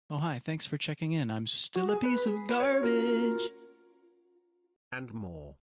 Oh, hi, thanks for checking in. I'm still a piece of garbage. And more.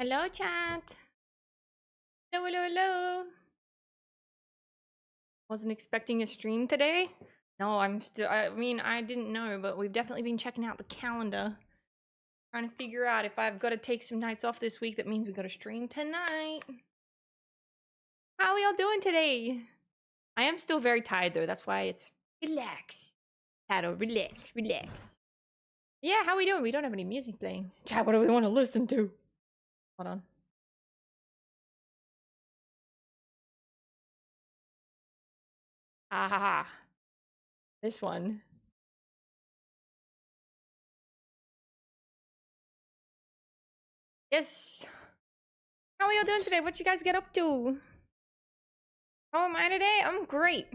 Hello, chat. Hello, hello, hello. Wasn't expecting a stream today. No, I mean, I didn't know, but we've definitely been checking out the calendar. Trying to figure out if I've got to take some nights off this week. That means we got to stream tonight. How are we all doing today? I am still very tired, though. That's why it's relax. Shadow, relax, relax. Yeah, how are we doing? We don't have any music playing. Chat, what do we want to listen to? Hold on. Ah ha ha. This one. Yes. How are y'all doing today? What you guys get up to? How am I today? I'm great.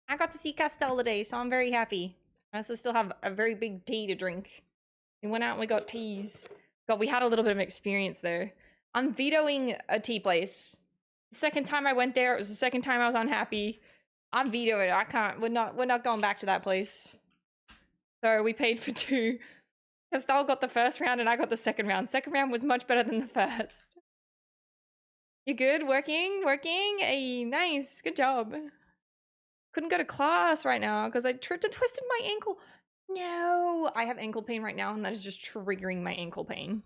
I got to see Castell today, so I'm very happy. I also still have a very big tea to drink. We went out and we got teas. God, we had a little bit of experience there. I'm vetoing a tea place. The second time I went there, it was the second time I was unhappy. I'm vetoing it. I can't. We're not going back to that place. So we paid for two. Castell got the first round and I got the second round. Second round was much better than the first. You good? Working? Working? Hey, nice. Good job. Couldn't go to class right now because I tripped and twisted my ankle. No, I have ankle pain right now and that is just triggering my ankle pain.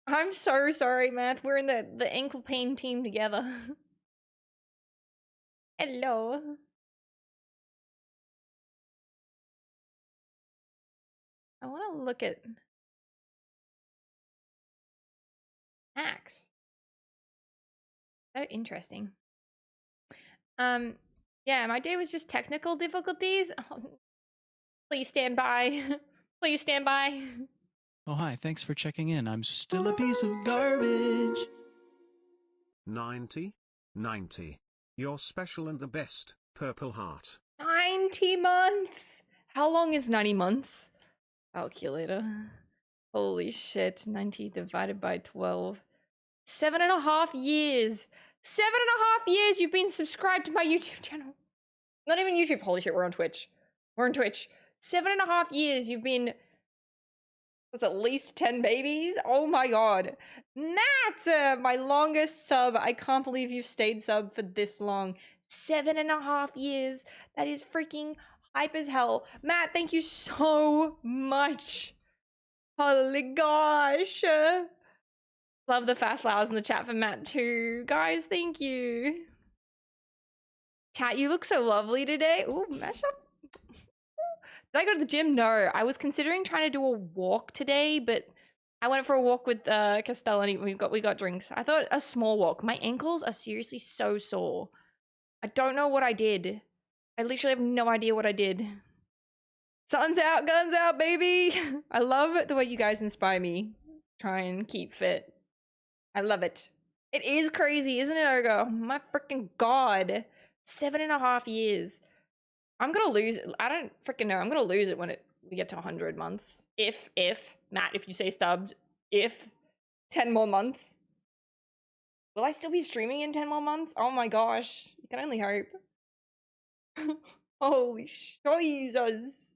I'm so sorry, Matt. We're in the ankle pain team together. Hello. I want to look at Max. So interesting. Yeah, my day was just technical difficulties. Oh, please stand by. Please stand by. Oh, hi. Thanks for checking in. I'm still a piece of garbage. 90. You're special and the best, Purple Heart. 90 months! How long is 90 months? Calculator. Holy shit. 90 divided by 12. 7.5 years. 7.5 years you've been subscribed to my YouTube channel. Not even YouTube. Holy shit, we're on Twitch. We're on Twitch. 7.5 years you've been... That's at least 10 babies? Oh my god. Matt! My longest sub. I can't believe you've stayed sub for this long. 7.5 years. That is freaking hype as hell. Matt, thank you so much. Holy gosh. Love the fast flowers in the chat for Matt too. Guys, thank you. Chat, you look so lovely today. Ooh, mash up. Did I go to the gym? No. I was considering trying to do a walk today, but I went for a walk with Castell and we got drinks. I thought a small walk. My ankles are seriously so sore. I don't know what I did. I literally have no idea what I did. Sun's out, guns out, baby. I love the way you guys inspire me. Try and keep fit. I love it. It is crazy, isn't it, Ergo? My freaking god. 7.5 years. I'm gonna lose it. I don't freaking know. I'm gonna lose it when we get to 100 months. If, Matt, if you say stubbed, if 10 more months. Will I still be streaming in 10 more months? Oh my gosh. You can only hope. Holy Jesus.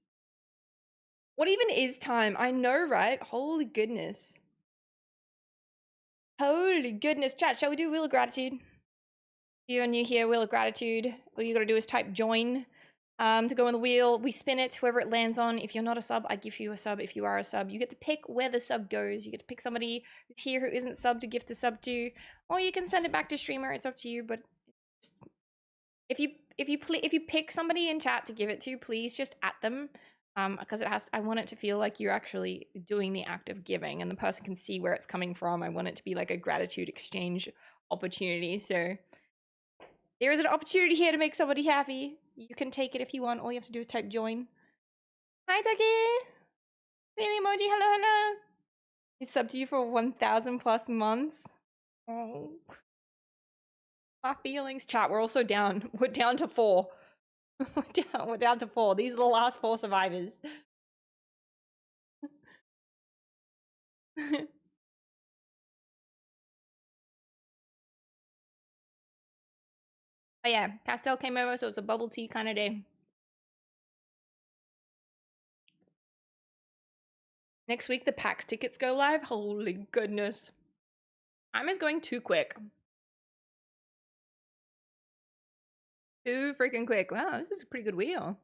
What even is time? I know, right? Holy goodness. Holy goodness. Chat, shall we do Wheel of Gratitude? If you're new here, Wheel of Gratitude. All you gotta do is type join to go on the wheel. We spin it, whoever it lands on. If you're not a sub, I give you a sub. If you are a sub, you get to pick where the sub goes. You get to pick somebody who's here who isn't sub to gift a sub to, or you can send it back to streamer. It's up to you, but if you pick somebody in chat to give it to, please just at them. Because I want it to feel like you're actually doing the act of giving and the person can see where it's coming from. I want it to be like a gratitude exchange opportunity. So there is an opportunity here to make somebody happy. You can take it if you want. All you have to do is type join. Hi, Tucky. Really emoji. Hello, hello. He's subbed to you for 1,000 plus months. Oh, my feelings. Chat, we're also down. We're down to 4. We're down to 4. These are the last 4 survivors. Oh yeah, Castell came over, so it's a bubble tea kind of day. Next week, the PAX tickets go live. Holy goodness. Time is going too quick. Too freaking quick. Wow, this is a pretty good wheel.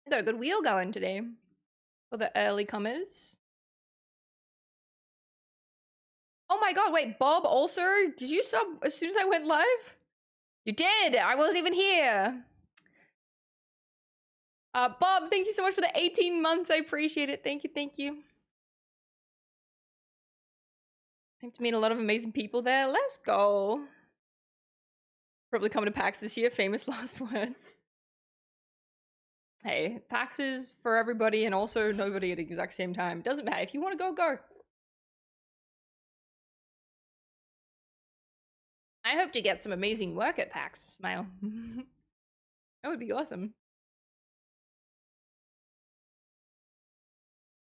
I got a good wheel going today for the early comers. Oh my god, wait, Bob also? Did you sub as soon as I went live? You did! I wasn't even here! Bob, thank you so much for the 18 months. I appreciate it. Thank you, thank you. I hope to meet a lot of amazing people there. Let's go. Probably coming to PAX this year. Famous last words. Hey, PAX is for everybody and also nobody at the exact same time. Doesn't matter. If you want to go, go. I hope to get some amazing work at PAX. Smile. That would be awesome.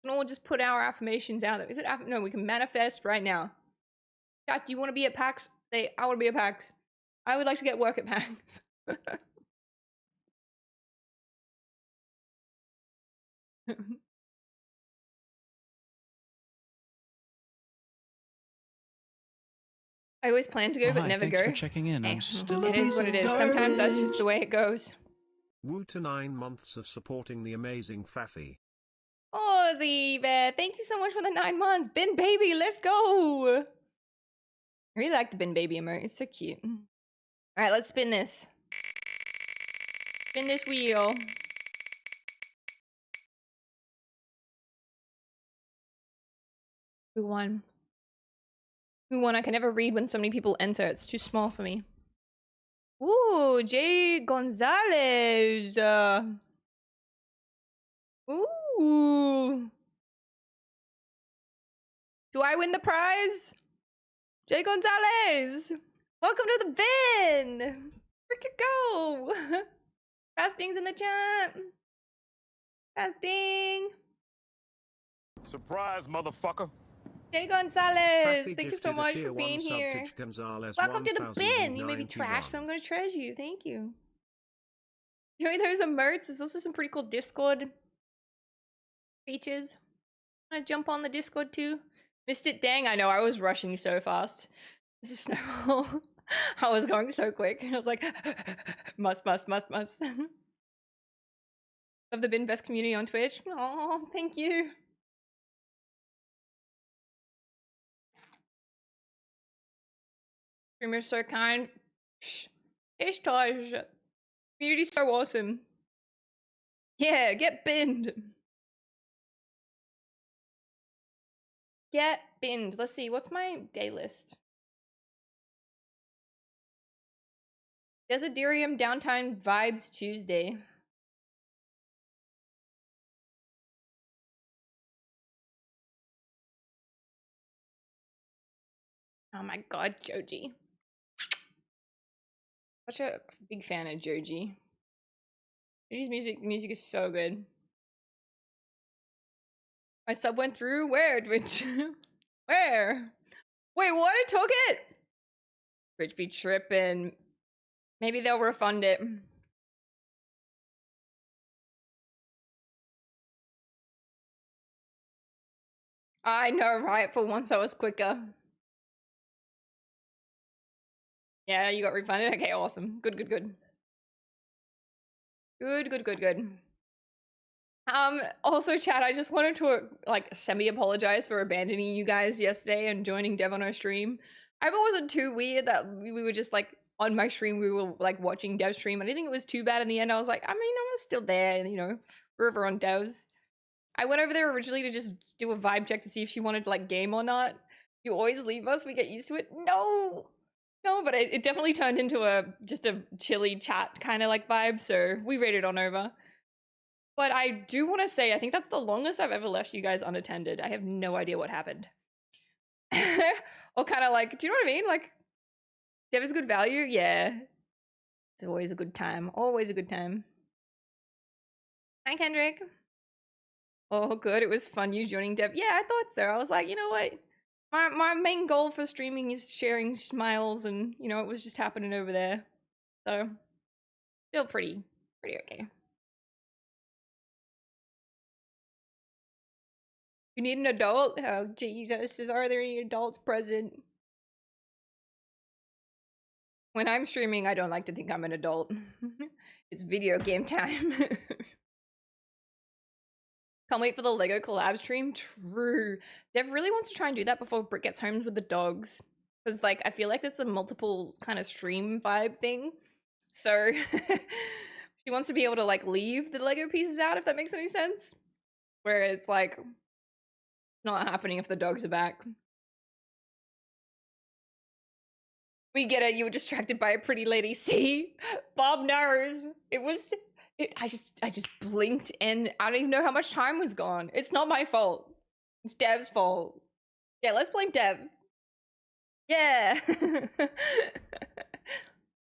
We can all just put our affirmations out there. Is it no, we can manifest right now. Chat, do you want to be at PAX? Say, I want to be at PAX. I would like to get work at PAX. I always plan to go, but hi, never thanks go. for checking in. I'm still a It is piece what of it is. Sometimes that's just garbage. the way it goes. Woo to 9 months of supporting the amazing Faffy. Aussie Bear, thank you so much for the 9 months. Bin Baby, let's go. I really like the Bin Baby emote. It's so cute. All right, let's spin this. Spin this wheel. Who won? Who won? I can never read when so many people enter. It's too small for me. Ooh, Jay Gonzalez. Ooh. Do I win the prize? Jay Gonzalez. Welcome to the bin. Where'd it go? Fasting's in the chat. Fasting. Surprise, motherfucker. Jay Gonzalez, Faffy thank you so gifted a much tier for 1 being sub here. to Gonzalez Welcome to the bin. You may be trash, 1091. but I'm going to treasure you. Thank you. Doing those emotes. There's also some pretty cool Discord features. I'm gonna jump on the Discord too. Missed it. Dang, I know. I was rushing so fast. This is snowball. I was going so quick. I was like, must. Of the bin best community on Twitch. Oh, thank you. Streamer's so kind. Ish Taj. Community's so awesome. Yeah, get binned. Get binned. Let's see, what's my day list? Desiderium Downtime Vibes Tuesday. Oh my god, Joji. Such a big fan of Joji. Joji's music is so good. My sub went through? Where, Twitch? Where? Wait, what? I took it? Twitch be tripping. Maybe they'll refund it. I know, right? For once I was quicker. Yeah, you got refunded? Okay, awesome. Good. Good. Also, chat, I just wanted to, like, semi-apologize for abandoning you guys yesterday and joining Dev on our stream. I hope it wasn't too weird that we were just, like, on my stream, we were, like, watching Dev's stream. I didn't think it was too bad in the end. I was like, I mean, I'm still there, you know, we're over on Dev's. I went over there originally to just do a vibe check to see if she wanted to, like, game or not. You always leave us, we get used to it. No, but it definitely turned into just a chilly chat kind of, like, vibe, so we raided on over. But I do want to say, I think that's the longest I've ever left you guys unattended. I have no idea what happened. Or kind of like, do you know what I mean? Like, Dev is good value? Yeah. It's always a good time. Always a good time. Hi, Kendrick. Oh, good. It was fun you joining Dev. Yeah, I thought so. I was like, you know what? My main goal for streaming is sharing smiles, and, you know, it was just happening over there. So, still pretty okay. You need an adult? Oh, Jesus. Are there any adults present? When I'm streaming, I don't like to think I'm an adult. It's video game time. Can't wait for the Lego collab stream. True. Dev really wants to try and do that before Britt gets home with the dogs. Because, like, I feel like that's a multiple kind of stream vibe thing. So, she wants to be able to, like, leave the Lego pieces out, if that makes any sense. Where it's, like, not happening if the dogs are back. We get it. You were distracted by a pretty lady. See? Bob knows. I just blinked and I don't even know how much time was gone. It's not my fault. It's Dev's fault. Yeah, let's blame Dev. Yeah.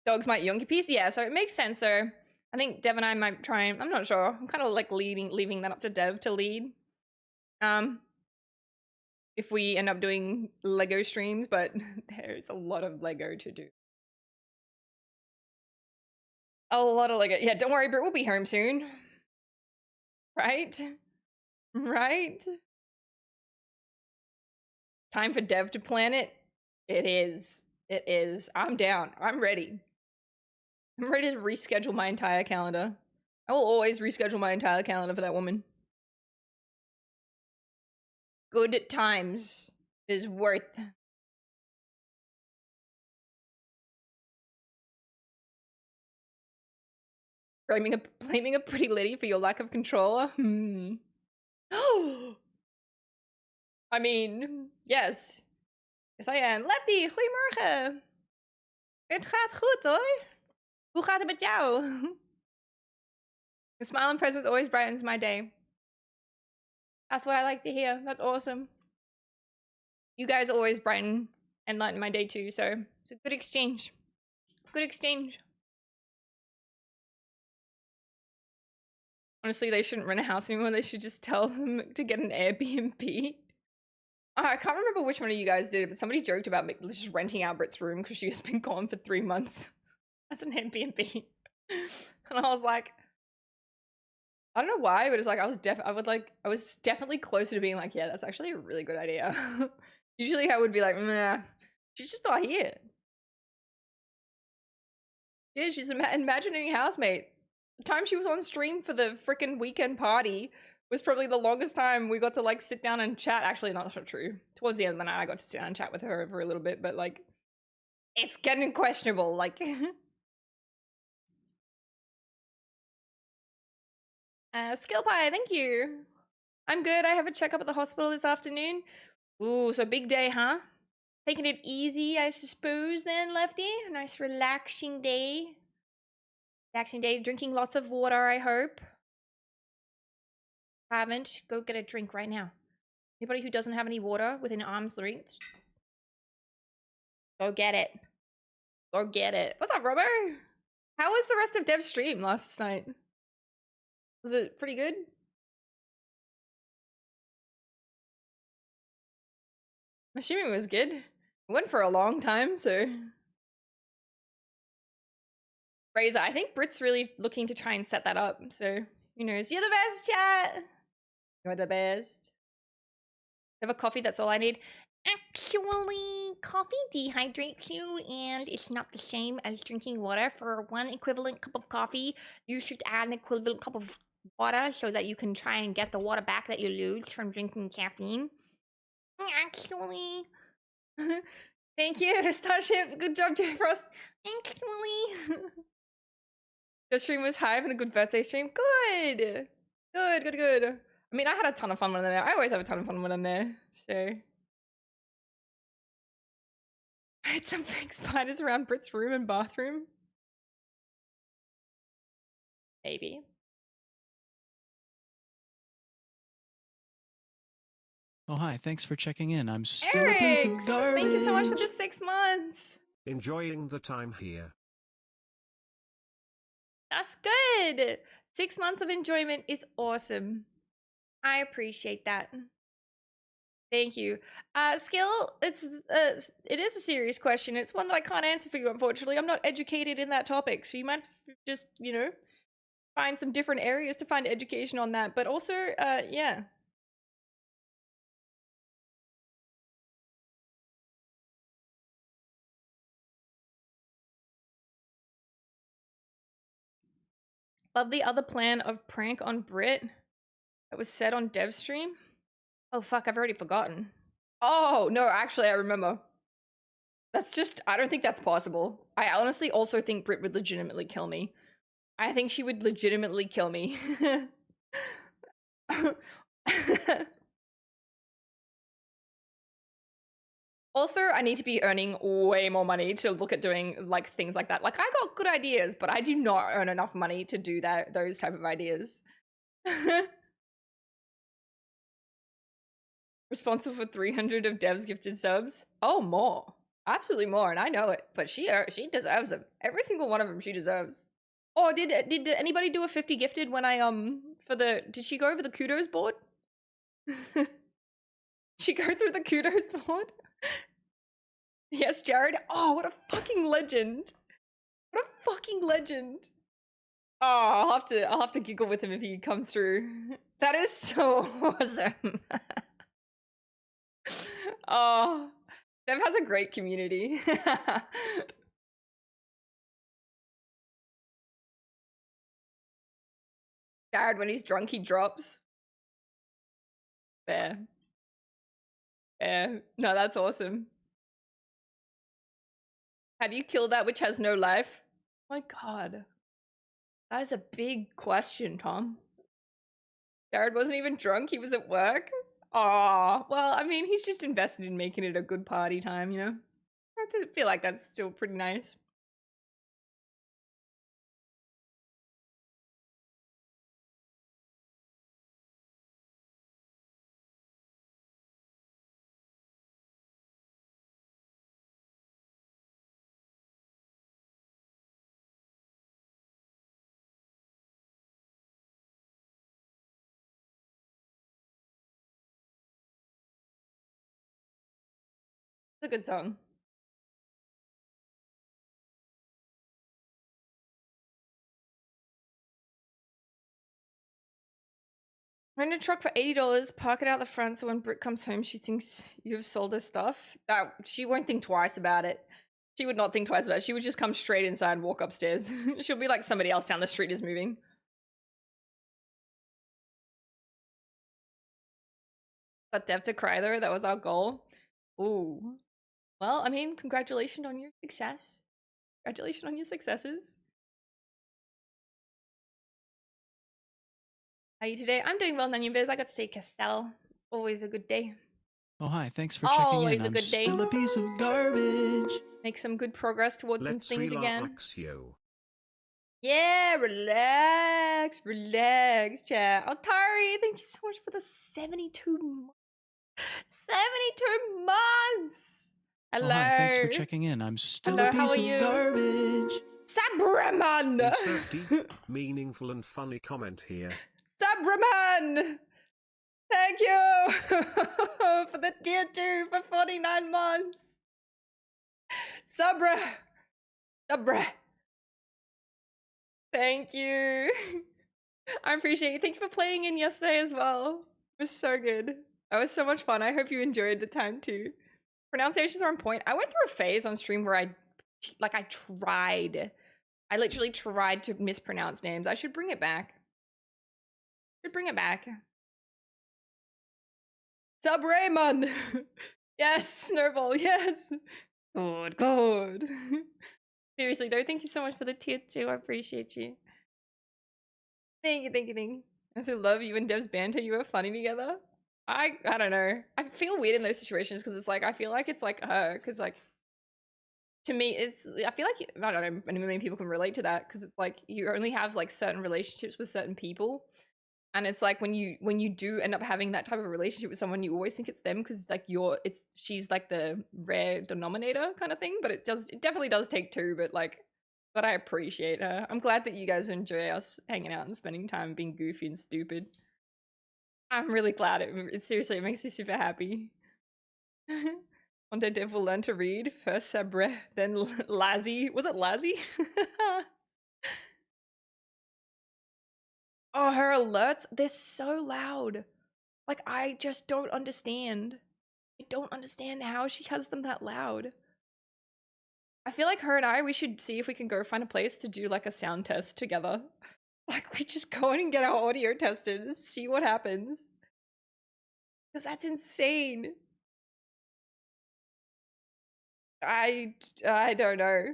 Dogs might yonky piece. Yeah, so it makes sense. So I think Dev and I might try and, I'm not sure. I'm kind of like leaving that up to Dev to lead. If we end up doing Lego streams, but there's a lot of Lego to do. A lot of Lego. Yeah, don't worry, Britt, we'll be home soon. Right? Right? Time for Dev to plan it? It is. It is. I'm down. I'm ready. I'm ready to reschedule my entire calendar. I will always reschedule my entire calendar for that woman. Good times is worth. Blaming a pretty lady for your lack of control? I mean, yes. Yes, I am. Lefty, goedemorgen. Het gaat goed, hoor. Hoe gaat het met jou? Your smile and presence always brightens my day. That's what I like to hear. That's awesome. You guys always brighten and lighten my day too, so it's a good exchange. Good exchange. Honestly, they shouldn't rent a house anymore. They should just tell them to get an Airbnb. I can't remember which one of you guys did it, but somebody joked about just renting out Britt's room because she has been gone for 3 months as an Airbnb. And I was like, I don't know why, but it's like I was definitely closer to being like, yeah, that's actually a really good idea. Usually I would be like, nah, she's just not here. Yeah, she's an imaginary housemate. The time she was on stream for the freaking weekend party was probably the longest time we got to like sit down and chat. Actually, not true. Towards the end of the night, I got to sit down and chat with her for a little bit, but like, it's getting questionable. Like, Skill Pie, thank you. I'm good. I have a checkup at the hospital this afternoon. Ooh, so big day, huh? Taking it easy, I suppose, then, Lefty. A nice relaxing day. Relaxing day. Drinking lots of water, I hope. Haven't. Go get a drink right now. Anybody who doesn't have any water within arm's length, go get it. Go get it. What's up, Robo? How was the rest of Dev's stream last night? Was it pretty good? I'm assuming it was good. It went for a long time, so. Razor, I think Britt's really looking to try and set that up, so who knows? You're the best, chat! You're the best. Have a coffee, that's all I need. Actually, coffee dehydrates you, and it's not the same as drinking water. For one equivalent cup of coffee, you should add an equivalent cup of water so that you can try and get the water back that you lose from drinking caffeine. Actually. Thank you, Starship. Good job, Jerry Frost. Actually. Your stream was hype and a good birthday stream. Good. Good. I mean, I had a ton of fun when I'm there. I always have a ton of fun when I'm there, so. I had some fake spiders around Britt's room and bathroom. Maybe. Oh, hi. Thanks for checking in. I'm still a piece of garbage. Thank you so much for the 6 months. Enjoying the time here. That's good. 6 months of enjoyment is awesome. I appreciate that. Thank you. Skill, it is a serious question. It's one that I can't answer for you, unfortunately. I'm not educated in that topic, so you might just, you know, find some different areas to find education on that. But also, yeah. Love the other plan of prank on Brit that was said on dev stream. Oh fuck, I've already forgotten. Oh no, actually I remember. That's just, I don't think that's possible. I honestly also think Brit would legitimately kill me. I think she would legitimately kill me. Also, I need to be earning way more money to look at doing like things like that. Like I got good ideas, but I do not earn enough money to do those type of ideas. Responsible for 300 of Dev's gifted subs. Oh, more. Absolutely more, and I know it. But she deserves them. Every single one of them she deserves. Oh, did anybody do a 50 gifted when I did she go over the kudos board? She go through the kudos board? Yes, Jared. Oh, what a fucking legend. What a fucking legend. Oh, I'll have to giggle with him if he comes through. That is so awesome. Oh, Dev has a great community. Jared, when he's drunk, he drops. Fair. Fair. No, that's awesome. How do you kill that which has no life? Oh my god. That is a big question, Tom. Jared wasn't even drunk, he was at work? Aw, well, I mean, he's just invested in making it a good party time, you know? I feel like that's still pretty nice. It's a good song. Rent a truck for $80, park it out the front so when Britt comes home she thinks you've sold her stuff. She won't think twice about it. She would not think twice about it. She would just come straight inside and walk upstairs. She'll be like somebody else down the street is moving. Got Dev to cry though, that was our goal. Ooh. Well, I mean, congratulations on your success. Congratulations on your successes. How are you today? I'm doing well, Nanya Biz. I got to see Castell. It's always a good day. Oh, hi. Thanks for checking Always in. a I'm good day. still a piece of garbage. Make some good progress towards some things again. Relax, yo. Yeah, relax, relax, chat. Oh, Tari, thank you so much for the 72 months. 72 months! Hello. Oh, hi. Thanks for checking in. I'm still Hello, a how piece are of you? garbage. Sabraman! Insert deep, meaningful and funny comment here. Sabraman! Thank you for the tier 2 for 49 months. Sabra! Sabra! Thank you. I appreciate you. Thank you for playing in yesterday as well. It was so good. That was so much fun. I hope you enjoyed the time too. Pronunciations are on point. I went through a phase on stream where I literally tried to mispronounce names. I should bring it back. Sub Raymond! Yes, Snowball, yes! Good. Seriously though, thank you so much for the tier 2. I appreciate you. Thank you. I also love you and Dev's banter. You were funny together. I don't know. I feel weird in those situations because it's like, I feel like it's like her. Because like, to me, I feel like, I don't know, many people can relate to that. Because it's like, you only have like certain relationships with certain people. And it's like when you do end up having that type of relationship with someone, you always think it's them because like she's like the rare denominator kind of thing. But it definitely does take two. But I appreciate her. I'm glad that you guys enjoy us hanging out and spending time being goofy and stupid. I'm really glad. It seriously, it makes me super happy. One day Dev will learn to read. First Sabre, then Lazzy. Was it Lazzy? Oh, her alerts, they're so loud. Like, I just don't understand. I don't understand how she has them that loud. I feel like her and we should see if we can go find a place to do like a sound test together. Like, we just go in and get our audio tested and see what happens. Because that's insane. I don't know.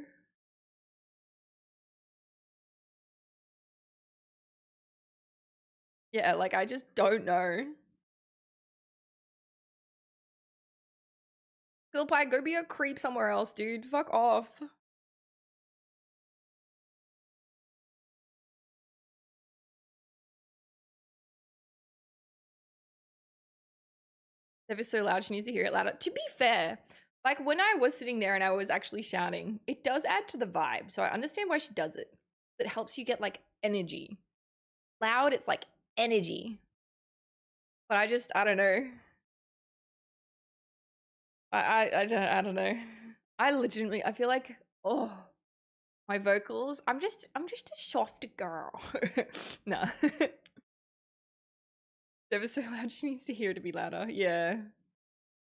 Yeah, like, I just don't know. Pie, go be a creep somewhere else, dude. Fuck off. If it's so loud, she needs to hear it louder. To be fair, like when I was sitting there and I was actually shouting, it does add to the vibe. So I understand why she does it. It helps you get like energy. Loud, it's like energy. But I don't know. I don't know. I legitimately, I feel like, oh, my vocals. I'm just a soft girl. Nah. Never so loud. She needs to hear to be louder. Yeah.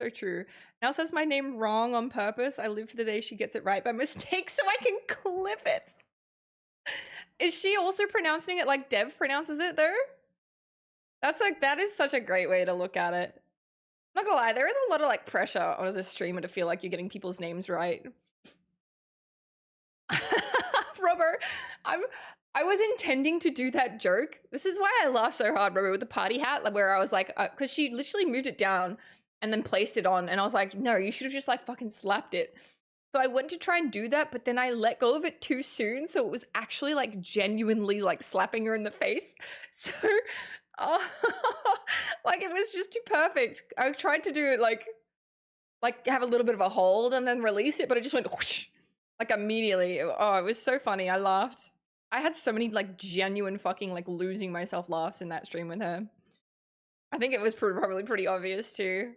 So true. Now says my name wrong on purpose. I live for the day she gets it right by mistake so I can clip it. Is she also pronouncing it like Dev pronounces it though? That's like, that is such a great way to look at it. Not gonna lie, there is a lot of like pressure on as a streamer to feel like you're getting people's names right. Robert, I was intending to do that joke. This is why I laughed so hard, Robert, with the party hat, like, where I was like, because she literally moved it down and then placed it on, and I was like, no, you should have just like fucking slapped it. So I went to try and do that, but then I let go of it too soon, so it was actually like genuinely like slapping her in the face. So, like it was just too perfect. I tried to do it like have a little bit of a hold and then release it, but it just went whoosh, like immediately. Oh, it was so funny. I laughed. I had so many like genuine fucking like losing myself laughs in that stream with her. I think it was probably pretty obvious too.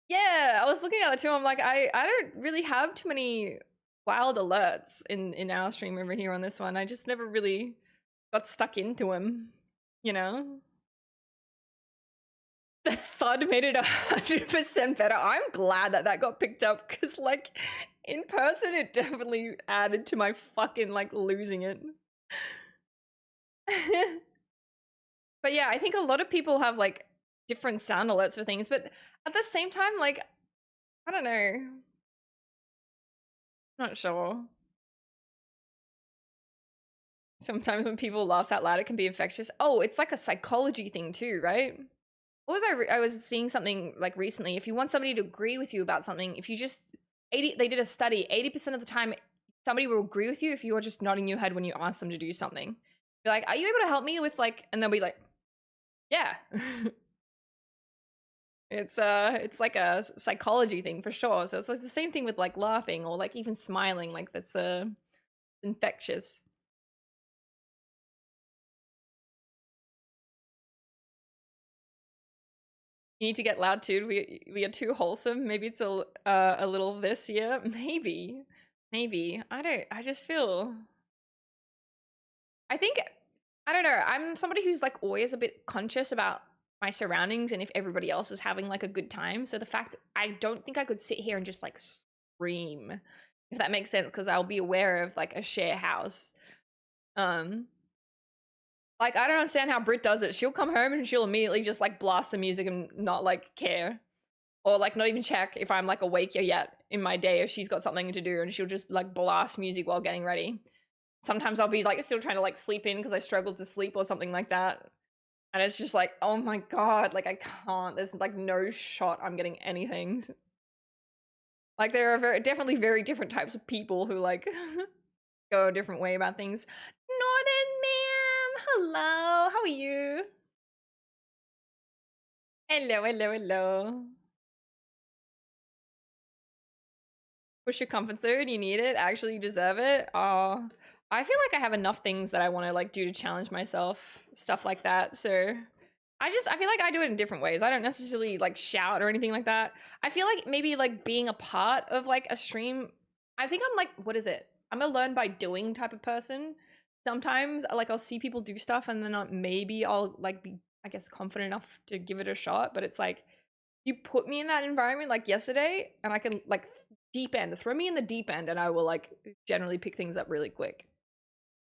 Yeah, I was looking at it too. I'm like, I don't really have too many wild alerts in our stream over here on this one. I just never really got stuck into him, you know? The thud made it 100% better. I'm glad that got picked up because, like, in person, it definitely added to my fucking, like, losing it. But yeah, I think a lot of people have, like, different sound alerts for things, but at the same time, like, I don't know. Not sure. Sometimes when people laugh out loud, it can be infectious. Oh, it's like a psychology thing too, right? What was I was seeing something like recently. If you want somebody to agree with you about something, if you just they did a study, 80% of the time somebody will agree with you if you are just nodding your head when you ask them to do something. You're like, are you able to help me with like, and they'll be like, yeah. It's like a psychology thing for sure. So it's like the same thing with like laughing or like even smiling, like that's infectious. You need to get loud too. We are too wholesome. Maybe it's a little this year. Maybe. I just feel. I think I don't know. I'm somebody who's like always a bit conscious about my surroundings and if everybody else is having like a good time. So the fact I don't think I could sit here and just like scream, if that makes sense, because I'll be aware of like a share house. Like, I don't understand how Brit does it. She'll come home and she'll immediately just like blast the music and not like care. Or like not even check if I'm like awake yet in my day if she's got something to do, and she'll just like blast music while getting ready. Sometimes I'll be like still trying to like sleep in because I struggled to sleep or something like that. And it's just like, oh my god, like I can't. There's like no shot I'm getting anything. Like there are definitely very different types of people who like go a different way about things. Northern ma'am, hello, how are you? Hello. Push your comfort zone, you need it, actually you deserve it. Oh, I feel like I have enough things that I want to like do to challenge myself, stuff like that. So I feel like I do it in different ways. I don't necessarily like shout or anything like that. I feel like maybe like being a part of like a stream, I think I'm like, what is it? I'm a learn by doing type of person. Sometimes like I'll see people do stuff and then maybe I'll like be, I guess, confident enough to give it a shot. But it's like, you put me in that environment like yesterday and I can like throw me in the deep end and I will like generally pick things up really quick.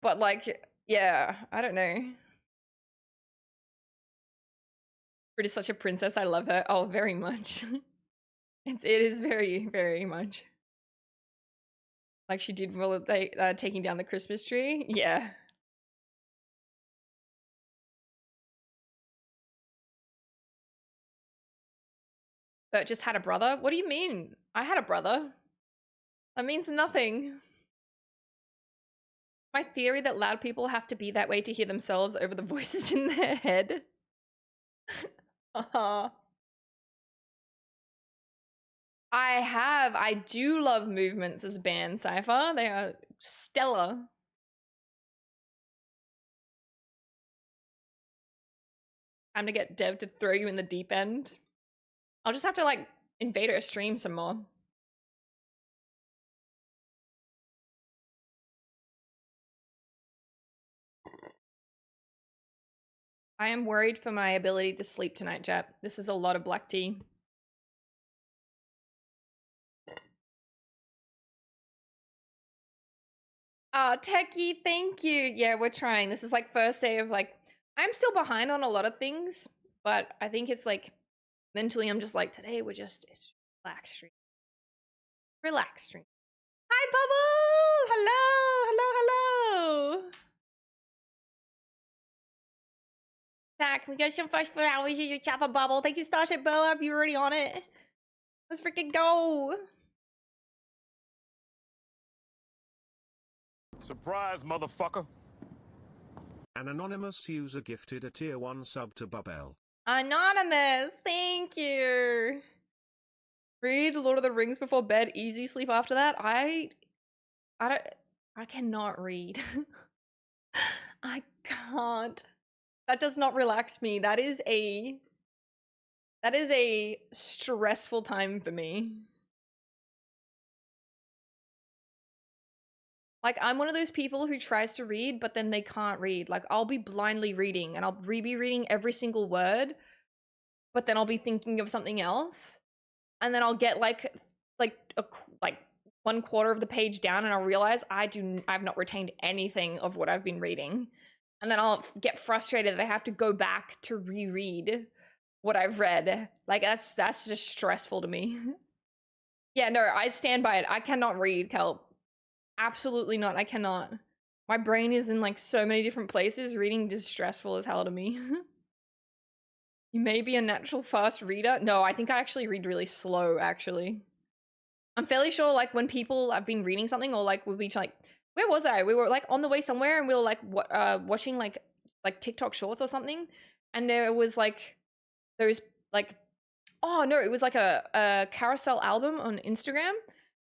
But like, yeah, I don't know. Brit is such a princess. I love her. Oh, very much. It is very, very much. Like she did while they taking down the Christmas tree. Yeah. But just had a brother? What do you mean? I had a brother. That means nothing. My theory that loud people have to be that way to hear themselves over the voices in their head. I do love Movements as a band, Cypher. They are stellar. Time to get Dev to throw you in the deep end. I'll just have to like invade her stream some more. I am worried for my ability to sleep tonight, Jap. This is a lot of black tea. Oh, Techie, thank you. Yeah, we're trying. This is like first day of like, I'm still behind on a lot of things, but I think it's like mentally I'm just like, today we're just relax stream. Relax stream. Hi, Bubble! Hello! Jack, we got some fresh flowers in your chopper, Bubble. Thank you, Starship Bella. You're already on it. Let's freaking go. Surprise, motherfucker. An anonymous user gifted a tier 1 sub to Bubble. Anonymous, thank you. Read Lord of the Rings before bed, easy sleep after that. I cannot read. I can't. That does not relax me. That is a stressful time for me. Like, I'm one of those people who tries to read, but then they can't read. Like, I'll be blindly reading, and I'll be reading every single word, but then I'll be thinking of something else, and then I'll get like 1/4 of the page down, and I'll realize I've not retained anything of what I've been reading, and then I'll get frustrated that I have to go back to reread what I've read. Like, that's just stressful to me. Yeah, no, I stand by it. I cannot read, Kelp. Absolutely not. I cannot. My brain is in like so many different places. Reading is stressful as hell to me. You may be a natural fast reader. No, I think I actually read really slow, actually. I'm fairly sure like when people have been reading something or like we'll be like, where was I? We were like on the way somewhere and we were like watching like TikTok shorts or something. And there was like those like, oh no, it was like a carousel album on Instagram.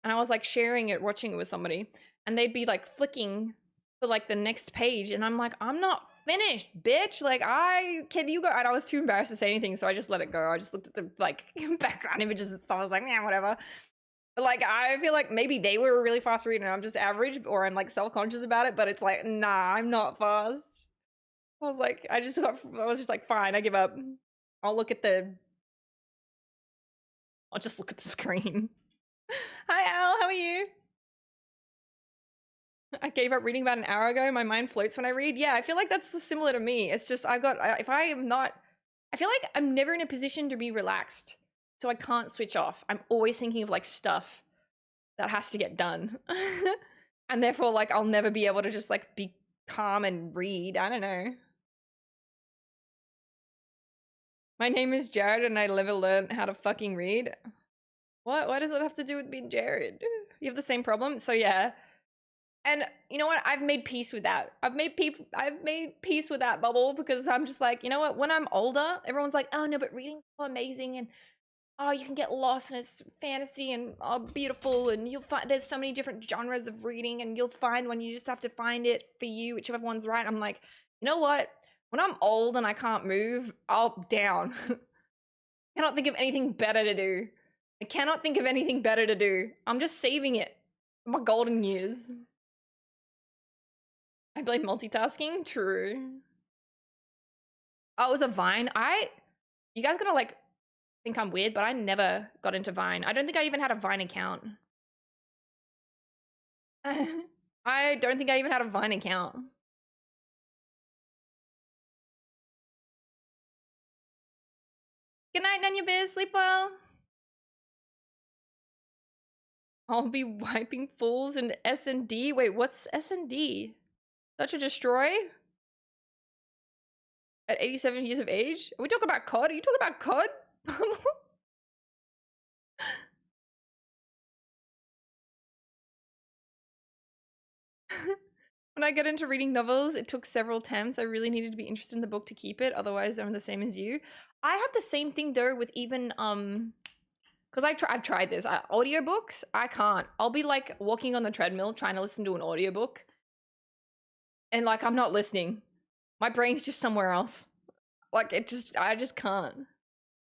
And I was like sharing it, watching it with somebody, and they'd be like flicking for like the next page, and I'm like, I'm not finished, bitch. Like, can you go? And I was too embarrassed to say anything, so I just let it go. I just looked at the like background images and stuff. I was like, yeah, whatever. But like, I feel like maybe they were a really fast reader, and I'm just average, or I'm like self-conscious about it. But it's like, nah, I'm not fast. I was like, I was just like, fine, I give up. I'll just look at the screen. Hi Al, how are you? I gave up reading about an hour ago. My mind floats when I read. Yeah, I feel like that's similar to me. It's just I feel like I'm never in a position to be relaxed. So I can't switch off. I'm always thinking of like stuff that has to get done. And therefore like I'll never be able to just like be calm and read. I don't know. My name is Jared and I never learned how to fucking read. What? Why does it have to do with being Jared? You have the same problem? So yeah. And you know what? I've made peace with that. I've made peace with that, Bubble, because I'm just like, you know what? When I'm older, everyone's like, oh no, but reading's so amazing and oh, you can get lost and it's fantasy and oh, beautiful and you'll find there's so many different genres of reading and you'll find one. You just have to find it for you, whichever one's right. I'm like, you know what? When I'm old and I can't move, I'll down. I cannot think of anything better to do. I cannot think of anything better to do. I'm just saving it for my golden years. I blame multitasking. True. Oh, it was a Vine. You guys gonna like think I'm weird, but I never got into Vine. I don't think I even had a Vine account. I don't think I even had a Vine account. Good night, Nanya Bear. Sleep well. I'll be wiping fools in S&D. Wait, what's S&D? Search and destroy? At 87 years of age? Are we talking about COD? Are you talking about COD? When I got into reading novels, it took several attempts. I really needed to be interested in the book to keep it. Otherwise, I'm the same as you. I have the same thing though with even because I've tried this. Audiobooks, I can't. I'll be like walking on the treadmill trying to listen to an audiobook. And like I'm not listening. My brain's just somewhere else. Like I just can't.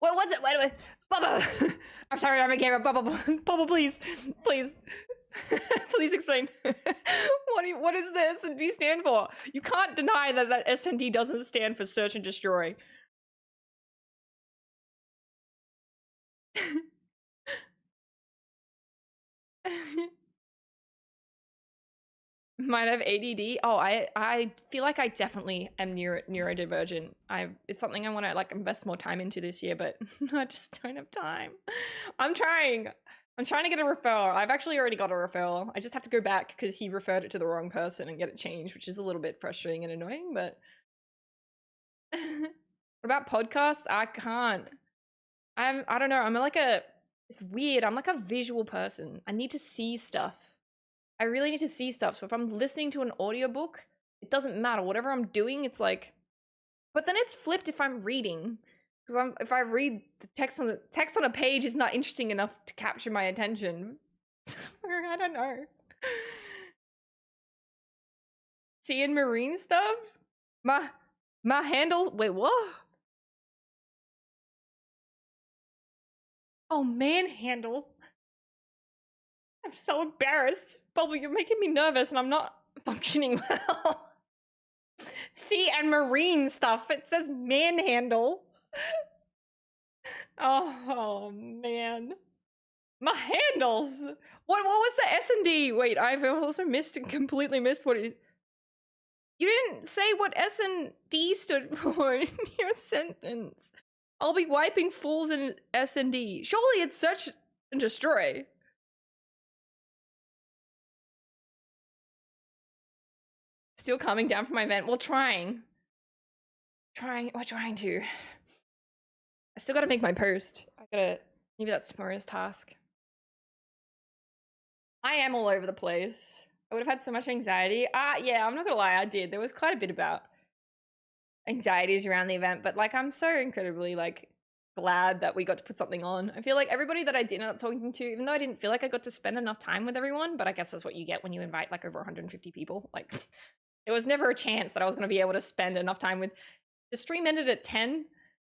What's it? Wait. Bubba! I'm sorry, I'm a gamer. Bubba, please. Please. Please explain. What does the S&D stand for? You can't deny that S&D doesn't stand for search and destroy. Might have ADD. Oh, I feel like I definitely am neurodivergent. It's something I want to like invest more time into this year, but I just don't have time. I'm trying to get a referral. I've actually already got a referral. I just have to go back because he referred it to the wrong person and get it changed, which is a little bit frustrating and annoying, but what about podcasts? I can't. I don't know. I'm like it's weird. I'm like a visual person. I need to see stuff. I really need to see stuff. So if I'm listening to an audiobook, it doesn't matter. Whatever I'm doing, it's like, but then it's flipped if I'm reading. Because if I read the text on a page is not interesting enough to capture my attention. I don't know. Sea and marine stuff? My handle, wait, what? Oh, manhandle. I'm so embarrassed. Bubble, you're making me nervous and I'm not functioning well. Sea and marine stuff. It says manhandle. Oh man. My handles. What was the S&D? Wait, I've also completely missed what it. You didn't say what S&D stood for in your sentence. I'll be wiping fools in S&D. Surely it's search and destroy. Still coming down from my vent. Well, trying to. I still gotta make my post. Maybe that's tomorrow's task. I am all over the place. I would have had so much anxiety. Yeah, I'm not gonna lie, I did. There was quite a bit about anxieties around the event, but like I'm so incredibly like glad that we got to put something on. I feel like everybody that I did end up talking to, even though I didn't feel like I got to spend enough time with everyone, but I guess that's what you get when you invite like over 150 people. Like there was never a chance that I was going to be able to spend enough time with. The stream ended at 10.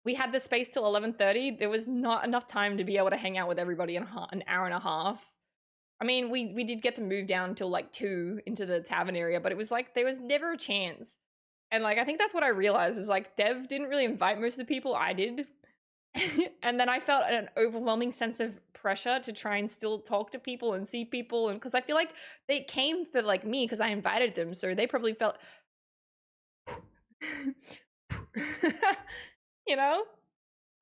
We had the space till 11:30. There was not enough time to be able to hang out with everybody in an hour and a half. I mean, we did get to move down till like 2 into the tavern area, but it was like there was never a chance. And like I think that's what I realized was like Dev didn't really invite most of the people. I did. And then I felt an overwhelming sense of pressure to try and still talk to people and see people, and because I feel like they came for like me because I invited them, so they probably felt you know,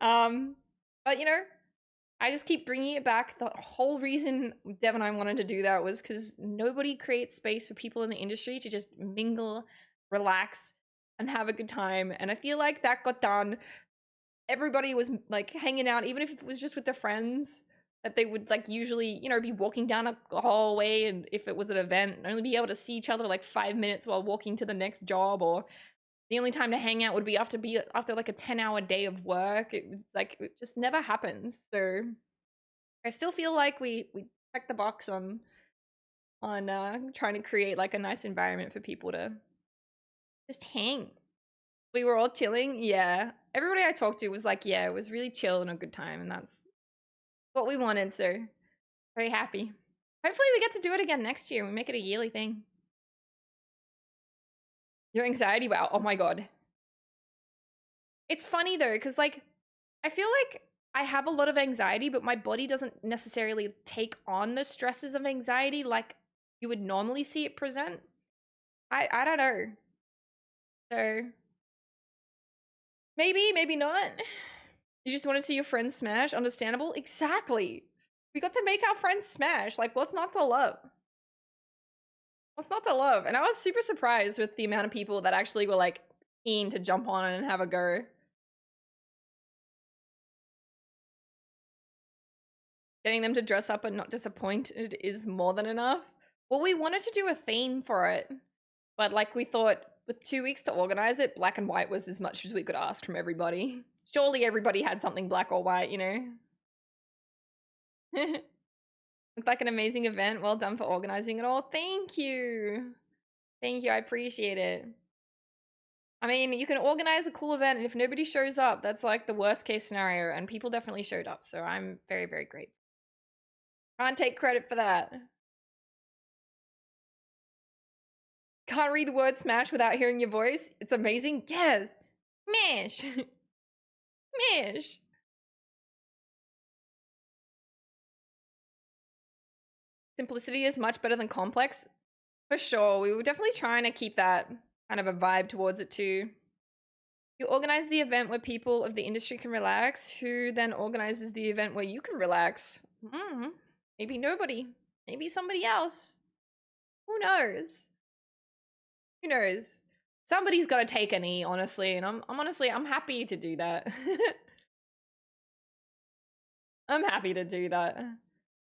but you know, I just keep bringing it back. The whole reason Dev and I wanted to do that was because nobody creates space for people in the industry to just mingle, relax, and have a good time, and I feel like that got done. Everybody was like hanging out, even if it was just with their friends that they would like usually, you know, be walking down a hallway, and if it was an event, only be able to see each other like 5 minutes while walking to the next job, or the only time to hang out would be after like a 10-hour day of work. It was like it just never happens. So I still feel like we checked the box on trying to create like a nice environment for people to just hang. We were all chilling. Yeah. Everybody I talked to was like, yeah, it was really chill and a good time. And that's what we wanted. So very happy. Hopefully we get to do it again next year. We make it a yearly thing. Your anxiety, wow. Oh my God. It's funny though, because like, I feel like I have a lot of anxiety, but my body doesn't necessarily take on the stresses of anxiety like you would normally see it present. I don't know. So maybe not. You just want to see your friends smash? Understandable. Exactly. We got to make our friends smash. Like, what's not to love? What's not to love? And I was super surprised with the amount of people that actually were like keen to jump on and have a go. Getting them to dress up and not disappointed is more than enough. Well, we wanted to do a theme for it, but like we thought with 2 weeks to organize it, black and white was as much as we could ask from everybody. Surely everybody had something black or white, you know? Looked like an amazing event. Well done for organizing it all. Thank you. Thank you. I appreciate it. I mean, you can organize a cool event, and if nobody shows up, that's like the worst case scenario, and people definitely showed up, so I'm very, very grateful. Can't take credit for that. Can't read the word smash without hearing your voice. It's amazing. Yes. Smash. Smash. Simplicity is much better than complex. For sure. We were definitely trying to keep that kind of a vibe towards it too. You organize the event where people of the industry can relax. Who then organizes the event where you can relax? Maybe nobody. Maybe somebody else. Who knows? Who knows? Somebody's got to take a knee, honestly, and I'm happy to do that. I'm happy to do that.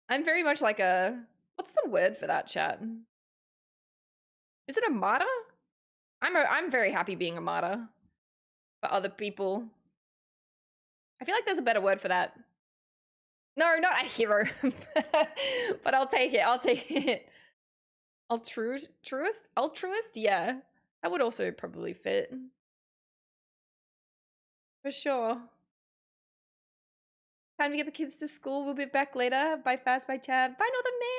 I'm very much like a, what's the word for that, chat? Is it a martyr? I'm very happy being a martyr for other people. I feel like there's a better word for that. No, not a hero. But I'll take it. I'll take it. Altruist? Altruist? Yeah. That would also probably fit. For sure. Time to get the kids to school. We'll be back later. Bye Fast, bye Chad. Bye Northern Man.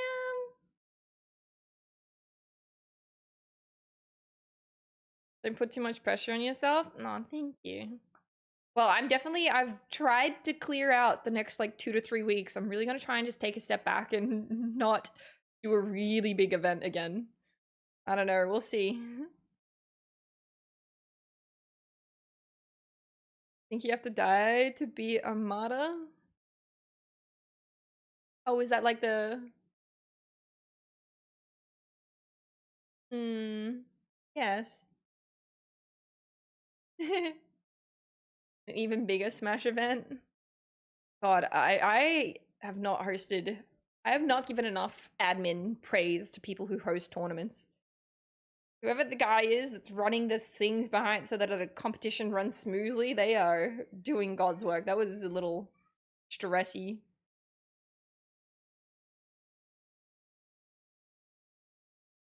Don't put too much pressure on yourself. No, thank you. Well, I've tried to clear out the next like 2 to 3 weeks. I'm really gonna try and just take a step back and not do a really big event again. I don't know, we'll see. Think you have to die to be a martyr? Oh, is that like the... Yes. An even bigger Smash event? God, I have not hosted... I have not given enough admin praise to people who host tournaments. Whoever the guy is that's running this things behind so that a competition runs smoothly, they are doing God's work. That was a little stressy.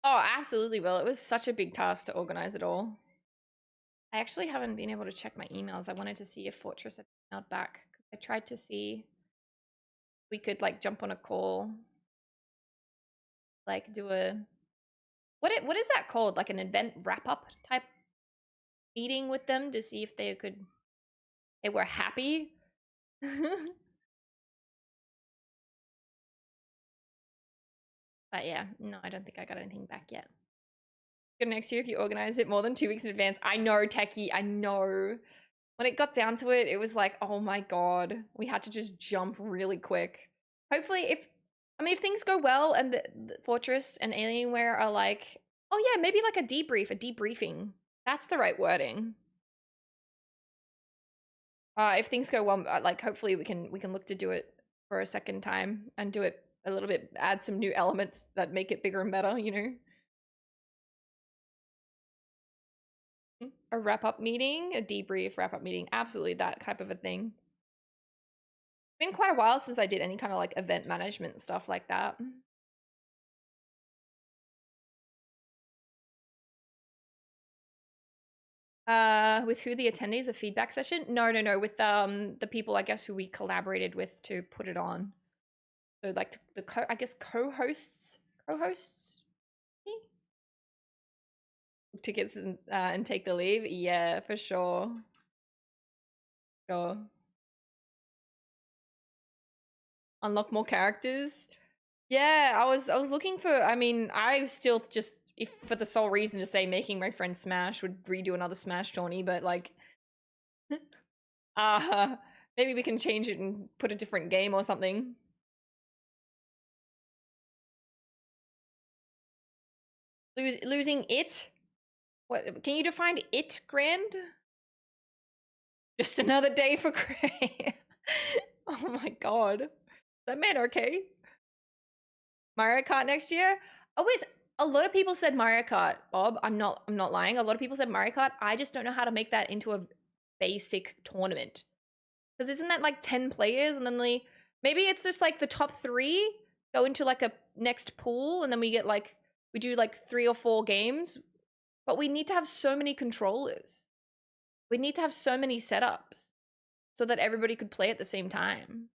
Oh, absolutely, Will. It was such a big task to organize it all. I actually haven't been able to check my emails. I wanted to see if Fortress had emailed back. I tried to see if we could like jump on a call. Like do a... What is that called? Like an event wrap-up type meeting with them to see if they were happy? But yeah, no, I don't think I got anything back yet. Good next year if you organize it more than 2 weeks in advance. I know, Techie, I know. When it got down to it, it was like, oh my god, we had to just jump really quick. Hopefully, if things go well and the Fortress and Alienware are like, oh yeah, maybe like a debriefing. That's the right wording. If things go well, like hopefully we can look to do it for a second time and do it a little bit, add some new elements that make it bigger and better, you know? A wrap-up meeting, a debrief wrap-up meeting, absolutely that type of a thing. It's been quite a while since I did any kind of like event management stuff like that. With who, the attendees, a feedback session? No, with the people I guess who we collaborated with to put it on. So like the co-hosts. Tickets and take the leave. Yeah, for sure. Unlock more characters. Yeah, I was looking for, I mean, I still just, if for the sole reason to say making my friend Smash would redo another Smash tourney, but like maybe we can change it and put a different game or something. Losing it? What, can you define it, Grand? Just another day for Gray. Oh my god. Is that man okay? Mario Kart next year? Always, a lot of people said Mario Kart, Bob. I'm not lying. A lot of people said Mario Kart. I just don't know how to make that into a basic tournament. Because isn't that like 10 players and then maybe it's just like the top 3 go into like a next pool and then we get like, we do like 3 or 4 games. But we need to have so many controllers. We need to have so many setups so that everybody could play at the same time.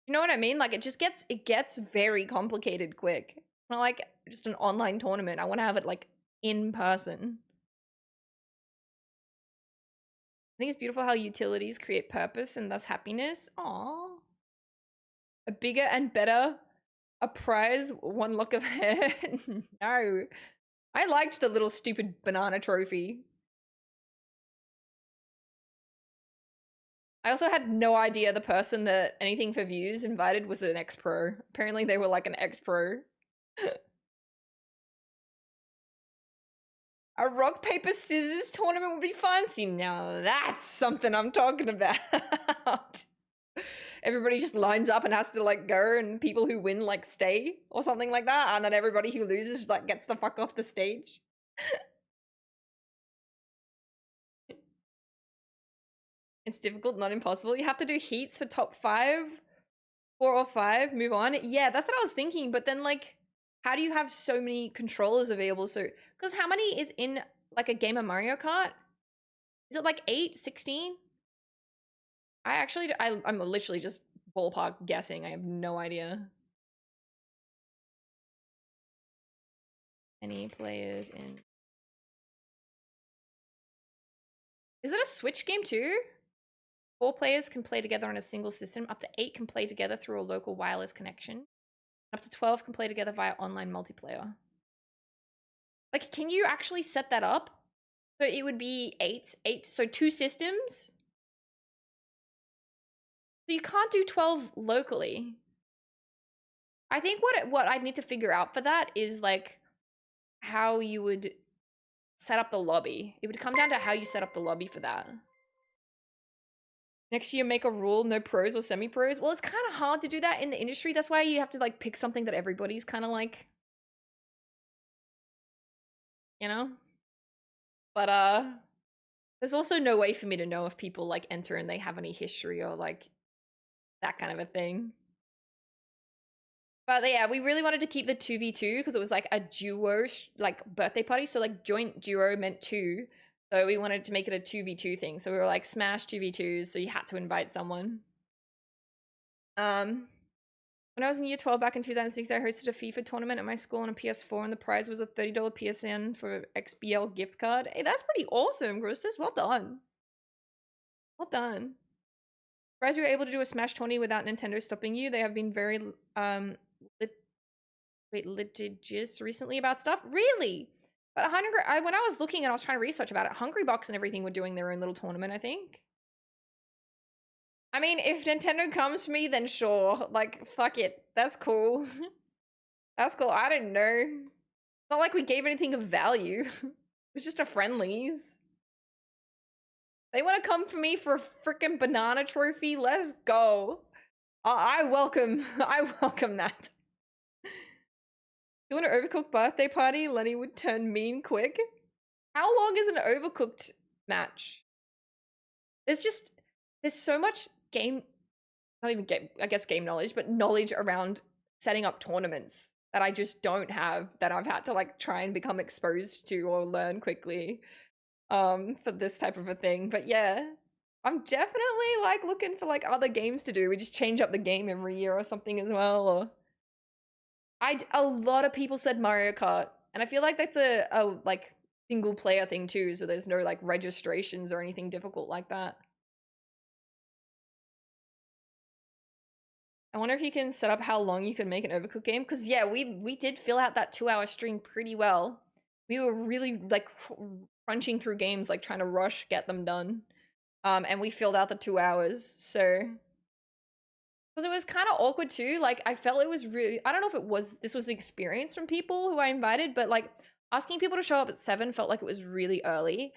You know what I mean? Like it gets very complicated quick. Not like just an online tournament. I want to have it like in person. I think it's beautiful how utilities create purpose and thus happiness. Aww. A bigger and better, a prize, one lock of hair. No. I liked the little stupid banana trophy. I also had no idea the person that Anything for Views invited was an ex-pro. Apparently they were like an ex-pro. A rock, paper, scissors tournament would be fun. See, now that's something I'm talking about. Everybody just lines up and has to like go and people who win like stay or something like that. And then everybody who loses like gets the fuck off the stage. It's difficult, not impossible. You have to do heats for top 5, 4 or 5, move on. Yeah, that's what I was thinking. But then like, how do you have so many controllers available? So, because how many is in like a game of Mario Kart? Is it like 8, 16? I'm literally just ballpark guessing. I have no idea. Any players in... Is it a Switch game too? 4 players can play together on a single system. Up to 8 can play together through a local wireless connection. Up to 12 can play together via online multiplayer. Like, can you actually set that up? So it would be 8, so 2 systems? So you can't do 12 locally. I think what I'd need to figure out for that is like how you would set up the lobby. It would come down to how you set up the lobby for that. Next year, make a rule, no pros or semi-pros. Well, it's kind of hard to do that in the industry. That's why you have to like pick something that everybody's kind of like, you know? But there's also no way for me to know if people like enter and they have any history or like that kind of a thing. But yeah, we really wanted to keep the 2v2 because it was like a duo like birthday party. So like joint duo meant 2. So we wanted to make it a 2v2 thing. So we were like smash 2v2s. So you had to invite someone. When I was in year 12 back in 2006, I hosted a FIFA tournament at my school on a PS4 and the prize was a $30 PSN for XBL gift card. Hey, that's pretty awesome, Christus. Well done. Well done. Surprised you were able to do a Smash 20 without Nintendo stopping you. They have been very litigious recently about stuff. Really? But when I was looking and I was trying to research about it, Hungry Box and everything were doing their own little tournament, I think. I mean, if Nintendo comes to me, then sure. Like, fuck it. That's cool. That's cool. I don't know. It's not like we gave anything of value. It was just a friendlies. They want to come for me for a freaking banana trophy? Let's go. I welcome that. You want an Overcooked birthday party? Lenny would turn mean quick. How long is an Overcooked match? There's so much game knowledge, but knowledge around setting up tournaments that I just don't have, that I've had to like try and become exposed to or learn quickly for this type of a thing. But yeah, I'm definitely like looking for like other games to do. We just change up the game every year or something as well. Or a lot of people said Mario Kart, and I feel like that's a like single player thing too, so there's no like registrations or anything difficult like that. I wonder if you can set up how long you can make an Overcooked game. Because yeah, we did fill out that 2-hour stream pretty well. We were really like crunching through games, like trying to rush, get them done. And we filled out the 2 hours, so. Because it was kind of awkward too. Like I felt it was really, I don't know if this was the experience from people who I invited, but like asking people to show up at 7 felt like it was really early.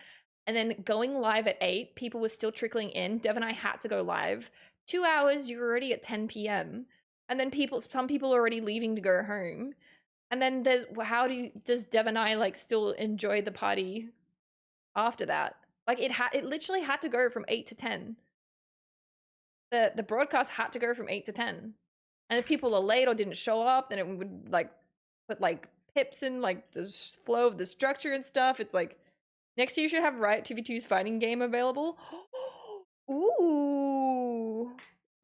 And then going live at 8, people were still trickling in. Dev and I had to go live. 2 hours, you're already at 10 p.m. And then some people are already leaving to go home. And then does Dev and I like still enjoy the party after that? Like it literally had to go from 8 to 10. The broadcast had to go from 8 to 10. And if people are late or didn't show up, then it would like put like pips in like the flow of the structure and stuff. It's like next year you should have Riot 2v2's fighting game available. Ooh,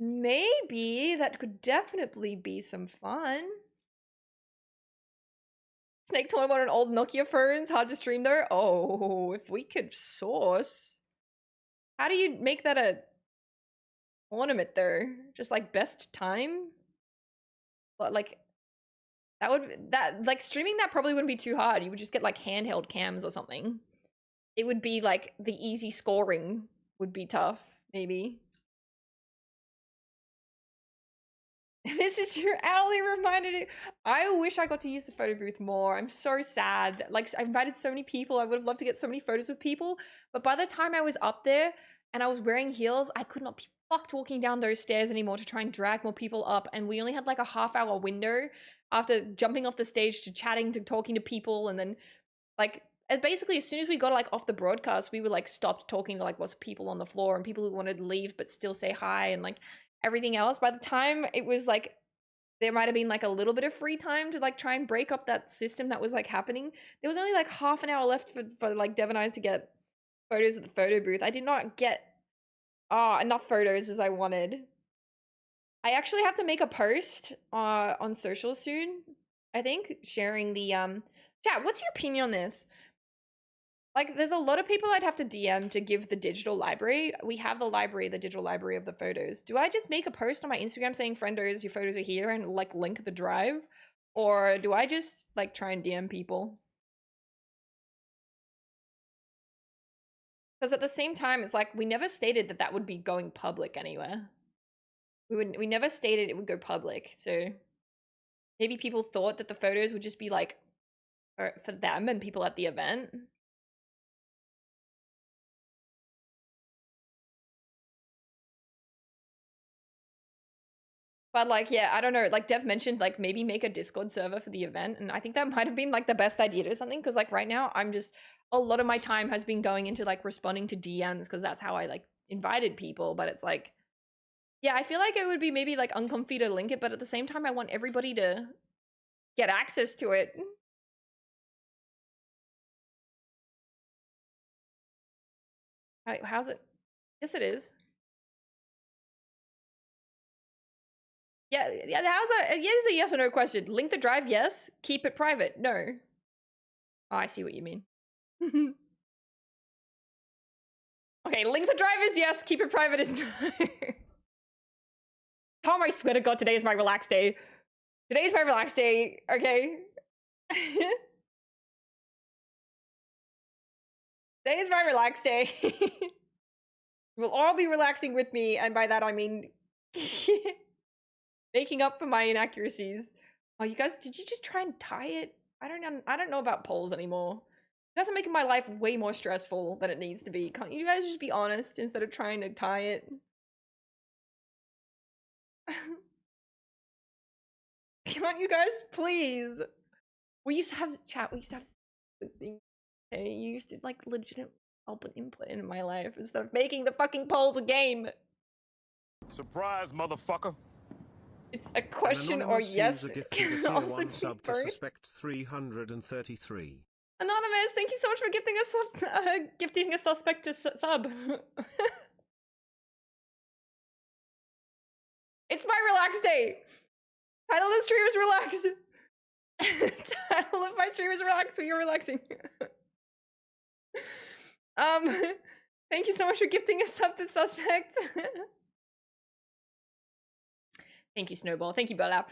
maybe that could definitely be some fun. Snake tournament on old Nokia phones, hard to stream though. Oh, if we could source. How do you make that a tournament though? Just like best time? But like streaming that probably wouldn't be too hard. You would just get like handheld cams or something. It would be like the easy scoring would be tough, maybe. This is your alley reminded it. I wish I got to use the photo booth more. I'm so sad. Like I invited so many people. I would have loved to get so many photos with people. But by the time I was up there and I was wearing heels, I could not be fucked walking down those stairs anymore to try and drag more people up. And we only had like a half-hour window after jumping off the stage to chatting to talking to people. And then like basically as soon as we got like off the broadcast, we were like stopped talking to like lots of people on the floor and people who wanted to leave but still say hi and like everything else. By the time it was like there might have been like a little bit of free time to like try and break up that system that was like happening. There was only like half an hour left for like Dev and I to get photos at the photo booth. I did not get enough photos as I wanted. I actually have to make a post on social soon, I think, sharing the chat. What's your opinion on this? Like, there's a lot of people I'd have to DM to give the digital library. We have the digital library of the photos. Do I just make a post on my Instagram saying, friendos, your photos are here, and like link the drive? Or do I just like try and DM people? Because at the same time, it's like, we never stated that would be going public anywhere. We never stated it would go public. So maybe people thought that the photos would just be like for them and people at the event. But like, yeah, I don't know. Like Dev mentioned, like maybe make a Discord server for the event. And I think that might have been like the best idea to something. Cause like right now a lot of my time has been going into like responding to DMs. Cause that's how I like invited people. But it's like, yeah, I feel like it would be maybe like uncomfy to link it. But at the same time, I want everybody to get access to it. How's it? Yes, it is. Yeah, how's that? Yeah, it's a yes or no question. Link the drive, yes. Keep it private, no. Oh, I see what you mean. Okay, link the drive is yes, keep it private is no. Tom, I swear to God, today is my relaxed day. Today's my relaxed day, okay? Today is my relaxed day. You'll all be relaxing with me, and by that I mean making up for my inaccuracies. Oh, you guys, did you just try and tie it? I don't know about polls anymore. You guys are making my life way more stressful than it needs to be. Can't you guys just be honest instead of trying to tie it? Can't you guys please? We used to have chat. We used to have things. Okay, you used to like legit help and input in my life instead of making the fucking polls a game. Surprise, motherfucker. It's a question or yes. Can also be sub to suspect 333. Anonymous, thank you so much for gifting a suspect to sub. It's my relaxed day. Title of the stream is relax. Title of my stream is relax. We are relaxing. Thank you so much for gifting a sub to suspect. Thank you, Snowball. Thank you, Burlap.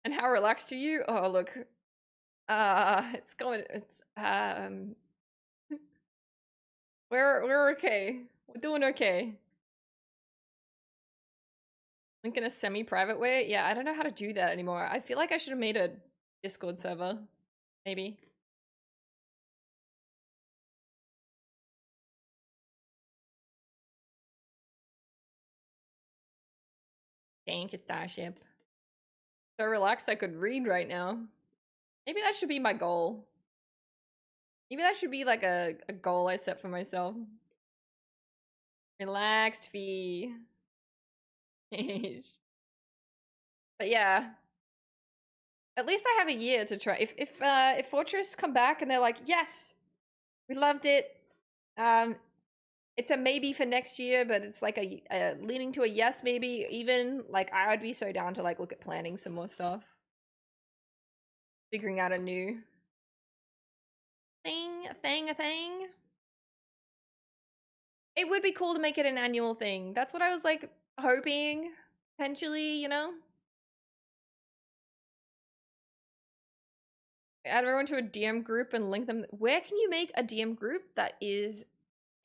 And how relaxed are you? Oh, look. It's going. It's we're okay. We're doing okay. Link in a semi-private way? Yeah, I don't know how to do that anymore. I feel like I should have made a Discord server. Maybe. Thank you, Starship. So relaxed I could read right now. Maybe that should be my goal. Maybe that should be like a goal I set for myself. Relaxed fee. But yeah. At least I have a year to try. If Fortress come back and they're like, yes, we loved it. It's a maybe for next year, but it's like a leaning to a yes maybe. Even like I would be so down to like look at planning some more stuff, figuring out a new thing. It would be cool to make it an annual thing. That's what I was like hoping potentially, you know. Add everyone to a DM group and link them. Where can you make a DM group that is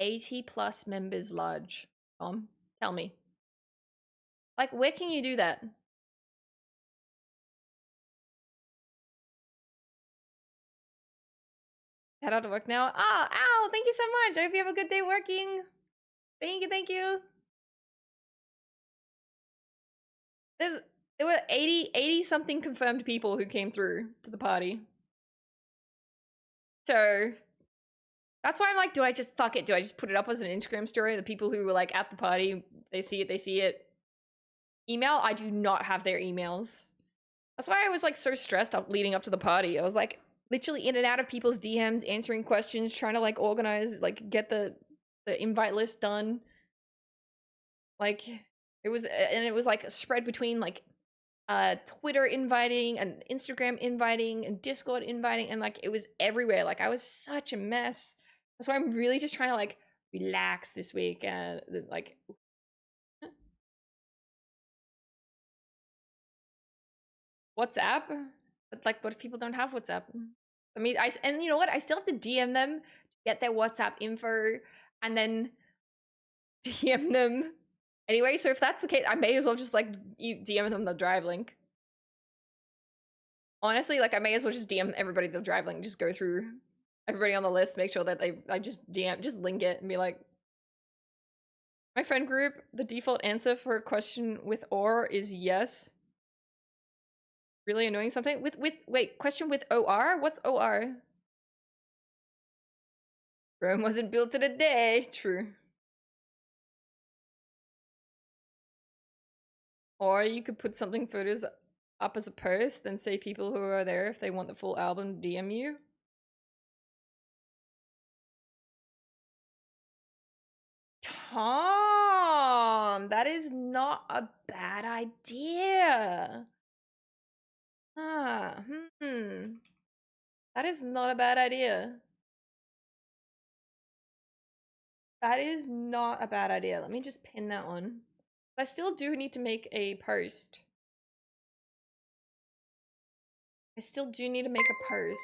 80 plus members large? Tell me. Like, where can you do that? Head out to work now. Oh, ow, thank you so much. I hope you have a good day working. Thank you. There were 80 something confirmed people who came through to the party. So that's why I'm like, do I just fuck it? Do I just put it up as an Instagram story? The people who were like at the party, they see it. Email, I do not have their emails. That's why I was like so stressed up leading up to the party. I was like literally in and out of people's DMs, answering questions, trying to like organize, like get the invite list done. Like it was like spread between like Twitter inviting and Instagram inviting and Discord inviting, and like it was everywhere. Like I was such a mess. That's why I'm really just trying to like relax this week and like WhatsApp. But like, what if people don't have WhatsApp? I mean, and you know what? I still have to DM them to get their WhatsApp info, and then DM them anyway. So if that's the case, I may as well just like DM them the drive link. Honestly, like I may as well just DM everybody the drive link. Just go through everybody on the list, make sure that I just link it and be like, my friend group, the default answer for a question with or is yes. Really annoying something? Wait, question with OR? What's OR? Rome wasn't built in a day. True. Or you could put something photos up as a post, then say people who are there if they want the full album DM you. Tom, that is not a bad idea. That is not a bad idea. That is not a bad idea. Let me just pin that one. I still do need to make a post. I still do need to make a post.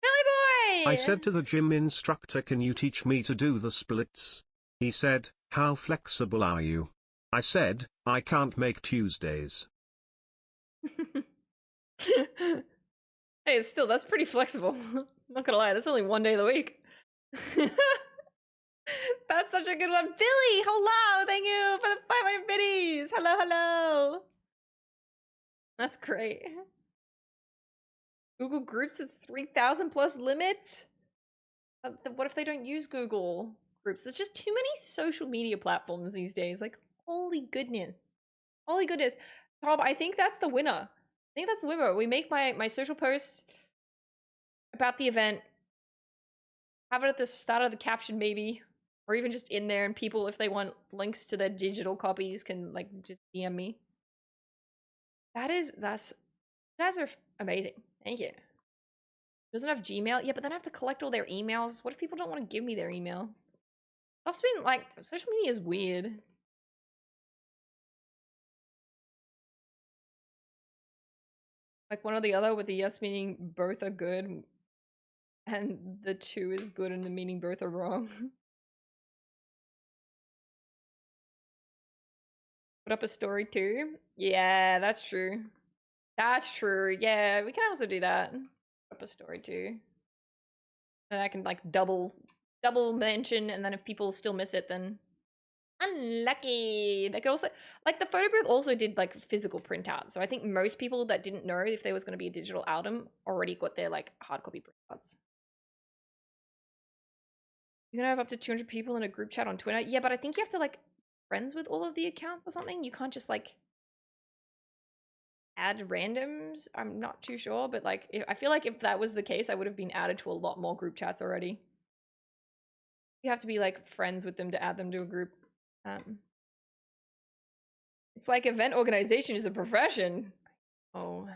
Billy boy! I said to the gym instructor, can you teach me to do the splits? He said, how flexible are you? I said, I can't make Tuesdays. Hey, still, that's pretty flexible. Not gonna lie, that's only one day of the week. That's such a good one. Billy, hello! Thank you for the 500 biddies! Hello! That's great. Google Groups, it's 3,000 plus limit? What if they don't use Google Groups? There's just too many social media platforms these days. Like, holy goodness. Holy goodness. Tom, I think that's the winner. I think that's the winner. We make my social post about the event. Have it at the start of the caption, maybe. Or even just in there, and people, if they want links to their digital copies, can like just DM me. You guys are amazing. Thank you. Doesn't have Gmail? Yeah, but then I have to collect all their emails. What if people don't want to give me their email? Stuff's been like, social media is weird. Like one or the other, with the yes meaning both are good, and the two is good and the meaning both are wrong. Put up a story too? Yeah, that's true. That's true. Yeah, we can also do that. Put up a story too. And I can like double mention, and then if people still miss it, then unlucky. They could also, like, the photo booth also did like physical printouts, so I think most people that didn't know if there was going to be a digital album already got their like hard copy printouts. You're gonna have up to 200 people in a group chat on Twitter. Yeah, but I think you have to like friends with all of the accounts or something. You can't just like add randoms. I'm not too sure, but like I feel like if that was the case, I would have been added to a lot more group chats already. You have to be like friends with them to add them to a group. It's like event organization is a profession. Oh.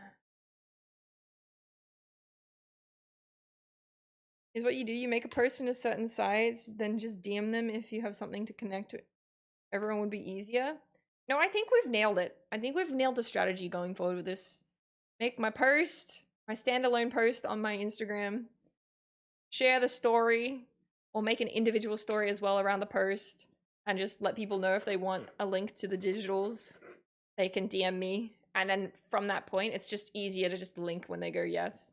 Is what you do. You make a post in a certain size, then just DM them if you have something to connect to. Everyone would be easier. No, I think we've nailed it. I think we've nailed the strategy going forward with this. Make my post, my standalone post on my Instagram. Share the story, or make an individual story as well around the post. And just let people know if they want a link to the digitals. They can DM me. And then from that point, it's just easier to just link when they go yes.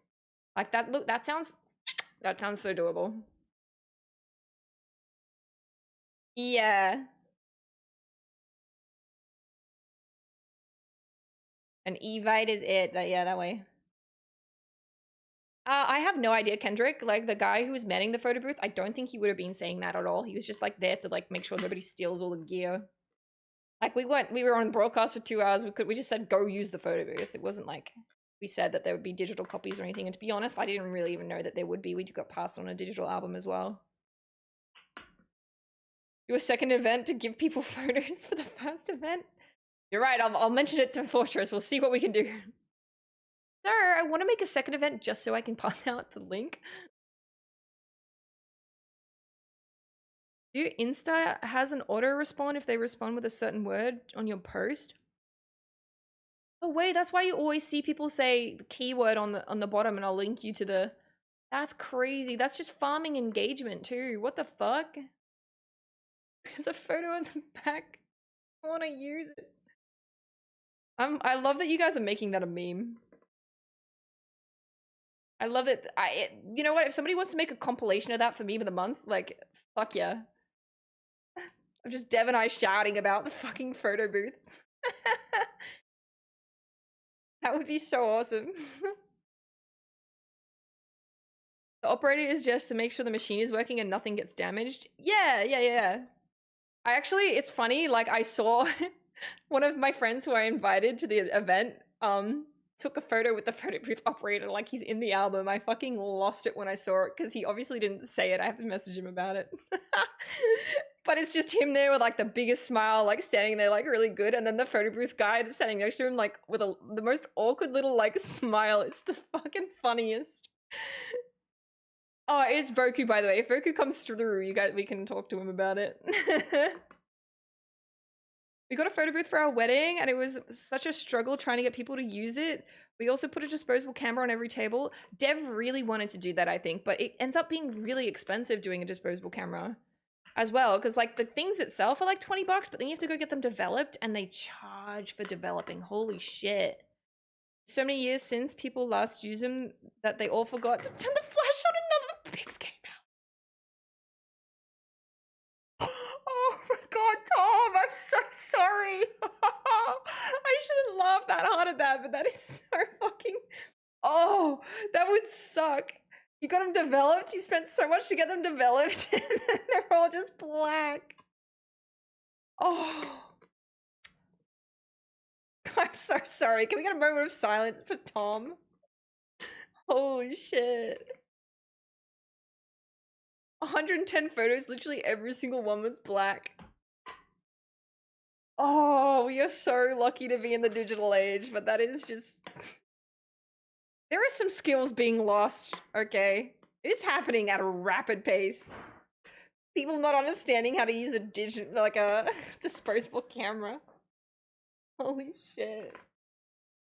Like that, look, that sounds so doable. Yeah. An Evite is it. Yeah, that way. I have no idea, Kendrick. Like, the guy who was manning the photo booth, I don't think he would have been saying that at all. He was just, like, there to, like, make sure nobody steals all the gear. Like, we were on broadcast for 2 hours. We just said, go use the photo booth. It wasn't like we said that there would be digital copies or anything. And to be honest, I didn't really even know that there would be. We got passed on a digital album as well. Do a second event to give people photos for the first event? You're right, I'll mention it to Fortress. We'll see what we can do. Sir, I want to make a second event just so I can pass out the link. Do Insta has an auto respond if they respond with a certain word on your post? Oh wait, that's why you always see people say the keyword on the bottom, and I'll link you to the. That's crazy. That's just farming engagement too. What the fuck? There's a photo in the back. I want to use it. I love that you guys are making that a meme. I love it. You know what? If somebody wants to make a compilation of that for meme of the month, like, fuck yeah. I'm just Dev and I shouting about the fucking photo booth. That would be so awesome. The operator is just to make sure the machine is working and nothing gets damaged. Yeah. I actually, it's funny, like, I saw one of my friends who I invited to the event, took a photo with the photo booth operator like he's in the album. I fucking lost it when I saw it because he obviously didn't say it. I have to message him about it. But it's just him there with like the biggest smile, like standing there like really good, and then the photo booth guy that's standing next to him like with the most awkward little like smile. It's the fucking funniest. Oh, it's Voku, by the way. If Voku comes through, we can talk to him about it. We got a photo booth for our wedding, and it was such a struggle trying to get people to use it. We also put a disposable camera on every table. Dev really wanted to do that, I think, but it ends up being really expensive doing a disposable camera as well, because like the things itself are like 20 bucks, but then you have to go get them developed, and they charge for developing. Holy shit. So many years since people last used them that they all forgot to turn the flash on, and none of the pics came out. Oh my god, Tom, I'm so sorry. I shouldn't laugh that hard at that, but that is so fucking... Oh, that would suck. You got them developed, you spent so much to get them developed, and then they're all just black. Oh. I'm so sorry. Can we get a moment of silence for Tom? Holy shit. 110 photos, literally every single one was black. Oh, we are so lucky to be in the digital age, but that is just... There are some skills being lost, okay? It is happening at a rapid pace. People not understanding how to use a like a disposable camera. Holy shit.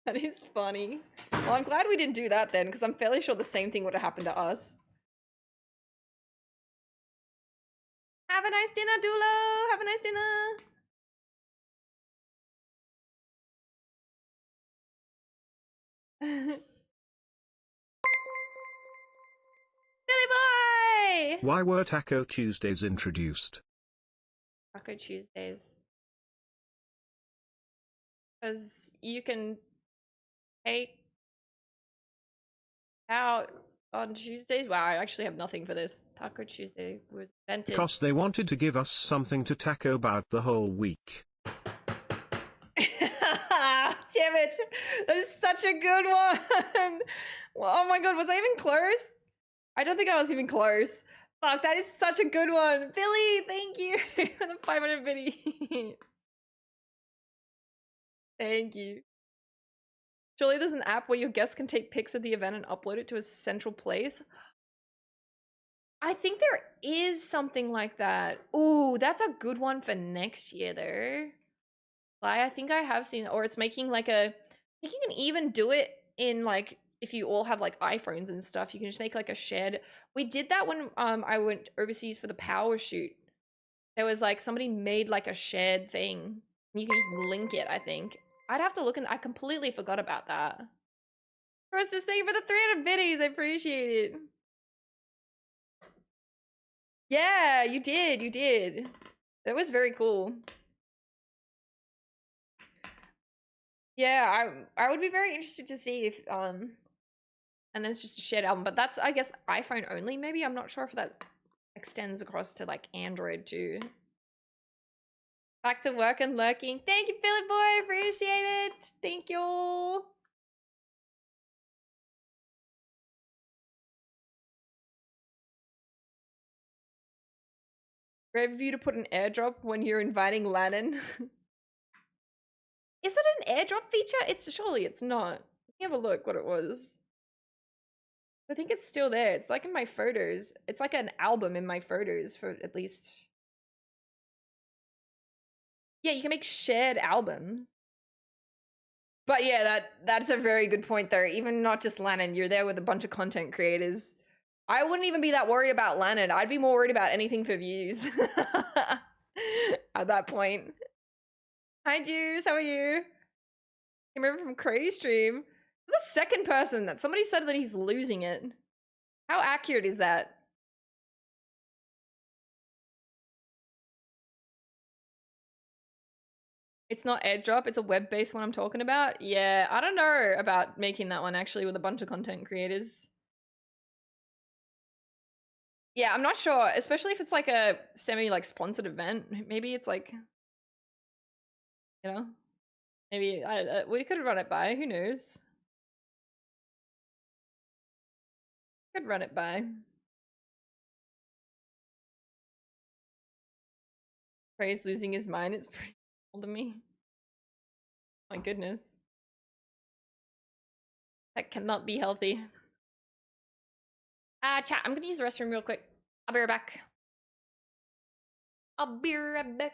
That is funny. Well, I'm glad we didn't do that then, because I'm fairly sure the same thing would have happened to us. Have a nice dinner, Dulo! Have a nice dinner! Billy boy! Why were Taco Tuesdays introduced? Taco Tuesdays. Because you can take out on Tuesdays. Wow, I actually have nothing for this. Taco Tuesday was invented. Because they wanted to give us something to taco about the whole week. Damn it! That is such a good one! Well, oh my god, was I even close? I don't think I was even close. Fuck, that is such a good one! Billy, thank you for the 500 biddies. Thank you. Surely there's an app where your guests can take pics of the event and upload it to a central place. I think there is something like that. Ooh, that's a good one for next year though. I think I have seen, or it's making like a, I think you can even do it in like, if you all have like iPhones and stuff, you can just make like a shared. We did that when I went overseas for the power shoot. There was like, somebody made like a shared thing. You can just link it, I think. I'd have to look and I completely forgot about that. First, just thank you for the 300 biddies. I appreciate it. Yeah, you did. You did. That was very cool. Yeah, I would be very interested to see if and then it's just a shared album, but that's I guess iPhone only maybe. I'm not sure if that extends across to like Android too. Back to work and lurking. Thank you, Philip boy. Appreciate it. Thank you. Brave of you to put an airdrop when you're inviting Lannon. Is it an airdrop feature? It's surely it's not. Let me have a look what it was. I think it's still there. It's like in my photos. It's like an album in my photos for at least. Yeah, you can make shared albums. But yeah, that's a very good point though. Even not just Lannon, you're there with a bunch of content creators. I wouldn't even be that worried about Lannon. I'd be more worried about anything for views. At that point. Hi Juice, how are you? Came over from Cray Stream. The second person that somebody said that he's losing it. How accurate is that? It's not airdrop, it's a web-based one I'm talking about. Yeah, I don't know about making that one actually with a bunch of content creators. Yeah, I'm not sure, especially if it's like a semi like sponsored event. Maybe it's like, you know, maybe we could run it by, who knows? Could run it by. Praise losing his mind, it's pretty cool to me. My goodness. That cannot be healthy. Chat, I'm gonna use the restroom real quick. I'll be right back. I'll be right back.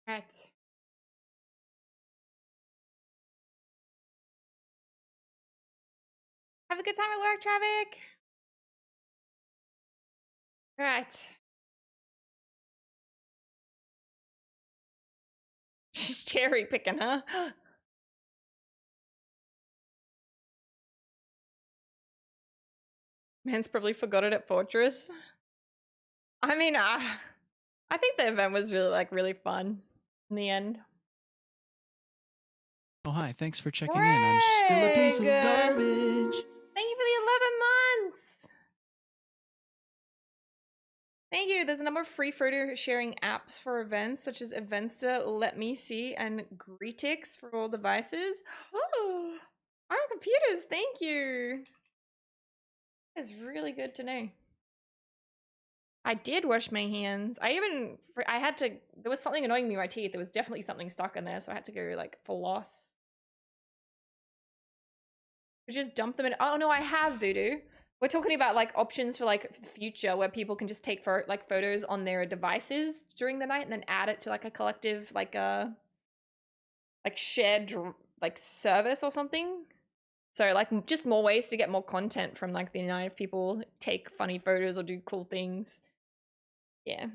Right. Have a good time at work, traffic. Right. She's cherry picking, huh? Man's probably forgot it at Fortress. I mean, I think the event was really fun in the end. Oh, hi. Thanks for checking in. I'm still a piece of Greg! garbage. Thank you for the 11 months. Thank you. There's a number of free photo sharing apps for events such as Eventsta, Let Me See, and Greetix for all devices. Oh, our computers. Thank you. That's really good to know. I did wash my hands. I had to, there was something annoying me in my teeth. There was definitely something stuck in there, so I had to go like floss. Just dump them in. Oh no, I have Voodoo. We're talking about like options for like future where people can just take photos on their devices during the night and then add it to like a collective like shared like service or something. So like just more ways to get more content from like the night if people take funny photos or do cool things. Yeah.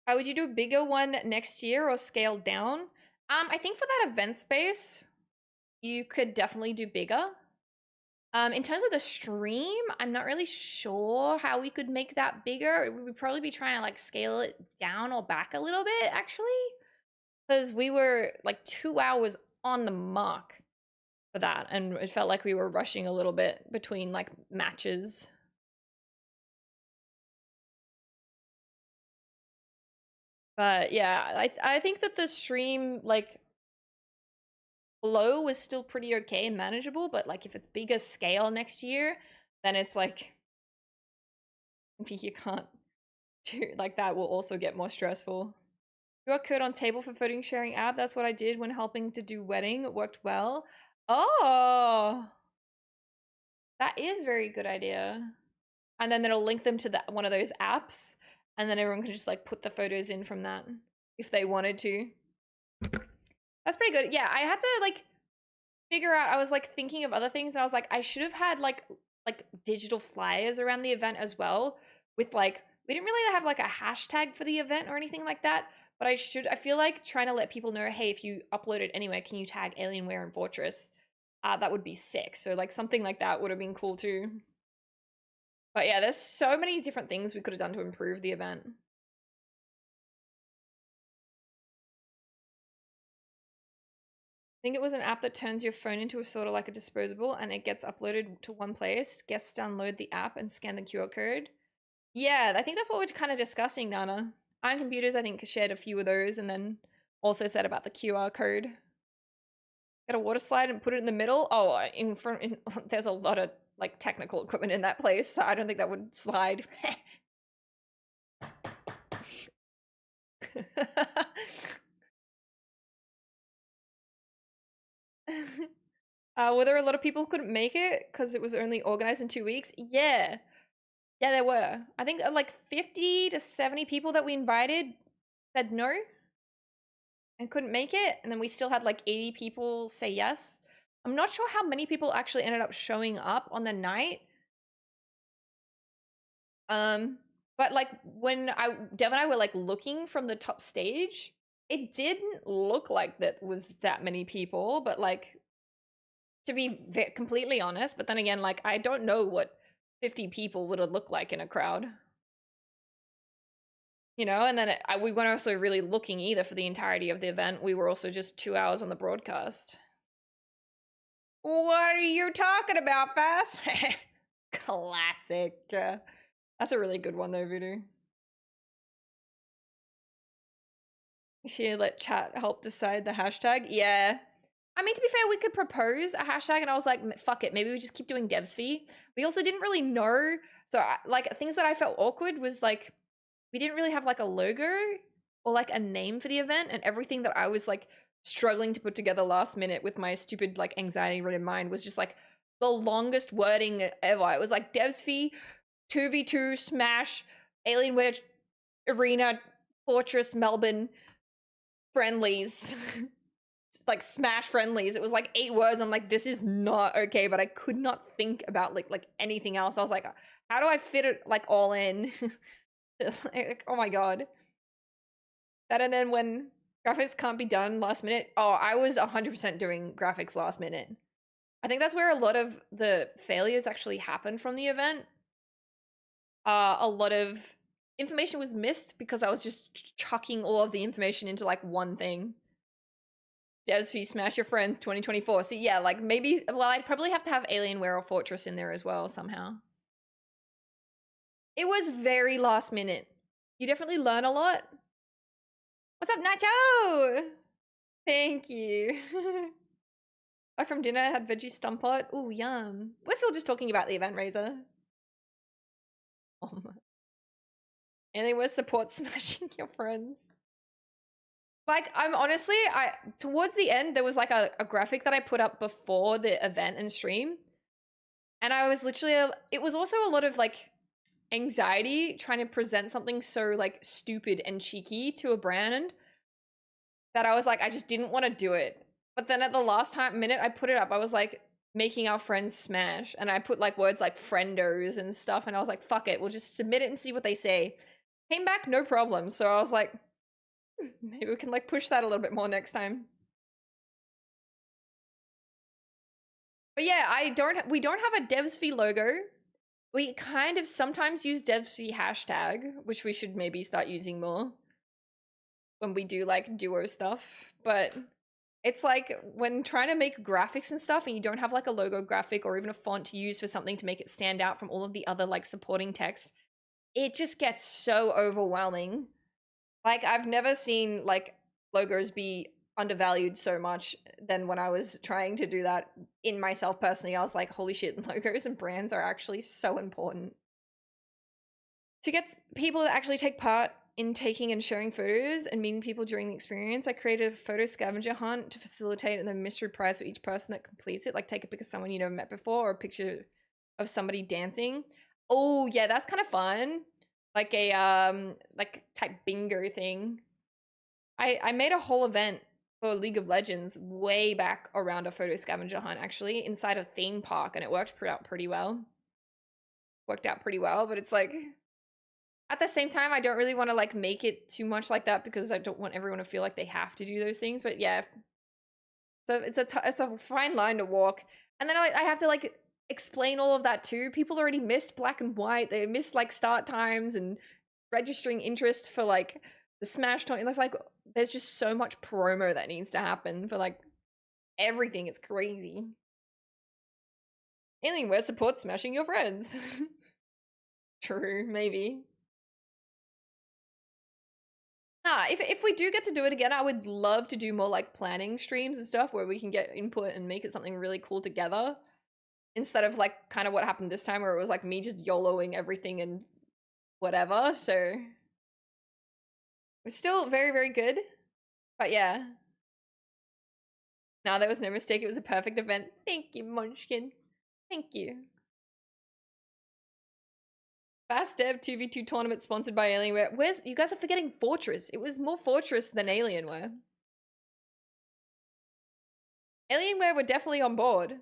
Would you do a bigger one next year or scale down? I think for that event space, you could definitely do bigger. In terms of the stream, I'm not really sure how we could make that bigger. We would probably be trying to like scale it down or back a little bit actually. Because we were like 2 hours on the mark for that. And it felt like we were rushing a little bit between like matches. But yeah, I think that the stream like flow was still pretty okay and manageable, but like if it's bigger scale next year, then it's like you can't do like that will also get more stressful. QR code on table for photo sharing app. That's what I did when helping to do wedding. It worked well. Oh, that is a very good idea. And then it'll link them to one of those apps, and then everyone can just like put the photos in from that if they wanted to. That's pretty good. Yeah, I had to like figure out. I was like thinking of other things, and I was like, I should have had like digital flyers around the event as well. With like, we didn't really have like a hashtag for the event or anything like that. But I feel like trying to let people know, hey, if you upload it anywhere, can you tag Alienware and Fortress? That would be sick. So like something like that would have been cool too. But yeah, there's so many different things we could have done to improve the event. I think it was an app that turns your phone into a sort of like a disposable and it gets uploaded to one place. Guests download the app and scan the QR code. Yeah, I think that's what we're kind of discussing, Nana. Iron Computers, I think, shared a few of those and then also said about the QR code. Get a water slide and put it in the middle. Oh, in front, there's a lot of like technical equipment in that place. So I don't think that would slide. Were there a lot of people who couldn't make it because it was only organized in 2 weeks? Yeah. Yeah, there were. I think like 50 to 70 people that we invited said no and couldn't make it. And then we still had like 80 people say yes. I'm not sure how many people actually ended up showing up on the night. But like when Dev and I were like looking from the top stage, it didn't look like that was that many people, but like to be completely honest, but then again, like I don't know what 50 people would have looked like in a crowd. You know, and then we weren't also really looking either for the entirety of the event. We were also just 2 hours on the broadcast. What are you talking about, Fast? Classic. That's a really good one though, Voodoo. She let chat help decide the hashtag. Yeah. I mean, to be fair, we could propose a hashtag and I was like, fuck it. Maybe we just keep doing devs fee. We also didn't really know. So like things that I felt awkward was like, we didn't really have like a logo or like a name for the event, and everything that I was like struggling to put together last minute with my stupid like anxiety ridden mind was just like the longest wording ever. It was like devs fee, 2v2 Smash Alienware Arena Fortress Melbourne friendlies. Like Smash friendlies. It was like 8 words. I'm like, this is not okay, but I could not think about like anything else. I was like, how do I fit it like all in? Like, oh my god. That, and then when graphics can't be done last minute. Oh, I was 100% doing graphics last minute. I think that's where a lot of the failures actually happened from the event. A lot of information was missed because I was just chucking all of the information into like one thing. Devs v Smash Your Friends 2024. So yeah, like maybe, well, I'd probably have to have Alienware or Fortress in there as well somehow. It was very last minute. You definitely learn a lot. What's up, Nacho? Thank you. Back from dinner, I had veggie stumpot. Ooh, yum. We're still just talking about the event, Razor. Alienware support smashing your friends. Like, I'm honestly, towards the end, there was like a graphic that I put up before the event and stream. And I was literally, it was also a lot of like anxiety trying to present something so like stupid and cheeky to a brand that I was like, I just didn't want to do it. But then at the last minute I put it up, I was like, making our friends smash. And I put like words like friendos and stuff. And I was like, fuck it, we'll just submit it and see what they say. Came back, no problem. So I was like, maybe we can like push that a little bit more next time. But yeah, we don't have a devsv logo. We kind of sometimes use devsv hashtag, which we should maybe start using more when we do like duo stuff. But it's like when trying to make graphics and stuff and you don't have like a logo graphic or even a font to use for something to make it stand out from all of the other like supporting text, it just gets so overwhelming. Like, I've never seen like logos be undervalued so much than when I was trying to do that in myself personally. I was like, holy shit, logos and brands are actually so important. To get people to actually take part in taking and sharing photos and meeting people during the experience, I created a photo scavenger hunt to facilitate the mystery prize for each person that completes it. Like, take a pic of someone you never met before or a picture of somebody dancing. Oh yeah, that's kind of fun. Like a like type bingo thing. I made a whole event for League of Legends way back around a photo scavenger hunt, actually, inside a theme park, and it worked out pretty well. But it's like, at the same time, I don't really want to like make it too much like that because I don't want everyone to feel like they have to do those things. But yeah, so it's a fine line to walk. And then I have to like explain all of that too. People already missed black and white. They missed like start times and registering interest for like the Smash tournament. It's like, there's just so much promo that needs to happen for like everything. It's crazy. Alienware supports smashing your friends. True, maybe. Nah, if we do get to do it again, I would love to do more like planning streams and stuff where we can get input and make it something really cool together. Instead of like kind of what happened this time where it was like me just YOLOing everything and whatever. So it's still very, very good. But yeah. No, there was no mistake. It was a perfect event. Thank you, Munchkin. Thank you. Fast Dev 2v2 tournament sponsored by Alienware. Where's, you guys are forgetting Fortress. It was more Fortress than Alienware. Alienware were definitely on board.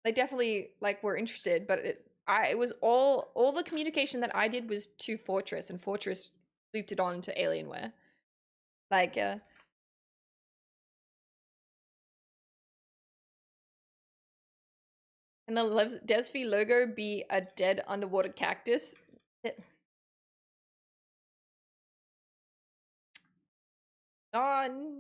They definitely like were interested, but it was all the communication that I did was to Fortress, and Fortress looped it on to Alienware. Like and the Desv logo be a dead underwater cactus. On.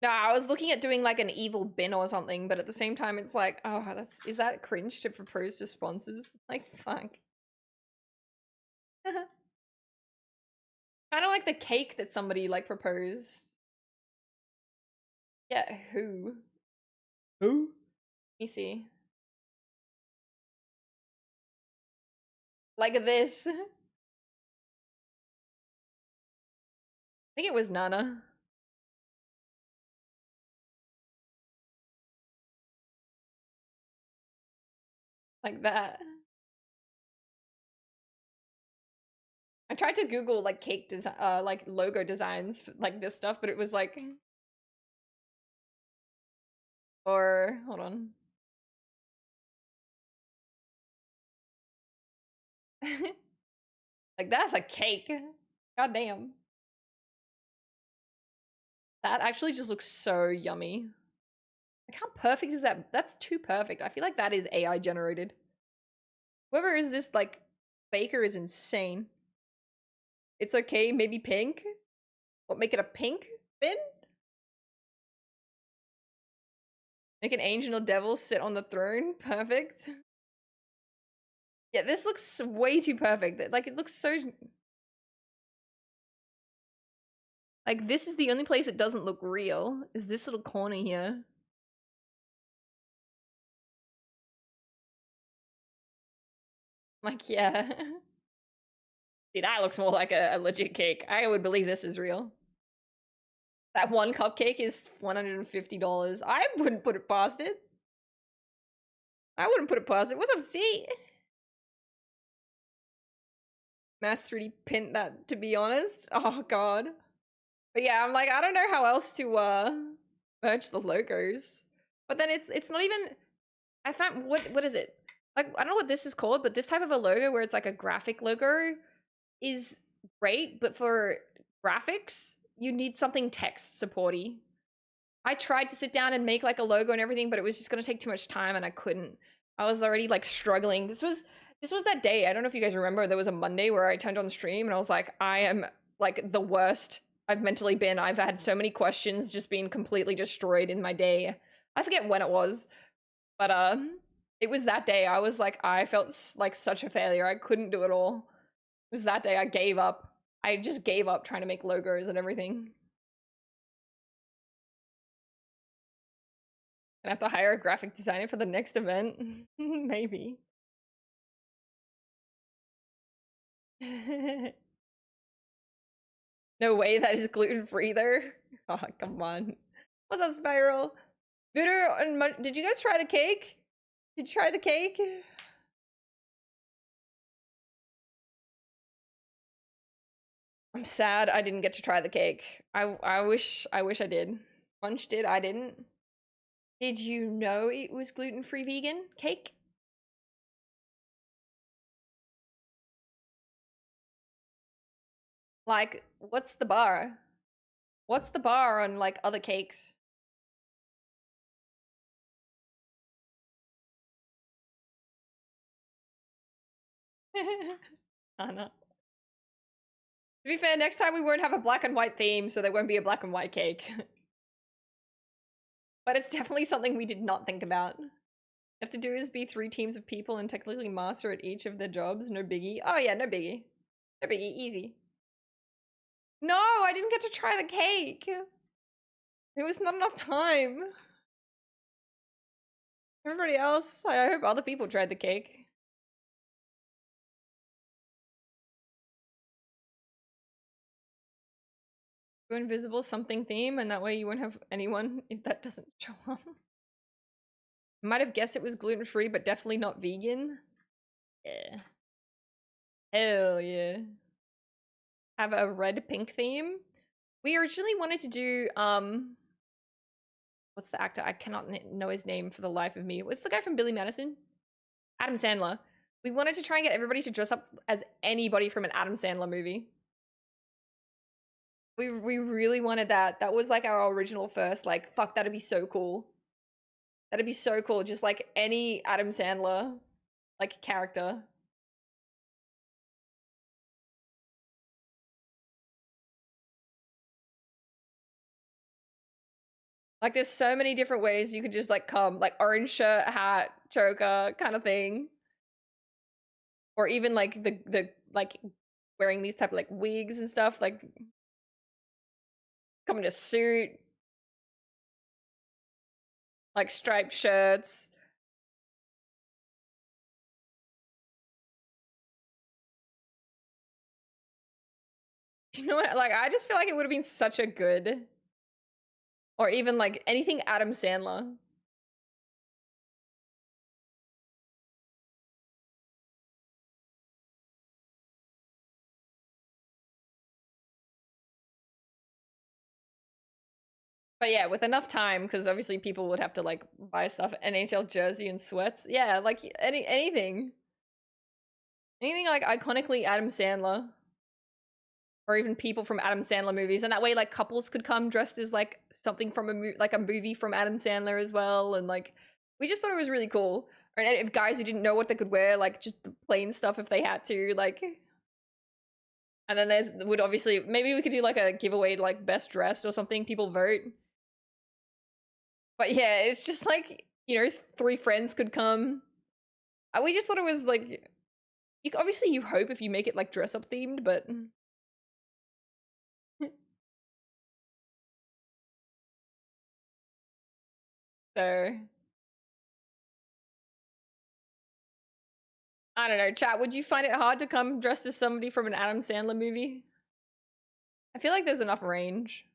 No, I was looking at doing like an evil bin or something, but at the same time, it's like, oh, is that cringe to propose to sponsors? Like, fuck. Kind of like the cake that somebody like proposed. Yeah, who? Who? Let me see. Like this. I think it was Nana. Like that. I tried to Google like cake design, like logo designs, like this stuff, but it was like, or hold on. Like that's a cake. God damn. That actually just looks so yummy. Like how perfect is that? That's too perfect. I feel like that is AI generated. Whoever is this like baker is insane. It's okay, maybe pink? What, make it a pink bin? Make an angel or devil sit on the throne? Perfect. Yeah, this looks way too perfect. Like, it looks so... Like, this is the only place it doesn't look real, is this little corner here. Like, yeah. See, that looks more like a legit cake. I would believe this is real. That one cupcake is $150. I wouldn't put it past it. I wouldn't put it past it. What's up, C? Mass 3D print that, to be honest. Oh, God. But yeah, I'm like, I don't know how else to merge the logos. But then it's not even... I found... What is it? Like, I don't know what this is called, but this type of a logo where it's like a graphic logo is great, but for graphics, you need something text supporty. I tried to sit down and make like a logo and everything, but it was just gonna take too much time and I couldn't. I was already like struggling. This was that day. I don't know if you guys remember, there was a Monday where I turned on the stream and I was like, I am like the worst I've mentally been. I've had so many questions just being completely destroyed in my day. I forget when it was, but it was that day. I was like, I felt like such a failure. I couldn't do it all. It was that day I gave up. I just gave up trying to make logos and everything. Gonna have to hire a graphic designer for the next event. Maybe. No way that is gluten-free there. Oh, come on. What's up, Spiral? Bitter and did you guys try the cake? Did you try the cake? I'm sad I didn't get to try the cake. I wish I did. Munch did, I didn't. Did you know it was gluten-free vegan cake? Like, what's the bar? What's the bar on like other cakes? I know. To be fair, next time we won't have a black and white theme, so there won't be a black and white cake. But it's definitely something we did not think about. You have to do is be 3 teams of people and technically master at each of their jobs. No biggie. Oh yeah, no biggie. No biggie, easy. No, I didn't get to try the cake. It was not enough time. Everybody else, I hope other people tried the cake. Go invisible something theme, and that way you won't have anyone if that doesn't show up. Might have guessed it was gluten-free, but definitely not vegan. Yeah. Hell yeah. Have a red-pink theme. We originally wanted to do, what's the actor? I cannot know his name for the life of me. What's the guy from Billy Madison? Adam Sandler. We wanted to try and get everybody to dress up as anybody from an Adam Sandler movie. We really wanted that. That was like our original first, like, fuck, that'd be so cool. That'd be so cool. Just like any Adam Sandler, like, character. Like, there's so many different ways you could just like come, like orange shirt, hat, choker kind of thing. Or even like the like wearing these type of like wigs and stuff, like come in a suit, like striped shirts. You know what? Like, I just feel like it would have been such a good, or even like anything Adam Sandler. But yeah, with enough time, because obviously people would have to like buy stuff, NHL jersey and sweats. Yeah, like anything like iconically Adam Sandler, or even people from Adam Sandler movies, and that way like couples could come dressed as like something from a movie from Adam Sandler as well, and like we just thought it was really cool. Or if guys who didn't know what they could wear, like just the plain stuff if they had to, like. And then would obviously maybe we could do like a giveaway like best dressed or something. People vote. But yeah, it's just like, you know, 3 friends could come. We just thought it was like, obviously you hope if you make it like dress up themed, but. So. I don't know, chat, would you find it hard to come dressed as somebody from an Adam Sandler movie? I feel like there's enough range.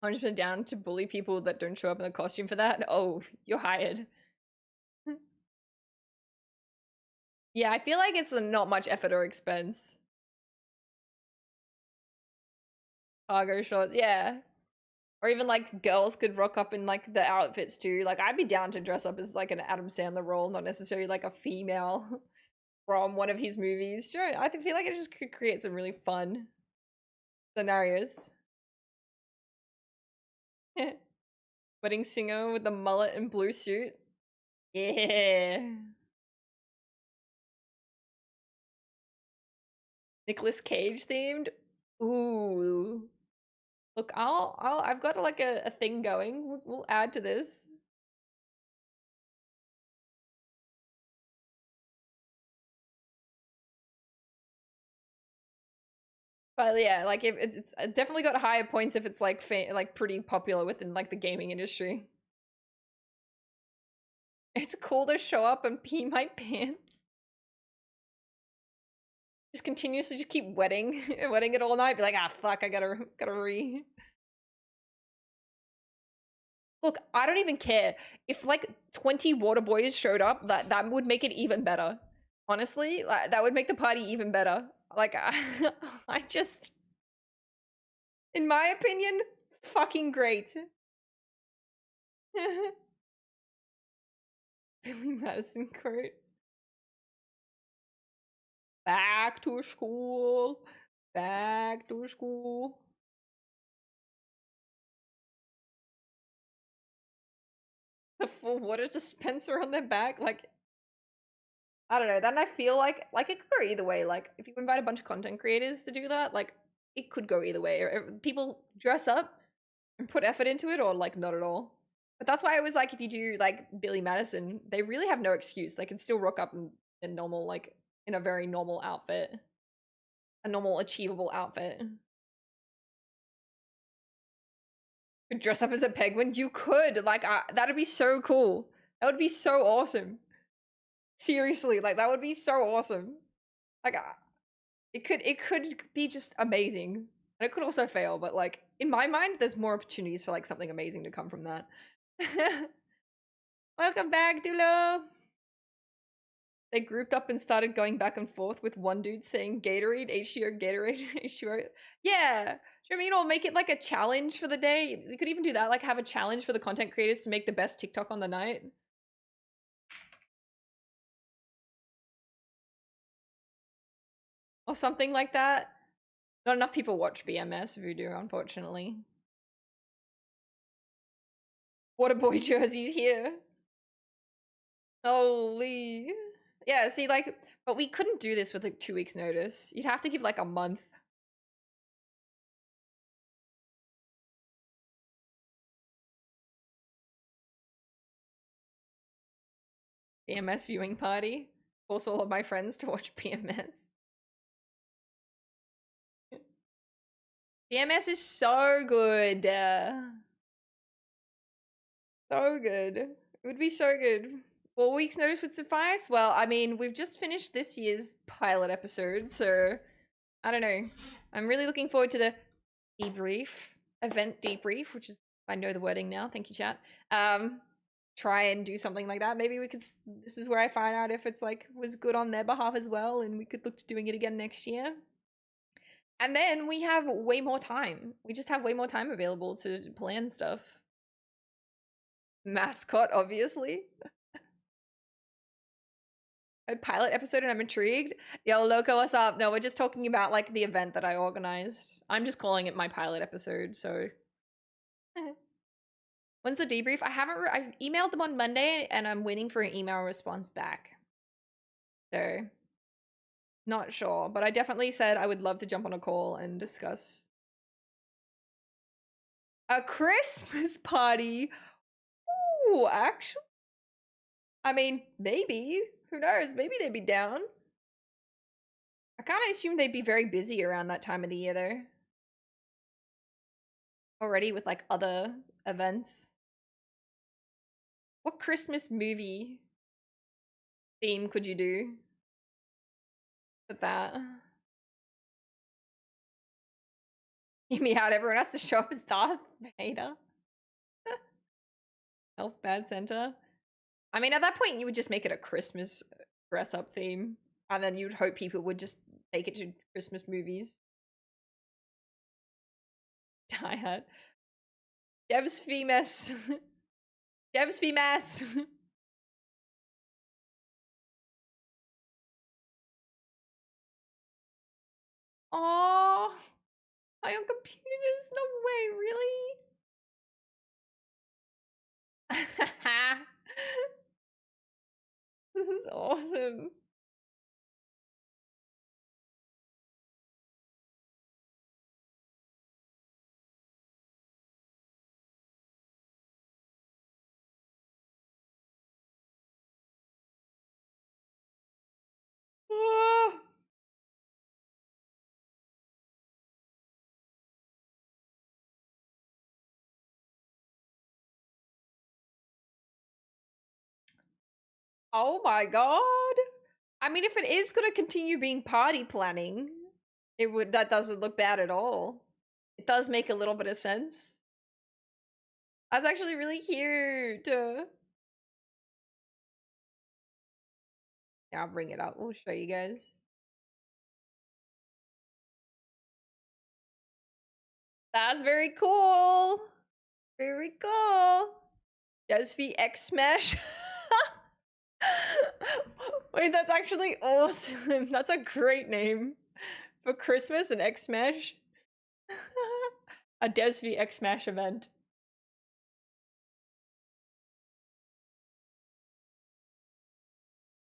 I'm just down to bully people that don't show up in the costume for that. Oh, you're hired. Yeah, I feel like it's not much effort or expense. Cargo shorts, yeah. Or even like girls could rock up in like the outfits too. Like I'd be down to dress up as like an Adam Sandler role, not necessarily like a female from one of his movies. Sure, I feel like it just could create some really fun scenarios. Wedding singer with the mullet and blue suit. Yeah. Nicolas Cage themed. Ooh. Look, I've got like a thing going. We'll add to this. But yeah, like if it's definitely got higher points if it's like like pretty popular within like the gaming industry. It's cool to show up and pee my pants. Just continuously just keep wetting it all night. Be like, ah, fuck, I gotta re. Look, I don't even care if like 20 water boys showed up. That would make it even better. Honestly, like, that would make the party even better. Like, I just, in my opinion, fucking great. Billy Madison quote. Back to school. Back to school. The full water dispenser on their back, like, I don't know. Then I feel like it could go either way. Like if you invite a bunch of content creators to do that, like it could go either way. Or people dress up and put effort into it, or like not at all. But that's why I was like, if you do like Billy Madison, they really have no excuse. They can still rock up in normal, like in a very normal outfit, a normal achievable outfit. Could dress up as a penguin. You could, like, that'd be so cool. That would be so awesome. Seriously, like that would be so awesome. Like, it could be just amazing, and it could also fail. But like in my mind, there's more opportunities for like something amazing to come from that. Welcome back, Dulo. They grouped up and started going back and forth with one dude saying Gatorade, H2O, Gatorade, H2O. Yeah. Do you know what I mean? Or make it like a challenge for the day. You could even do that, like have a challenge for the content creators to make the best TikTok on the night. Or something like that. Not enough people watch BMS Voodoo, unfortunately. Waterboy jerseys here. Holy. Yeah, see, like, but we couldn't do this with like 2 weeks notice. You'd have to give like a month. BMS viewing party. Force all of my friends to watch BMS. BMS is so good. So good. It would be so good. 4 weeks notice would suffice? Well, I mean, we've just finished this year's pilot episode, so I don't know. I'm really looking forward to the debrief, event debrief, which is, I know the wording now. Thank you, chat. try and do something like that. Maybe we could, this is where I find out if it's like was good on their behalf as well, and we could look to doing it again next year. And then we have way more time. We just have way more time available to plan stuff. Mascot, obviously. A pilot episode and I'm intrigued. Yo, Loco, what's up? No, we're just talking about like the event that I organized. I'm just calling it my pilot episode, so. When's the debrief? I've emailed them on Monday and I'm waiting for an email response back. So, not sure, but I definitely said I would love to jump on a call and discuss. A Christmas party? Ooh, actually? I mean, maybe. Who knows? Maybe they'd be down. I kind of assume they'd be very busy around that time of the year, though. Already with, like, other events. What Christmas movie theme could you do with that? Hear me out, everyone has to show up as Darth Vader. Elf Bad Santa. I mean, at that point, you would just make it a Christmas dress-up theme. And then you'd hope people would just take it to Christmas movies. Die Hard. Devs Femas. Devs Femas. Aww. My own computers? No way, really? This is awesome. Ah. Oh my god. I mean, if it is gonna continue being party planning, that doesn't look bad at all. It does make a little bit of sense. That's actually really cute. Yeah, I'll bring it up. We'll show you guys. That's very cool. Very cool. Desvi X Smash. Wait, that's actually awesome. That's a great name for Christmas, an X Smash. A Desvi X Smash event.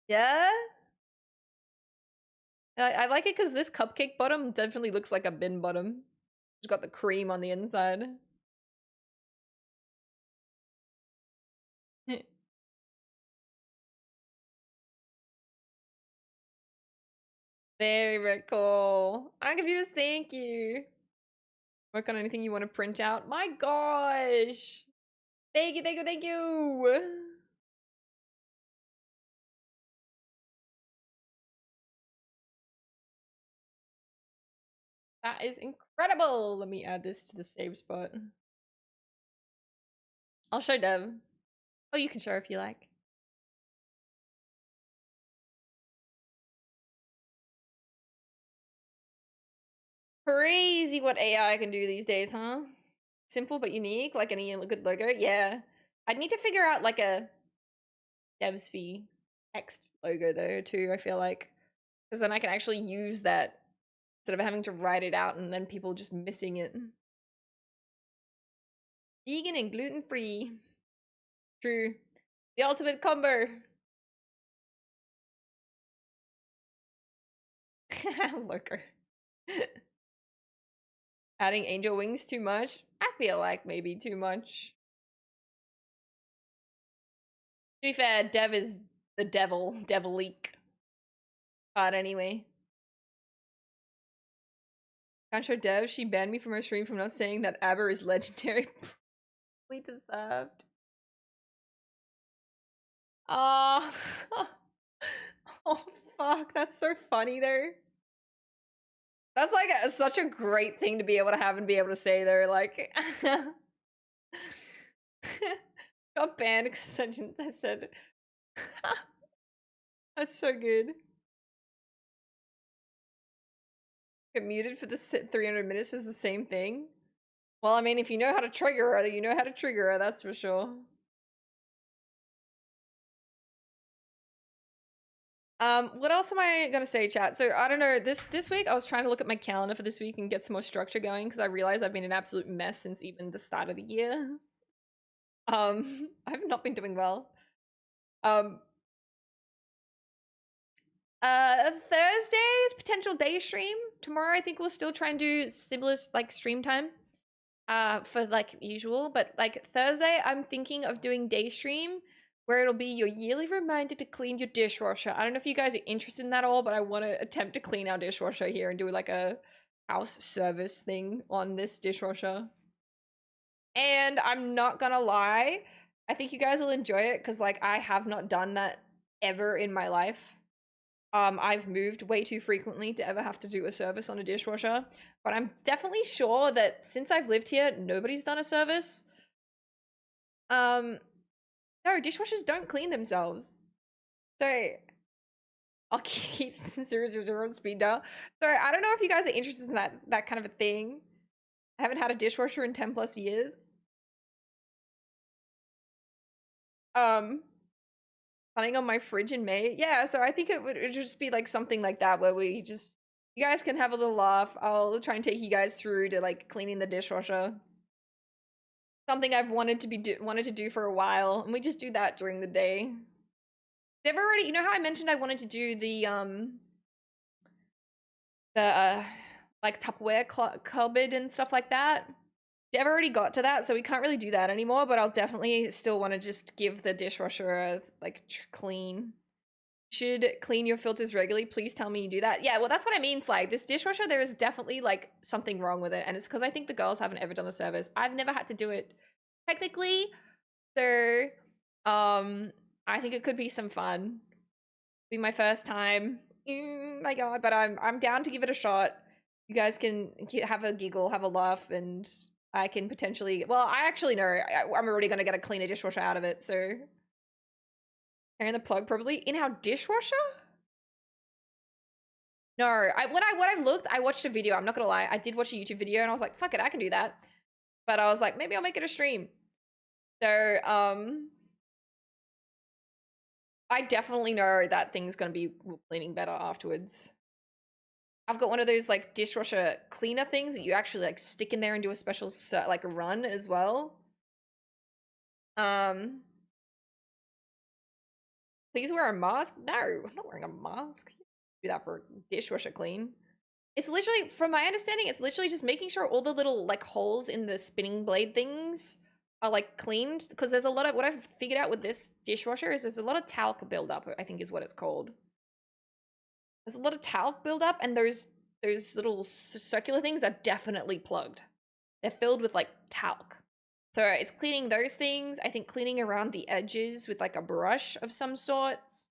Yeah? I like it because this cupcake bottom definitely looks like a bin bottom. It's got the cream on the inside. Very, very cool. I'm confused. Thank you. Work on anything you want to print out. My gosh. Thank you, thank you, thank you. That is incredible. Let me add this to the save spot. I'll show Dev. Oh, you can share if you like. Crazy what AI can do these days, huh? Simple but unique, like any good logo. Yeah. I'd need to figure out like a Dev's fee X logo though, too, I feel like. Because then I can actually use that instead of having to write it out and then people just missing it. Vegan and gluten-free. True. The ultimate combo. Looker. Adding angel wings too much? I feel like maybe too much. To be fair, Dev is the devil. Devil-leak. But anyway. Can't show Dev. She banned me from her stream from not saying that Aber is legendary. We deserved. Oh. Oh, fuck. That's so funny there. That's like such a great thing to be able to have and be able to say there. Like, Got banned because I said that's so good. Get muted for the 300 minutes was the same thing. Well, I mean, if you know how to trigger her, you know how to trigger her, that's for sure. What else am I gonna say, chat? So I don't know. This week I was trying to look at my calendar for this week and get some more structure going because I realized I've been an absolute mess since even the start of the year. I've not been doing well. Thursday's potential day stream. Tomorrow I think we'll still try and do similar like stream time. For like usual, but like Thursday I'm thinking of doing day stream where it'll be your yearly reminder to clean your dishwasher. I don't know if you guys are interested in that at all, but I want to attempt to clean our dishwasher here and do like a house service thing on this dishwasher. And I'm not gonna lie, I think you guys will enjoy it because like I have not done that ever in my life. I've moved way too frequently to ever have to do a service on a dishwasher, but I'm definitely sure that since I've lived here, nobody's done a service. No, dishwashers don't clean themselves. So I'll keep 000 on speed dial. So I don't know if you guys are interested in that kind of a thing. I haven't had a dishwasher in 10 plus years. Planning on my fridge in May. Yeah, so I think it would just be like something like that where you guys can have a little laugh. I'll try and take you guys through to like cleaning the dishwasher. Something I've wanted to do for a while, and we just do that during the day. They've already, you know how I mentioned I wanted to do the like Tupperware cupboard and stuff like that. Dev already got to that, so we can't really do that anymore, but I'll definitely still want to just give the dishwasher a, like, clean. Should clean your filters regularly. Please tell me you do that. Yeah, well, that's what I mean, Slag. This dishwasher, there is definitely, like, something wrong with it, and it's because I think the girls haven't ever done the service. I've never had to do it technically, so, I think it could be some fun. Be my first time. My god, but I'm down to give it a shot. You guys can have a giggle, have a laugh, and I can potentially, well, I actually know I'm already gonna get a cleaner dishwasher out of it, so. Tearing the plug probably in our dishwasher? No, what I've looked, I watched a video, I'm not gonna lie, I did watch a YouTube video and I was like, fuck it, I can do that. But I was like, maybe I'll make it a stream. So, I definitely know that thing's gonna be cleaning better afterwards. I've got one of those like dishwasher cleaner things that you actually like stick in there and do a special like run as well. Please wear a mask. No, I'm not wearing a mask. Do that for dishwasher clean. It's literally, from my understanding, it's literally just making sure all the little like holes in the spinning blade things are like cleaned, because there's a lot of, what I've figured out with this dishwasher is there's a lot of talc buildup, I think is what it's called. There's a lot of talc buildup, and those little circular things are definitely plugged. They're filled with like talc. So it's cleaning those things. I think cleaning around the edges with like a brush of some sorts.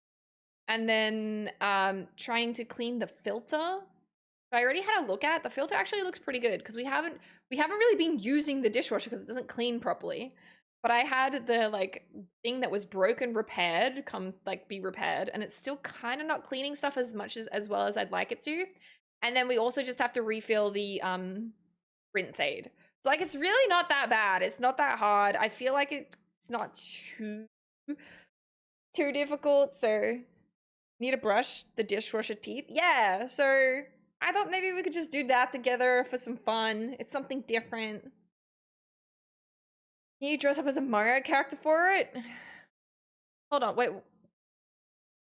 And then trying to clean the filter. So I already had a look at the filter. Actually looks pretty good because we haven't really been using the dishwasher because it doesn't clean properly. But I had the like thing that was broken repaired be repaired, and it's still kind of not cleaning stuff as much as well as I'd like it to. And then we also just have to refill the rinse aid. So like it's really not that bad. It's not that hard. I feel like it's not too difficult. So need to brush the dishwasher teeth. Yeah, so I thought maybe we could just do that together for some fun. It's something different. Can you dress up as a Mario character for it? Hold on, wait.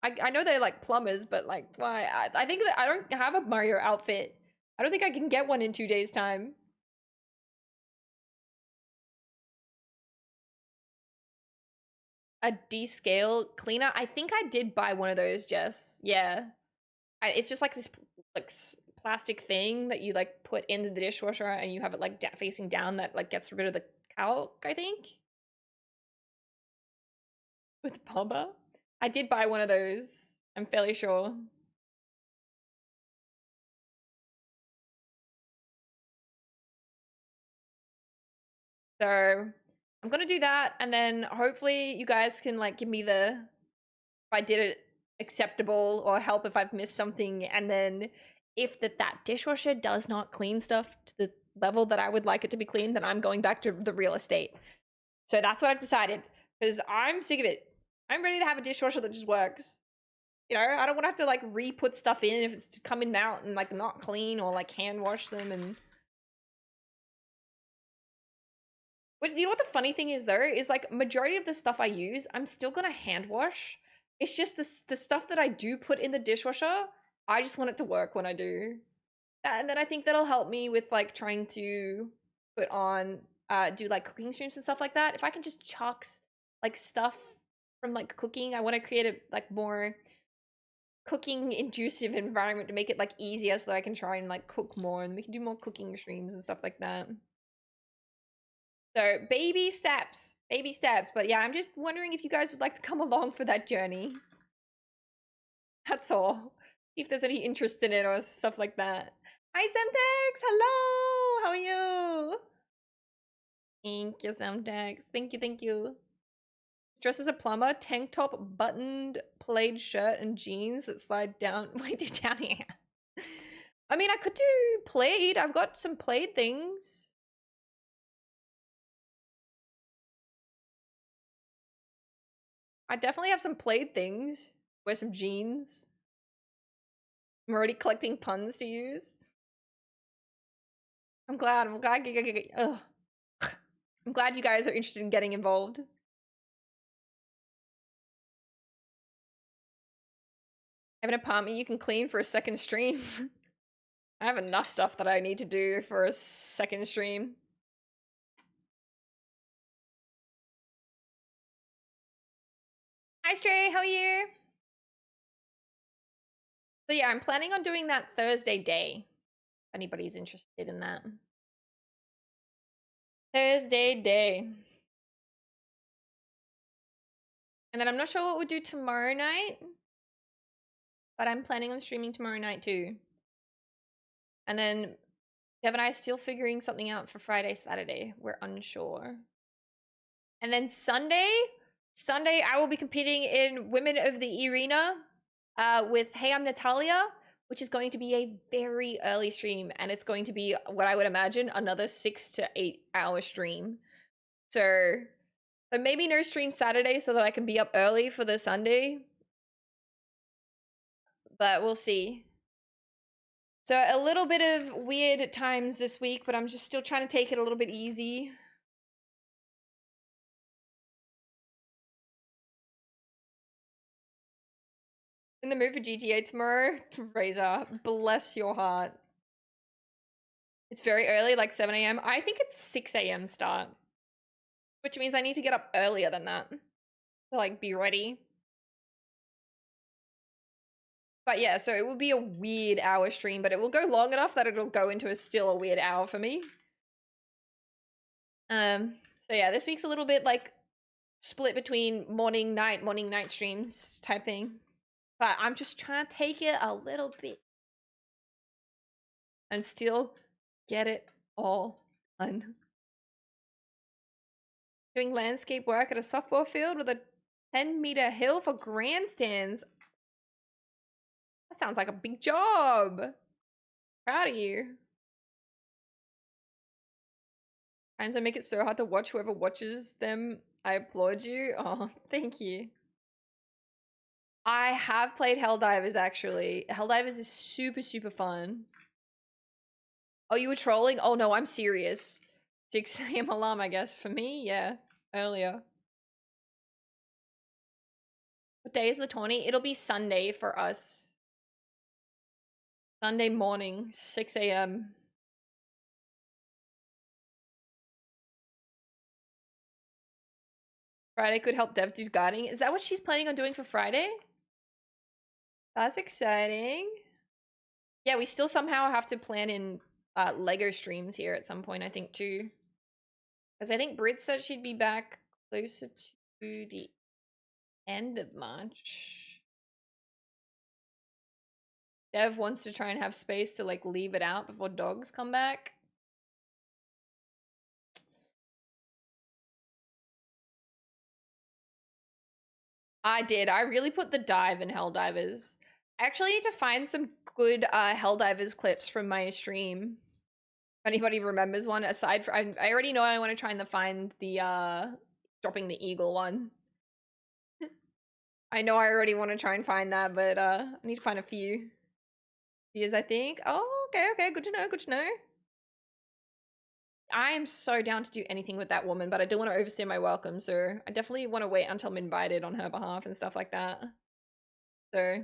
I know they're like plumbers, but like, why? I think that I don't have a Mario outfit. I don't think I can get one in 2 days' time. A descale cleaner? I think I did buy one of those, Jess. Yeah. It's just like this like plastic thing that you like put into the dishwasher and you have it like facing down that like gets rid of the calc, I think. With Pumba? I did buy one of those. I'm fairly sure. So I'm gonna do that, and then hopefully you guys can like give me the if I did it acceptable or help if I've missed something, and then if that dishwasher does not clean stuff to the level that I would like it to be cleaned, then I'm going back to the real estate. So that's what I've decided, because I'm sick of it. I'm ready to have a dishwasher that just works. You know, I don't want to have to like re-put stuff in if it's coming out and like not clean, or like hand wash them. And which, you know what the funny thing is though, is like majority of the stuff I use, I'm still gonna hand wash. It's just the stuff that I do put in the dishwasher, I just want it to work when I do. And then I think that'll help me with like trying to put on do like cooking streams and stuff like that. If I can just chuck like stuff from like cooking, I want to create a like more cooking inducive environment to make it like easier so that I can try and like cook more, and we can do more cooking streams and stuff like that. So baby steps, but yeah, I'm just wondering if you guys would like to come along for that journey. That's all. If there's any interest in it or stuff like that. Hi Semtex, hello, how are you? Thank you Semtex, thank you. Dressed as a plumber, tank top, buttoned plaid shirt, and jeans that slide down way too down here. I mean, I could do plaid. I've got some plaid things. I definitely have some plaid things. Wear some jeans. I'm already collecting puns to use. I'm glad. I'm glad you guys are interested in getting involved. I have an apartment you can clean for a second stream. I have enough stuff that I need to do for a second stream. Hi Stray, how are you? So yeah, I'm planning on doing that Thursday day. If anybody's interested in that. Thursday day. And then I'm not sure what we'll do tomorrow night. But I'm planning on streaming tomorrow night too. And then Dev and I are still figuring something out for Friday, Saturday. We're unsure. And then Sunday I will be competing in Women of the Arena with Hey I'm Natalia, which is going to be a very early stream, and it's going to be what I would imagine another 6 to 8 hour stream. So maybe no stream Saturday so that I can be up early for the Sunday. But we'll see. So a little bit of weird times this week, but I'm just still trying to take it a little bit easy. In the mood for GTA tomorrow? Razor, bless your heart. It's very early, like 7 a.m. I think it's 6 a.m. start. Which means I need to get up earlier than that. To like be ready. But yeah, so it will be a weird hour stream, but it will go long enough that it'll go into still a weird hour for me. So yeah, this week's a little bit like split between morning night streams type thing. But I'm just trying to take it a little bit and still get it all done. Doing landscape work at a softball field with a 10-meter hill for grandstands. That sounds like a big job. Proud of you. Times I make it so hard to watch whoever watches them. I applaud you. Oh, thank you. I have played Helldivers actually. Helldivers is super, super fun. Oh, you were trolling? Oh no, I'm serious. 6 a.m. alarm, I guess. For me, yeah. Earlier. What day is the tourney? It'll be Sunday for us. Sunday morning, 6 a.m. Friday could help Dev do guarding. Is that what she's planning on doing for Friday? That's exciting. Yeah, we still somehow have to plan in Lego streams here at some point, I think, too. Because I think Brit said she'd be back closer to the end of March. Dev wants to try and have space to, like, leave it out before dogs come back. I did. I really put the dive in Helldivers. I actually need to find some good Helldivers clips from my stream. If anybody remembers one, aside from I already know I want to try and find the dropping the eagle one. I know I already want to try and find that, but I need to find a few. Years, I think. Oh, okay, good to know, good to know. I am so down to do anything with that woman, but I don't want to overstay my welcome, so I definitely want to wait until I'm invited on her behalf and stuff like that. So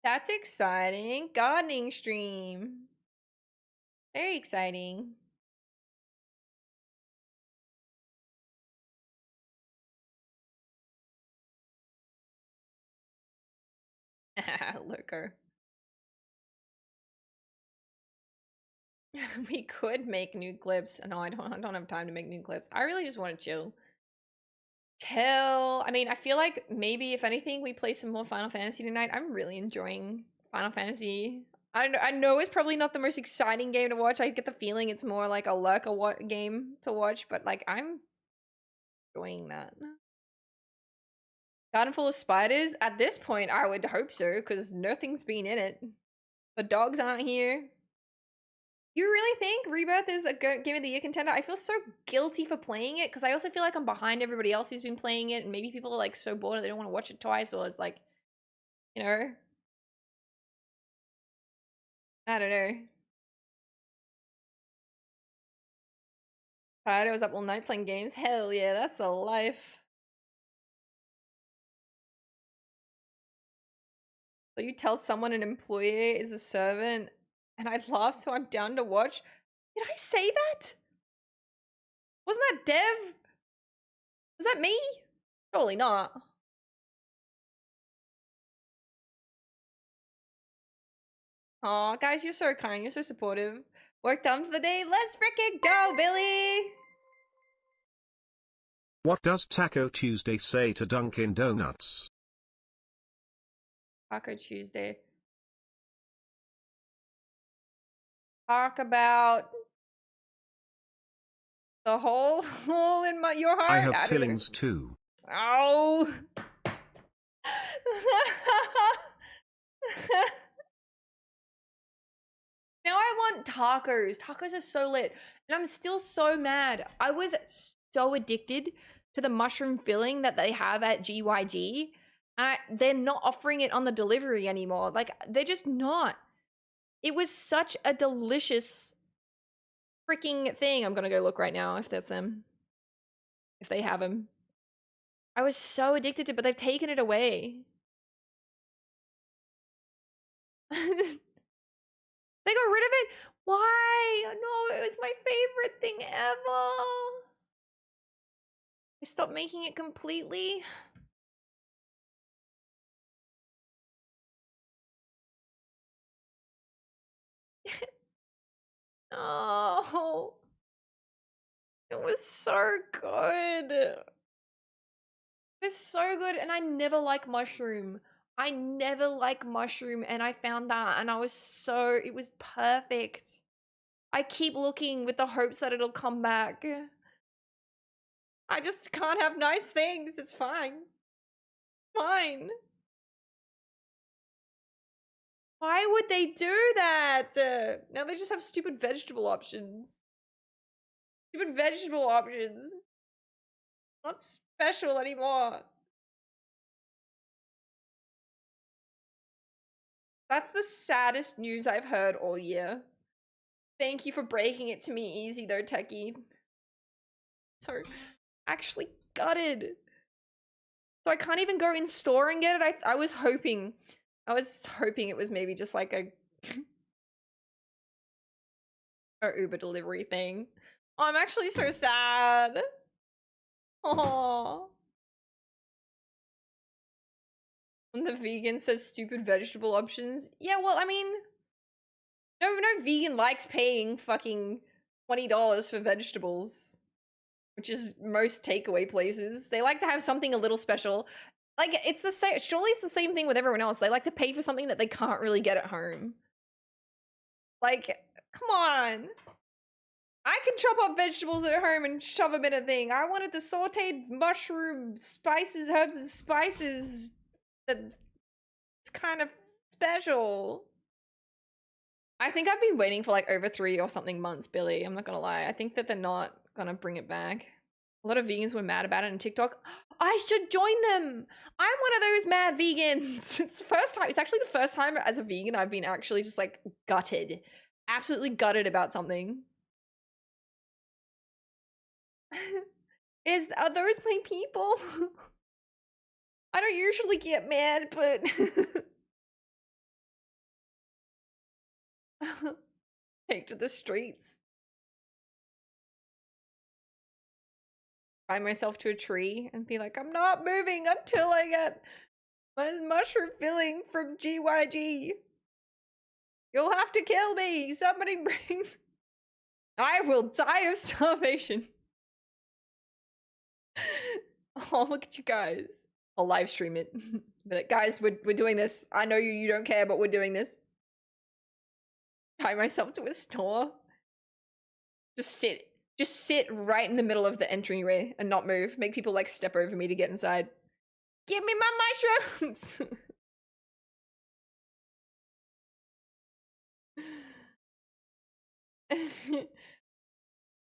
that's exciting. Gardening stream. Very exciting. Lurker. We could make new clips. No, I don't have time to make new clips. I really just want to chill. I mean, I feel like maybe if anything, we play some more Final Fantasy tonight. I'm really enjoying Final Fantasy. I know it's probably not the most exciting game to watch. I get the feeling it's more like a lurker game to watch, but like I'm enjoying that. Garden full of spiders? At this point, I would hope so, because nothing's been in it. The dogs aren't here. You really think Rebirth is a Game of the Year contender? I feel so guilty for playing it, because I also feel like I'm behind everybody else who's been playing it, and maybe people are like so bored they don't want to watch it twice, or it's like, you know? I don't know. I was up all night playing games. Hell yeah, that's the life. So you tell someone an employee is a servant, and I laugh, so I'm down to watch. Did I say that? Wasn't that Dev? Was that me? Surely not. Aw, guys, you're so kind. You're so supportive. Work done for the day. Let's frickin' go, Billy! What does Taco Tuesday say to Dunkin' Donuts? Taco Tuesday. Talk about the hole in your heart. I have feelings too. Oh. Now I want tacos. Tacos are so lit. And I'm still so mad. I was so addicted to the mushroom filling that they have at GYG. And they're not offering it on the delivery anymore. Like, they're just not. It was such a delicious freaking thing. I'm gonna go look right now if that's them. If they have them. I was so addicted to it, but they've taken it away. They got rid of it? Why? No, it was my favorite thing ever. They stopped making it completely. Oh, it was so good. It was so good, and I never like mushroom. I never like mushroom, and I found that, and it was perfect. I keep looking with the hopes that it'll come back. I just can't have nice things. It's fine. Fine. Why would they do that? Now they just have stupid vegetable options. Stupid vegetable options. Not special anymore. That's the saddest news I've heard all year. Thank you for breaking it to me easy though, Techie. So, actually gutted. So I can't even go in store and get it. I was hoping it was maybe just like a Uber delivery thing. Oh, I'm actually so sad. Oh. When the vegan says stupid vegetable options. Yeah, well, I mean, no vegan likes paying fucking $20 for vegetables, which is most takeaway places. They like to have something a little special. Like, it's the same. Surely it's the same thing with everyone else. They like to pay for something that they can't really get at home. Like, come on. I can chop up vegetables at home and shove them in a thing. I wanted the sauteed mushroom spices, herbs and spices. That's kind of special. I think I've been waiting for like over 3 or something months, Billy. I'm not gonna lie. I think that they're not gonna bring it back. A lot of vegans were mad about it on TikTok. I should join them. I'm one of those mad vegans. It's the first time. It's actually the first time as a vegan I've been actually just like gutted. Absolutely gutted about something. Are those my people? I don't usually get mad, but take to the streets. Tie myself to a tree and be like, I'm not moving until I get my mushroom filling from GYG. You'll have to kill me. Somebody bring. I will die of starvation. Oh, look at you guys. I'll live stream it. Be like, guys, we're doing this. I know you don't care, but we're doing this. Tie myself to a store. Just sit right in the middle of the entryway and not move. Make people like step over me to get inside. Give me my mushrooms.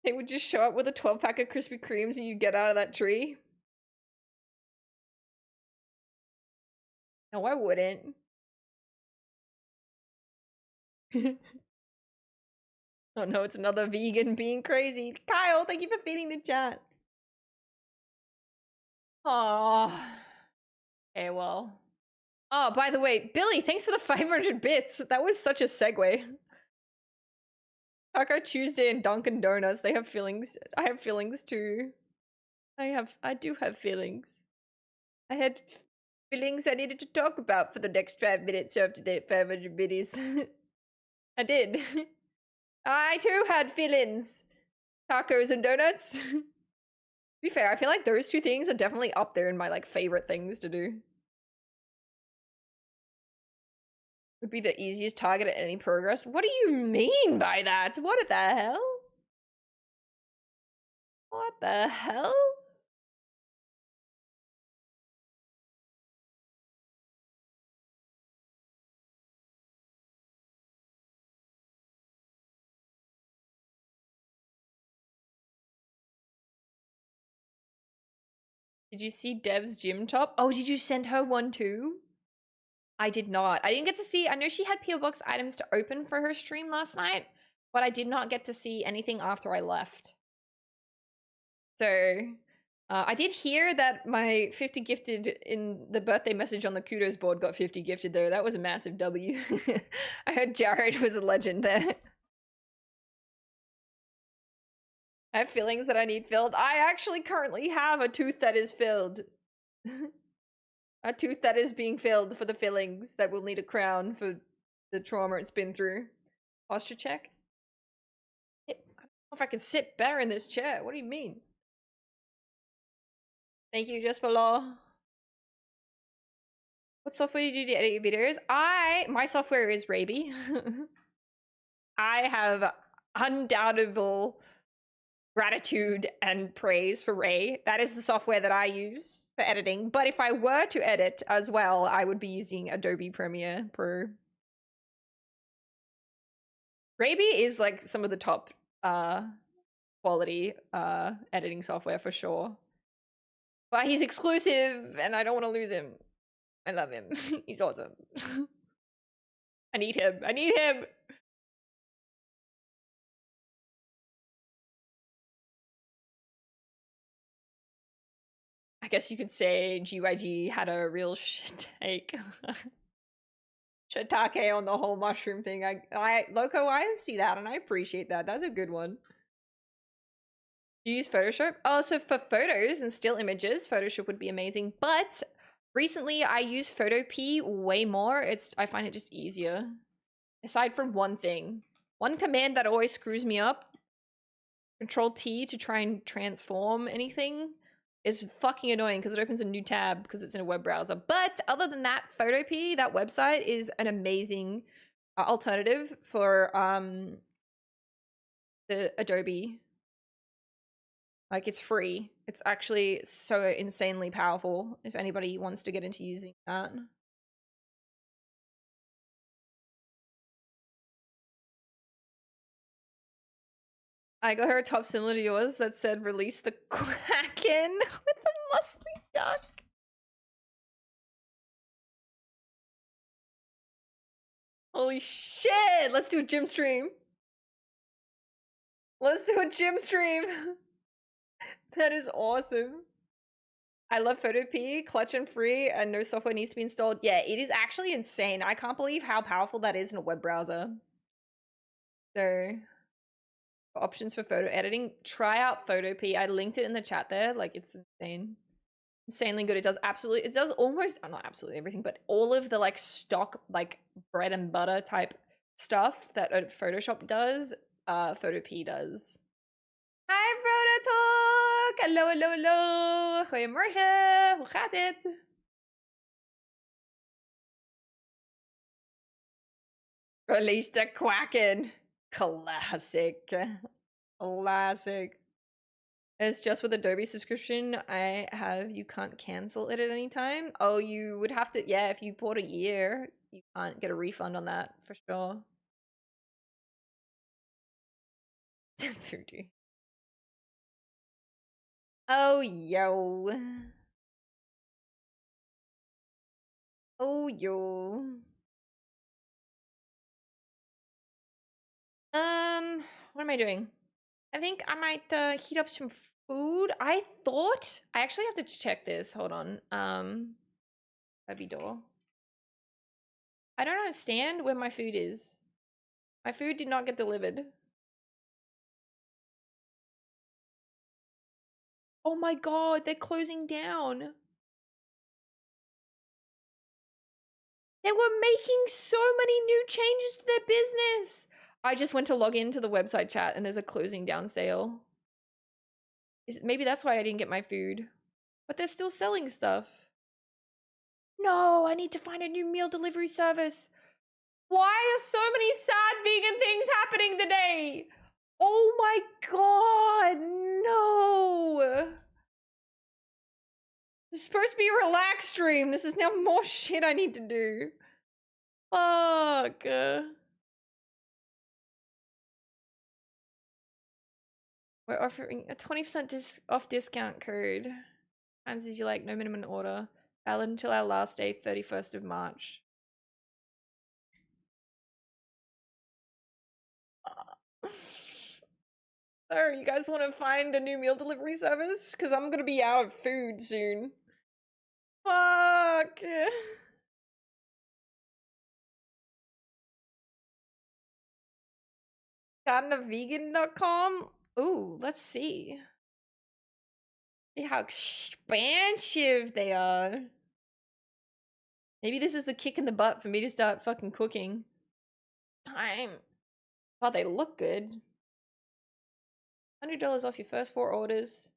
They would just show up with a 12-pack of Krispy Kremes and you get out of that tree. No, I wouldn't. Oh no, it's another vegan being crazy. Kyle, thank you for feeding the chat. Oh. Okay, well. Oh, by the way, Billy, thanks for the 500 bits. That was such a segue. Taco Tuesday and Dunkin' Donuts, they have feelings. I have feelings too. I do have feelings. I had feelings I needed to talk about for the next 5 minutes after the 500 biddies. I did. I too had feelings. Tacos and donuts. To be fair, I feel like those two things are definitely up there in my like favorite things to do. Would be the easiest target at any progress. What do you mean by that? What the hell? What the hell? Did you see Dev's gym top? Oh, did you send her one too? I did not. I didn't get to see. I know she had PO Box items to open for her stream last night, but I did not get to see anything after I left. So I did hear that my 50 gifted in the birthday message on the kudos board got 50 gifted though. That was a massive W. I heard Jared was a legend there. I have feelings that I need filled. I actually currently have a tooth that is filled. A tooth that is being filled for the fillings that will need a crown for the trauma it's been through. Posture check. I don't know if I can sit better in this chair. What do you mean? Thank you, Just for Law. What software do you do to edit your videos? My software is Raby. I have undoubtable gratitude and praise for Ray. That is the software that I use for editing. But if I were to edit as well, I would be using Adobe Premiere Pro. Raby is like some of the top quality editing software for sure. But he's exclusive and I don't want to lose him. I love him. He's awesome. I need him. I need him. I guess you could say GYG had a real shit take. Shiitake on the whole mushroom thing. Loco, I see that and I appreciate that. That's a good one. You use Photoshop? Oh, so for photos and still images, Photoshop would be amazing. But recently I use Photopea way more. I find it just easier. Aside from one thing. One command that always screws me up. Control T to try and transform anything is fucking annoying because it opens a new tab because it's in a web browser. But other than that, Photopea, that website, is an amazing alternative for the Adobe. Like, it's free. It's actually so insanely powerful if anybody wants to get into using that. I got her a top similar to yours that said release the Kraken with the muscly duck. Holy shit! Let's do a gym stream. Let's do a gym stream. That is awesome. I love Photopea, clutch and free, and no software needs to be installed. Yeah, it is actually insane. I can't believe how powerful that is in a web browser. So, options for photo editing, try out Photopea. I linked it in the chat there. Like, it's insane. Insanely good. It does almost, not absolutely everything, but all of the like stock, like bread and butter type stuff that Photoshop does, Photopea does. Hi, Prototalk! Hallo, hallo, hallo! Goedemorgen! Hoe gaat het? Release the Kraken! Classic. Classic. It's just with Adobe subscription I have, you can't cancel it at any time. Oh, you would have to, yeah, if you bought a year, you can't get a refund on that for sure. Voodoo. Oh, yo. Oh, yo. What am I doing? I think I might heat up some food. I actually have to check this. Hold on. Baby door. I don't understand where my food is. My food did not get delivered. Oh my god, they're closing down. They were making so many new changes to their business. I just went to log into the website chat and there's a closing down sale. Maybe that's why I didn't get my food. But they're still selling stuff. No, I need to find a new meal delivery service. Why are so many sad vegan things happening today? Oh my god, no. This is supposed to be a relaxed stream. This is now more shit I need to do. Fuck. We're offering a 20% off discount code. Times as you like, no minimum order. Valid until our last day, 31st of March. Oh, you guys want to find a new meal delivery service? Because I'm going to be out of food soon. Fuck. GardenofVegan.com? Ooh, let's see. See how expansive they are. Maybe this is the kick in the butt for me to start fucking cooking. Time. Wow, they look good. $100 off your first 4 orders.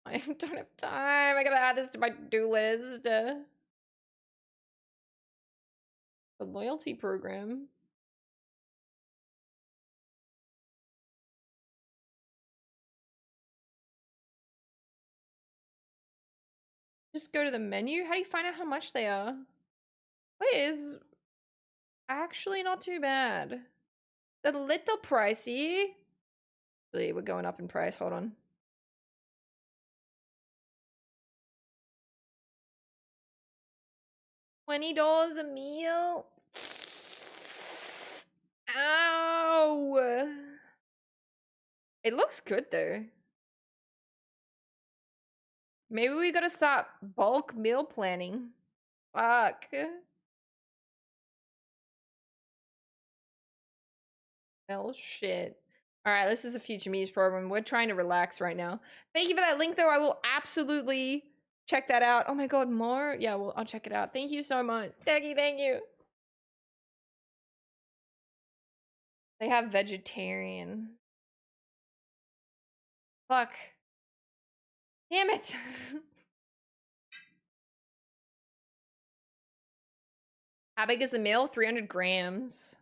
I don't have time. I gotta add this to my to-do list. The loyalty program. Just go to the menu. How do you find out how much they are? Wait, is actually not too bad. A little pricey. Really, we're going up in price. Hold on. $20 a meal. Ow. It looks good though. Maybe we gotta start bulk meal planning. Fuck. Well, shit. All right, this is a future me's program. We're trying to relax right now. Thank you for that link, though. I will absolutely check that out. Oh my god, more? Yeah, well, I'll check it out. Thank you so much. Deggy, thank you. They have vegetarian. Fuck. Damn it. How big is the meal? 300 grams.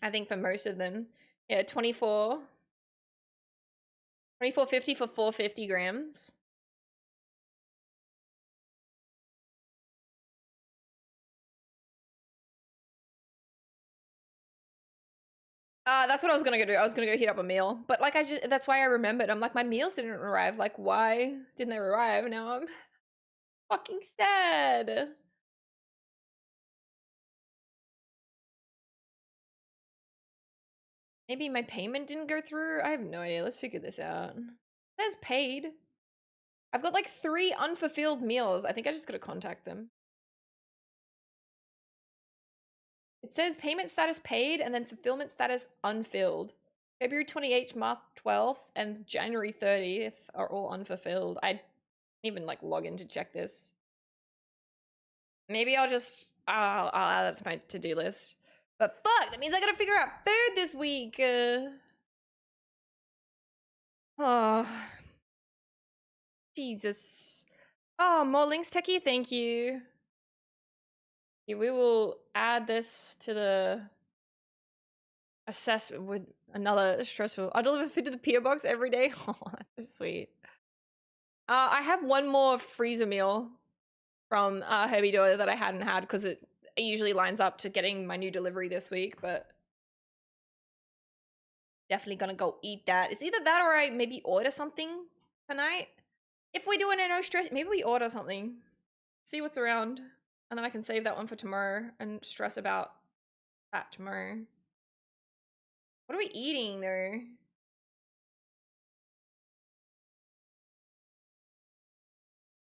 I think for most of them. Yeah, 24.50 for 450 grams. That's what I was gonna go do. I was gonna go heat up a meal. But like that's why I remembered. I'm like, my meals didn't arrive. Like, why didn't they arrive? Now I'm fucking sad. Maybe my payment didn't go through? I have no idea. Let's figure this out. It says paid. I've got like 3 unfulfilled meals. I think I just gotta contact them. It says payment status paid and then fulfillment status unfilled. February 28th, March 12th, and January 30th are all unfulfilled. I didn't even like log in to check this. Maybe I'll just I'll add that to my to-do list. But fuck, that means I gotta figure out food this week. Oh, Jesus. Oh, more links, Techie. Thank you. Yeah, we will add this to the assessment with another stressful. I deliver food to the PO box every day. Oh, that's so sweet. I have one more freezer meal from Herbie Doyle that I hadn't had because it usually lines up to getting my new delivery this week, but definitely gonna go eat that. It's either that or I maybe order something tonight. If we do it in no stress, maybe we order something. See what's around. And then I can save that one for tomorrow and stress about that tomorrow. What are we eating though?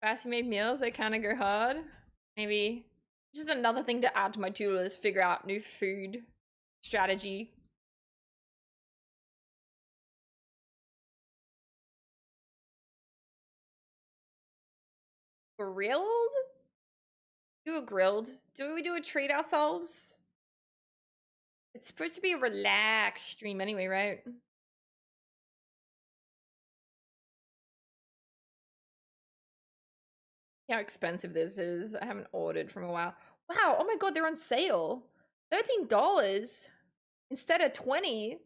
Fast made meals, they kind of go hard. Maybe just another thing to add to my to-do list, figure out new food strategy. Grilled? Do a grilled. Do we do a treat ourselves? It's supposed to be a relaxed stream anyway, right? How expensive this is. I haven't ordered from a while. Wow, oh my god, they're on sale. $13 instead of 20.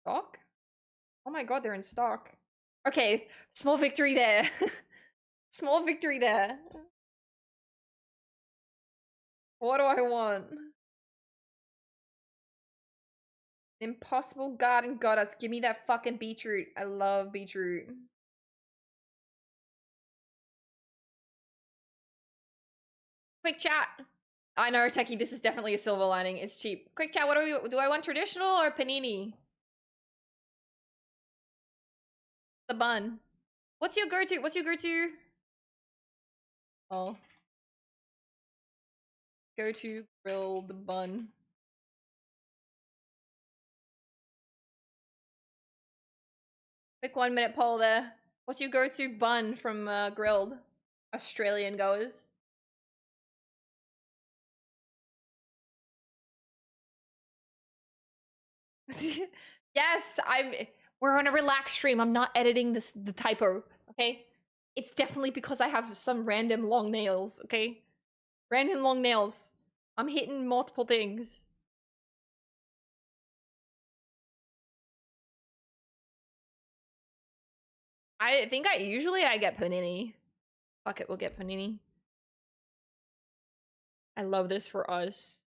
Stock? Oh my god, they're in stock. Okay, small victory there. Small victory there. What do I want? Impossible garden goddess. Give me that fucking beetroot. I love beetroot. Quick chat. I know, Techie, this is definitely a silver lining. It's cheap. Quick chat, what do I want traditional or panini? The bun. What's your go-to? What's your go-to? Oh. Go-to grilled bun. Quick 1-minute poll there. What's your go-to bun from grilled? Australian goers. Yes, we're on a relaxed stream. I'm not editing the typo, okay? It's definitely because I have some random long nails, okay? Random long nails. I'm hitting multiple things. I think I get panini. Fuck it, we'll get panini. I love this for us.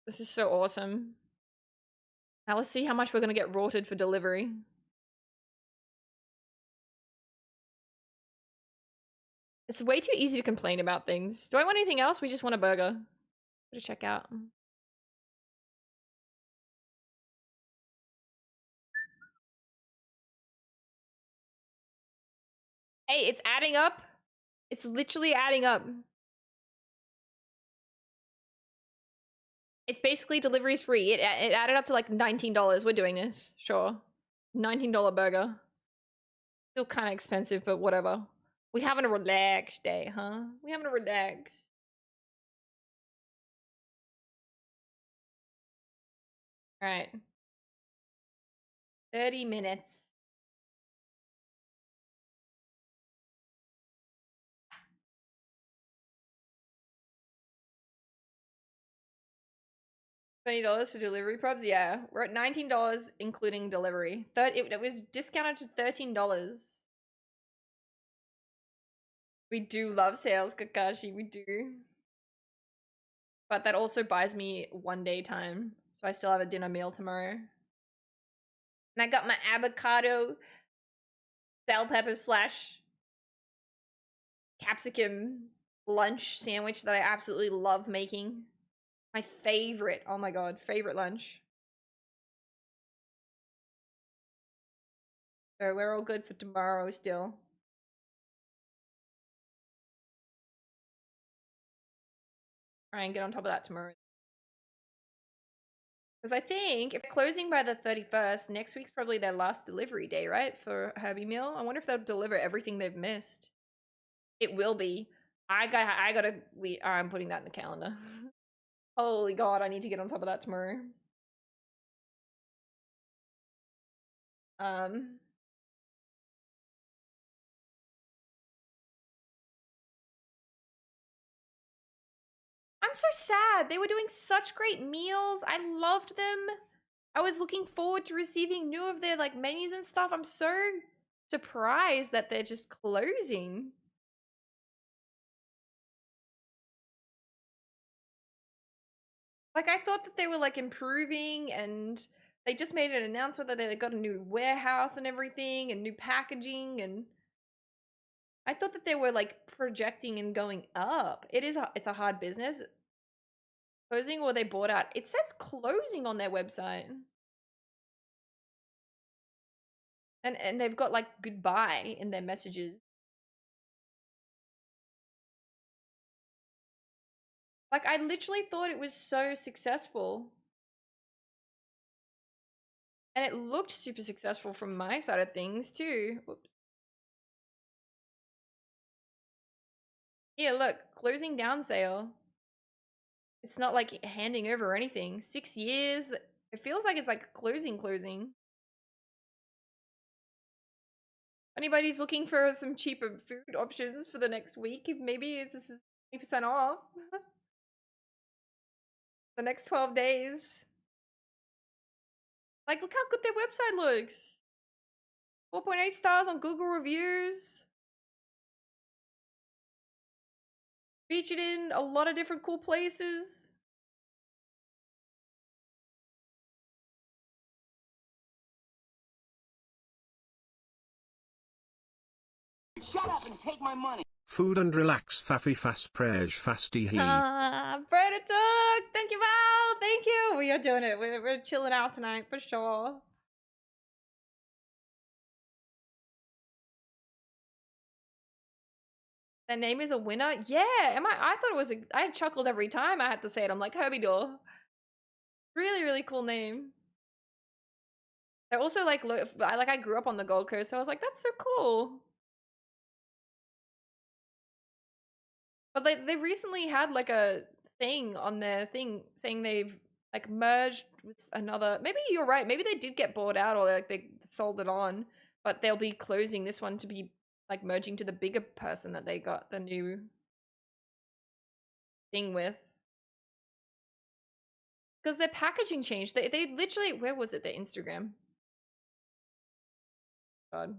This is so awesome. Now let's see how much we're gonna get rorted for delivery. It's way too easy to complain about things. Do I want anything else? We just want a burger. Go to check out. Hey, it's adding up. It's literally adding up. It's basically deliveries free. It added up to like $19. We're doing this. Sure. $19 burger. Still kind of expensive, but whatever. We having a relaxed day, huh? We having a relax. All right. 30 minutes. $20 for delivery probs? Yeah. We're at $19 including delivery. It was discounted to $13. We do love sales, Kakashi. We do. But that also buys me 1 day time. So I still have a dinner meal tomorrow. And I got my avocado bell pepper slash capsicum lunch sandwich that I absolutely love making. My favorite. Oh my god, favorite lunch. So we're all good for tomorrow still. Try and get on top of that tomorrow. Because I think if they're closing by the 31st, next week's probably their last delivery day, right? For Herbie Meal. I wonder if they'll deliver everything they've missed. It will be. I'm putting that in the calendar. Holy god, I need to get on top of that tomorrow. I'm so sad. They were doing such great meals. I loved them. I was looking forward to receiving new of their like menus and stuff. I'm so surprised that they're just closing. Like I thought that they were like improving, and they just made an announcement that they got a new warehouse and everything and new packaging, and I thought that they were like projecting and going up. It's a hard business. Closing or they bought out. It says closing on their website. And they've got like goodbye in their messages. Like I literally thought it was so successful. And it looked super successful from my side of things too. Whoops. Here, look, closing down sale. It's not like handing over or anything. 6 years. It feels like it's like closing. Anybody's looking for some cheaper food options for the next week, maybe this is 20% off. The next 12 days. Like, look how good their website looks. 4.8 stars on Google reviews. Featured in a lot of different cool places. Shut up and take my money. Food and relax faffy fast prege fasty he. Predator! Thank you, Val! Thank you! We are doing it. We're chilling out tonight for sure. Their name is a winner? Yeah! I thought it was I chuckled every time I had to say it. I'm like, Herbie Door. Really, really cool name. They're also like, I grew up on the Gold Coast, so I was like, that's so cool. But they recently had like a thing on their thing saying they've like merged with another. Maybe you're right. Maybe they did get bought out or like they sold it on, but they'll be closing this one to be like merging to the bigger person that they got the new thing with. Because their packaging changed. They literally, where was it? Their Instagram. God.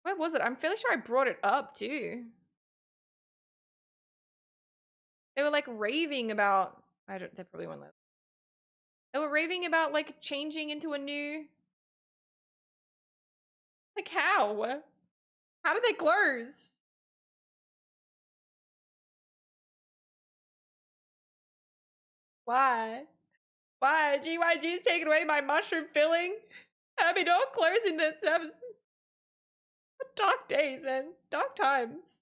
Where was it? I'm fairly sure I brought it up too. They were like raving about, they probably won't let. They were raving about like changing into a new, like how? How did they close? Why? Why? GYG's taking away my mushroom filling? Happy dog closing that service. Dark days, man. Dark times.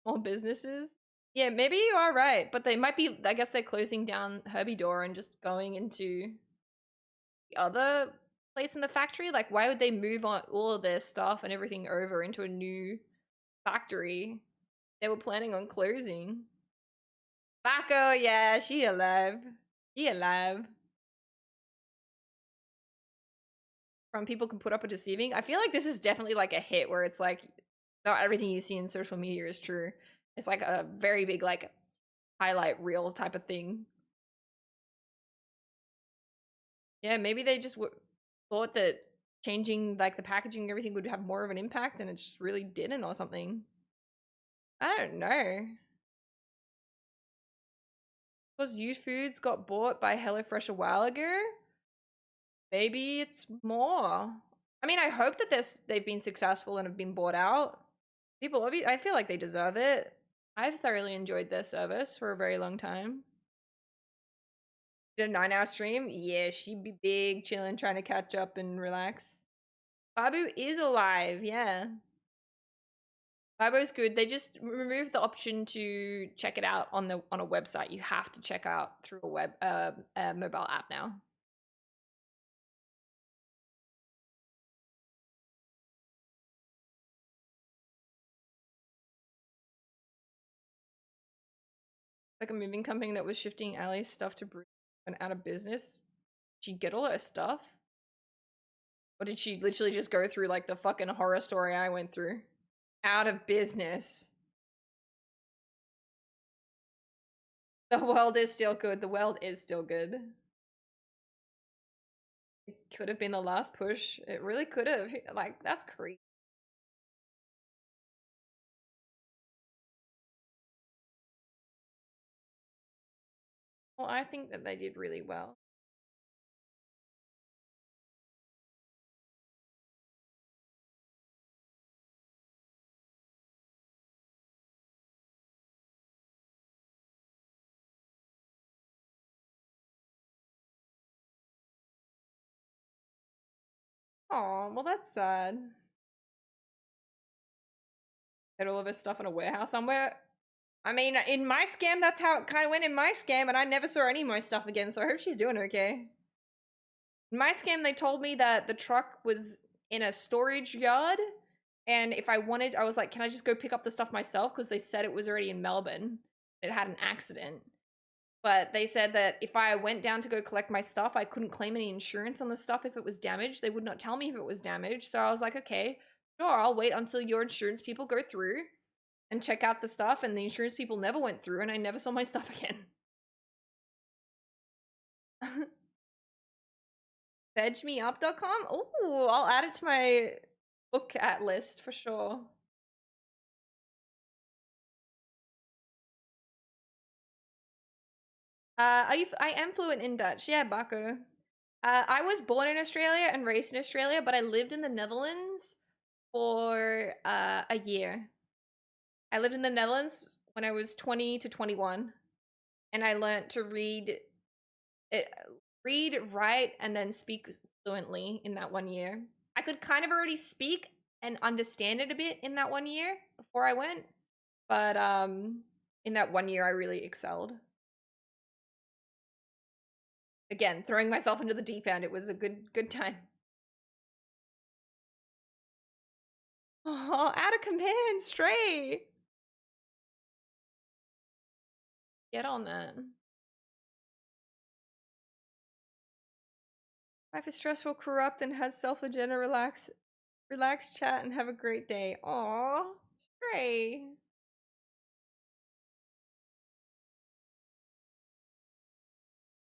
More businesses? Yeah, maybe you are right, but they might be, I guess they're closing down Herbie Door and just going into the other place in the factory. Like, why would they move on all of their stuff and everything over into a new factory? They were planning on closing. Mako, yeah, she alive. She alive. from people can put up are deceiving. I feel like this is definitely like a hit where it's like not everything you see in social media is true. It's like a very big like highlight reel type of thing. Yeah, maybe they just thought that changing like the packaging and everything would have more of an impact and it just really didn't or something. I don't know. Because used foods got bought by HelloFresh a while ago? Maybe it's more. I mean, I hope that they've been successful and have been bought out. People, I feel like they deserve it. I've thoroughly enjoyed their service for a very long time. Did a 9-hour stream? Yeah, she'd be big, chilling, trying to catch up and relax. Babu is alive, yeah. Babu's good. They just removed the option to check it out on a website. You have to check out through a mobile app now. Like a moving company that was shifting Ali's stuff to Bruce and out of business. She'd get all her stuff? Or did she literally just go through like the fucking horror story I went through? Out of business. The world is still good. The world is still good. It could have been the last push. It really could have. Like, that's creepy. Well, I think that they did really well. Oh, well, that's sad. Had all of his stuff in a warehouse somewhere. I mean, in my scam, that's how it kind of went in my scam, and I never saw any of my stuff again, so I hope she's doing okay. In my scam, they told me that the truck was in a storage yard, and if I wanted, I was like, can I just go pick up the stuff myself? Because they said it was already in Melbourne. It had an accident. But they said that if I went down to go collect my stuff, I couldn't claim any insurance on the stuff if it was damaged. They would not tell me if it was damaged. So I was like, okay, sure, I'll wait until your insurance people go through and check out the stuff. And the insurance people never went through and I never saw my stuff again. Vegmeup.com? Oh, I'll add it to my look at list for sure. I am fluent in Dutch. Yeah, Baku. I was born in Australia and raised in Australia, but I lived in the Netherlands for a year. I lived in the Netherlands when I was 20 to 21, and I learned to read, write, and then speak fluently in that 1 year. I could kind of already speak and understand it a bit in that 1 year before I went, but in that 1 year I really excelled. Again, throwing myself into the deep end, it was a good time. Oh, add a command, Stray! Get on that. Life is stressful, corrupt, and has self-agenda. Relax, chat, and have a great day. Aw, Stray.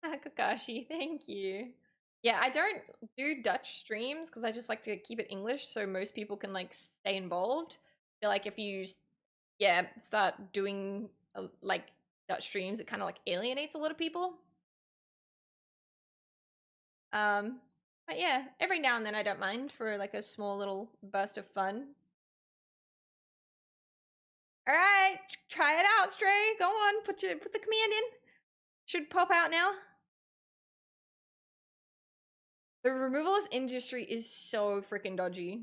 Kakashi, thank you. Yeah, I don't do Dutch streams because I just like to keep it English so most people can like stay involved. I feel like if you, yeah, start doing like Dutch streams, it kind of like alienates a lot of people. But yeah, every now and then I don't mind for like a small little burst of fun. All right, try it out, Stray. Go on, put the command in. Should pop out now. The removalist industry is so freaking dodgy.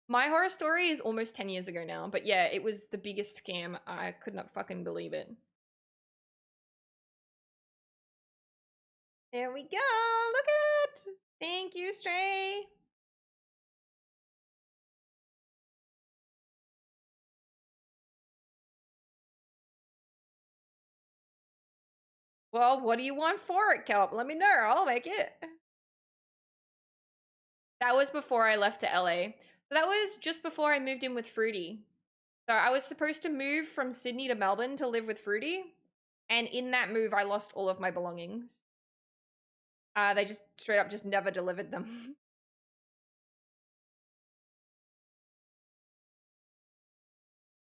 My horror story is almost 10 years ago now, but yeah, it was the biggest scam. I could not fucking believe it. There we go. Look at it. Thank you, Stray. Well, what do you want for it, Kelp? Let me know. I'll make it. That was before I left to LA. So that was just before I moved in with Fruity. So I was supposed to move from Sydney to Melbourne to live with Fruity. And in that move, I lost all of my belongings. They just straight up just never delivered them.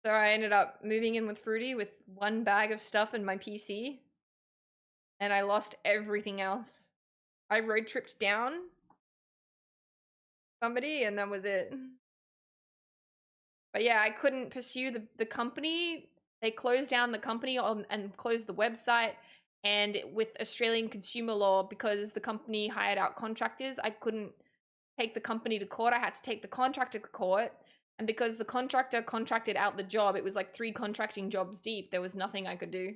So I ended up moving in with Fruity with one bag of stuff and my PC. And I lost everything else. I road tripped down somebody and that was it. But yeah, I couldn't pursue the company. They closed down the company and closed the website. And with Australian consumer law, because the company hired out contractors, I couldn't take the company to court. I had to take the contractor to court. And because the contractor contracted out the job, it was like 3 contracting jobs deep. There was nothing I could do.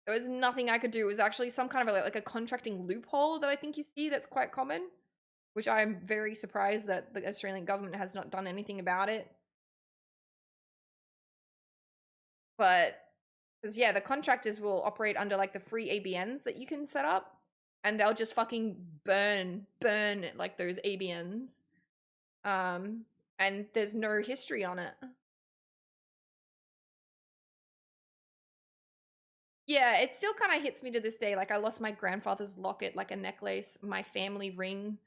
There was nothing I could do. It was actually some kind of like a contracting loophole that I think you see that's quite common, which I'm very surprised that the Australian government has not done anything about it. But, because yeah, the contractors will operate under like the free ABNs that you can set up, and they'll just fucking burn like those ABNs. And there's no history on it. Yeah, it still kind of hits me to this day. Like I lost my grandfather's locket, like a necklace, my family ring,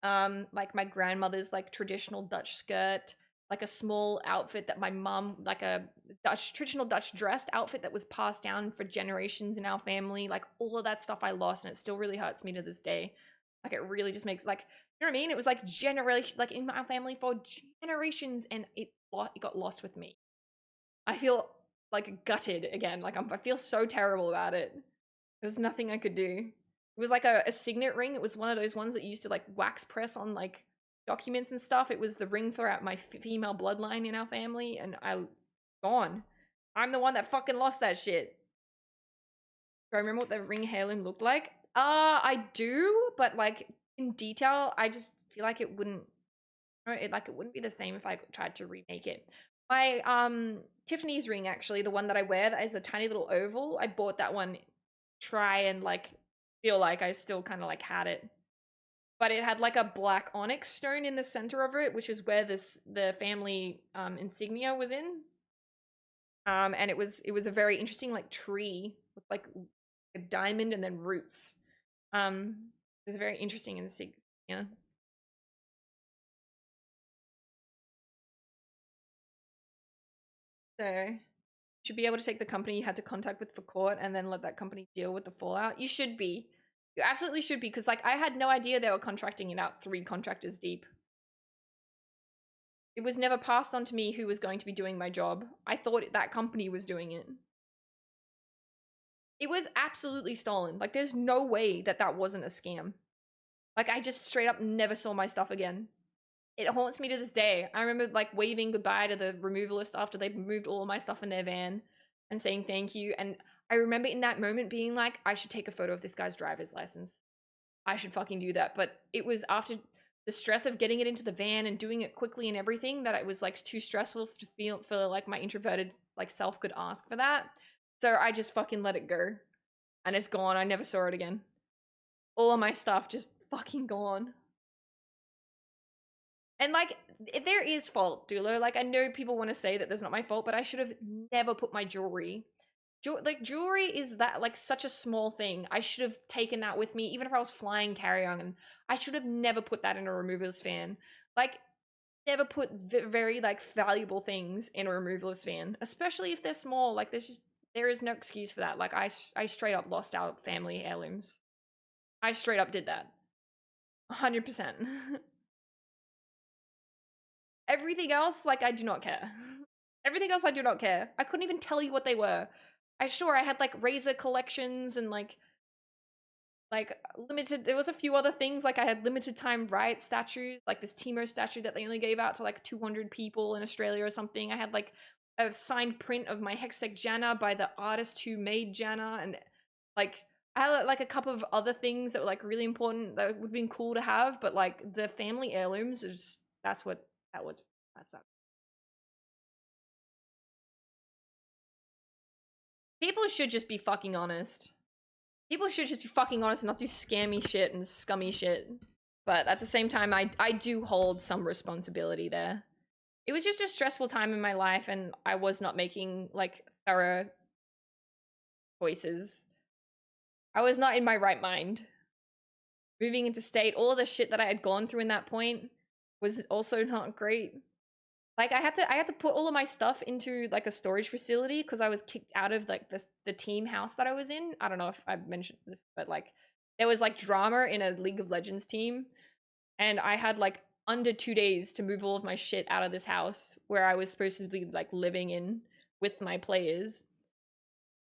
like my grandmother's like traditional Dutch skirt, like a small outfit that my mom, like a traditional Dutch dressed outfit that was passed down for generations in our family. Like all of that stuff I lost, and it still really hurts me to this day. Like it really just makes like, you know what I mean? It was like generation, like in my family for generations, and it got lost with me. I feel like gutted again. Like I feel so terrible about it. There's nothing I could do. It was like a signet ring. It was one of those ones that you used to like wax press on like documents and stuff. It was the ring throughout my female bloodline in our family, and gone. I'm the one that fucking lost that shit. Do I remember what the ring heirloom looked like? I do, but like in detail, I just feel like it wouldn't. It wouldn't be the same if I tried to remake it. My Tiffany's ring, actually, the one that I wear that is a tiny little oval. I bought that one, try and like feel like I still kind of like had it, but it had like a black onyx stone in the center of it, which is where the family insignia was in. And it was a very interesting like tree with like a diamond and then roots. It was very interesting insignia. So you should be able to take the company you had to contact with for court and then let that company deal with the fallout. You should be. You absolutely should be, because like I had no idea they were contracting it out 3 contractors deep. It was never passed on to me who was going to be doing my job. I thought that company was doing it. It was absolutely stolen. Like there's no way that that wasn't a scam. Like I just straight up never saw my stuff again. It haunts me to this day. I remember like waving goodbye to the removalist after they moved all of my stuff in their van and saying thank you. And I remember in that moment being like, I should take a photo of this guy's driver's license. I should fucking do that. But it was after the stress of getting it into the van and doing it quickly and everything that it was like too stressful to feel like my introverted like self could ask for that. So I just fucking let it go. And it's gone. I never saw it again. All of my stuff just fucking gone. And like, there is fault, Dulo. Like, I know people want to say that there's not my fault, but I should have never put my jewelry. Like, jewelry is that, like, such a small thing. I should have taken that with me, even if I was flying carry-on, and I should have never put that in a removalist van. Like, never put very, like, valuable things in a removalist van, especially if they're small. Like, there is no excuse for that. Like, I straight up lost our family heirlooms. I straight up did that. 100%. Everything else, like, I do not care. Everything else, I do not care. I couldn't even tell you what they were. I had, like, razor collections and, like, limited, there was a few other things, like, I had limited time riot statues, like this Timo statue that they only gave out to, like, 200 people in Australia or something. I had, like, a signed print of my Hextech Janna by the artist who made Janna, and, like, I had, like, a couple of other things that were, like, really important that would have been cool to have, but, like, the family heirlooms is, that's that. People should just be fucking honest. People should just be fucking honest and not do scammy shit and scummy shit. But at the same time, I do hold some responsibility there. It was just a stressful time in my life, and I was not making like thorough choices. I was not in my right mind. Moving into state, all of the shit that I had gone through in that point was also not great. Like I had to put all of my stuff into like a storage facility because I was kicked out of like the team house that I was in. I don't know if I've mentioned this, but like there was like drama in a League of Legends team, and I had like under 2 days to move all of my shit out of this house where I was supposed to be like living in with my players.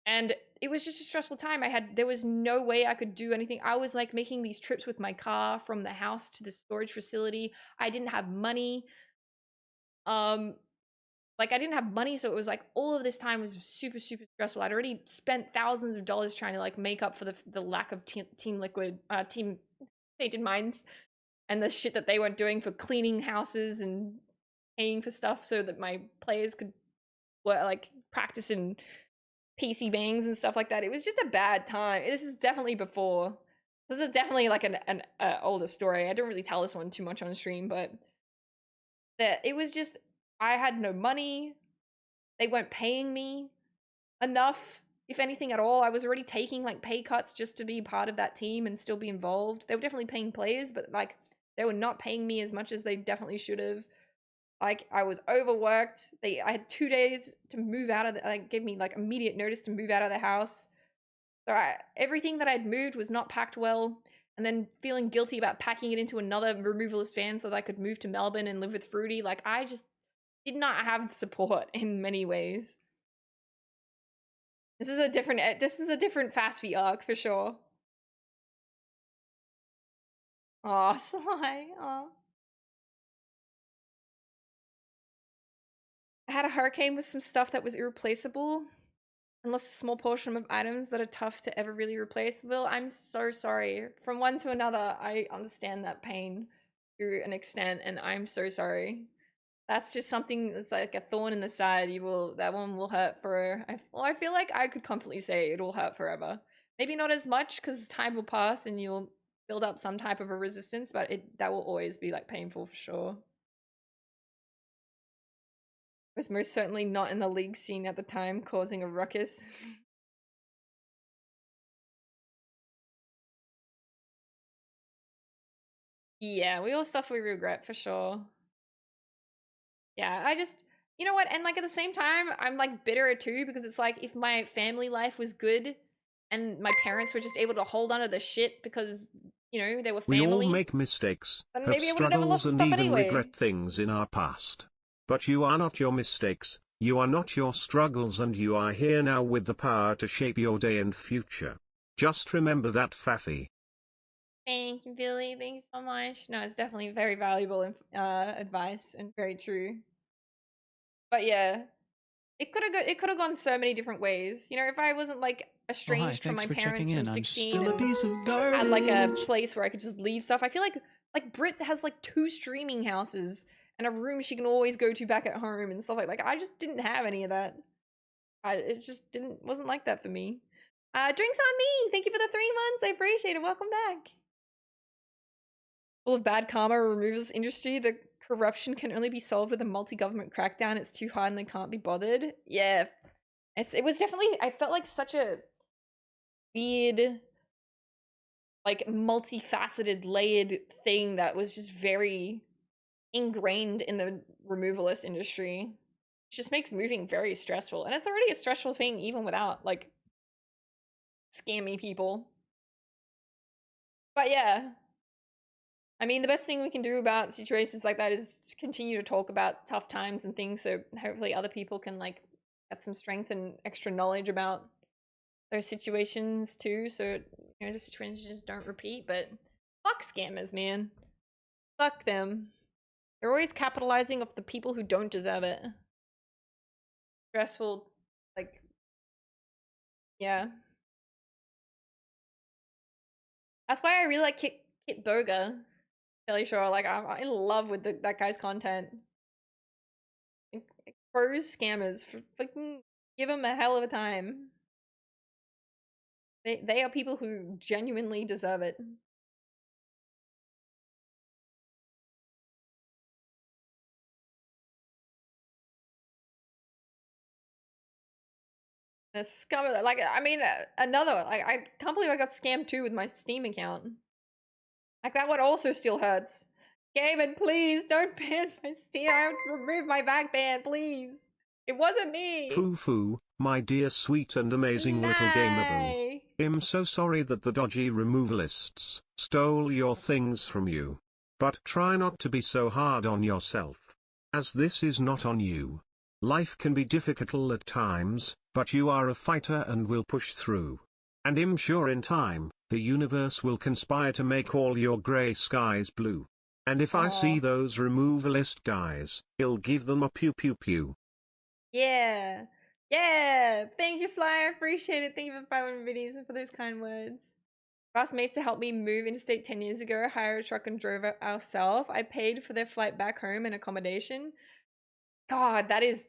And it was just a stressful time. There was no way I could do anything. I was like making these trips with my car from the house to the storage facility. I didn't have money. Like I didn't have money, so it was like all of this time was super stressful. I'd already spent thousands of dollars trying to like make up for the lack of team liquid team Painted Minds and the shit that they weren't doing for cleaning houses and paying for stuff so that my players could like practice in PC bangs and stuff like that. It was just a bad time. This is definitely before. This is definitely like an older story. I don't really tell this one too much on stream, but it was just I had no money. They weren't paying me enough, if anything at all. I was already taking like pay cuts just to be part of that team and still be involved. They were definitely paying players, but like they were not paying me as much as they definitely should have. Like I was overworked. I had 2 days to move out of the, like gave me like immediate notice to move out of the house. So everything that I'd moved was not packed well. And then feeling guilty about packing it into another removalist van so that I could move to Melbourne and live with Fruity. Like I just did not have support in many ways. This is a different Fast V arc for sure. Aw, Sly. Aw. I had a hurricane with some stuff that was irreplaceable. Unless a small portion of items that are tough to ever really replace. Will, I'm so sorry. From one to another, I understand that pain to an extent, and I'm so sorry. That's just something that's like a thorn in the side. That one will hurt for. I feel like I could confidently say it will hurt forever. Maybe not as much because time will pass and you'll build up some type of a resistance, but that will always be like painful for sure. I was most certainly not in the league scene at the time, causing a ruckus. Yeah, we all stuff we regret for sure. Yeah, you know what? And like at the same time, I'm like bitter too because it's like if my family life was good and my parents were just able to hold on to the shit because, they were We all family. make mistakes, Then have maybe I would have never lost struggles the and stuff even anyway. regret things in our past. But you are not your mistakes, you are not your struggles, and you are here now with the power to shape your day and future. Just remember that, Faffy. Thank you, Billy. Thank you so much. No, it's definitely very valuable advice and very true. But yeah, it could have gone so many different ways. If I wasn't like estranged from my parents from 16 I'm still a and piece of garbage. had like a place where I could just leave stuff. I feel like Brit has like 2 streaming houses and a room she can always go to back at home and stuff like I just didn't have any of that. It just wasn't like that for me. Drinks on me. Thank you for the 3 months. I appreciate it. Welcome back. Full of bad karma removes industry. The corruption can only be solved with a multi-government crackdown. It's too hard and they can't be bothered. Yeah. It was definitely, I felt like such a weird, like multifaceted, layered thing that was just very ingrained in the removalist industry. It just makes moving very stressful. And it's already a stressful thing even without like scammy people. But yeah. I mean, the best thing we can do about situations like that is just continue to talk about tough times and things so hopefully other people can like get some strength and extra knowledge about those situations too, so the situations just don't repeat. But fuck scammers, man. Fuck them. They're always capitalizing off the people who don't deserve it. Stressful, like, yeah. That's why I really like Kit Burger. Kelly Shaw, like I'm in love with that guy's content. Expose scammers, for fucking give them a hell of a time. They are people who genuinely deserve it. A scum of that. Like, I mean, another one. Like, I can't believe I got scammed too with my Steam account. Like, that one also still hurts. Gaiman, please don't ban my Steam. I have to remove my back ban, please. It wasn't me. Foo foo, my dear sweet and amazing little gamer boo. Nay. I'm so sorry that the dodgy removalists stole your things from you. But try not to be so hard on yourself. As this is not on you. Life can be difficult at times, but you are a fighter and will push through. And I'm sure in time, the universe will conspire to make all your grey skies blue. And if I see those removalist guys, I'll give them a pew pew pew. Yeah. Yeah. Thank you, Sly. I appreciate it. Thank you for 500 videos and for those kind words. Asked mates to help me move interstate 10 years ago, hire a truck and drove it ourselves. I paid for their flight back home and accommodation. God, that's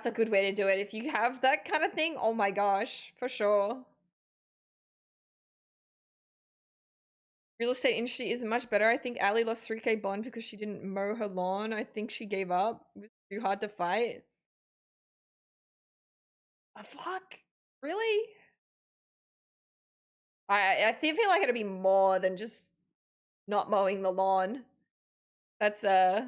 a good way to do it. If you have that kind of thing, oh my gosh, for sure. Real estate industry is much better. I think Ali lost 3K bond because she didn't mow her lawn. I think she gave up. It was too hard to fight. Fuck? Really? I feel like it'd be more than just not mowing the lawn. That's a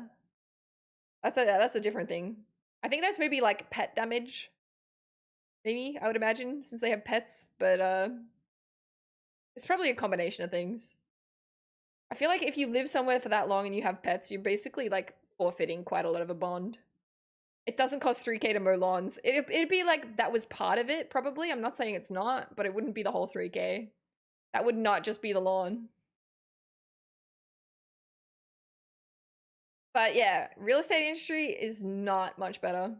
different thing. I think that's maybe like pet damage. Maybe, I would imagine, since they have pets, but it's probably a combination of things. I feel like if you live somewhere for that long and you have pets, you're basically like forfeiting quite a lot of a bond. It doesn't cost 3K to mow lawns. It'd be like that was part of it, probably. I'm not saying it's not, but it wouldn't be the whole 3K. That would not just be the lawn. But yeah, real estate industry is not much better.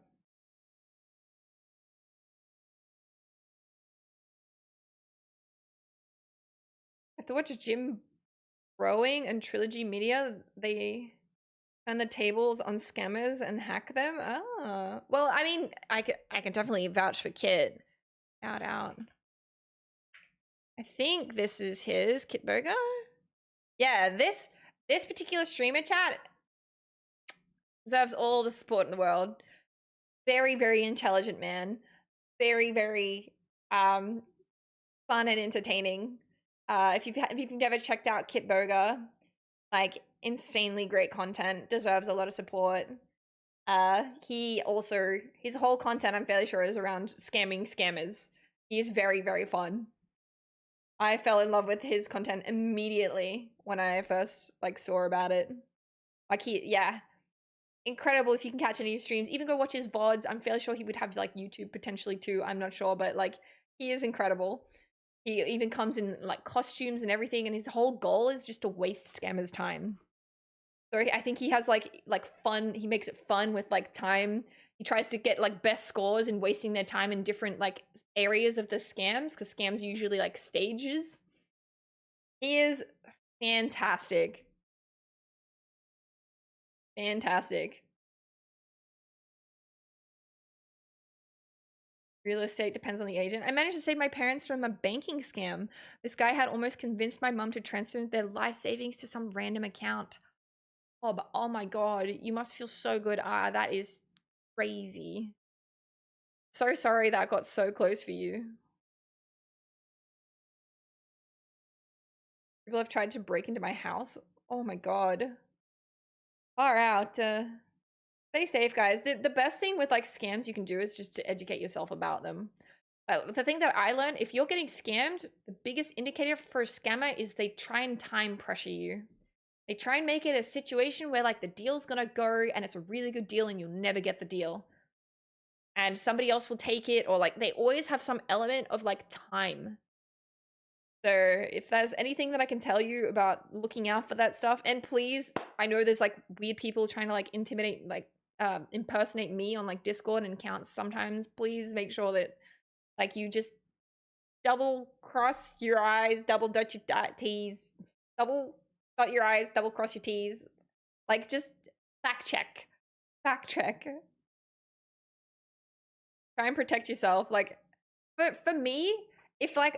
I have to watch Jim Rowing and Trilogy Media. They turn the tables on scammers and hack them. Ah, well, I mean, I can definitely vouch for Kit. Shout out. I think this is his Kit Burger. Yeah, this particular streamer chat deserves all the support in the world. Very, very intelligent man. Very, very fun and entertaining. If you've never checked out Kit Burger, like insanely great content, deserves a lot of support. He also, his whole content I'm fairly sure is around scamming scammers. He is very, very fun. I fell in love with his content immediately when I first like saw about it. Like yeah. Incredible if you can catch any of his streams. Even go watch his VODs. I'm fairly sure he would have like YouTube potentially too. I'm not sure, but like he is incredible. He even comes in like costumes and everything, and his whole goal is just to waste scammers' time. So I think he has like fun. He makes it fun with like time. He tries to get like best scores and wasting their time in different like areas of the scams, because scams are usually like stages. He is fantastic. Fantastic. Real estate depends on the agent. I managed to save my parents from a banking scam. This guy had almost convinced my mum to transfer their life savings to some random account. Oh, but oh my god, you must feel so good. That is crazy. So sorry that got so close for you. People have tried to break into my house. Oh my god. Far out. Stay safe, guys. The best thing with like scams you can do is just to educate yourself about them. The thing that I learned, if you're getting scammed, the biggest indicator for a scammer is they try and time pressure you. They try and make it a situation where like the deal's gonna go and it's a really good deal and you'll never get the deal. And somebody else will take it, or like they always have some element of like time. So if there's anything that I can tell you about looking out for that stuff, and please, I know there's like weird people trying to like intimidate, like impersonate me on like Discord and accounts sometimes. Please make sure that like you just double cross your I's, double dot your T's, double dot your I's, double cross your T's. Like just fact check. Try and protect yourself. Like for me, if I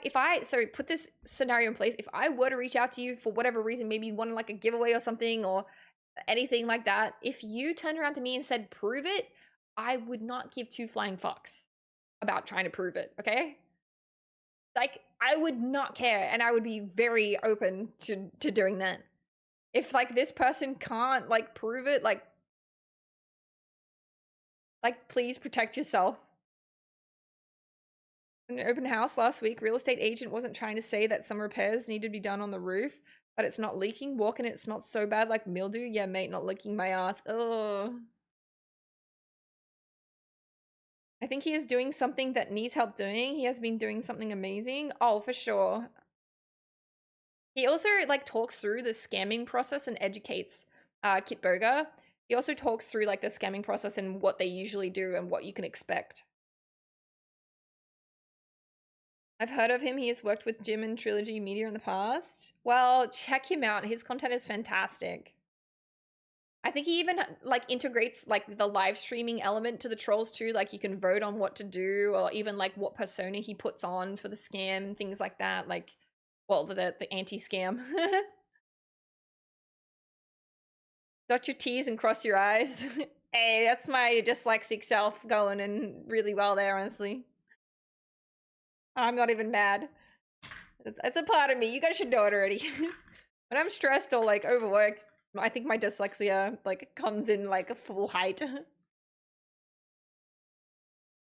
put this scenario in place, if I were to reach out to you for whatever reason, maybe you wanted like a giveaway or something or anything like that, if you turned around to me and said prove it, I would not give two flying fucks. about trying to prove it, okay? Like, I would not care, and I would be very open to doing that. If, like, this person can't, like, prove it, like, please protect yourself. In an open house last week, real estate agent wasn't trying to say that some repairs need to be done on the roof, but it's not leaking. Walking it's not so bad like mildew. Yeah, mate, not licking my ass. Ugh. I think he is doing something that needs help doing. He has been doing something amazing. Oh, for sure. He also, like, talks through the scamming process and educates Kit Burger. He also talks through, like, the scamming process and what they usually do and what you can expect. I've heard of him. He has worked with Jim and Trilogy Media in the past. Well, check him out. His content is fantastic. I think he even, like, integrates, like, the live streaming element to the trolls too. Like, you can vote on what to do, or even, like, what persona he puts on for the scam, things like that. Like, well, the anti-scam. Dot your T's and cross your I's. Hey, that's my dyslexic self going in really well there, honestly. I'm not even mad. It's a part of me. You guys should know it already. When I'm stressed or, like, overworked, I think my dyslexia, like, comes in, like, a full height. So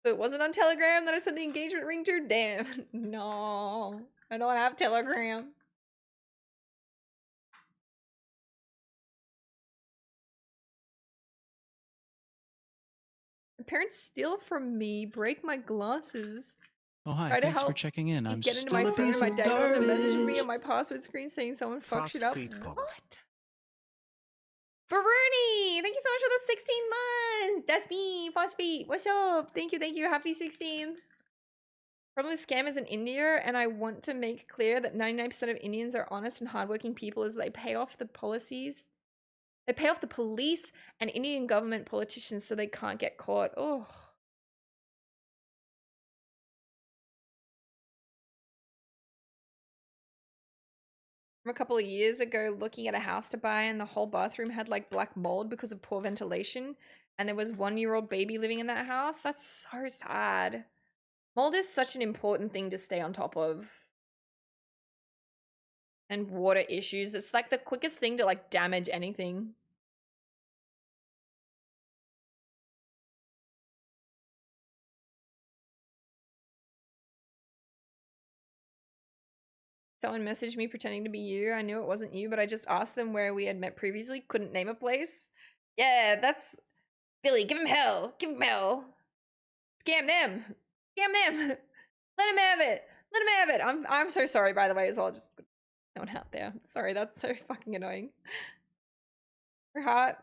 it wasn't on Telegram that I sent the engagement ring to? Damn. No. I don't have Telegram. My parents steal from me, break my glasses. Oh, hi. Try to Thanks for help checking in. I'm get into still my a phone piece and my of dad wanted to message me garbage. on my password screen saying someone fucked Fast it up. feet pop. What? Varuni! Thank you so much for the 16 months! That's me, Fast Feet. What's up? Thank you. Happy 16th. Problem with scammers in India, and I want to make clear that 99% of Indians are honest and hardworking people, is they pay off the policies. They pay off the police and Indian government politicians so they can't get caught. Oh. From a couple of years ago, looking at a house to buy, and the whole bathroom had, like, black mold because of poor ventilation, and there was 1-year-old baby living in that house. That's so sad. Mold is such an important thing to stay on top of. And water issues. It's, like, the quickest thing to, like, damage anything. Someone messaged me pretending to be you. I knew it wasn't you, but I just asked them where we had met previously. Couldn't name a place. Yeah, that's... Billy, give him hell. Give him hell. Scam them. Scam them. Let him have it. Let him have it. I'm so sorry, by the way, as well. Just no one out there. Sorry, that's so fucking annoying. Her heart,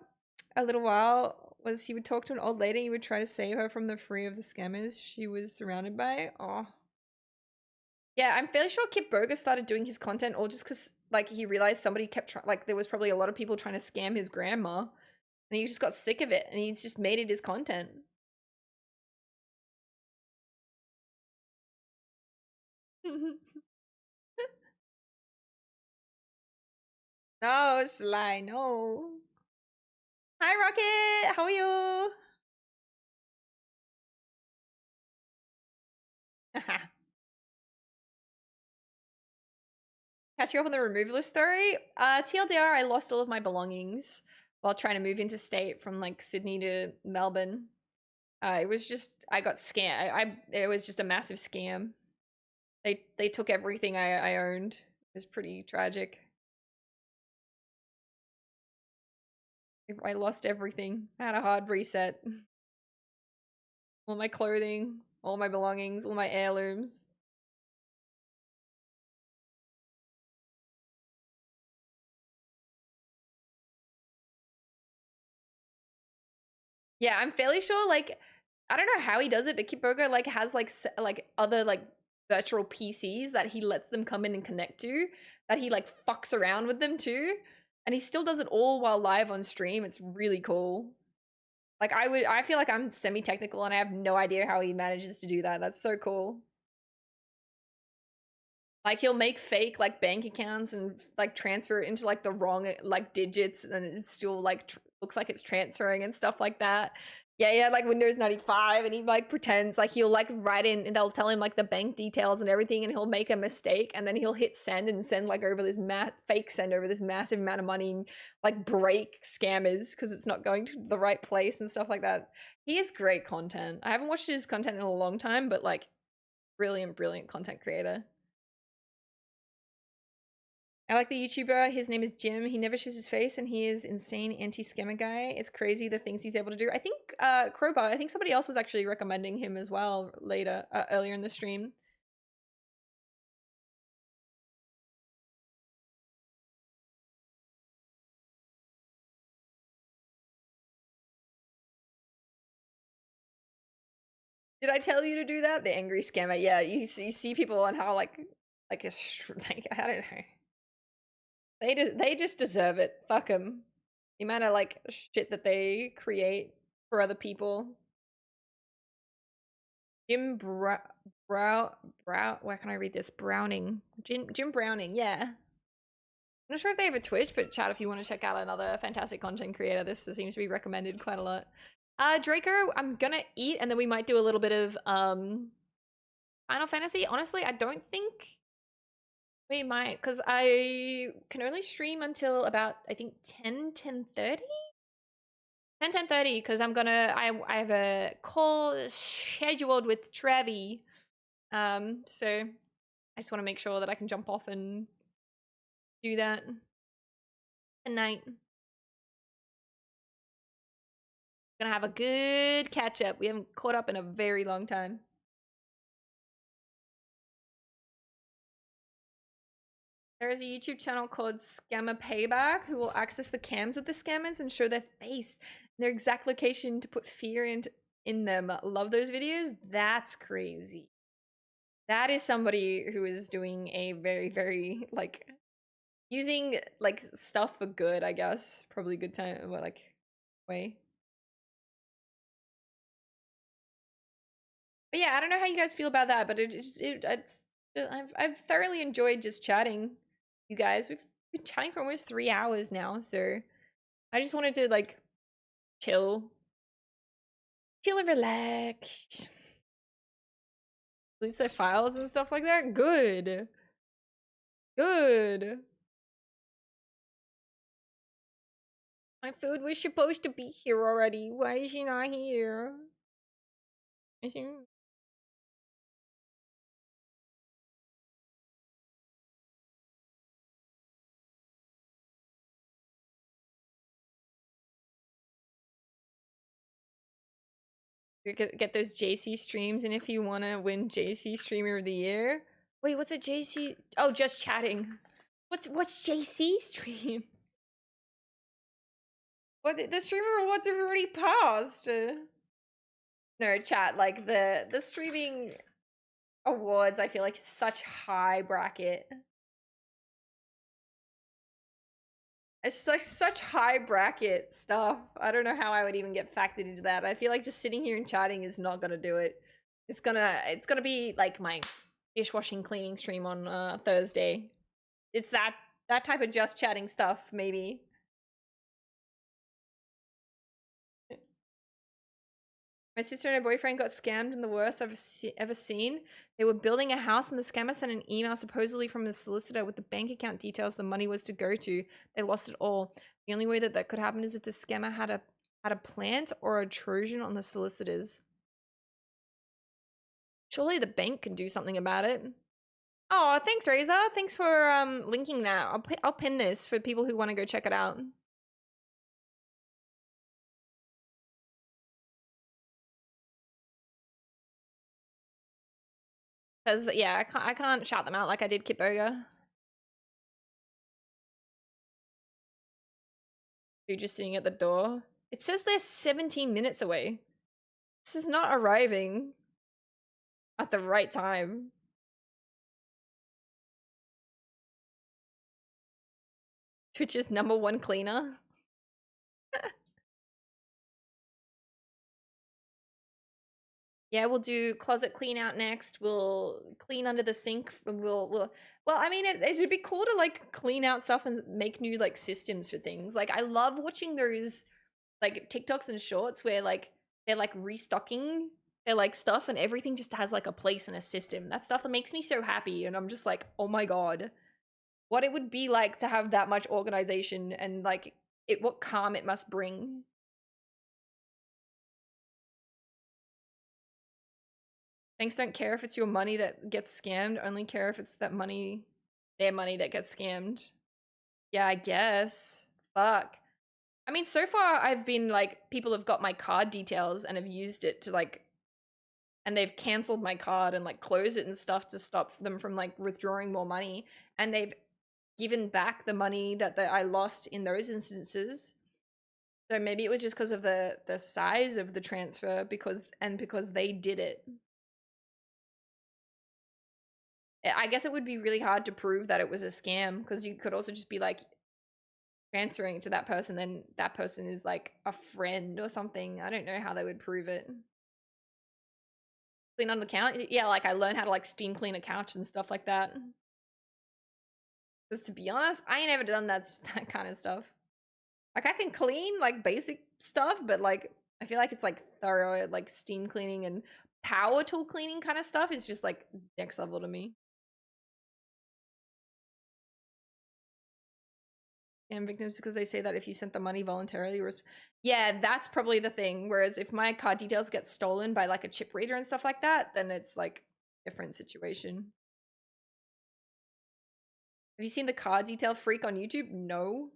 a little while, was he would talk to an old lady. He would try to save her from the free of the scammers she was surrounded by. Oh. Yeah, I'm fairly sure Kip Burger started doing his content all just because, like, he realized somebody kept trying, like, there was probably a lot of people trying to scam his grandma, and he just got sick of it, and he's just made it his content. No, Sly, no. Hi, Rocket! How are you? Catch you up on the removalist story. TLDR, I lost all of my belongings while trying to move interstate from, like, Sydney to Melbourne. It was just, I got scammed. It was just a massive scam. They took everything I owned. It was pretty tragic. I lost everything. I had a hard reset. All my clothing, all my belongings, all my heirlooms. Yeah, I'm fairly sure, like, I don't know how he does it, but Kip Burger, like, has, like, other, like, virtual PCs that he lets them come in and connect to, that he, like, fucks around with them too, and he still does it all while live on stream. It's really cool. Like, I feel like I'm semi-technical and I have no idea how he manages to do that. That's so cool. Like, he'll make fake, like, bank accounts and, like, transfer it into, like, the wrong, like, digits, and it still, like, looks like it's transferring and stuff like that. Yeah, he had like Windows 95 and he like pretends like he'll like write in and they'll tell him like the bank details and everything and he'll make a mistake and then he'll hit send and send like over this fake send over this massive amount of money and like break scammers because it's not going to the right place and stuff like that. He has great content. I haven't watched his content in a long time, but like brilliant content creator. I like the YouTuber. His name is Jim. He never shows his face, and he is insane anti-scammer guy. It's crazy the things he's able to do. I think Crowbar. I think somebody else was actually recommending him as well later, earlier in the stream. Did I tell you to do that? The angry scammer. Yeah, you see people on how like I don't know. They just deserve it. Fuck them. The amount of like shit that they create for other people. Jim where can I read this? Browning. Jim Browning, yeah. I'm not sure if they have a Twitch, but chat if you want to check out another fantastic content creator. This seems to be recommended quite a lot. Draco, I'm gonna eat and then we might do a little bit of Final Fantasy. Honestly, I don't think we might, because I can only stream until about I think 10:30? 10:30, because I have a call scheduled with Trevi. So I just want to make sure that I can jump off and do that tonight. Gonna have a good catch up. We haven't caught up in a very long time. There is a YouTube channel called Scammer Payback who will access the cams of the scammers and show their face and their exact location to put fear in them. Love those videos. That's crazy. That is somebody who is doing a very like using like stuff for good, I guess. Probably good time, like way. But yeah, I don't know how you guys feel about that, but I've thoroughly enjoyed just chatting, you guys. We've been chatting for almost 3 hours now, so I just wanted to like chill and relax. Release their files and stuff like that. Good. My food was supposed to be here already. Why is she not here? Is she... Get those JC streams, and if you want to win JC Streamer of the Year. Wait, what's a JC? Oh, just chatting. What's JC stream? What, the streamer awards have already passed. No, chat, like the streaming awards I feel like is such high bracket. It's like such high bracket stuff. I don't know how I would even get factored into that. I feel like just sitting here and chatting is not gonna do it. It's gonna be like my dishwashing cleaning stream on Thursday. It's that type of just chatting stuff, maybe. My sister and her boyfriend got scammed in the worst I've ever seen. They were building a house and the scammer sent an email supposedly from the solicitor with the bank account details the money was to go to. They lost it all. The only way that could happen is if the scammer had a plant or a Trojan on the solicitors. Surely the bank can do something about it. Oh, thanks, Razor. Thanks for linking that. I'll pin this for people who want to go check it out. Because, yeah, I can't shout them out like I did Kit Burger. You're just sitting at the door. It says they're 17 minutes away. This is not arriving at the right time. Twitch's #1 cleaner. Yeah, we'll do closet clean out next. We'll clean under the sink. Well, I mean, it'd be cool to like clean out stuff and make new like systems for things. Like, I love watching those like TikToks and shorts where like they're like restocking their like stuff, and everything just has like a place and a system. That stuff that makes me so happy, and I'm just like, oh my god, what it would be like to have that much organization, and like what calm it must bring. Banks don't care if it's your money that gets scammed, only care if it's that money, their money that gets scammed. Yeah, I guess. Fuck. I mean, so far I've been like, people have got my card details and have used it to like, and they've canceled my card and like closed it and stuff to stop them from like withdrawing more money. And they've given back the money that I lost in those instances. So maybe it was just because of the size of the transfer, because they did it. I guess it would be really hard to prove that it was a scam, because you could also just be like transferring to that person, then that person is like a friend or something. I don't know how they would prove it. Clean on the couch? Yeah, like I learned how to like steam clean a couch and stuff like that. Because to be honest, I ain't ever done that kind of stuff. Like I can clean like basic stuff, but like I feel like it's like thorough, like steam cleaning and power tool cleaning kind of stuff is just like next level to me. And victims, because they say that if you sent the money voluntarily, yeah, that's probably the thing. Whereas if my card details get stolen by like a chip reader and stuff like that, then it's like a different situation. Have you seen the card detail freak on YouTube? No.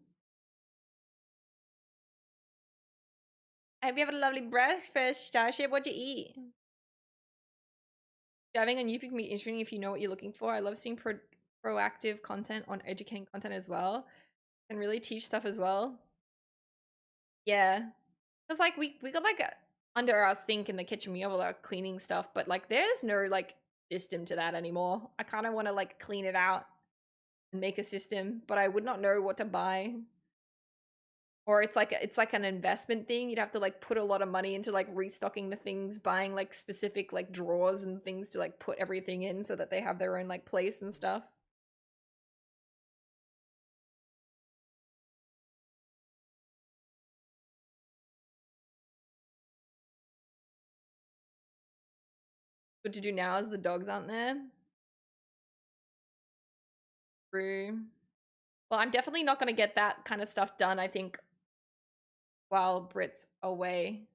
I hope you have a lovely breakfast, Starship. What'd you eat? Diving on YouTube can be interesting if you know what you're looking for. I love seeing proactive content on educating content as well. And really teach stuff as well. Yeah. Because like we got like under our sink in the kitchen, we have all our cleaning stuff, but like there's no like system to that anymore. I kind of want to like clean it out and make a system, but I would not know what to buy. Or it's like an investment thing. You'd have to like put a lot of money into like restocking the things, buying like specific like drawers and things to like put everything in so that they have their own like place and stuff. What to do now is the dogs aren't there. True. Well, I'm definitely not going to get that kind of stuff done, I think, while Brit's away.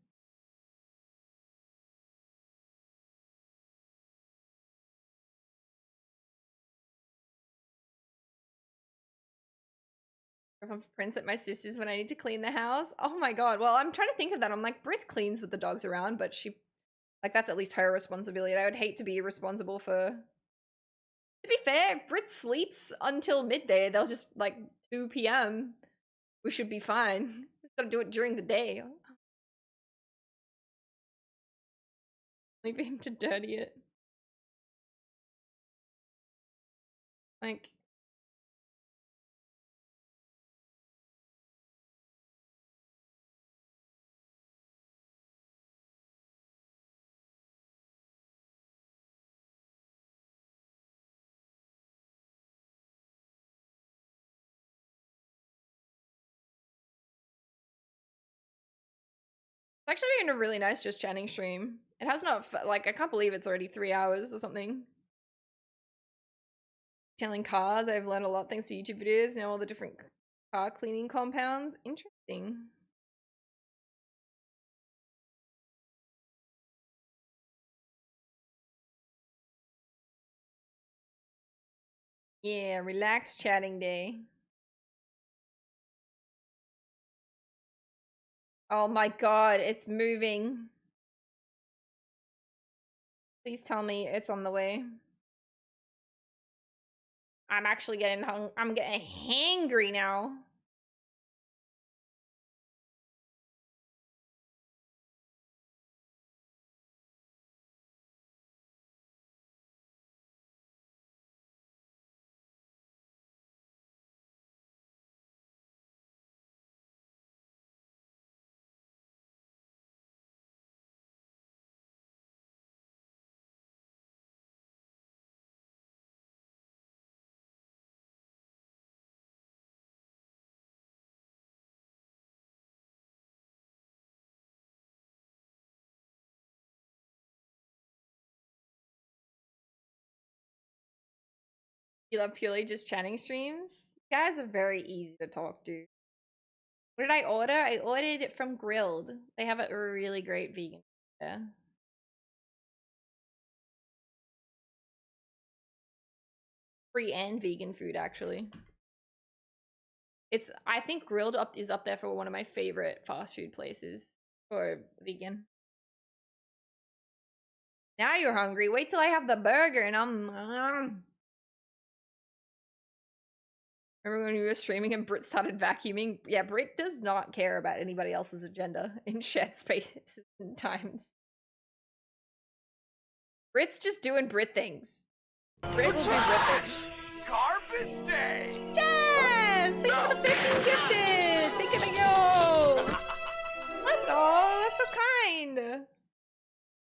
If I'm Prince at my sister's when I need to clean the house. Oh my god. Well, I'm trying to think of that. I'm like, Brit cleans with the dogs around, but she, like, that's at least her responsibility. I would hate to be responsible for. To be fair, Brit sleeps until midday. They'll just like 2 p.m. We should be fine. Gotta do it during the day. Leave him to dirty it. Like, it's actually been a really nice just chatting stream. It has not, like, I can't believe it's already 3 hours or something. Detailing cars, I've learned a lot thanks to YouTube videos. Now all the different car cleaning compounds. Interesting. Yeah, relaxed chatting day. Oh my god, it's moving. Please tell me it's on the way. I'm actually getting I'm getting hangry now. You love purely just chatting streams? You guys are very easy to talk to. What did I order? I ordered it from Grilled. They have a really great vegan. Yeah. Free and vegan food, actually. I think Grilled is up there for one of my favorite fast food places for vegan. Now you're hungry. Wait till I have the burger and I'm. Remember when we were streaming and Brit started vacuuming? Yeah, Brit does not care about anybody else's agenda in shared spaces and times. Brit's just doing Brit things. Brit will do Brit things. Garbage day! Yes! Thank you for the 15 gifted! Thank you, thank you! Let's go! That's so kind!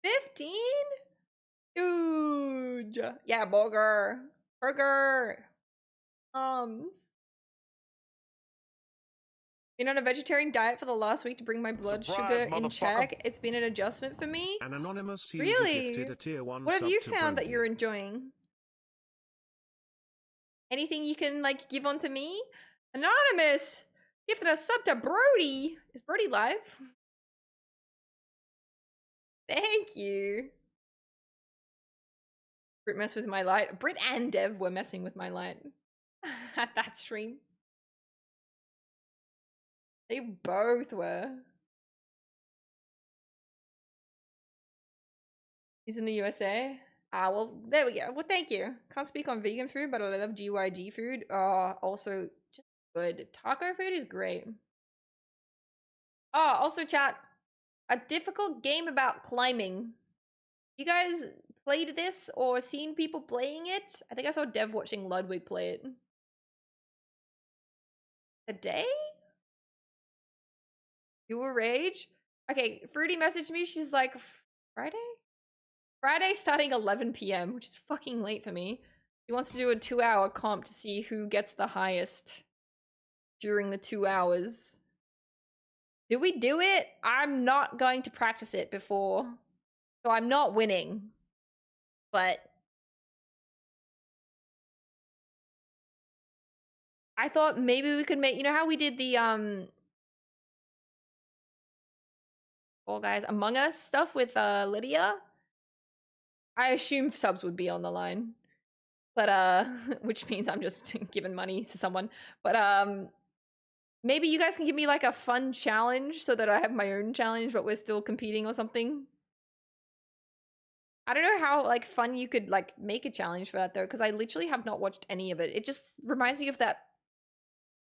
15? Huge! Yeah, burger! Burger! Been on a vegetarian diet for the last week to bring my blood Surprise, sugar in check. It's been an adjustment for me. An anonymous user Really? gifted a tier 1 What have sub you to found that Brody. you're enjoying? Anything you can like give on to me? Anonymous gifted a sub to Brody. Is Brody live? Thank you. Brit messed with my light. Brit and Dev were messing with my light at that stream. They both were. He's in the USA. Ah, well, there we go. Well, thank you. Can't speak on vegan food, but I love GYG food. Also, just good. Taco food is great. Oh, also, chat. A difficult game about climbing. You guys played this or seen people playing it? I think I saw Dev watching Ludwig play it. Today? You were rage? Okay, Fruity messaged me. She's like, Friday? Friday starting 11 p.m., which is fucking late for me. She wants to do a 2-hour comp to see who gets the highest during the 2 hours. Did we do it? I'm not going to practice it before. So I'm not winning. But I thought maybe we could make, you know how we did the Fall Guys Among Us stuff with Lydia? I assume subs would be on the line. But which means I'm just giving money to someone. But maybe you guys can give me like a fun challenge so that I have my own challenge but we're still competing or something. I don't know how like fun you could like make a challenge for that though, because I literally have not watched any of it. It just reminds me of that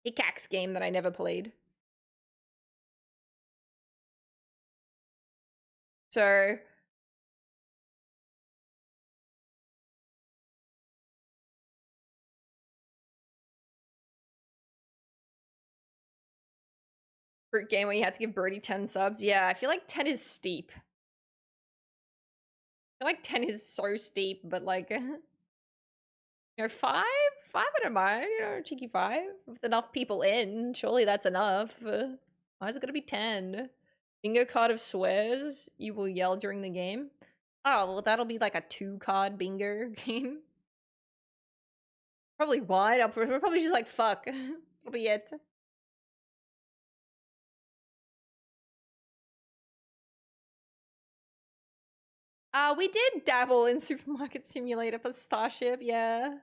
pickaxe game that I never played. So fruit game where you had to give Birdie 10 subs. Yeah, I feel like 10 is steep. I feel like 10 is so steep, but like you know, 5? 5 I don't mind, you know, cheeky 5. With enough people in, surely that's enough. Why is it gonna be 10? Bingo card of swears you will yell during the game. Oh, well that'll be like a 2-card bingo game. Probably wide. We're probably just like fuck. That'll be it. We did dabble in Supermarket Simulator for Starship, yeah.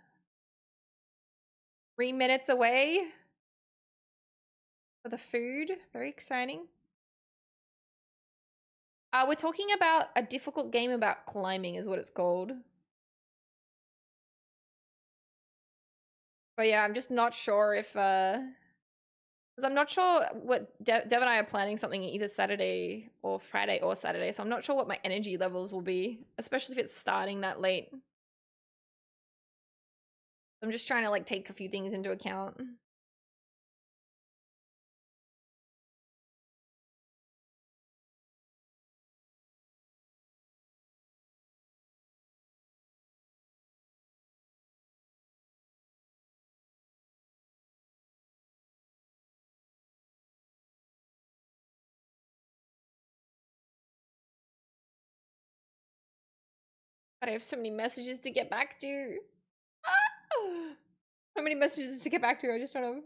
3 minutes away for the food. Very exciting. We're talking about a difficult game about climbing is what it's called. But yeah, I'm just not sure if because I'm not sure what Dev and I are planning something either Saturday or Friday or Saturday, so I'm not sure what my energy levels will be, especially if it's starting that late. I'm just trying to like take a few things into account. But I have so many messages to get back to. Ah! How many messages to get back to? I just don't know.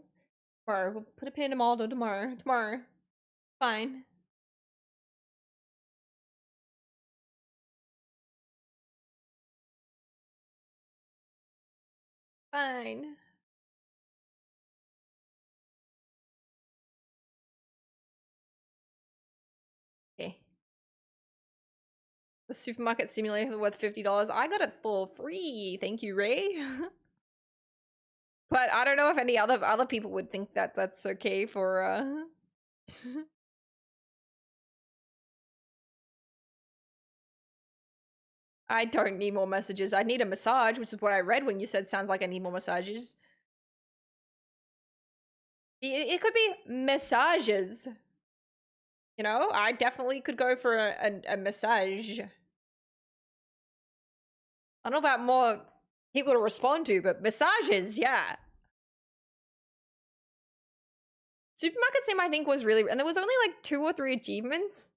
Tomorrow. We'll put a pin in Maldo tomorrow. Tomorrow. Fine. Fine. Okay. The supermarket simulator worth $50. I got it for free. Thank you, Ray. But I don't know if any other people would think that that's okay for I don't need more messages. I need a massage, which is what I read when you said sounds like I need more massages. It could be massages. You know, I definitely could go for a massage. I don't know about more people to respond to, but massages, yeah. Supermarket Sim, I think, was really, and there was only like 2 or 3 achievements.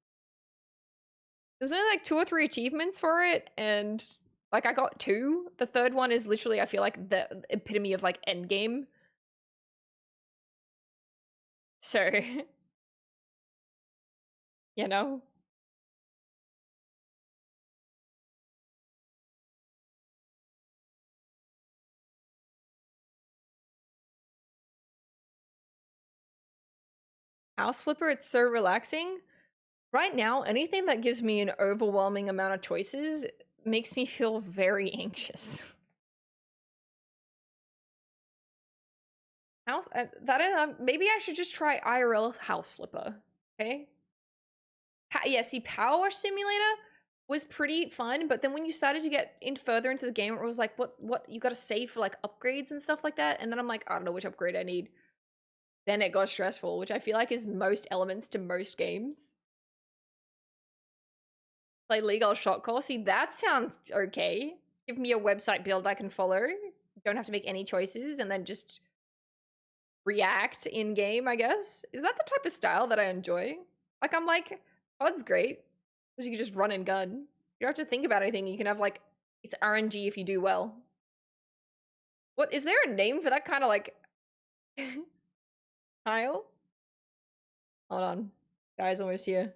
There was only like 2 or 3 achievements for it, and like I got 2. The third one is literally, I feel like, the epitome of like endgame. So, you know. House Flipper, it's so relaxing. Right now, anything that gives me an overwhelming amount of choices makes me feel very anxious. Maybe I should just try IRL House Flipper, okay? Yeah, see, Power Wash Simulator was pretty fun, but then when you started to get in further into the game, it was like, what, you gotta save for like upgrades and stuff like that, and then I'm like, I don't know which upgrade I need. Then it got stressful, which I feel like is most elements to most games. Play legal shot call. See, that sounds okay. Give me a website build I can follow. Don't have to make any choices and then just react in game, I guess. Is that the type of style that I enjoy? Like, I'm like, COD's great because you can just run and gun. You don't have to think about anything. You can have like, it's RNG if you do well. What, is there a name for that kind of like style? Hold on. Guy's almost here.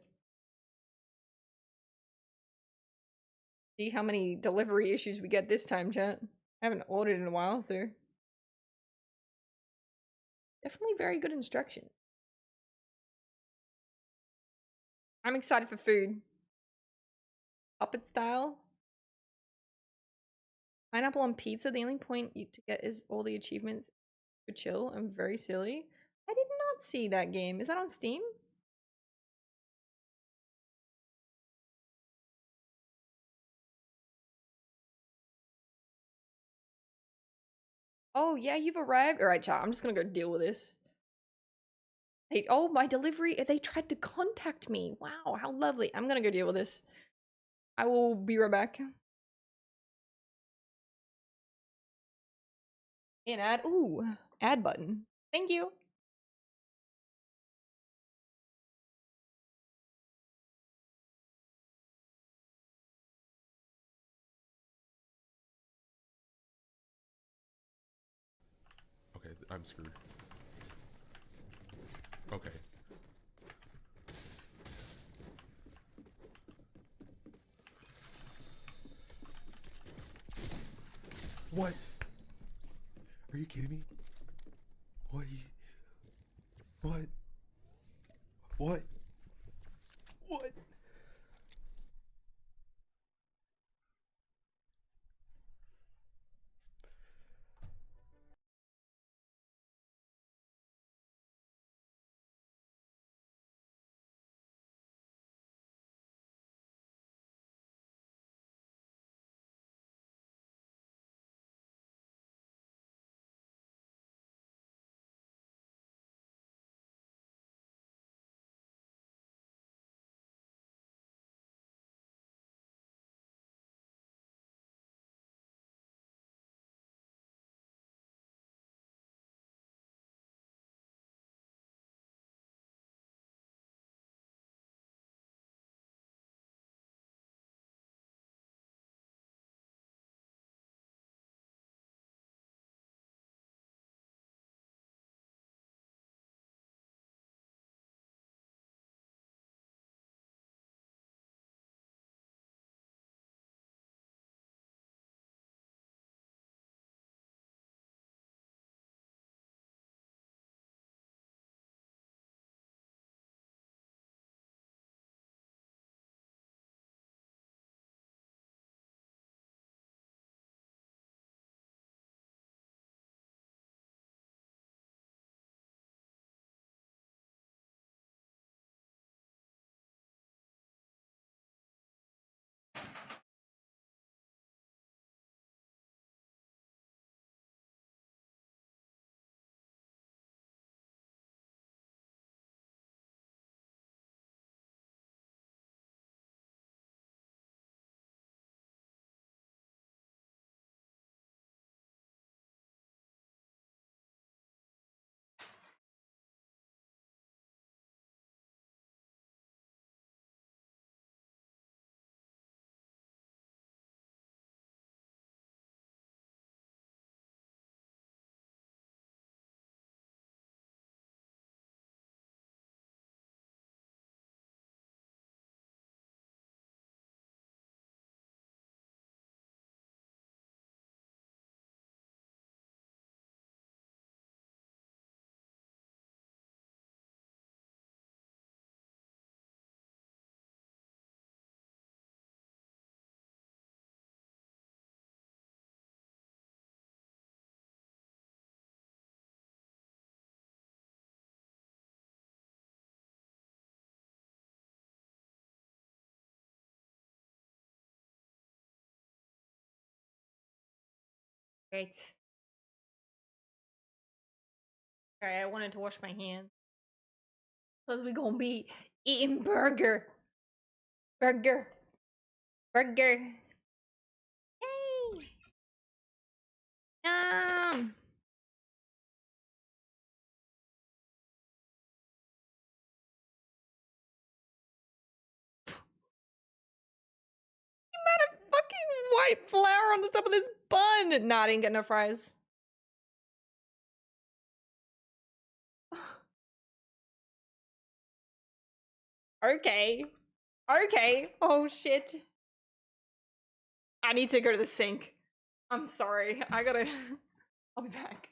See how many delivery issues we get this time, chat. I haven't ordered in a while, so definitely very good instructions. I'm excited for food. Puppet style. Pineapple on pizza. The only point you to get is all the achievements for chill. I'm very silly. I did not see that game. Is that on Steam? Oh, yeah, you've arrived. All right, chat. I'm just gonna go deal with this. Hey, oh, my delivery. They tried to contact me. Wow, how lovely. I'm gonna go deal with this. I will be right back. An ad. Ooh, ad button. Thank you. Okay, I'm screwed. Okay. What? Are you kidding me? What are you... What? What? What? Great. Alright, I wanted to wash my hands. Because we gonna be eating burger. Burger. Burger. Yay! Yum! A fucking white flour on the top of this bun! Nah, I didn't get no fries. Okay. Okay. Oh shit. I need to go to the sink. I'm sorry. I gotta. I'll be back.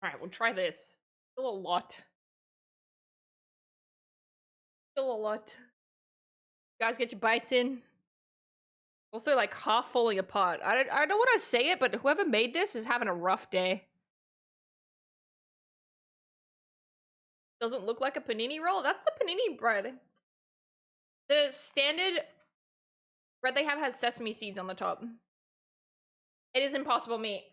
Alright, we'll try this. Still a lot. Still a lot. You guys get your bites in. Also, like, half falling apart. I don't want to say it, but whoever made this is having a rough day. Doesn't look like a panini roll. That's the panini bread. The standard bread they have has sesame seeds on the top. It is Impossible Meat.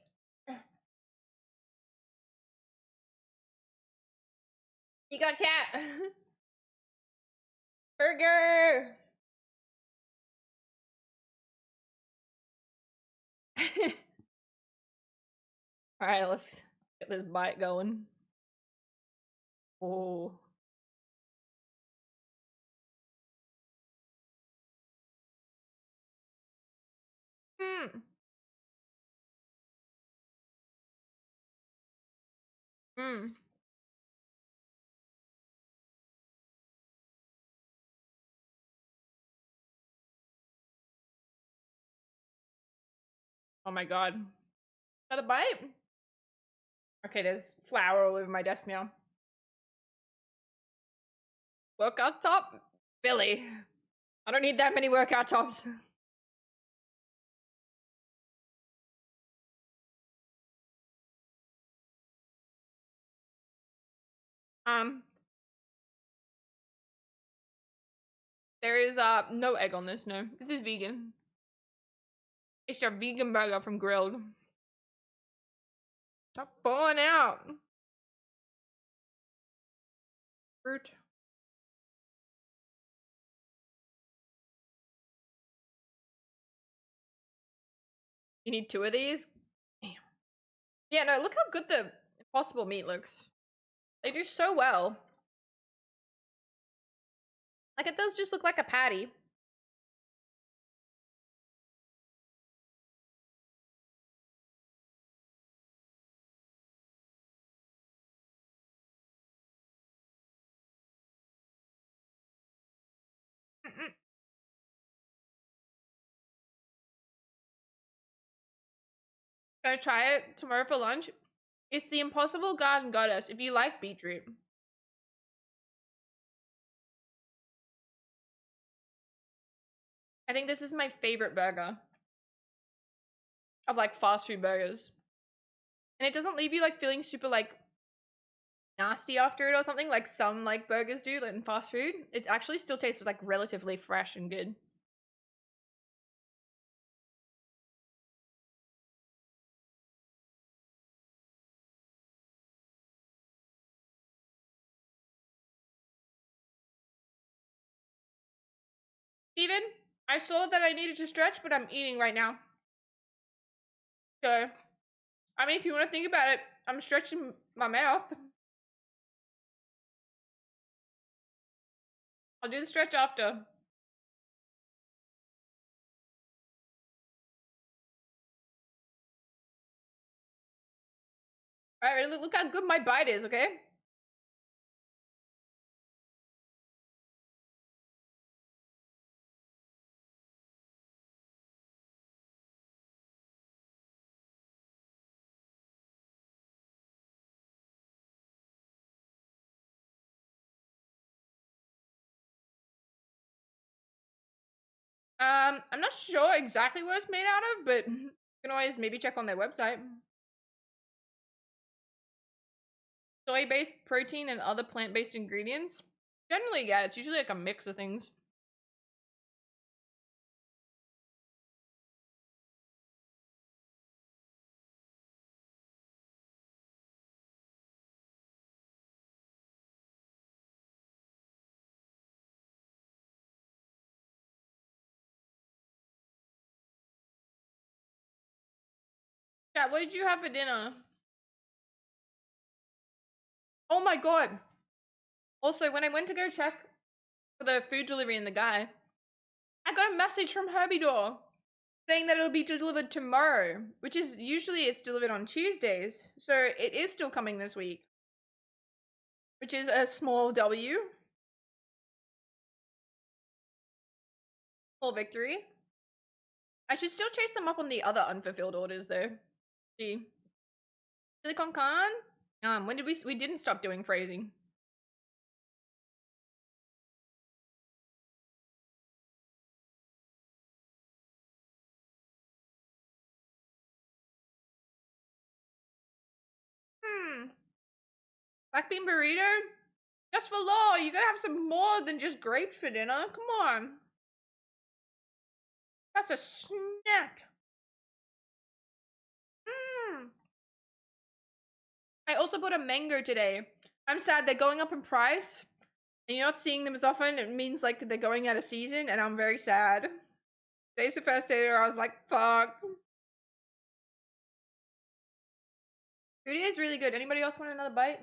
You got chat. Burger. All right, let's get this bite going. Oh. Hmm. Hmm. Oh my god. Another bite? Okay, there's flour all over my desk now. Workout top? Billy. I don't need that many workout tops. There is no egg on this, no. This is vegan. It's your vegan burger from Grilled. Stop pulling out. Fruit. You need 2 of these? Damn. Yeah, no, look how good the Impossible Meat looks. They do so well. Like, it does just look like a patty. Gonna try it tomorrow for lunch. It's the Impossible Garden Goddess if you like beetroot. I think this is my favorite burger of like fast food burgers. And it doesn't leave you like feeling super like nasty after it or something like some like burgers do like in fast food. It actually still tastes like relatively fresh and good. Steven, I saw that I needed to stretch, but I'm eating right now. So, I mean, if you want to think about it, I'm stretching my mouth. I'll do the stretch after. Alright, look how good my bite is, okay? I'm not sure exactly what it's made out of, but you can always maybe check on their website. Soy-based protein and other plant-based ingredients. Generally, yeah, it's usually like a mix of things. Yeah, what did you have for dinner? Oh my god. Also, when I went to go check for the food delivery and the guy, I got a message from Herbie Door saying that it'll be delivered tomorrow, which is usually it's delivered on Tuesdays. So it is still coming this week, which is a small W. Small victory. I should still chase them up on the other unfulfilled orders though. See. Silicon Con? When did we didn't stop doing phrasing. Black bean burrito? Just for law, you gotta have some more than just grapes for dinner. Come on. That's a snack. I also bought a mango today. I'm sad they're going up in price. And you're not seeing them as often. It means like they're going out of season, and I'm very sad. Today's the first day where I was like, fuck. Food is really good. Anybody else want another bite?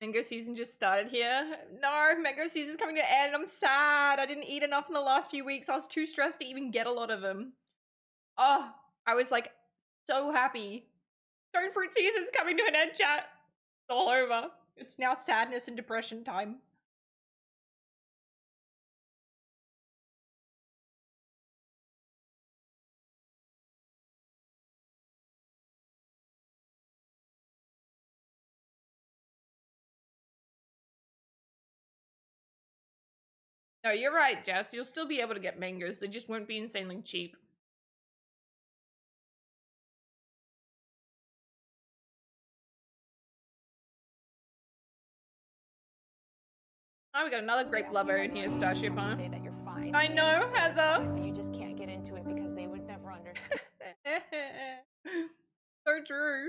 Mango season just started here. No, mango season's coming to an end. I'm sad. I didn't eat enough in the last few weeks. I was too stressed to even get a lot of them. Oh, I was like so happy. Stone fruit season's coming to an end, chat. It's all over. It's now sadness and depression time. No, you're right, Jess. You'll still be able to get mangoes. They just won't be insanely cheap. Oh, we got another grape lover in here, Starship, huh? Say that you're fine. I know, Hazza. But you just can't get into it because they would never understand. So true.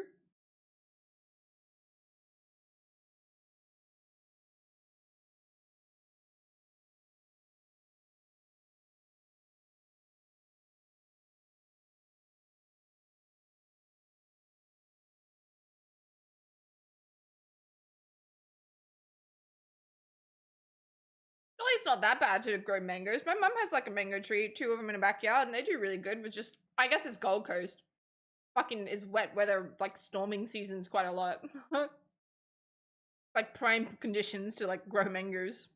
Really, it's not that bad to grow mangoes. My mum has like a mango tree, 2 of them in a backyard, and they do really good. But just, I guess it's Gold Coast. Fucking is wet weather, like storming seasons quite a lot. Like prime conditions to like grow mangoes.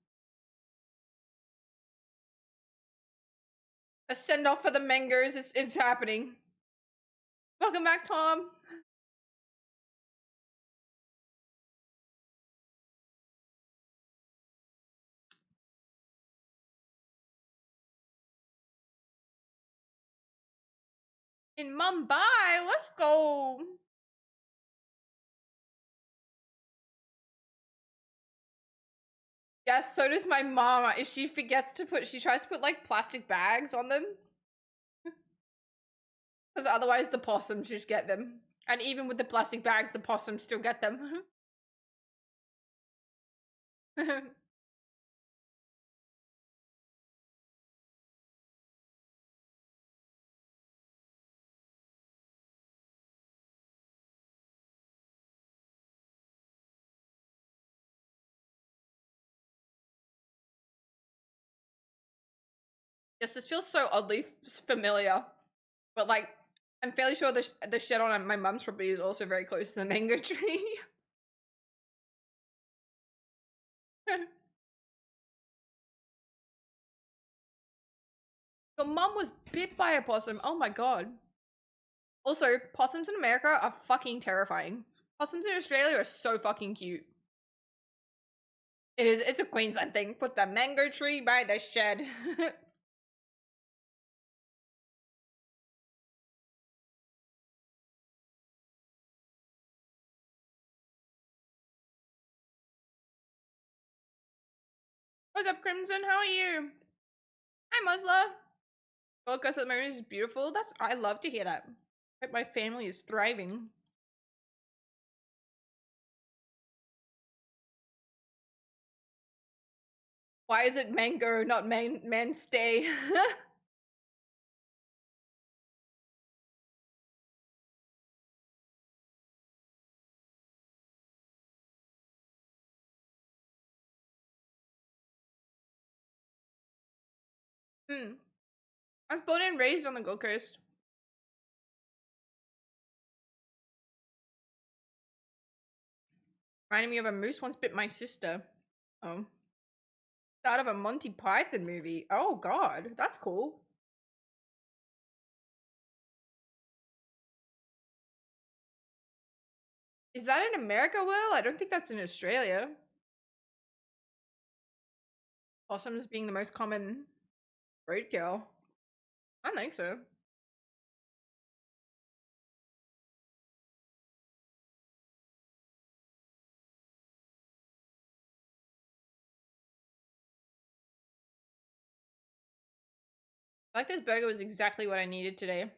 A send off for the mangoes is happening. Welcome back, Tom. In Mumbai, let's go. Yes, so does my mom. If she forgets to put, she tries to put like plastic bags on them. Because otherwise the possums just get them. And even with the plastic bags, the possums still get them. Yes, this feels so oddly familiar. But like, I'm fairly sure the shed on my mum's property is also very close to the mango tree. Your mum was bit by a possum. Oh my god. Also, possums in America are fucking terrifying. Possums in Australia are so fucking cute. It's a Queensland thing. Put the mango tree by the shed. What's up, Crimson? How are you? Hi, Musla. Gold Coast at the moment is beautiful. I love to hear that. Hope my family is thriving. Why is it mango, not mainstay? I was born and raised on the Gold Coast. Reminding me of a moose once bit my sister. Oh. Out of a Monty Python movie. Oh god, that's cool. Is that in America, Will? I don't think that's in Australia. Possums being the most common roadkill. I don't think so. I like this burger was exactly what I needed today.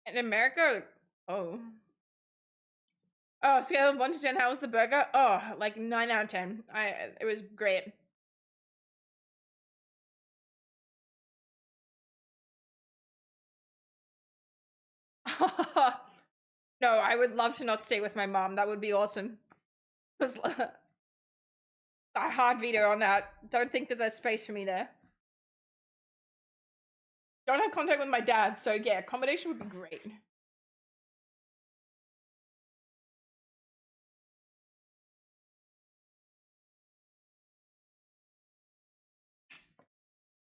In America, oh. Oh, scale of 1 to 10, how was the burger? Oh, like 9 out of 10. It was great. No, I would love to not stay with my mom. That would be awesome. A hard veto on that. Don't think that there's space for me there. Don't have contact with my dad, so yeah, accommodation would be great.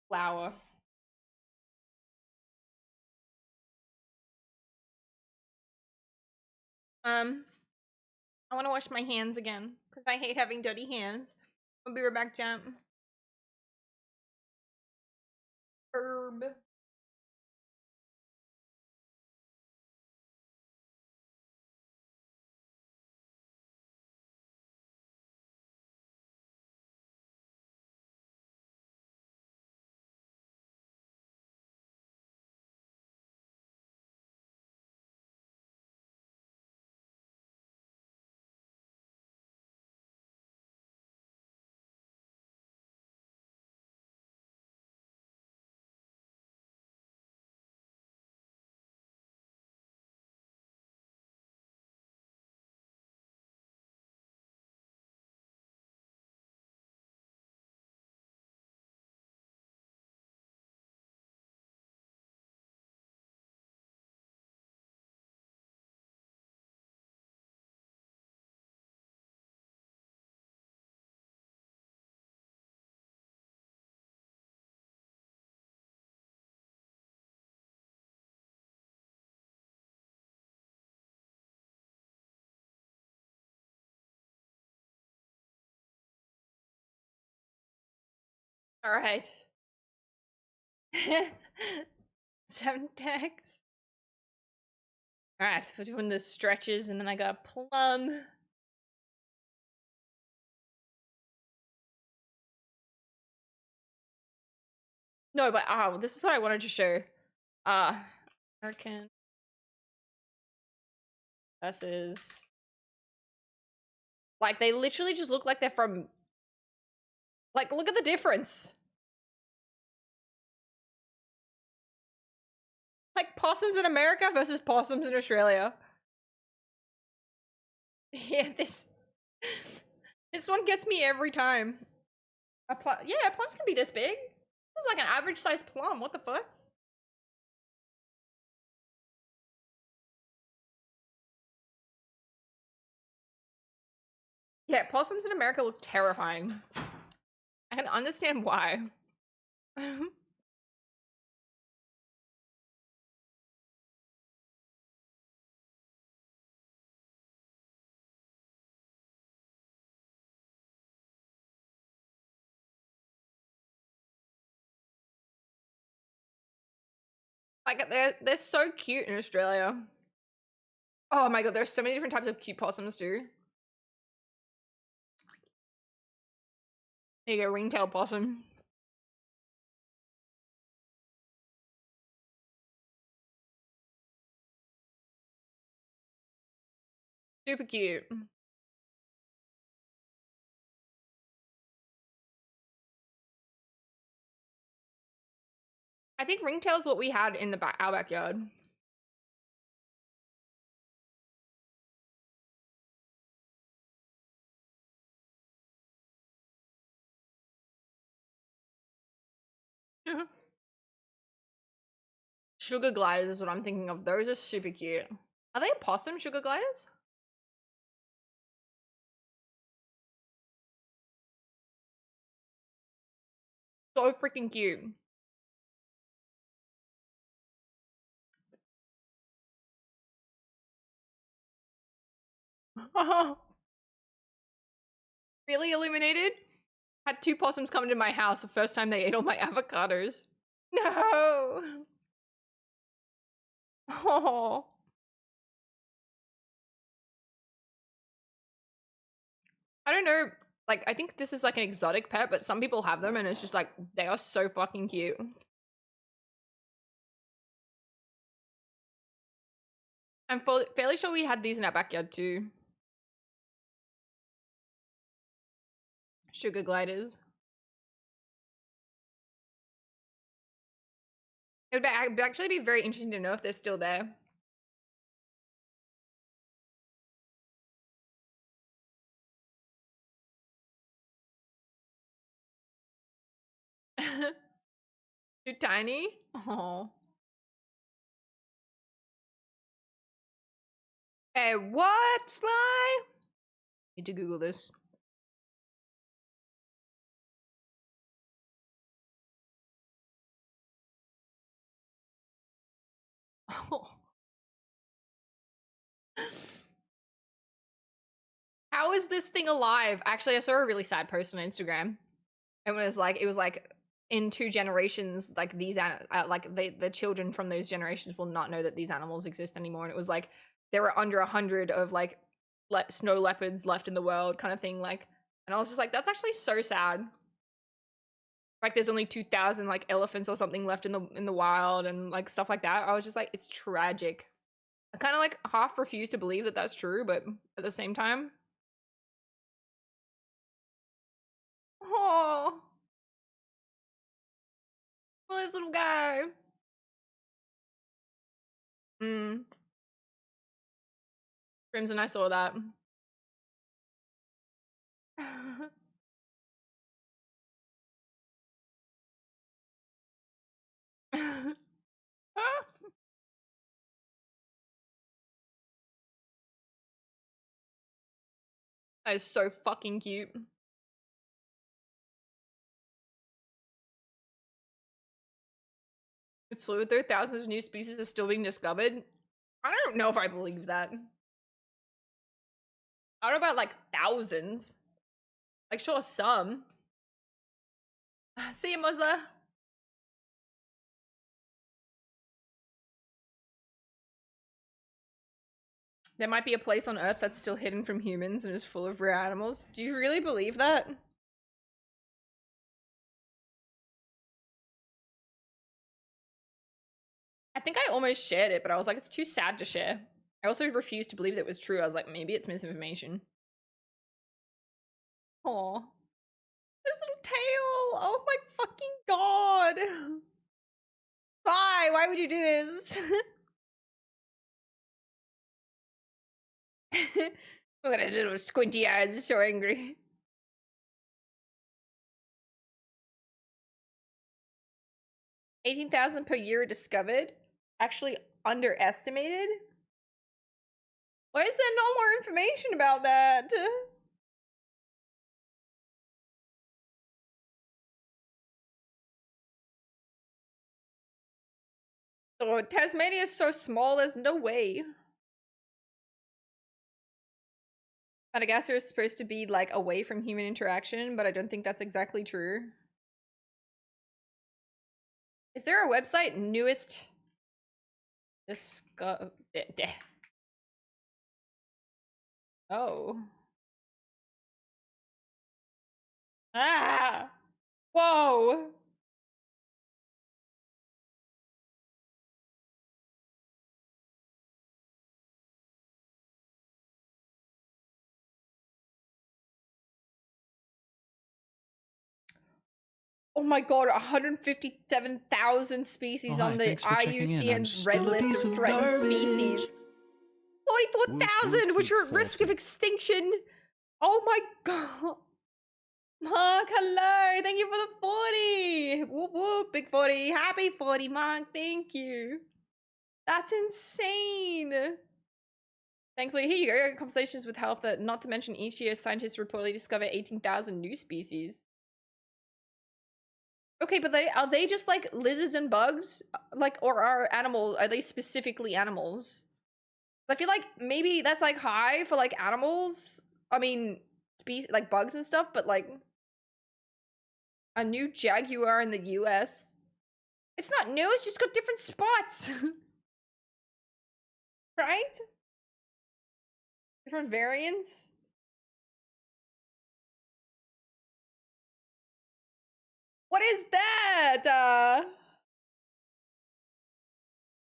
Flour. I want to wash my hands again because I hate having dirty hands. I'll be right back, champ. Herb. All right. 7 tags. All right, we're doing the stretches, and then I got plum. No, but this is what I wanted to show. American versus, like, they literally just look like they're from, like, look at the difference. Like possums in America versus possums in Australia. Yeah, this one gets me every time. Yeah, plums can be this big. This is like an average sized plum. What the fuck? Yeah, possums in America look terrifying. I can understand why. Like they're so cute in Australia. Oh my god, there's so many different types of cute possums too. There you go, ringtail possum. Super cute. I think ringtail's what we had in our backyard. Sugar gliders is what I'm thinking of. Those are super cute. Are they a possum, sugar gliders? So freaking cute. Really illuminated? Had 2 possums come into my house the first time they ate all my avocados. No. Oh. I don't know. Like, I think this is like an exotic pet, but some people have them and it's just like, they are so fucking cute. I'm fairly sure we had these in our backyard too. Sugar gliders. It would actually be very interesting to know if they're still there. Too tiny? Oh. Hey, what, Sly? Need to Google this. Oh. How is this thing alive? Actually, I saw a really sad post on Instagram. It was like in 2 generations, like these like the children from those generations will not know that these animals exist anymore. And it was like there were under 100 of like snow leopards left in the world, kind of thing. Like, and I was just like, that's actually so sad. Like, there's only 2,000 like elephants or something left in the wild, and like stuff like that. I was just like, it's tragic. I kind of like half refuse to believe that that's true, but at the same time, oh, well, this little guy. Crimson, I saw that. That is so fucking cute. It's true, there thousands of new species are still being discovered. I don't know if I believe that. I don't know about like thousands. Like, sure, some. See you, Musla. There might be a place on Earth that's still hidden from humans and is full of rare animals. Do you really believe that? I think I almost shared it, but I was like, it's too sad to share. I also refused to believe that it was true. I was like, maybe it's misinformation. Aw. This little tail! Oh my fucking god! Why? Why would you do this? Look at her little squinty eyes, it's so angry. $18,000 per year discovered? Actually underestimated? Why is there no more information about that? Oh, Tasmania is so small, there's no way. Madagascar is supposed to be like away from human interaction, but I don't think that's exactly true. Is there a website? Newest Oh. Ah! Whoa! Oh my god, 157,000 species Oh, on hi, the thanks for checking in. I'm IUCN's red still a list piece of of threatened garbage. species. 44,000, which are at risk of extinction. Oh my god. Mark, hello. Thank you for the 40. Whoop whoop, big 40. Happy 40, Mark. Thank you. That's insane. Thankfully, here you go. Conversations with health that, not to mention each year, scientists reportedly discover 18,000 new species. Okay, but are they just like lizards and bugs? Like, or are they specifically animals? I feel like maybe that's like high for like animals. I mean, species like bugs and stuff, but like a new jaguar in the US. It's not new, it's just got different spots. Right? Different variants. What is that?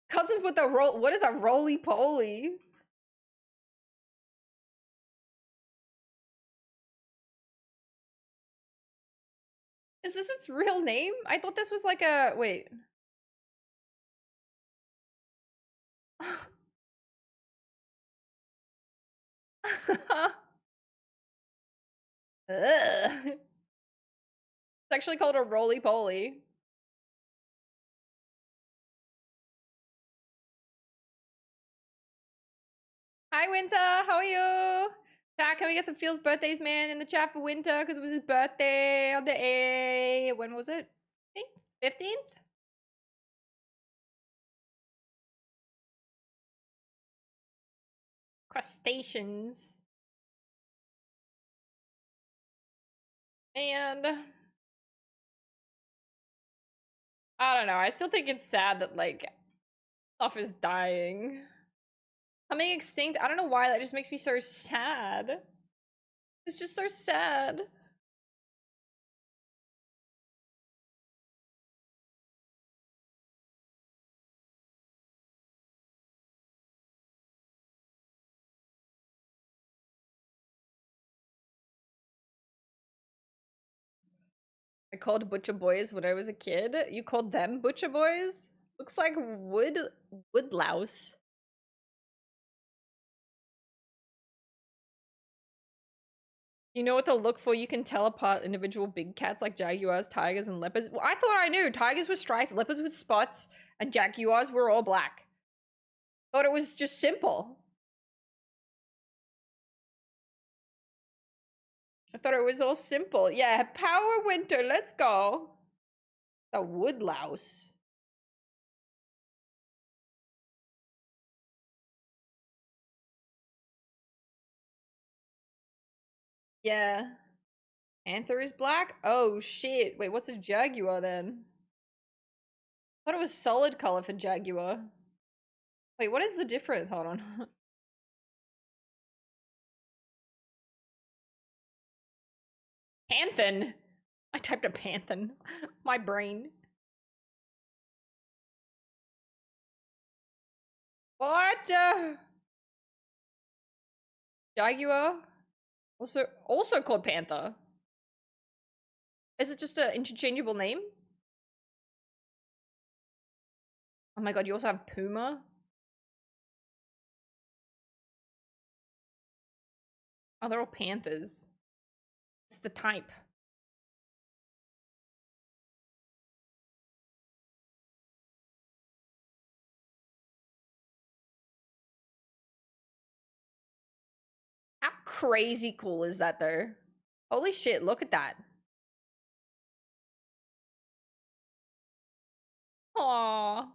Cousins with a roll. What is a roly poly? Is this its real name? I thought this was like a wait. Ugh. It's actually called a roly poly. Hi, Winter. How are you? Chat, can we get some Feels birthdays, man, in the chat for Winter? Because it was his birthday on the A. When was it? I think 15th? Crustaceans. And I don't know. I still think it's sad that like stuff is dying. Coming extinct. I don't know why. That just makes me so sad. It's just so sad. I called butcher boys when I was a kid. You called them butcher boys? Looks like woodlouse. You know what to look for? You can tell apart individual big cats like jaguars, tigers, and leopards. Well, I thought I knew. Tigers were striped, leopards with spots, and jaguars were all black. Thought it was just simple. I thought it was all simple. Yeah, power winter, let's go. The woodlouse. Yeah. Panther is black? Oh shit. Wait, what's a jaguar then? I thought it was solid color for jaguar. Wait, what is the difference? Hold on. Panthen. I typed a panthen. My brain. What? Jaguar? Also called Panther. Is it just an interchangeable name? Oh my god, you also have Puma? Oh, they're all panthers. It's the type. How crazy cool is that though? Holy shit, look at that. Aww.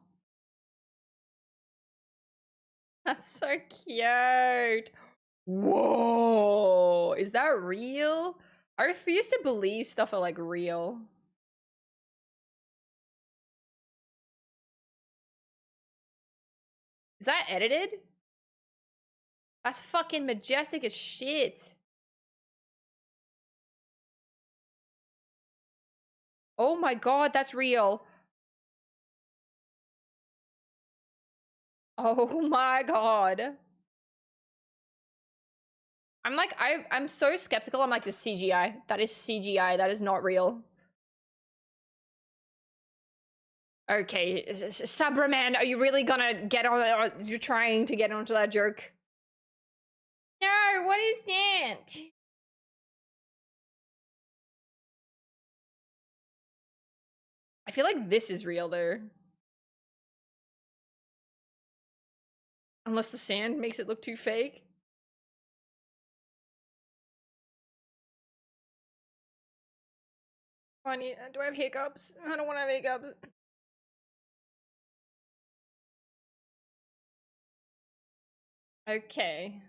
That's so cute. Whoa. Is that real? I refuse to believe stuff are like real. Is that edited? That's fucking majestic as shit. Oh my god, that's real. Oh my god. I'm so skeptical. I'm like, this CGI. That is CGI. That is not real. Okay, Sabraman, are you really gonna get on? Or you're trying to get onto that joke? No, what is that? I feel like this is real though. Unless the sand makes it look too fake. Do I have hiccups? I don't want to have hiccups. Okay.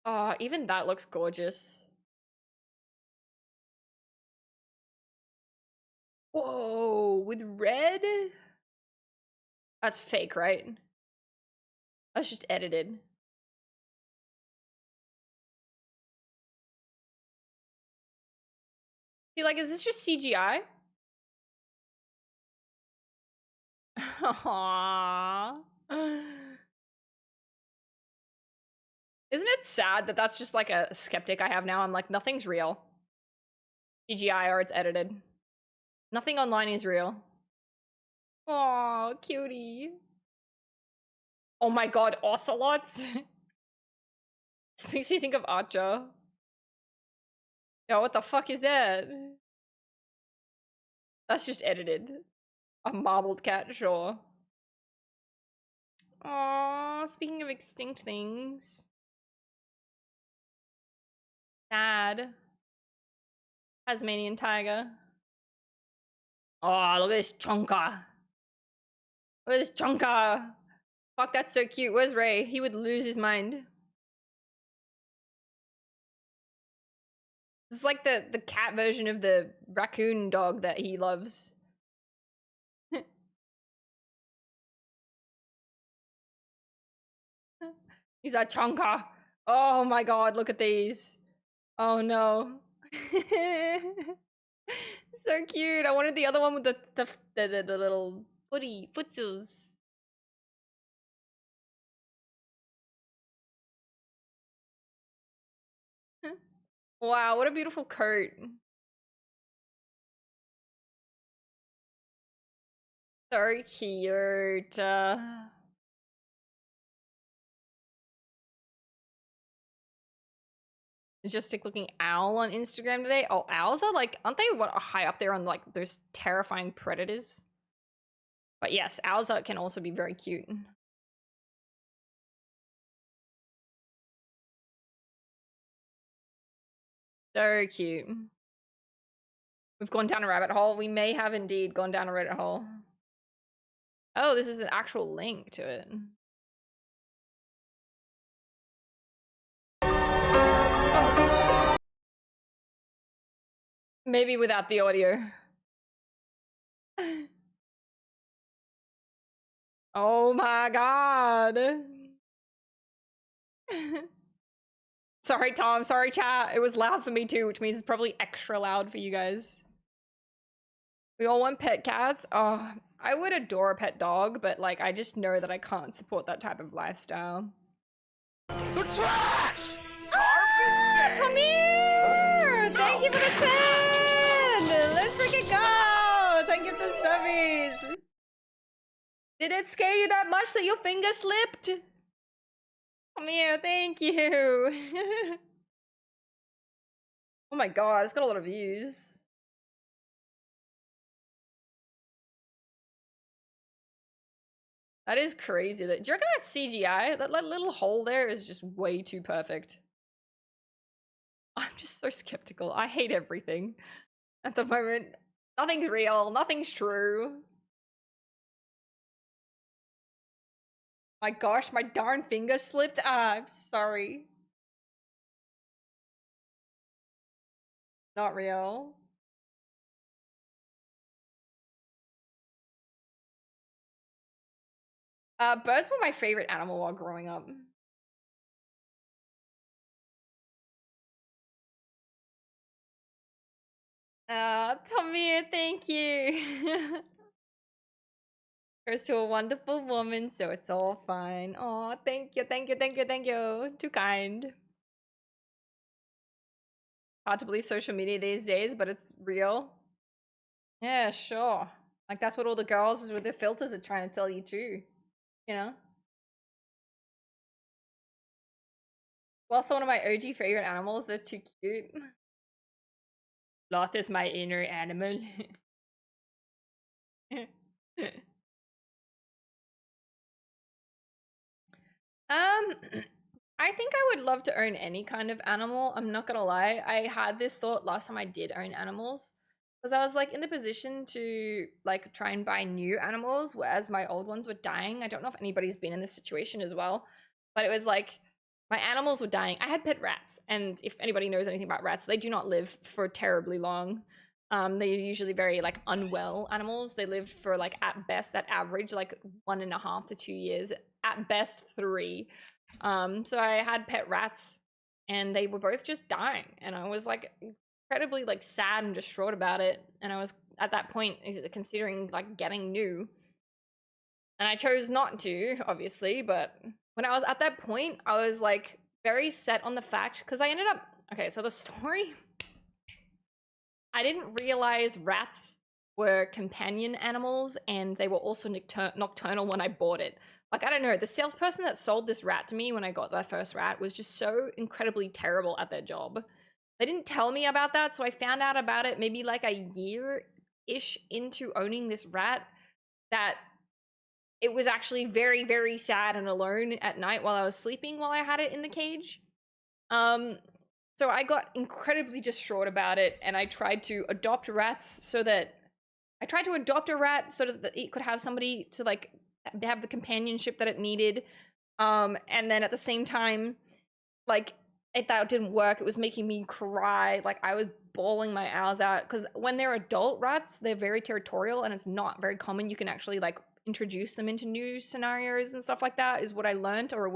Oh, even that looks gorgeous. Whoa, with red? That's fake, right? That's just edited. You're like, is this just CGI? Aww. Isn't it sad that that's just like a skeptic I have now? I'm like, nothing's real. CGI or it's edited. Nothing online is real. Aw, cutie. Oh my god, ocelots? This makes me think of Archer. Yo, what the fuck is that? That's just edited. A marbled cat, sure. Aww, speaking of extinct things. Sad. Tasmanian tiger. Oh, look at this chonka. Look at this chonka. Fuck, that's so cute. Where's Ray? He would lose his mind. This is like the cat version of the raccoon dog that he loves. He's a chonka. Oh my god, look at these. Oh no. So cute. I wanted the other one with the little footsills. Wow, what a beautiful coat. So cute. Majestic looking owl on Instagram today. Oh, owls are like, aren't they what high up there on like those terrifying predators? But yes, owls can also be very cute. So cute. We've gone down a rabbit hole. We may have indeed gone down a rabbit hole. Oh, this is an actual link to it. Maybe without the audio. Oh my god. Sorry, Tom. Sorry, chat. It was loud for me too, which means it's probably extra loud for you guys. We all want pet cats. Oh, I would adore a pet dog, but like I just know that I can't support that type of lifestyle. The trash! Ah, Tamir! Thank you for the 10! Let's freaking go! Thank you for the subbies! Did it scare you that much that your finger slipped? Tamir, thank you! Oh my god, it's got a lot of views. That is crazy. Do you reckon that's CGI? That little hole there is just way too perfect. I'm just so skeptical. I hate everything at the moment. Nothing's real. Nothing's true. My gosh, my darn finger slipped. Ah, I'm sorry. Not real. Birds were my favorite animal while growing up. Tamir, thank you. Here's to a wonderful woman, so it's all fine. Oh, thank you, thank you, thank you, thank you. Too kind. Hard to believe social media these days, but it's real. Yeah, sure. Like that's what all the girls with their filters are trying to tell you too. You know? Also one of my OG favorite animals. They're too cute. Sloth is my inner animal. I think I would love to own any kind of animal. I'm not gonna lie. I had this thought last time I did own animals. Because I was like in the position to like try and buy new animals as my old ones were dying. I don't know if anybody's been in this situation as well. But it was like my animals were dying. I had pet rats. And if anybody knows anything about rats, they do not live for terribly long. They're usually very like unwell animals. They live for like at best that average like 1.5 to 2 years, at best 3. So I had pet rats and they were both just dying, and I was like incredibly like sad and distraught about it. And I was at that point considering like getting new, and I chose not to, obviously. But when I was at that point, I was like very set on the fact, because I ended up, okay, so the story, I didn't realize rats were companion animals, and they were also nocturnal when I bought it. Like, I don't know, the salesperson that sold this rat to me when I got that first rat was just so incredibly terrible at their job. They didn't tell me about that, so I found out about it maybe like a year-ish into owning this rat, that it was actually very, very sad and alone at night while I was sleeping while I had it in the cage. So I got incredibly distraught about it, and I tried to adopt rats so that it could have somebody to like have the companionship that it needed. And then at the same time, like, if that didn't work, it was making me cry. Like, I was bawling my eyes out, because when they're adult rats, they're very territorial, and it's not very common you can actually like introduce them into new scenarios and stuff like that, is what I learned, or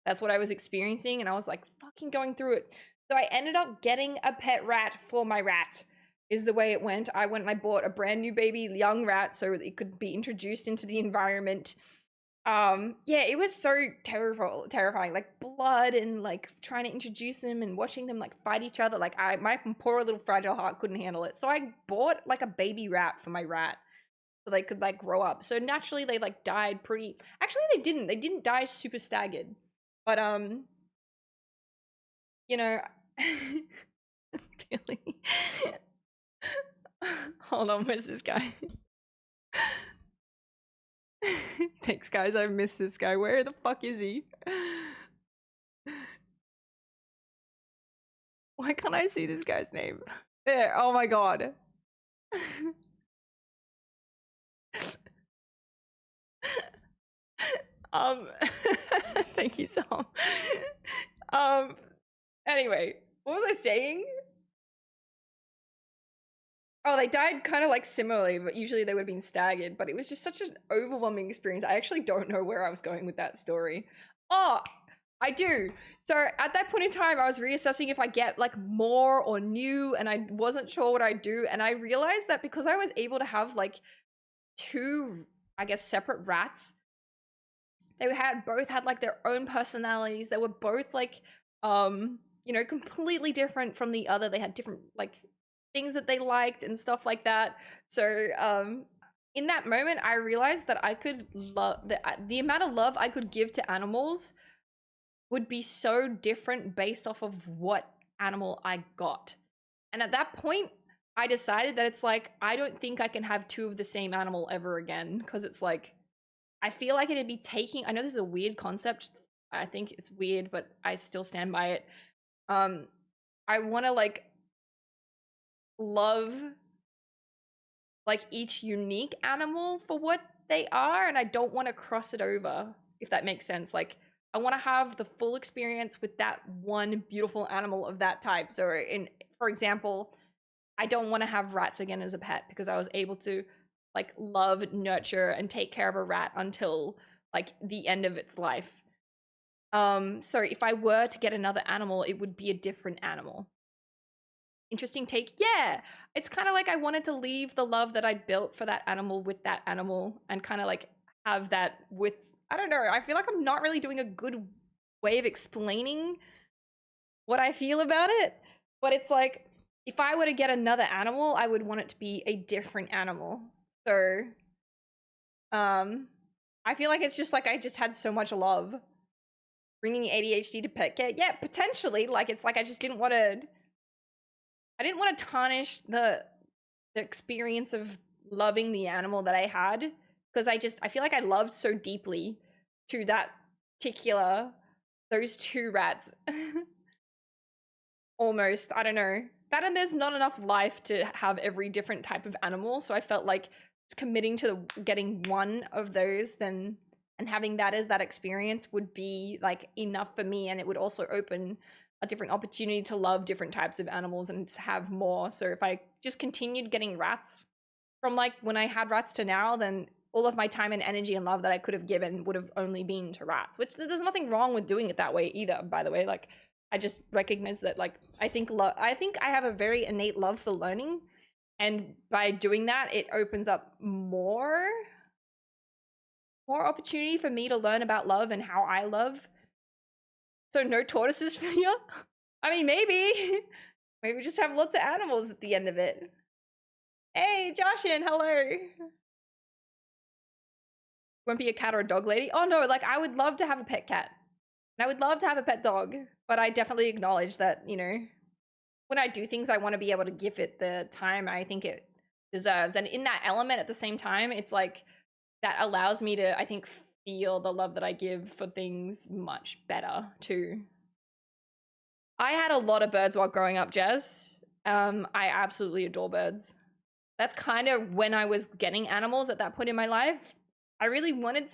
that's what I was experiencing. And I was like fucking going through it. So I ended up getting a pet rat for my rat, is the way it went. I went and I bought a brand new baby young rat so it could be introduced into the environment. Yeah, it was so terrifying, like blood and like trying to introduce them and watching them like fight each other. Like my poor little fragile heart couldn't handle it. So I bought like a baby rat for my rat so they could like grow up. So naturally they like died actually they didn't die super staggered. But you know, Billy. Hold on, where's this guy? Thanks, guys. I missed this guy. Where the fuck is he? Why can't I see this guy's name? There. Oh my god. Thank you, Tom. Anyway, what was I saying? Oh, they died kind of like similarly, but usually they would have been staggered. But it was just such an overwhelming experience. I actually don't know where I was going with that story. Oh, I do. So at that point in time, I was reassessing if I get like more or new, and I wasn't sure what I'd do. And I realized that because I was able to have like two, I guess, separate rats. They had both had like their own personalities. They were both like, you know, completely different from the other. They had different like things that they liked and stuff like that. So, in that moment, I realized that I could love the amount of love I could give to animals would be so different based off of what animal I got. And at that point, I decided that it's like, I don't think I can have two of the same animal ever again. Because it's like, I feel like it'd be taking, I know this is a weird concept. I think it's weird, but I still stand by it. I want to like love like each unique animal for what they are, and I don't want to cross it over, if that makes sense. Like, I want to have the full experience with that one beautiful animal of that type. So for example, I don't want to have rats again as a pet because I was able to like love, nurture, and take care of a rat until like the end of its life. So if I were to get another animal, it would be a different animal. Interesting take. Yeah, it's kind of like I wanted to leave the love that I'd built for that animal with that animal and kind of like have that with, I don't know, I feel like I'm not really doing a good way of explaining what I feel about it, but it's like, if I were to get another animal, I would want it to be a different animal. So, I feel like it's just like I just had so much love. Bringing ADHD to pet care, yeah, potentially. Like, it's like I just didn't want to. I didn't want to tarnish the experience of loving the animal that I had, because I feel like I loved so deeply to that particular, those two rats. Almost, I don't know. That, and there's not enough life to have every different type of animal, so I felt like committing to getting one of those and having that as that experience would be like enough for me, and it would also open a different opportunity to love different types of animals and to have more. So if I just continued getting rats from like when I had rats to now, then all of my time and energy and love that I could have given would have only been to rats, which there's nothing wrong with doing it that way either, by the way. Like, I just recognize that, like, I think I have a very innate love for learning, and by doing that, it opens up more opportunity for me to learn about love and how I love. So no tortoises for you? I mean, maybe we just have lots of animals at the end of it. Hey, Joshin, hello. Won't be a cat or a dog lady? Oh no, like, I would love to have a pet cat. And I would love to have a pet dog, but I definitely acknowledge that, you know, when I do things, I want to be able to give it the time I think it deserves. And in that element at the same time, it's like, that allows me to, I think, feel the love that I give for things much better too. I had a lot of birds while growing up, Jazz. I absolutely adore birds. That's kind of when I was getting animals at that point in my life. I really wanted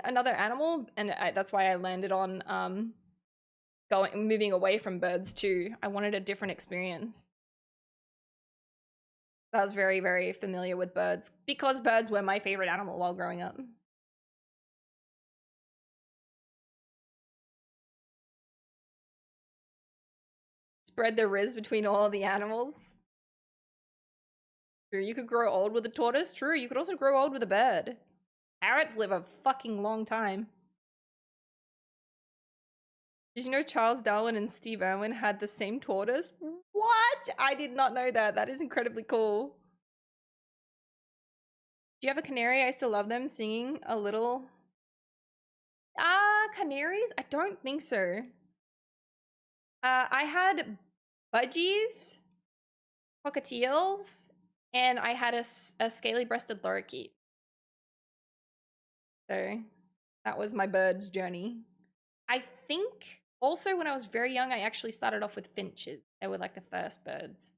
another animal, and that's why I landed on moving away from birds too. I wanted a different experience. I was very, very familiar with birds because birds were my favorite animal while growing up. Spread the riz between all the animals. True, you could grow old with a tortoise. True, you could also grow old with a bird. Parrots live a fucking long time. Did you know Charles Darwin and Steve Irwin had the same tortoise? What? I did not know that. That is incredibly cool. Do you have a canary? I still love them, singing a little. Canaries? I don't think so. I had budgies, cockatiels, and I had a scaly-breasted lorikeet. So that was my bird's journey. I think also when I was very young, I actually started off with finches. They were like the first birds.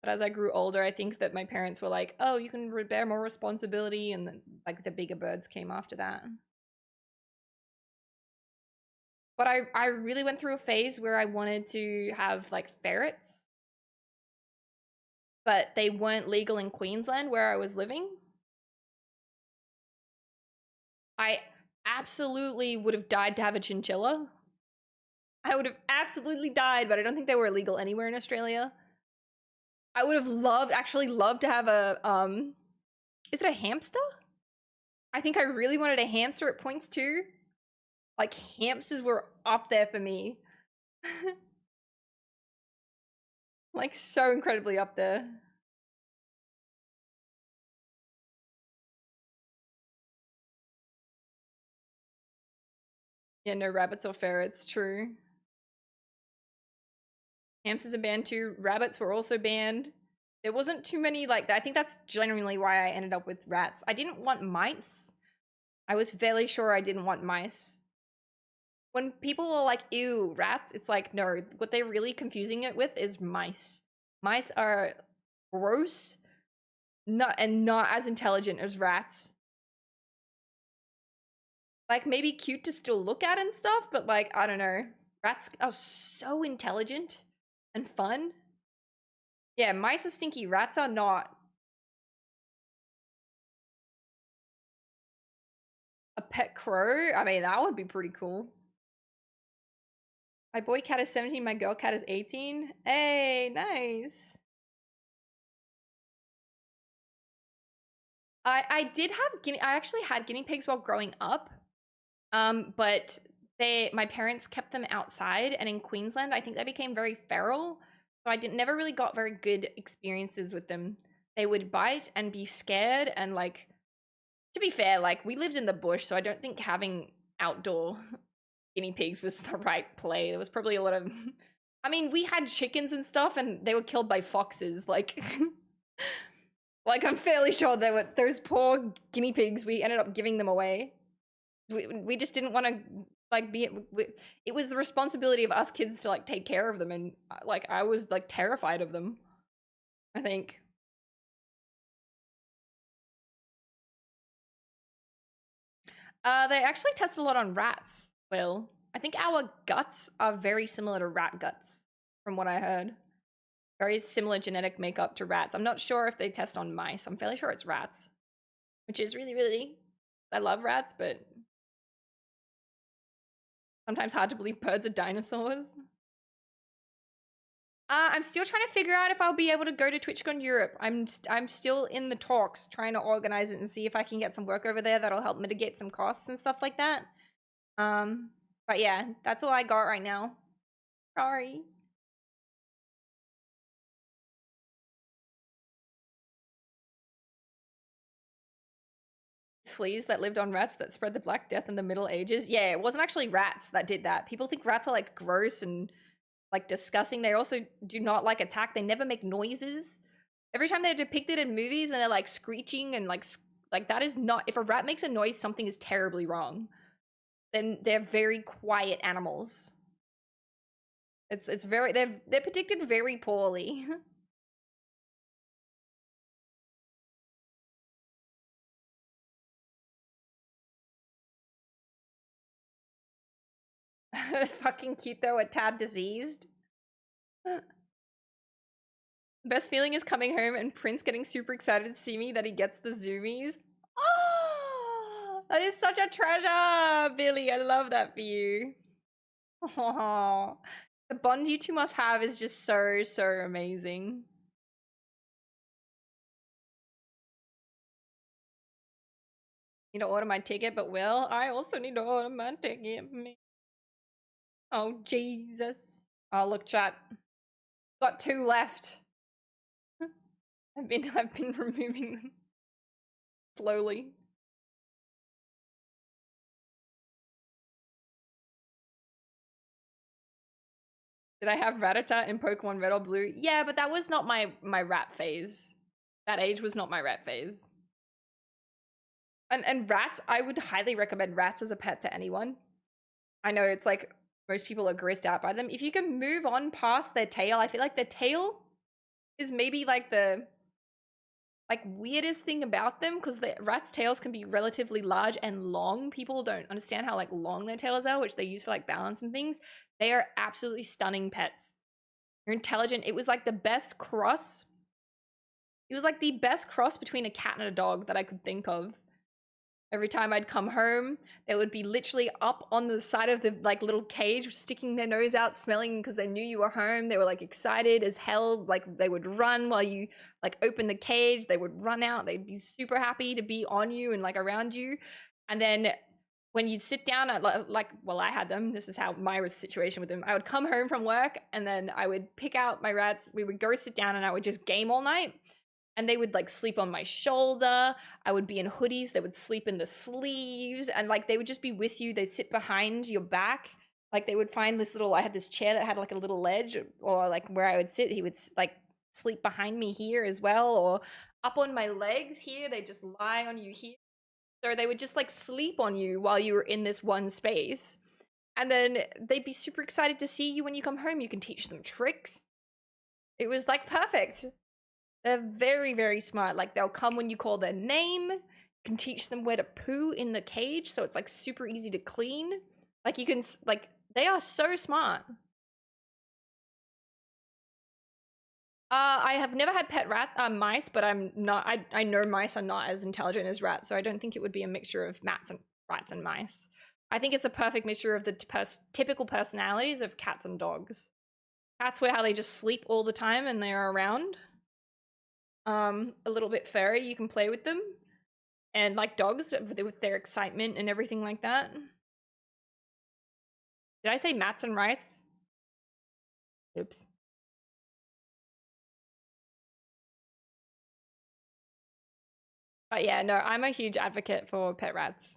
But as I grew older, I think that my parents were like, oh, you can bear more responsibility, and then like the bigger birds came after that. But I really went through a phase where I wanted to have like ferrets, but they weren't legal in Queensland where I was living. I absolutely would have died to have a chinchilla. I would have absolutely died, but I don't think they were illegal anywhere in Australia. I would have actually loved to have a, is it a hamster? I think I really wanted a hamster at points too. Like, hamsters were up there for me. Like, so incredibly up there. Yeah, no rabbits or ferrets, true. Hamsters are banned too. Rabbits were also banned. There wasn't too many like that. I think that's genuinely why I ended up with rats. I didn't want mice. I was fairly sure I didn't want mice. When people are like, ew, rats, it's like, no, what they're really confusing it with is mice. Mice are gross, not as intelligent as rats. Like, maybe cute to still look at and stuff, but like, I don't know. Rats are so intelligent and fun. Yeah, mice are stinky, rats are not. A pet crow? I mean, that would be pretty cool. My boy cat is 17, my girl cat is 18. Hey, nice. I did have I actually had guinea pigs while growing up. But my parents kept them outside, and in Queensland, I think they became very feral. So I never really got very good experiences with them. They would bite and be scared, and like, to be fair, like, we lived in the bush, so I don't think having outdoor guinea pigs was the right play. There was probably a lot of I mean, we had chickens and stuff, and they were killed by foxes, like like, I'm fairly sure there were those poor guinea pigs, we ended up giving them away. We just didn't want to like it was the responsibility of us kids to like take care of them, and like I was like terrified of them, I think. They actually test a lot on rats. Well, I think our guts are very similar to rat guts, from what I heard. Very similar genetic makeup to rats. I'm not sure if they test on mice. I'm fairly sure it's rats, which is really, really, I love rats, but sometimes hard to believe birds are dinosaurs. I'm still trying to figure out if I'll be able to go to TwitchCon Europe. I'm still in the talks, trying to organize it and see if I can get some work over there that'll help mitigate some costs and stuff like that. But yeah, that's all I got right now. Sorry. Fleas that lived on rats that spread the Black Death in the Middle Ages. Yeah, it wasn't actually rats that did that. People think rats are like gross and like disgusting. They also do not like attack. They never make noises. Every time they're depicted in movies and they're like screeching and like that is not, if a rat makes a noise, something is terribly wrong. Then they're very quiet animals. It's very, they're predicted very poorly. Fucking cute though, a tad diseased. Best feeling is coming home and Prince getting super excited to see me that he gets the zoomies. Oh, that is such a treasure, Billy. I love that for you. Oh, the bond you two must have is just so, so amazing. Need to order my ticket, but Will, I also need to order my ticket. Oh, Jesus. Oh, look, chat. Got 2 left. I've been removing them slowly. Did I have Rattata in Pokemon Red or Blue? Yeah, but that was not my rat phase. That age was not my rat phase. And rats, I would highly recommend rats as a pet to anyone. I know it's like most people are grossed out by them. If you can move on past their tail, I feel like their tail is maybe like the weirdest thing about them, because the rats' tails can be relatively large and long. People don't understand how like long their tails are, which they use for like balance and things. They are absolutely stunning pets. They're intelligent. It was like the best cross. It was like the best cross between a cat and a dog that I could think of. Every time I'd come home, they would be literally up on the side of the like little cage, sticking their nose out, smelling because they knew you were home. They were like excited as hell. Like they would run while you like open the cage. They would run out. They'd be super happy to be on you and like around you. And then when you'd sit down at well, I had them. This is how my situation with them. I would come home from work and then I would pick out my rats. We would go sit down and I would just game all night. And they would like sleep on my shoulder. I would be in hoodies. They would sleep in the sleeves. And like they would just be with you. They'd sit behind your back. Like they would find this little, I had this chair that had like a little ledge, or like where I would sit, he would like sleep behind me here as well, or up on my legs here. They just lie on you here. So they would just like sleep on you while you were in this one space. And then they'd be super excited to see you when you come home. You can teach them tricks. It was like perfect. They're very, very smart. Like they'll come when you call their name. You can teach them where to poo in the cage, so it's like super easy to clean. Like you can like they are so smart. I have never had pet mice, but I'm not. I know mice are not as intelligent as rats, so I don't think it would be a mixture of rats and mice. I think it's a perfect mixture of the typical personalities of cats and dogs. Cats were how they just sleep all the time and they're around. A little bit furry, you can play with them, and like dogs with their excitement and everything like that. Did I say mats and rice? Oops. But yeah, no, I'm a huge advocate for pet rats.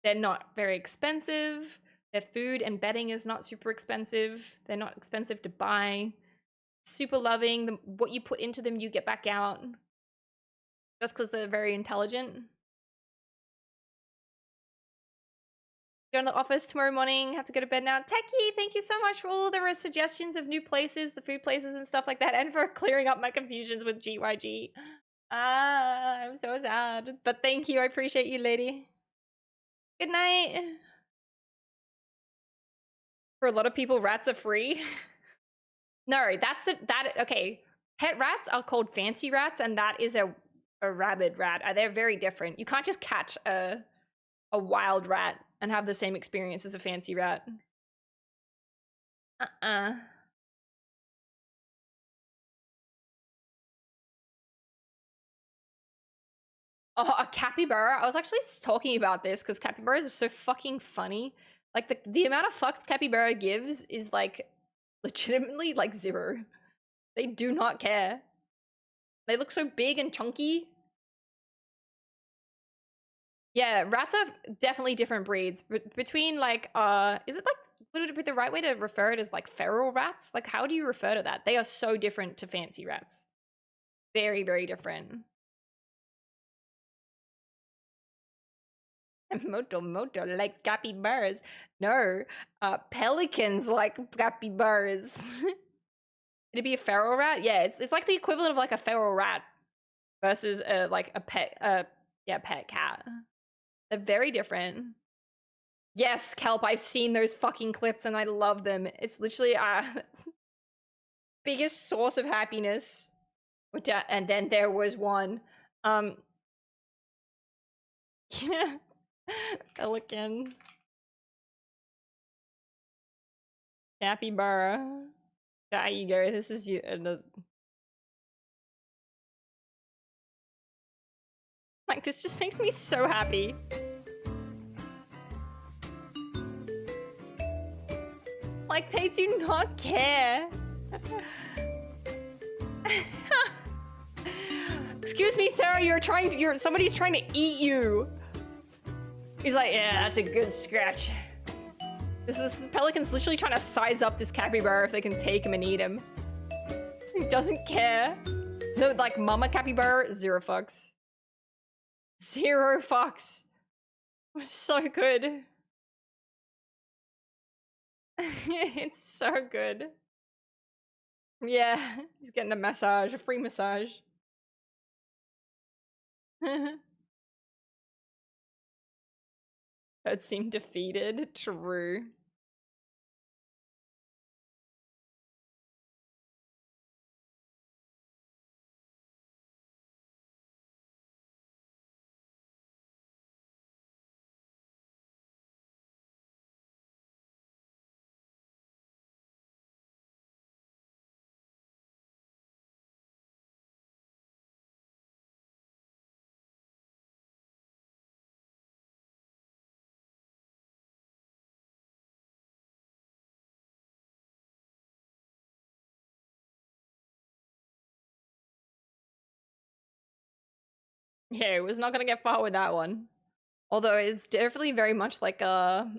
They're not very expensive. Their food and bedding is not super expensive. They're not expensive to buy. Super loving. What you put into them, you get back out. Just because they're very intelligent. Go to the office tomorrow morning. Have to go to bed now. Techie, thank you so much for all the suggestions of new places, the food places and stuff like that, and for clearing up my confusions with GYG. I'm so sad. But thank you. I appreciate you, lady. Good night. For a lot of people, rats are free. No, okay. Pet rats are called fancy rats, and that is a rabid rat. They're very different. You can't just catch a wild rat and have the same experience as a fancy rat. Oh, a capybara. I was actually talking about this because capybaras are so fucking funny. Like the amount of fucks capybara gives is like legitimately like 0. They do not care. They look so big and chunky. Yeah, rats are definitely different breeds. Between like, is it like, would it be the right way to refer it as like feral rats? Like, how do you refer to that? They are so different to fancy rats. Very, very different. Moto likes capybaras. No, pelicans like capybaras. It'd be a feral rat? Yeah, it's like the equivalent of like a feral rat versus like a pet, pet cat. They're very different. Yes, Kelp, I've seen those fucking clips and I love them. It's literally biggest source of happiness. And then there was one. Yeah. Pelican. Capybara. There you go. This is you. Like, this just makes me so happy. Like, they do not care. Excuse me, Sarah, somebody's trying to eat you. He's like, yeah, that's a good scratch. This pelican's literally trying to size up this capybara if they can take him and eat him. He doesn't care. No, like, mama capybara, 0 fucks. 0 fucks. So good. It's so good. Yeah, he's getting a massage, a free massage. That seemed defeated. True. Yeah, it was not gonna get far with that one. Although it's definitely very much like a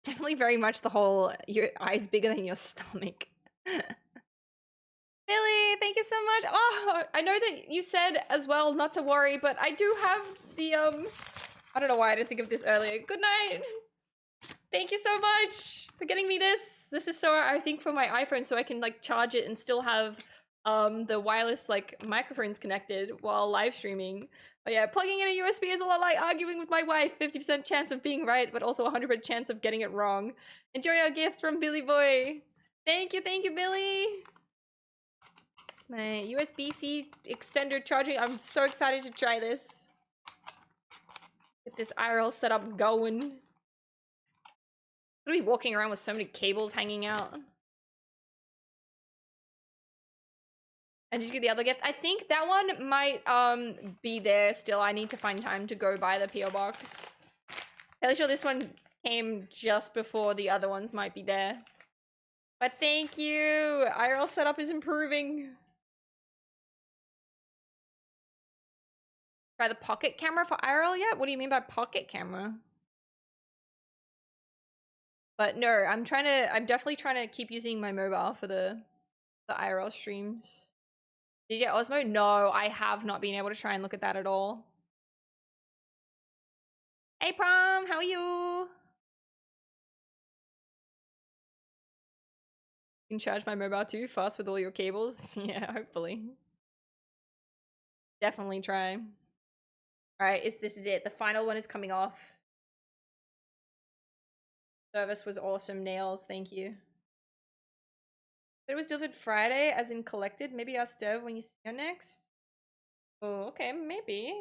definitely very much the whole your eyes bigger than your stomach. Billy, thank you so much. Oh, I know that you said as well not to worry, but I do have the I don't know why I didn't think of this earlier. Good night. Thank you so much for getting me this. This is so I think for my iPhone so I can like charge it and still have the wireless like microphones connected while live streaming. But yeah, plugging in a USB is a lot like arguing with my wife. 50% chance of being right, but also 100% chance of getting it wrong. Enjoy our gift from Billy Boy. Thank you, Billy. It's my USB-C extender charging. I'm so excited to try this. Get this IRL setup going. I'm gonna be walking around with so many cables hanging out. And did you get the other gift? I think that one might be there still. I need to find time to go buy the PO box. Fairly sure this one came just before the other ones might be there. But thank you! IRL setup is improving. Try the pocket camera for IRL yet? What do you mean by pocket camera? But no, I'm definitely trying to keep using my mobile for the IRL streams. DJ Osmo? No, I have not been able to try and look at that at all. Hey Prom, how are you? You can charge my mobile too, fast with all your cables. Yeah, hopefully. Definitely try. Alright, this is it. The final one is coming off. Service was awesome. Nails, thank you. It was delivered Friday, as in collected. Maybe ask Dev when you see her next. Oh, okay, maybe.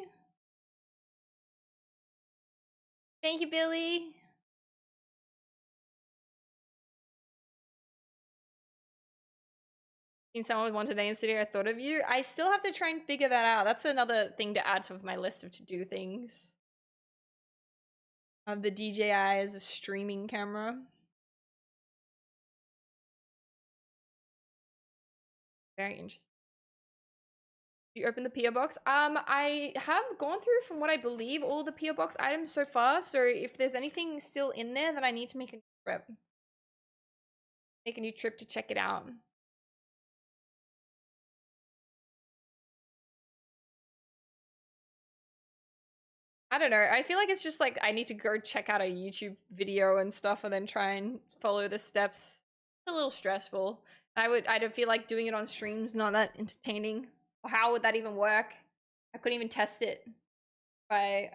Thank you, Billy. Seen someone with one today in city. I thought of you. I still have to try and figure that out. That's another thing to add to my list of to-do things. The DJI as a streaming camera. Very interesting. You open the PO box? I have gone through, from what I believe, all the PO box items so far. So if there's anything still in there, then I need to make a trip. Make a new trip to check it out. I don't know. I feel like it's just like I need to go check out a YouTube video and stuff and then try and follow the steps. It's a little stressful. I don't feel like doing it on streams, not that entertaining. How would that even work? I couldn't even test it by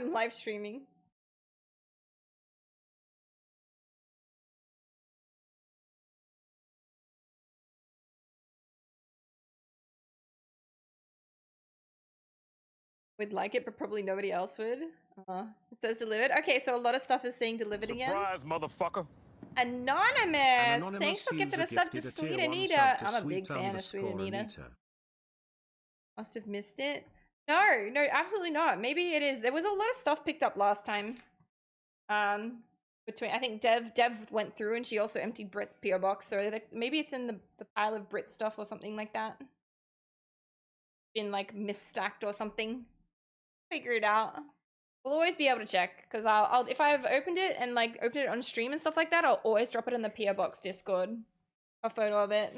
live streaming. Would like it, but probably nobody else would. It says delivered. Okay, so a lot of stuff is saying delivered again. Surprise, motherfucker. Anonymous! Thanks for gifting a sub to Sweet Anita. I'm a big fan of Sweet Anita. Must have missed it. No, absolutely not. Maybe it is. There was a lot of stuff picked up last time. Between I think Dev went through and she also emptied Brit's PO box, so maybe it's in the pile of Brit stuff or something like that. Been like misstacked or something. Figure it out. We'll always be able to check because I'll if I've opened it and like opened it on stream and stuff like that, I'll always drop it in the PO box Discord. A photo of it.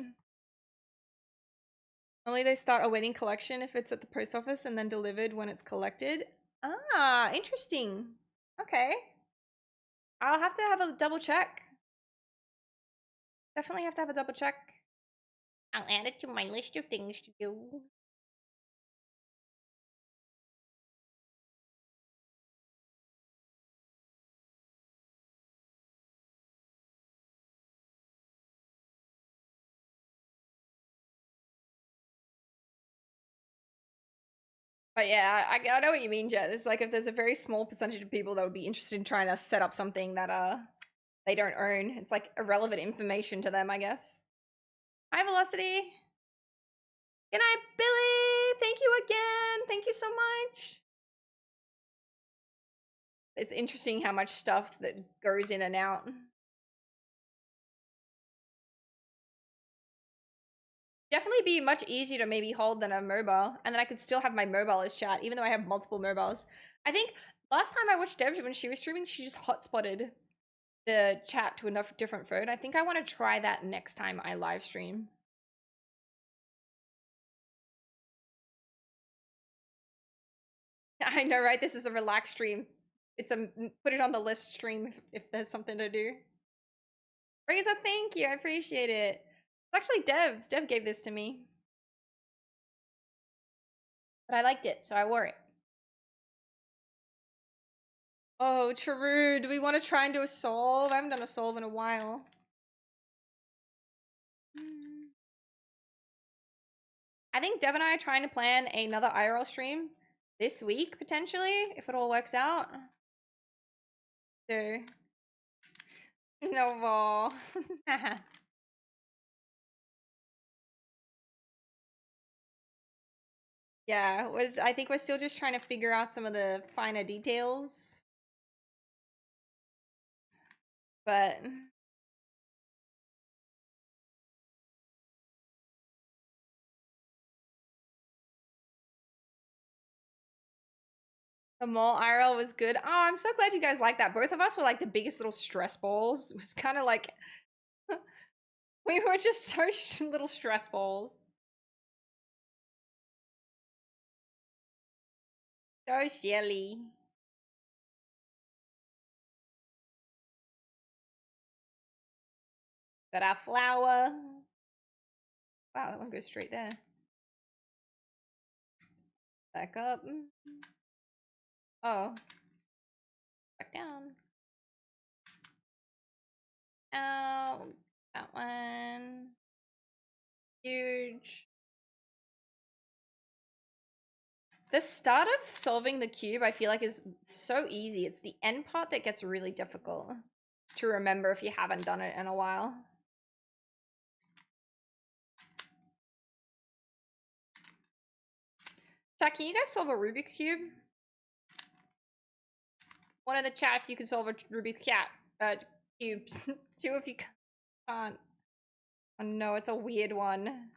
Only they start a wedding collection if it's at the post office and then delivered when it's collected. Ah, interesting. Okay. I'll have to have a double check. Definitely have to have a double check. I'll add it to my list of things to do. But yeah, I know what you mean, Jet. It's like if there's a very small percentage of people that would be interested in trying to set up something that they don't own. It's like irrelevant information to them, I guess. Hi, Velocity. Good night, Billy. Thank you again. Thank you so much. It's interesting how much stuff that goes in and out. Definitely be much easier to maybe hold than a mobile, and then I could still have my mobile as chat, even though I have multiple mobiles. I think last time I watched Deb when she was streaming, she just hotspotted the chat to a different phone. I think I want to try that next time I live stream. I know, right? This is a relaxed stream. It's a put it on the list stream if there's something to do. Reza, thank you. I appreciate it. It's actually Dev's. Dev gave this to me. But I liked it, so I wore it. Oh, true. Do we want to try and do a solve? I haven't done a solve in a while. I think Dev and I are trying to plan another IRL stream this week, potentially, if it all works out. So, no more. Yeah, I think we're still just trying to figure out some of the finer details. But the mall IRL was good. Oh, I'm so glad you guys like that. Both of us were like the biggest little stress balls. It was kind of like we were just so little stress balls. So silly. Got our flower. Wow, that one goes straight there. Back up. Oh. Back down. Oh, that one. Huge. The start of solving the cube, I feel like, is so easy. It's the end part that gets really difficult to remember if you haven't done it in a while. Chat, can you guys solve a Rubik's Cube? One in the chat if you can solve a Rubik's cube. Two if you can't. Oh no, it's a weird one.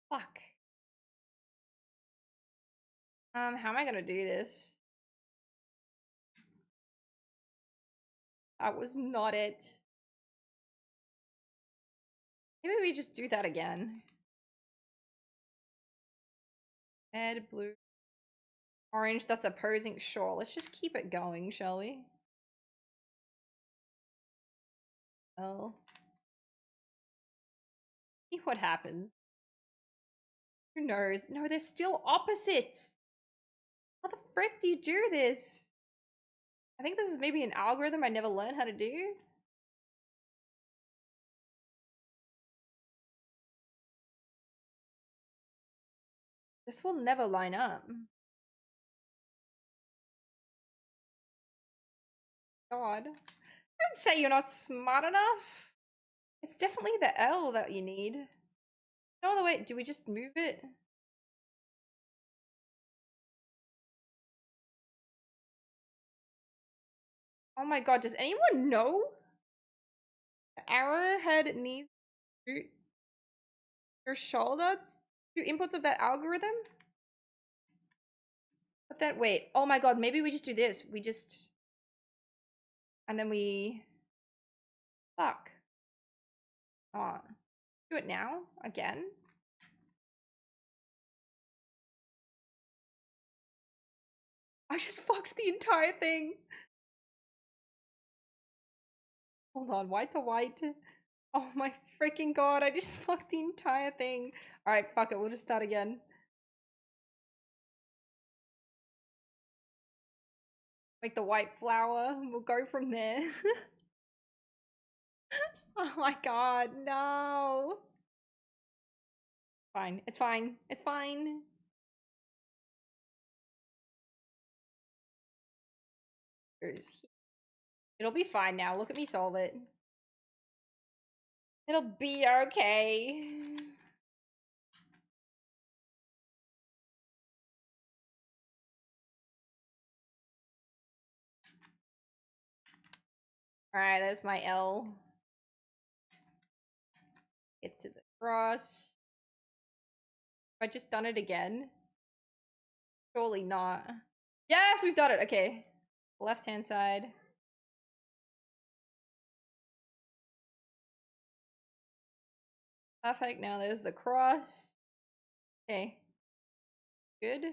Fuck. How am I gonna do this? That was not it. Maybe we just do that again. Red, blue, orange, that's opposing. Sure, let's just keep it going, shall we? Oh. See what happens. Who knows? No, they're still opposites. How the frick do you do this? I think this is maybe an algorithm I never learned how to do. This will never line up. God. Don't say you're not smart enough. It's definitely the L that you need. No other way. Do we just move it? Oh my god, does anyone know? The arrowhead needs your shoulder? Two inputs of that algorithm? But then, wait. Oh my god, maybe we just do this. We just... And then we... Fuck. Oh. Do it now? Again? I just fucked the entire thing. Hold on, white to white. Oh my freaking god, I just fucked the entire thing. Alright, fuck it, we'll just start again. Make the white flower, we'll go from there. Oh my god, no. Fine, it's fine, it's fine. It'll be fine now, look at me solve it. It'll be okay. Alright, there's my L. Get to the Cross. Have I just done it again? Surely not. Yes, we've done it. Okay. Left hand side. Perfect. Now there's the cross. Okay. Good.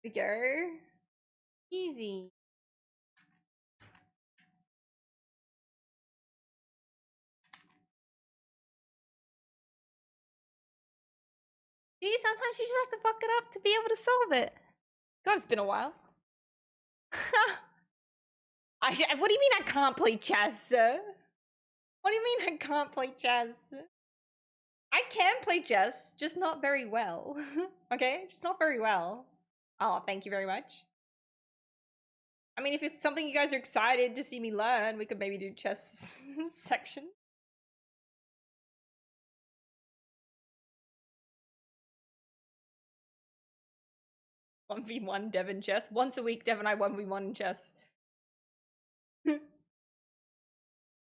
We go. Easy. See, sometimes you just have to fuck it up to be able to solve it. God, it's been a while. What do you mean I can't play chess? What do you mean I can't play chess? I can play chess, just not very well. Okay? Just not very well. Oh, thank you very much. I mean, if it's something you guys are excited to see me learn, we could maybe do chess section. One v one Devon chess. Once a week, Dev and I 1v1 in chess. I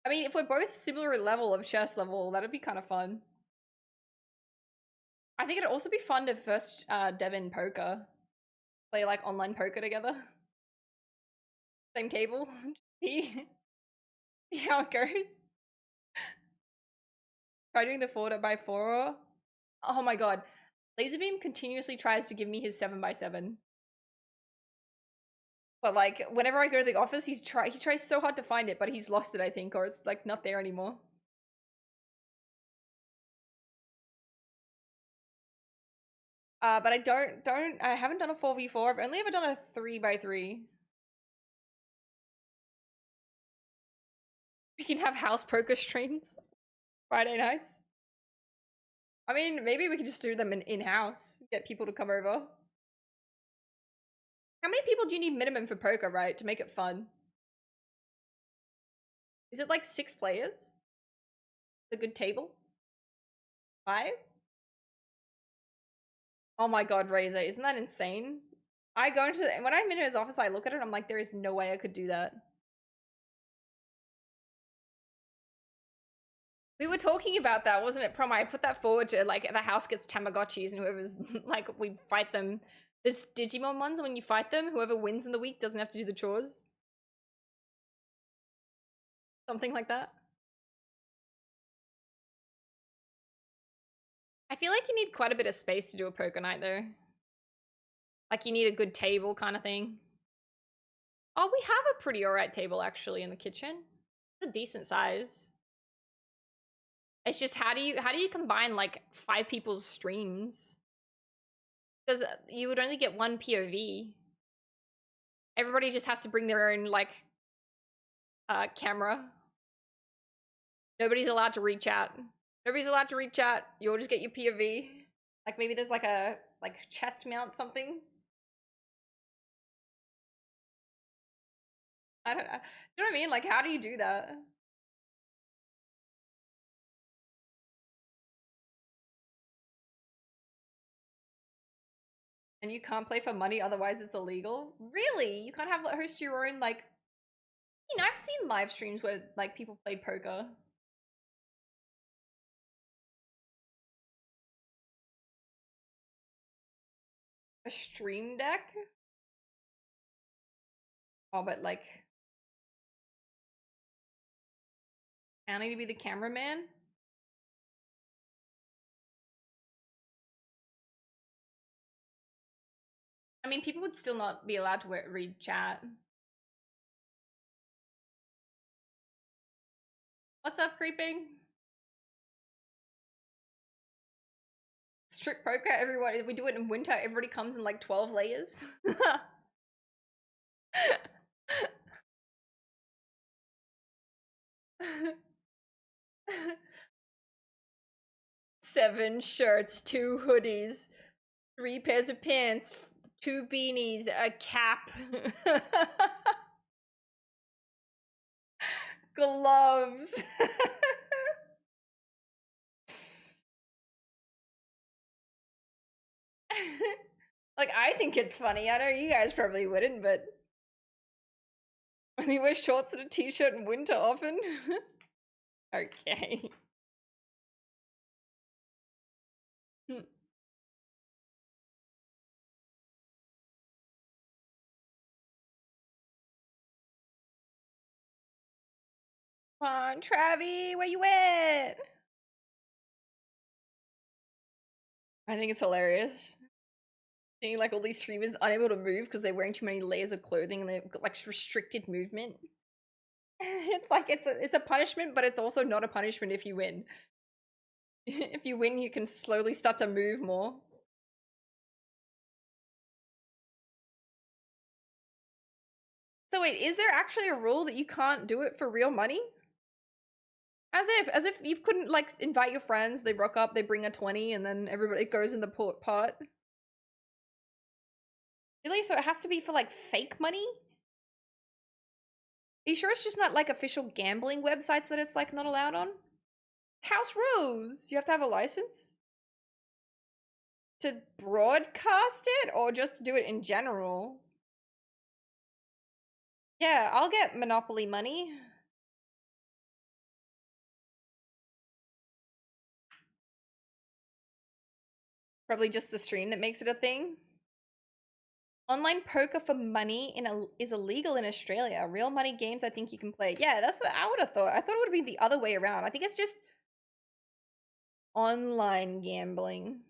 mean, if we're both similar level of chess level, that'd be kind of fun. I think it'd also be fun to first Devon poker. Play like online poker together. Same table. See how it goes. Try doing the 4x4. Oh my god. Laserbeam continuously tries to give me his 7x7. But like, whenever I go to the office, he tries so hard to find it, but he's lost it, I think, or it's like not there anymore. But I haven't done a 4v4. I've only ever done a 3x3. We can have house poker streams Friday nights. I mean, maybe we can just do them in-house. Get people to come over. How many people do you need minimum for poker, right? To make it fun? Is it like 6 players? A good table? 5? Oh my god, Razor, isn't that insane? I go into when I'm in his office, I look at it, I'm like, there is no way I could do that. We were talking about that, wasn't it, Prom? I put that forward to, like, the house gets Tamagotchis and whoever's, like, we fight them. There's Digimon ones, when you fight them, whoever wins in the week doesn't have to do the chores. Something like that. I feel like you need quite a bit of space to do a poker night, though. Like, you need a good table kind of thing. Oh, we have a pretty alright table, actually, in the kitchen. It's a decent size. It's just, how do you combine, like, 5 people's streams? Because you would only get one POV. Everybody just has to bring their own, like, camera. Nobody's allowed to reach out. Nobody's allowed to reach out. You'll just get your POV. Like, maybe there's, like, a, like, chest mount something. I don't know. You know what I mean? Like, how do you do that? And you can't play for money, otherwise it's illegal? Really? You can't have host your own, like... You know, I've seen live streams where, like, people play poker. A stream deck? Oh, but, like... I need to be the cameraman? I mean, people would still not be allowed to read chat. What's up, creeping? Strict poker, everyone. We do it in winter. Everybody comes in like 12 layers. Seven shirts, 2 hoodies, 3 pairs of pants, 2 beanies, a cap. Gloves. Like, I think it's funny. I know you guys probably wouldn't, but when you wear shorts and a t-shirt in winter often. Okay. Hmm. Come on, Travi, where you at? I think it's hilarious. Seeing like all these streamers unable to move because they're wearing too many layers of clothing and they've got like restricted movement. It's like it's a punishment, but it's also not a punishment if you win. If you win, you can slowly start to move more. So wait, is there actually a rule that you can't do it for real money? As if you couldn't like invite your friends, they rock up, they bring a 20, and then everybody it goes in the pot. Really? So it has to be for like fake money? Are you sure it's just not like official gambling websites that it's like not allowed on? House rules. You have to have a license to broadcast it or just to do it in general? Yeah, I'll get Monopoly money. Probably just the stream that makes it a thing. Online poker for money is illegal in Australia. Real money games, I think you can play. Yeah, that's what I would have thought. I thought it would be the other way around. I think it's just online gambling.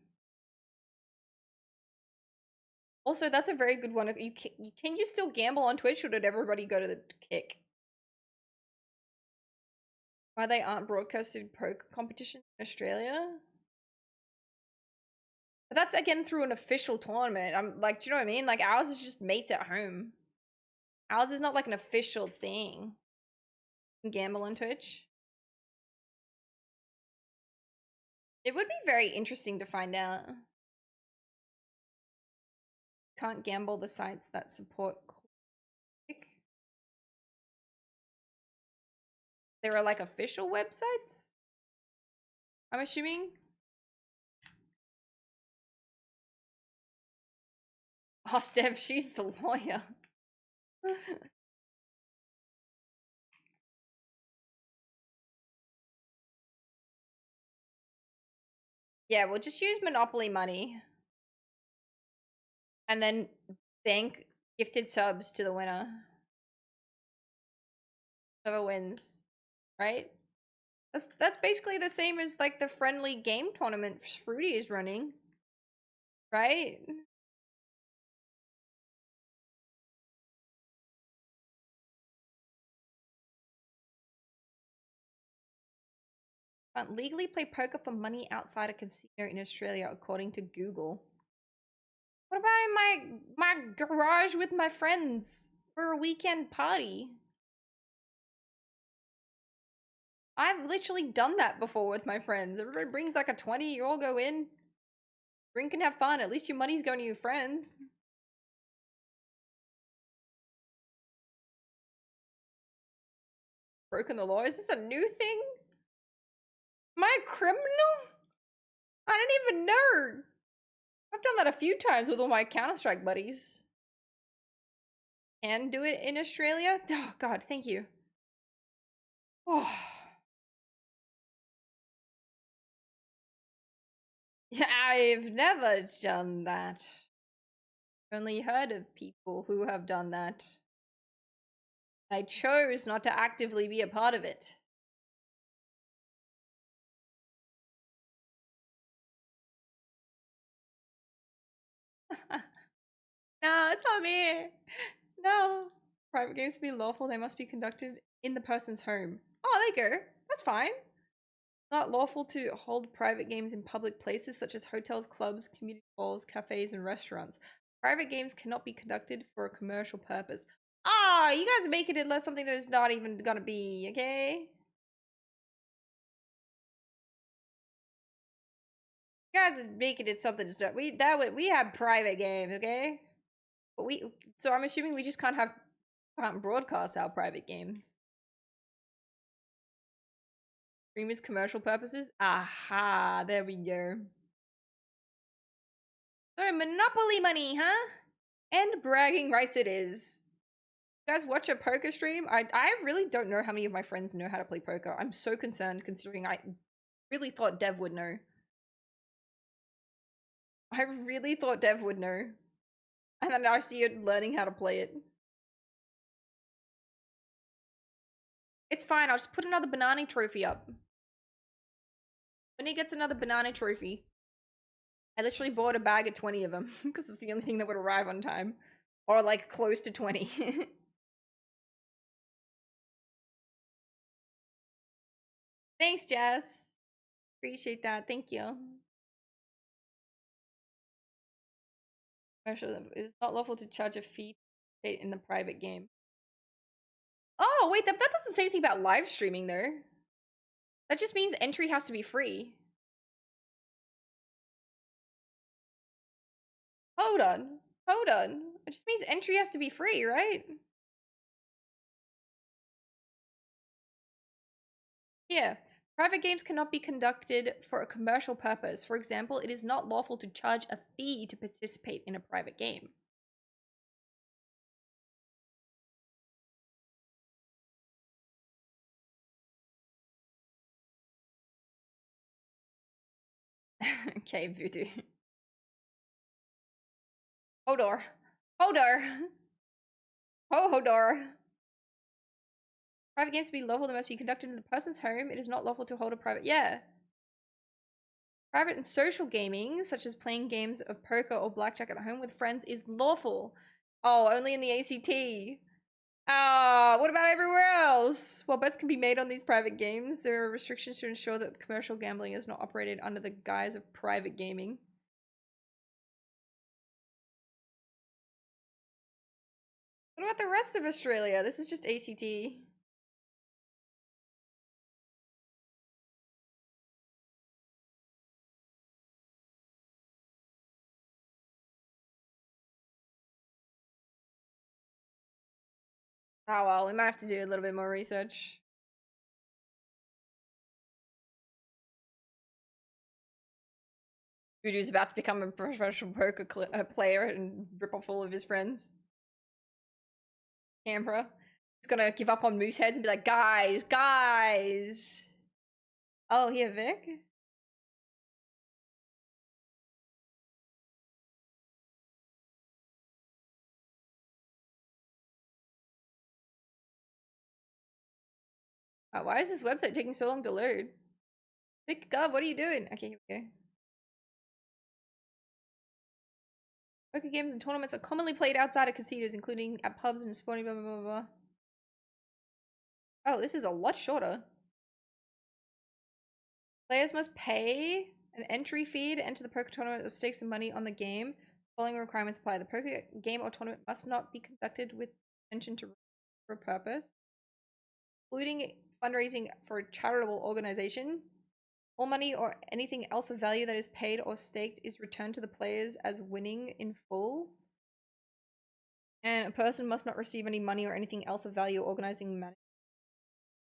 Also, that's a very good one. Can you still gamble on Twitch, or did everybody go to the kick? Why they aren't broadcasted poker competitions in Australia? But that's again through an official tournament. I'm like, do you know what I mean? Like ours is just mates at home. Ours is not like an official thing. You can gamble on Twitch. It would be very interesting to find out. Can't gamble the sites that support click. There are like official websites, I'm assuming. Oh, Steph, she's the lawyer. Yeah, we'll just use Monopoly money. And then bank gifted subs to the winner. Whoever wins. Right? That's basically the same as like the friendly game tournament Fruity is running. Right? Can't legally play poker for money outside a casino in Australia, according to Google. What about in my garage with my friends for a weekend party? I've literally done that before with my friends. Everybody brings like a 20, you all go in, drink and have fun. At least your money's going to your friends. Broken the law? Is this a new thing? Am I a criminal? I didn't even know. I've done that a few times with all my Counter-Strike buddies. Can do it in Australia? Oh, God, thank you. Oh. Yeah, I've never done that. Only heard of people who have done that. I chose not to actively be a part of it. No, it's not me. No. Private games to be lawful, they must be conducted in the person's home. Oh, there you go. That's fine. Not lawful to hold private games in public places such as hotels, clubs, community halls, cafes, and restaurants. Private games cannot be conducted for a commercial purpose. Ah, you guys are making it something that is not even gonna be, okay? You guys are making it something to start. We have private games, okay? But so I'm assuming we just can't broadcast our private games. Streamers commercial purposes? Aha, there we go. So Monopoly money, huh? And bragging rights it is. You guys watch a poker stream? I really don't know how many of my friends know how to play poker. I'm so concerned considering I really thought Dev would know. I really thought Dev would know. And then I see it learning how to play it. It's fine, I'll just put another banana trophy up. When he gets another banana trophy. I literally bought a bag of 20 of them because it's the only thing that would arrive on time. Or like close to 20. Thanks, Jess. Appreciate that. Thank you. Actually, it's not lawful to charge a fee in the private game. Oh, wait, that doesn't say anything about live streaming though. That just means entry has to be free. Hold on. Hold on. It just means entry has to be free, right? Yeah. Private games cannot be conducted for a commercial purpose. For example, it is not lawful to charge a fee to participate in a private game. Okay, Voodoo. Hodor. Hodor! Ho Hodor! Private games to be lawful, they must be conducted in the person's home. It is not lawful to hold a private... Yeah. Private and social gaming, such as playing games of poker or blackjack at home with friends, is lawful. Oh, only in the ACT. Ah, what about everywhere else? While bets can be made on these private games, there are restrictions to ensure that commercial gambling is not operated under the guise of private gaming. What about the rest of Australia? This is just ACT. Oh well, we might have to do a little bit more research. Voodoo's about to become a professional poker player and rip off all of his friends. Canberra. He's gonna give up on moose heads and be like, guys. Oh, here, Vic? Oh, why is this website taking so long to load? Vic, God, what are you doing? Okay, here we go. Poker games and tournaments are commonly played outside of casinos, including at pubs and sporting blah blah blah blah. Oh, this is a lot shorter. Players must pay an entry fee to enter the poker tournament or stake some money on the game. Following requirements apply. The poker game or tournament must not be conducted with intention to for a purpose, including fundraising for a charitable organization. All money or anything else of value that is paid or staked is returned to the players as winning in full. And a person must not receive any money or anything else of value organizing,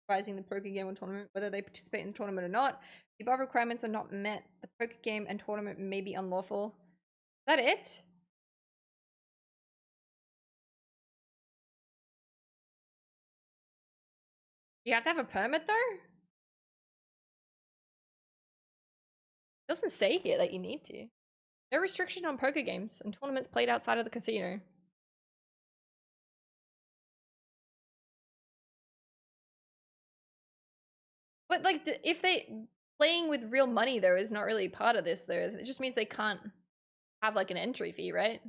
managing the poker game or tournament, whether they participate in the tournament or not. The above requirements are not met. The poker game and tournament may be unlawful. Is that it? You have to have a permit though? It doesn't say here that you need to. No restriction on poker games and tournaments played outside of the casino. But like, if they playing with real money though is not really part of this though. It just means they can't have like an entry fee, right?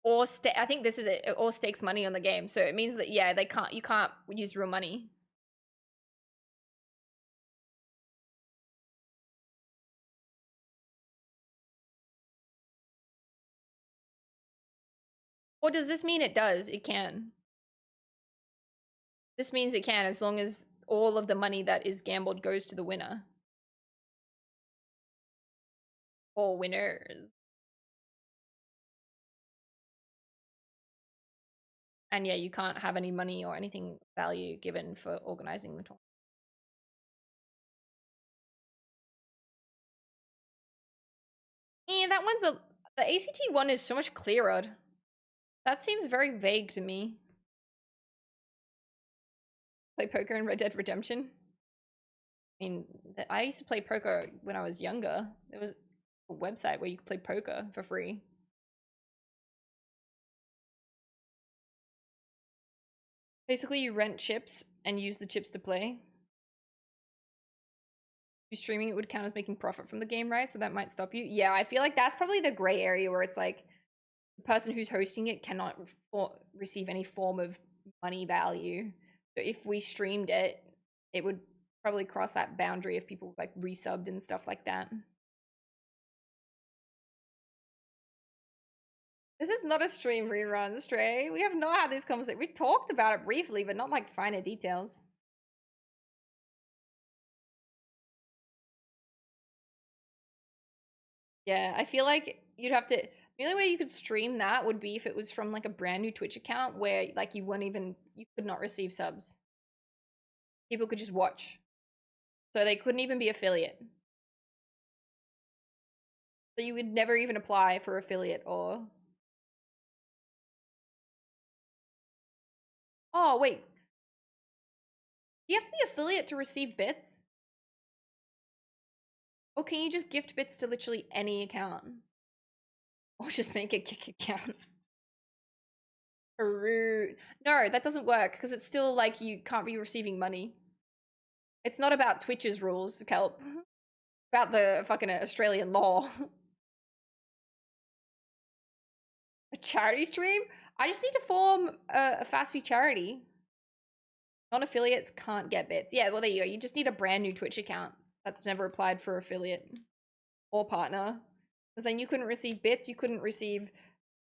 Or I think this is it. Or stakes money on the game, so it means that yeah, you can't use real money. Or does this mean it does? It can. This means it can, as long as all of the money that is gambled goes to the winner. Or winners. And yeah, you can't have any money or anything value given for organizing the tournament. that one's the ACT one is so much clearer. That seems very vague to me. Play poker in Red Dead Redemption. I mean, I used to play poker when I was younger. There was a website where you could play poker for free. Basically, you rent chips and use the chips to play. If you're streaming, it would count as making profit from the game, right? So that might stop you. Yeah, I feel like that's probably the gray area where it's like the person who's hosting it cannot receive any form of money value. So if we streamed it, it would probably cross that boundary if people like resubbed and stuff like that. This is not a stream rerun, Stray. We have not had this conversation. We talked about it briefly, but not like finer details. Yeah, I feel like you'd have to. The only way you could stream that would be if it was from like a brand new Twitch account where like you could not receive subs. People could just watch. So they couldn't even be affiliate. So you would never even apply for affiliate or... Oh, wait. Do you have to be affiliate to receive bits? Or can you just gift bits to literally any account? Or just make a kick account? Rude. No, that doesn't work because it's still like you can't be receiving money. It's not about Twitch's rules, Kelp. About the fucking Australian law. A charity stream? I just need to form a fast food charity. Non-affiliates can't get bits. Yeah, well, there you go. You just need a brand new Twitch account that's never applied for affiliate or partner. Because then you couldn't receive bits, you couldn't receive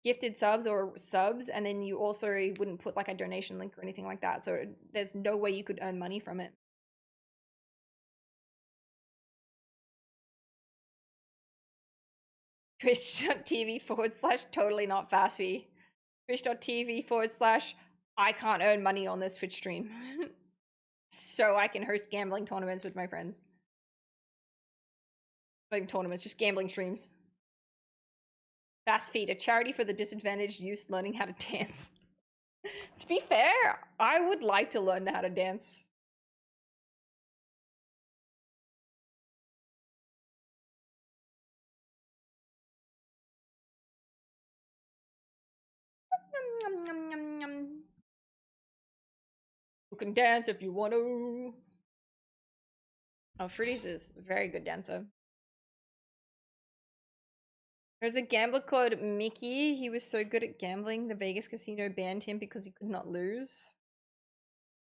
gifted subs or subs, and then you also wouldn't put like a donation link or anything like that. So there's no way you could earn money from it. Twitch.tv/totally not fastfee. Twitch.tv/I can't earn money on this Twitch stream. So I can host gambling tournaments with my friends. Not even tournaments, just gambling streams. Fast Feed, a charity for the disadvantaged youth learning how to dance. To be fair, I would like to learn how to dance. You can dance if you want to. Oh, Fruities is a very good dancer. There's a gambler called Mickey. He was so good at gambling, the Vegas casino banned him because he could not lose.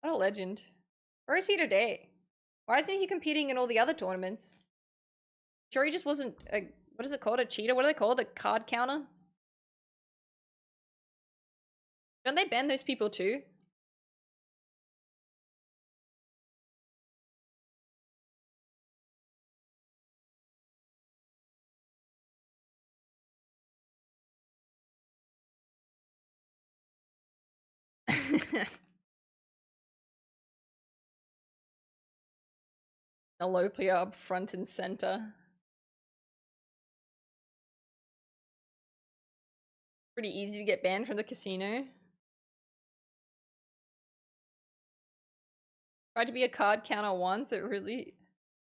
What a legend. Where is he today? Why isn't he competing in all the other tournaments? Sure, he just wasn't a, what is it called? A cheater? What are they called? A card counter? Don't they ban those people too? Alopia up front and center. Pretty easy to get banned from the casino. Tried to be a card counter once. It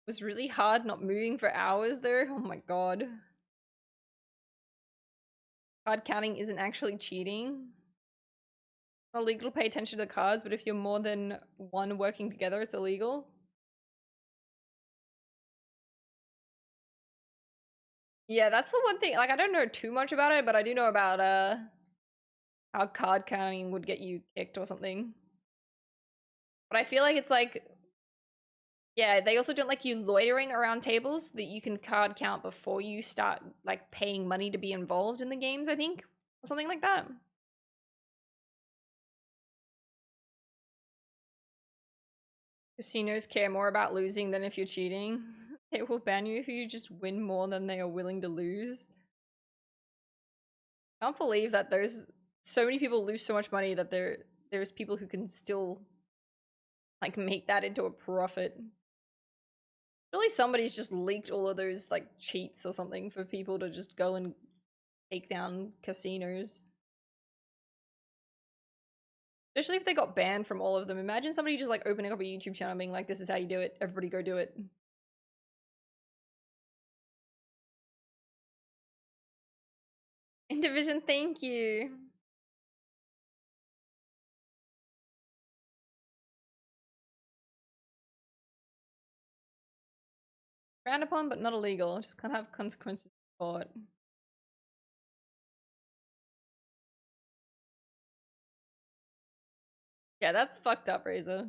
was really hard not moving for hours though. Oh my god. Card counting isn't actually cheating. Not illegal to pay attention to the cards, but if you're more than one working together, it's illegal. Yeah, that's the one thing. Like, I don't know too much about it, but I do know about how card counting would get you kicked or something. But I feel like it's like, yeah, they also don't like you loitering around tables that you can card count before you start like paying money to be involved in the games, I think, or something like that. Casinos care more about losing than if you're cheating. They will ban you if you just win more than they are willing to lose. I can't believe that there's so many people lose so much money that there's people who can still like make that into a profit. Surely somebody's just leaked all of those like cheats or something for people to just go and take down casinos. Especially if they got banned from all of them. Imagine somebody just like opening up a YouTube channel and being like, this is how you do it. Everybody go do it. Intervision, thank you. Frowned upon, but not illegal. Just can't have consequences for it. Yeah, that's fucked up, Razor.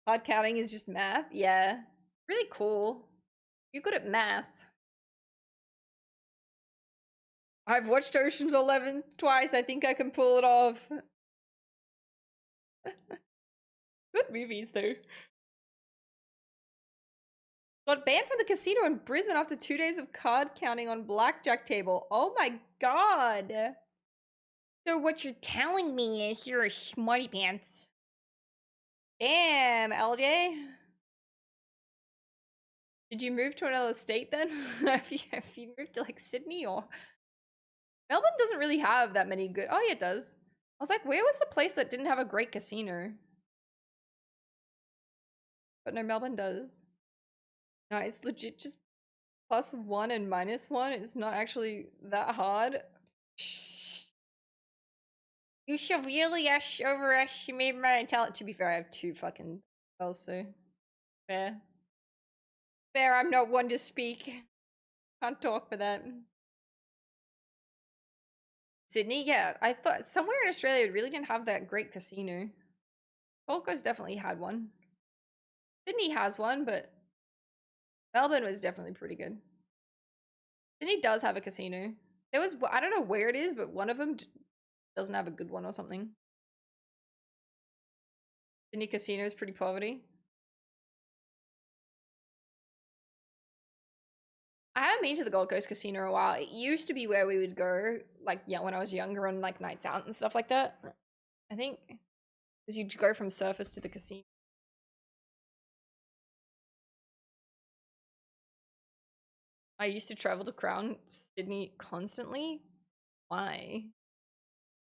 Hard counting is just math? Yeah. Really cool. You're good at math. I've watched Ocean's 11 twice. I think I can pull it off. Good movies, though. Got banned from the casino in Brisbane after 2 days of card counting on blackjack table. Oh my god. So what you're telling me is you're a smarty pants. Damn, LJ. Did you move to another state then? have you moved to like Sydney or... Melbourne doesn't really have that many good... Oh yeah, it does. I was like, where was the place that didn't have a great casino? But no, Melbourne does. No, it's legit just +1 and -1. It's not actually that hard. You should really overestimate my intelligence. To be fair, I have 2 fucking spells, so fair. Fair, I'm not one to speak. Can't talk for that. Sydney, yeah. I thought somewhere in Australia really didn't have that great casino. Gold Coast definitely had one. Sydney has one, but Melbourne was definitely pretty good. Sydney does have a casino. There was, I don't know where it is, but one of them doesn't have a good one or something. Sydney casino is pretty poverty. I haven't been to the Gold Coast casino in a while. It used to be where we would go, like, yeah, when I was younger on like nights out and stuff like that. I think because you'd go from surface to the casino. I used to travel to Crown Sydney constantly. Why?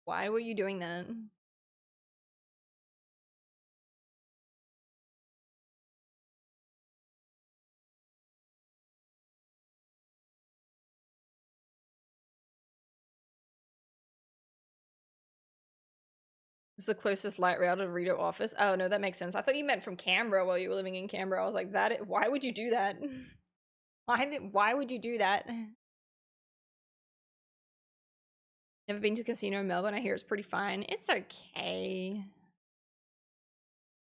Why were you doing that? It's the closest light rail to Rito office. Oh no, that makes sense. I thought you meant from Canberra while you were living in Canberra. I was like, why would you do that? Why would you do that? Never been to the casino in Melbourne. I hear it's pretty fine. It's okay.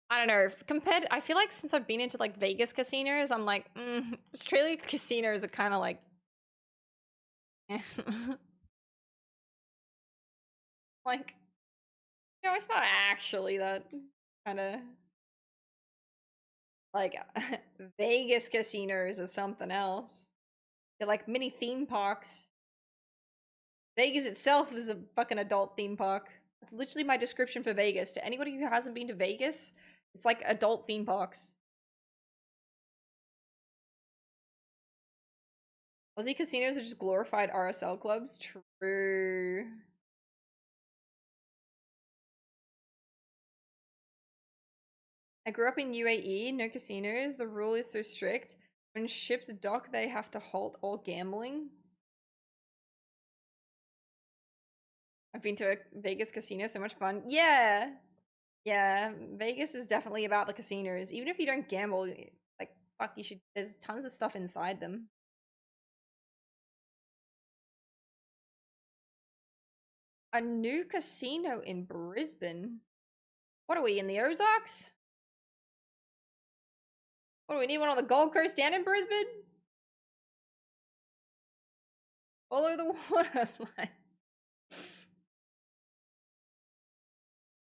I don't know. Compared, I feel like since I've been into like Vegas casinos, I'm like, Australia casinos are kind of like, like, no, it's not actually that kind of like Vegas casinos or something else. They're like mini theme parks. Vegas itself is a fucking adult theme park. That's literally my description for Vegas. To anybody who hasn't been to Vegas, it's like adult theme parks. Aussie casinos are just glorified RSL clubs. True. I grew up in UAE, no casinos. The rule is so strict. When ships dock, they have to halt all gambling. I've been to a Vegas casino, so much fun. Yeah. Yeah, Vegas is definitely about the casinos. Even if you don't gamble, like, fuck, you should. There's tons of stuff inside them. A new casino in Brisbane? What are we, in the Ozarks? What do we need one on the Gold Coast and in Brisbane? Follow the waterline.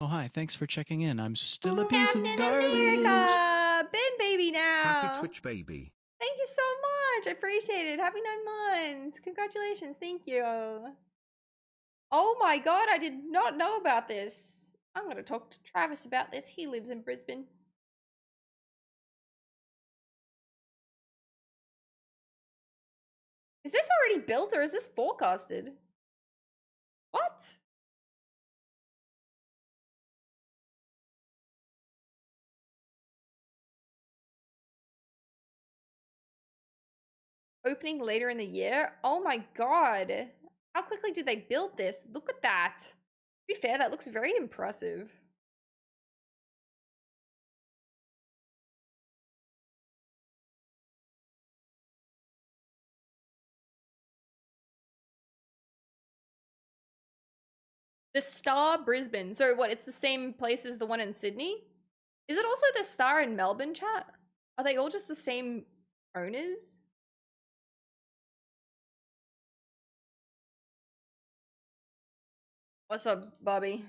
Oh, hi. Thanks for checking in. I'm still a piece of Captain garbage. America! Ben baby now! Happy Twitch baby. Thank you so much! I appreciate it. Happy 9 months! Congratulations, thank you. Oh my god, I did not know about this. I'm gonna talk to Travis about this. He lives in Brisbane. Is this already built or is this forecasted? What? Opening later in the year? Oh my god. How quickly did they build this? Look at that. To be fair, that looks very impressive. The Star Brisbane. So what, it's the same place as the one in Sydney? Is it also the Star in Melbourne, chat? Are they all just the same owners? What's up, Bobby?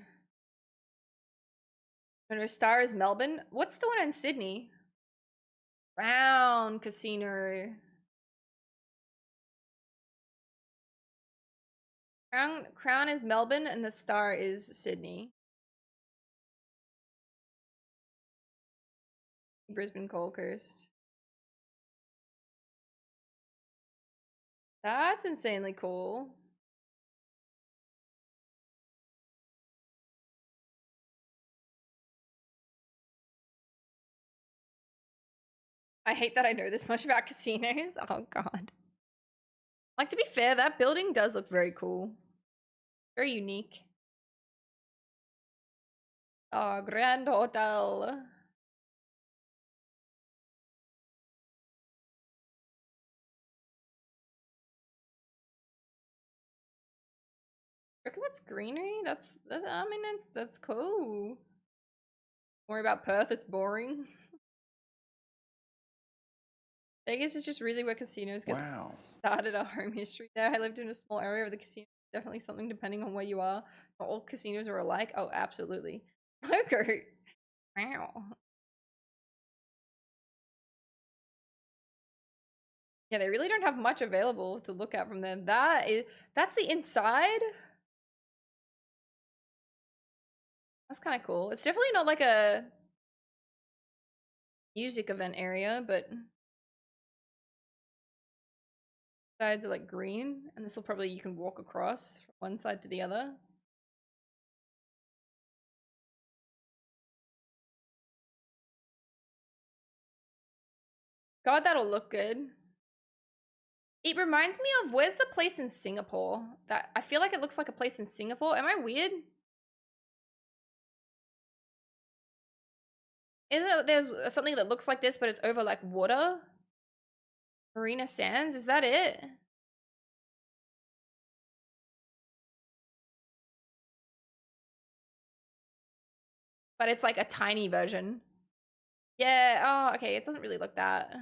No, Star is Melbourne. What's the one in Sydney? Crown Casino. Crown is Melbourne and the Star is Sydney. Brisbane Gold Coast. That's insanely cool. I hate that I know this much about casinos. Oh god. Like, to be fair, that building does look very cool. Very unique. Oh, Grand Hotel. Look, that's greenery. I mean, that's cool. Don't worry about Perth, it's boring. Vegas is just really where casinos get started. Our home history there. I lived in a small area of the casino. Definitely something depending on where you are. Not all casinos are alike. Oh, absolutely. Logo. Wow. Yeah, they really don't have much available to look at from them. That's the inside. That's kind of cool. It's definitely not like a music event area, but sides are like green, and this will probably, you can walk across from one side to the other. God, that'll look good. It reminds me of, where's the place in Singapore? That I feel like it looks like a place in Singapore. Am I weird? Isn't it, there's something that looks like this, but it's over like water? Marina Sands, is that it? But it's like a tiny version. Yeah, oh, okay, it doesn't really look that.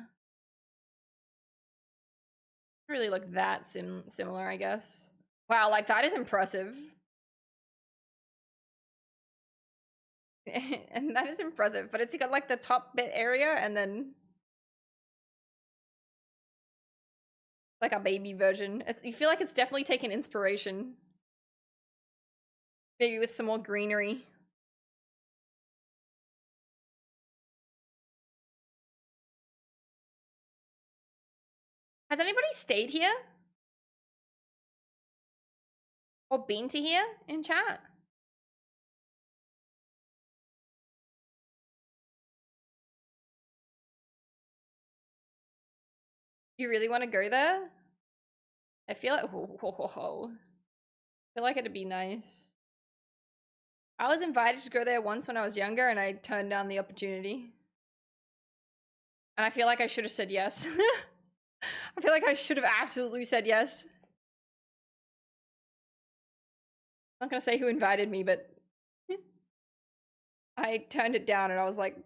Really look that similar, I guess. Wow, like that is impressive. And that is impressive, but it's got like the top bit area and then like a baby version. You feel like it's definitely taken inspiration. Maybe with some more greenery. Has anybody stayed here? Or been to here in chat? You really want to go there? I feel like, I feel like it'd be nice. I was invited to go there once when I was younger and I turned down the opportunity. And I feel like I should have said yes. I feel like I should have absolutely said yes. I'm not gonna say who invited me, but I turned it down and I was like,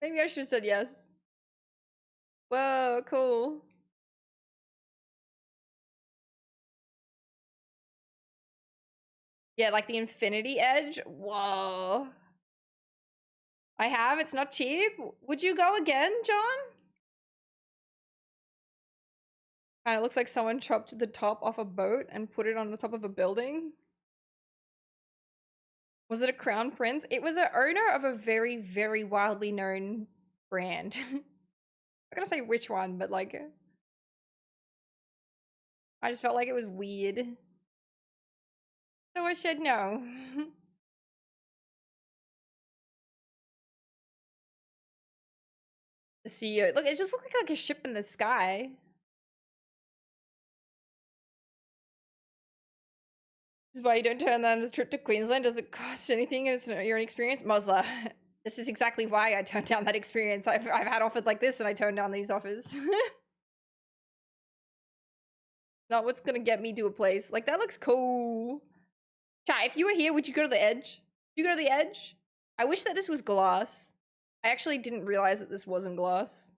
maybe I should have said yes. Whoa, cool. Yeah, like the Infinity Edge. Whoa. I have, it's not cheap. Would you go again, John? Kinda looks like someone chopped the top off a boat and put it on the top of a building. Was it a Crown Prince? It was an owner of a very, very wildly known brand. I'm not gonna say which one, but like I just felt like it was weird. So I said no. The CEO. Look, it just looked like a ship in the sky. This is why you don't turn down the trip to Queensland. Does it cost anything? It's not your own experience. Mosla. This is exactly why I turned down that experience. I've had offers like this and I turned down these offers. Not what's gonna get me to a place. Like, that looks cool. Chat, if you were here, would you go to the edge? You go to the edge? I wish that this was glass. I actually didn't realize that this wasn't glass.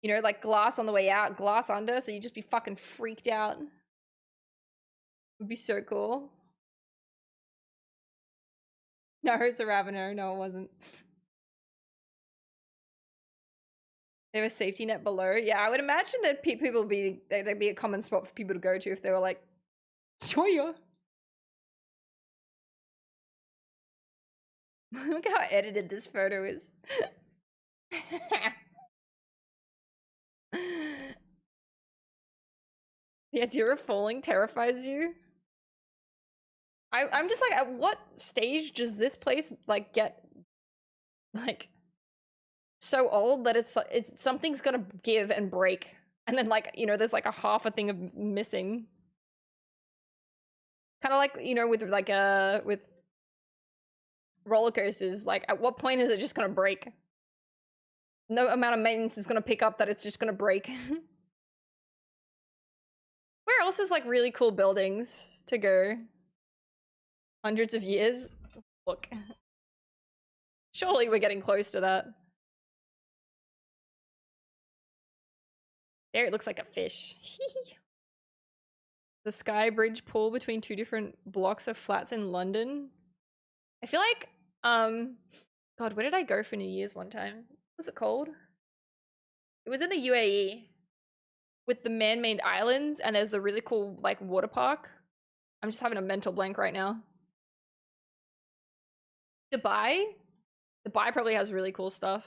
You know, like glass on the way out, glass under, so you'd just be fucking freaked out. Would be so cool. No, it's a Raveno. No, it wasn't. They have a safety net below. Yeah, I would imagine that people that'd be a common spot for people to go to if they were like, Joya. Look how edited this photo is. The idea of falling terrifies you? I'm just like, at what stage does this place like get like so old that it's something's gonna give and break, and then like, you know, there's like a half a thing of missing. Kind of like, you know, with like with roller coasters, like at what point is it just gonna break? No amount of maintenance is gonna pick up that it's just gonna break. Where else is like really cool buildings to go? Hundreds of years? Look. Surely we're getting close to that. There, it looks like a fish. The Sky Bridge pool between two different blocks of flats in London. I feel like, God, where did I go for New Year's one time? What was it called? It was in the UAE with the man-made islands, and there's the really cool like water park. I'm just having a mental blank right now. Dubai? Dubai probably has really cool stuff.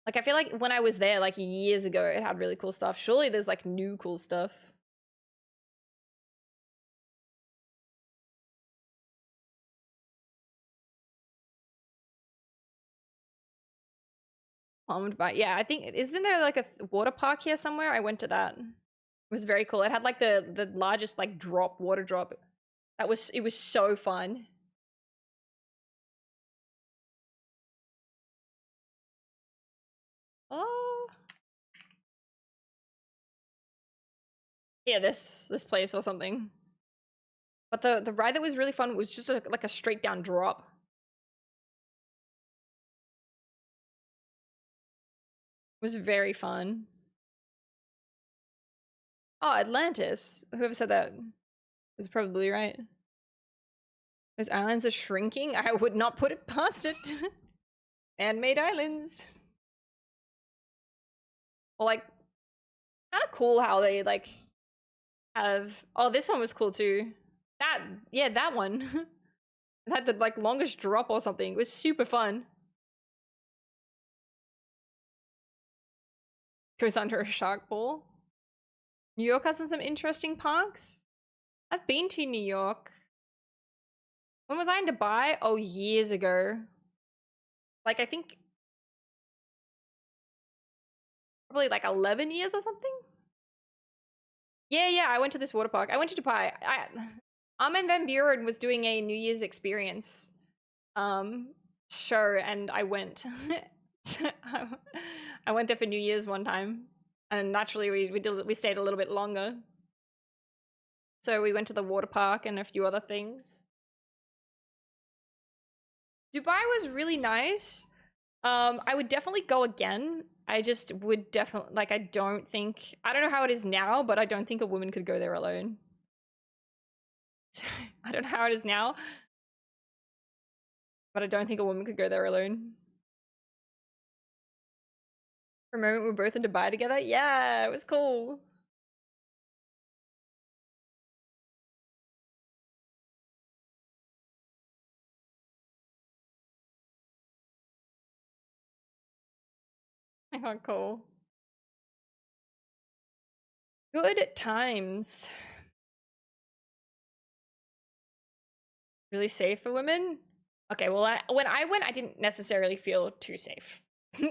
Like, I feel like when I was there, like, years ago, it had really cool stuff. Surely there's, like, new cool stuff. Yeah, I think, isn't there, like, a water park here somewhere? I went to that. It was very cool. It had, like, the largest, like, water drop. It was so fun. Oh. Yeah, this place or something. But the ride that was really fun was just like a straight down drop. It was very fun. Oh, Atlantis. Whoever said that was probably right. Those islands are shrinking? I would not put it past it. Man-made islands. Well, like, kind of cool how they, like, have... Oh, this one was cool, too. Yeah, that one. It had the, like, longest drop or something. It was super fun. Goes under a shark bowl. New York has some interesting parks. I've been to New York. When was I in Dubai? Oh, years ago. Like, I think... probably, like, 11 years or something? Yeah, I went to this water park. I went to Dubai. Armin van Buren was doing a New Year's experience show, and I went. I went there for New Year's one time, and naturally we stayed a little bit longer. So we went to the water park and a few other things. Dubai was really nice. I would definitely go again. I just would definitely, like, I don't know how it is now, but I don't think a woman could go there alone. I don't know how it is now, but I don't think a woman could go there alone. For a moment, we were both in Dubai together. Yeah, it was cool. Oh, cool. Good times. Really safe for women? Okay, well, when I went, I didn't necessarily feel too safe.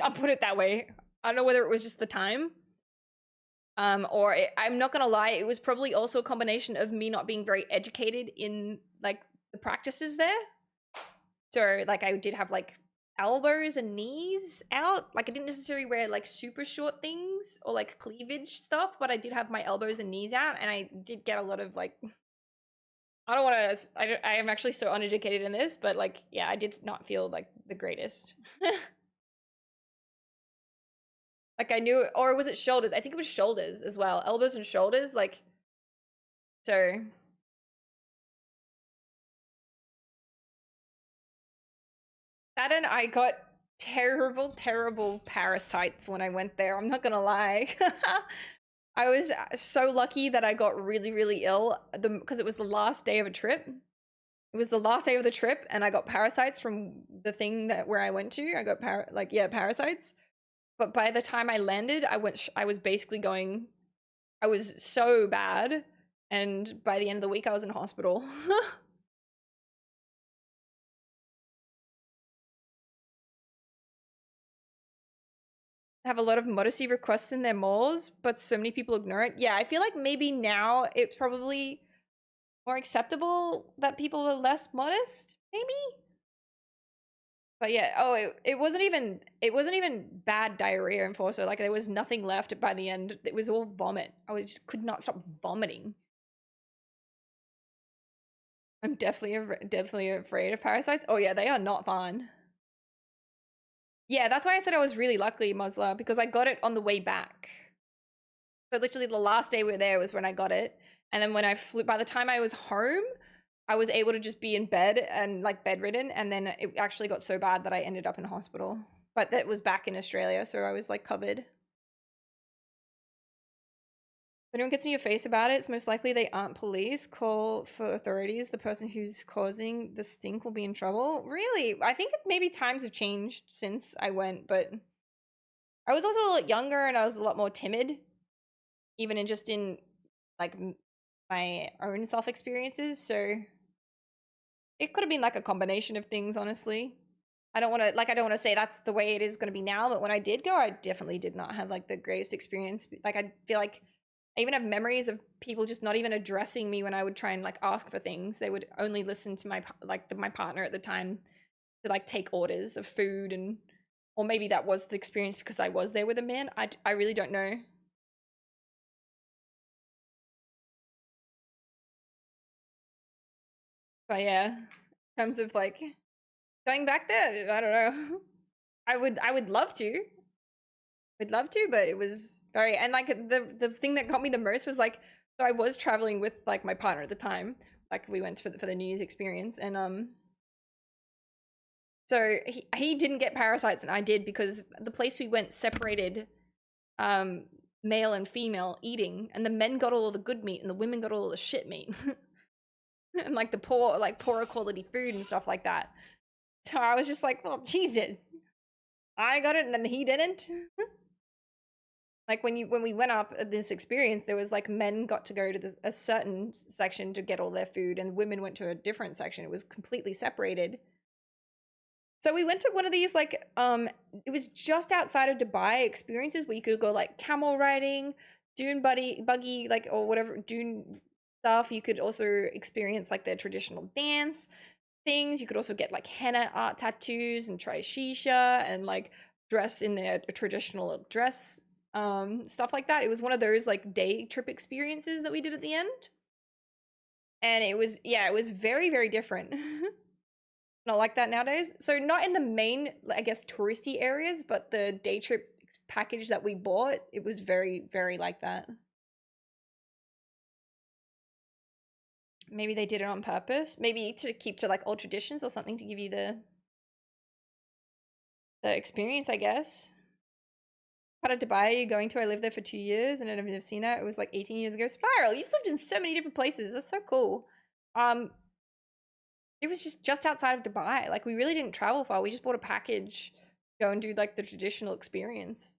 I'll put it that way. I don't know whether it was just the time, or I'm not gonna lie, it was probably also a combination of me not being very educated in like the practices there. So like I did have like elbows and knees out. Like I didn't necessarily wear like super short things or like cleavage stuff, but I did have my elbows and knees out, and I did get a lot of like. I don't want to. I am actually so uneducated in this, but like, yeah, I did not feel like the greatest. Like I knew, or was it shoulders? I think it was shoulders as well, elbows and shoulders. Like, so. That and I got terrible, terrible parasites when I went there. I'm not gonna lie. I was so lucky that I got really, really ill because it was the last day of a trip. It was the last day of the trip, and I got parasites from the thing where I went to. I got parasites. But by the time I landed, I was basically going. I was so bad, and by the end of the week, I was in hospital. Have a lot of modesty requests in their malls, but so many people ignore it. Yeah, I feel like maybe now it's probably more acceptable that people are less modest, maybe. But yeah, oh, it wasn't even bad diarrhea in Forza. Like there was nothing left by the end. It was all vomit. Just could not stop vomiting. I'm definitely afraid of parasites. Oh yeah, they are not fun. Yeah, that's why I said I was really lucky, Musla, because I got it on the way back. But literally the last day we were there was when I got it. And then when I flew, by the time I was home, I was able to just be in bed and like bedridden. And then it actually got so bad that I ended up in hospital. But that was back in Australia, so I was like covered. If anyone gets in your face about it, it's most likely they aren't police. Call for authorities. The person who's causing the stink will be in trouble. Really? I think maybe times have changed since I went, but I was also a lot younger and I was a lot more timid. Even in like my own self experiences, so it could have been like a combination of things, honestly. I don't want to say that's the way it is going to be now, but when I did go, I definitely did not have like the greatest experience. Like I feel like I even have memories of people just not even addressing me when I would try and like ask for things. They would only listen to my partner at the time to like take orders of food, and or maybe that was the experience because I was there with a man. I really don't know. But yeah, in terms of like going back there, I don't know. I would love to. I'd love to, but it was very, and like the thing that got me the most was like, so I was traveling with like my partner at the time. Like we went for the New Year's experience, and so he didn't get parasites and I did because the place we went separated male and female eating, and the men got all of the good meat and the women got all of the shit meat. And like the poorer quality food and stuff like that. So I was just like, well, Jesus, I got it and then he didn't. Like when we went up this experience, there was like men got to go to a certain section to get all their food, and women went to a different section. It was completely separated. So we went to one of these like it was just outside of Dubai experiences where you could go like camel riding, dune buggy, like or whatever dune stuff. You could also experience like their traditional dance things. You could also get like henna art tattoos and try shisha and like dress in their traditional dress, stuff like that. It was one of those like day trip experiences that we did at the end. And it was very, very different. Not like that nowadays. So not in the main, I guess, touristy areas, but the day trip package that we bought, it was very, very like that. Maybe they did it on purpose. Maybe to keep to like old traditions or something to give you the experience, I guess. Part of Dubai are you going to? I lived there for 2 years and I've never seen that. It was like 18 years ago. Spiral, you've lived in so many different places. That's so cool. It was just outside of Dubai. Like we really didn't travel far. We just bought a package, go and do like the traditional experience.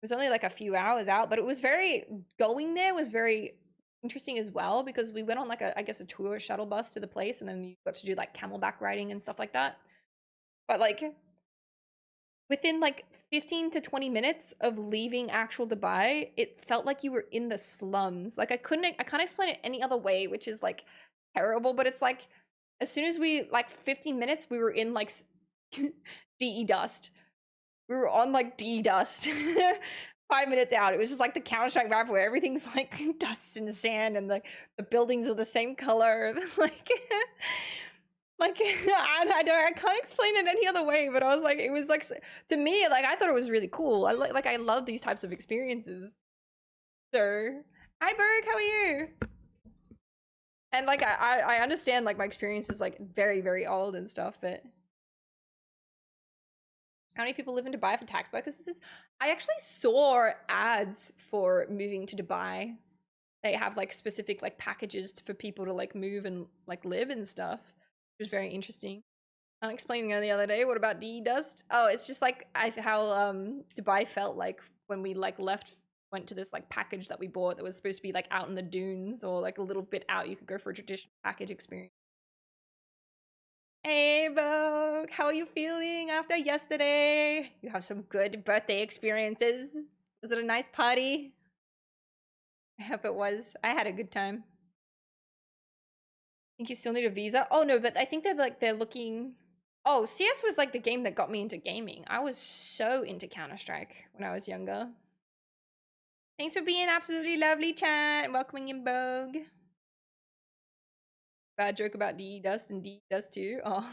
was only like a few hours out, but it was going there was very interesting as well because we went on like I guess a tour shuttle bus to the place, and then you got to do like camelback riding and stuff like that. But like within like 15 to 20 minutes of leaving actual Dubai, it felt like you were in the slums. Like I can't explain it any other way, which is like terrible, but it's like as soon as we like 15 minutes, we were in like DE dust. We were on like DE dust. 5 minutes out, it was just like the Counter-Strike map where everything's like dust and sand, and the buildings are the same color. Like I can't explain it any other way, but I was like, it was like, to me, like I thought it was really cool. I love these types of experiences. So, hi Berg, how are you? And like I understand like my experience is like very, very old and stuff, but how many people live in Dubai for tax purposes? I actually saw ads for moving to Dubai. They have like specific like packages for people to like move and like live and stuff. It was very interesting. I'm explaining it the other day. What about DE dust? Oh, it's just like how Dubai felt like when we like went to this like package that we bought that was supposed to be like out in the dunes or like a little bit out. You could go for a traditional package experience. Hey, Bo, how are you feeling after yesterday? You have some good birthday experiences. Was it a nice party? I hope it was. I had a good time. Think you still need a visa? Oh no, but I think they're looking. Oh, CS was like the game that got me into gaming. I was so into Counter-Strike when I was younger. Thanks for being absolutely lovely, chat. Welcoming in Bogue. Bad joke about DE dust and DE dust too. Oh.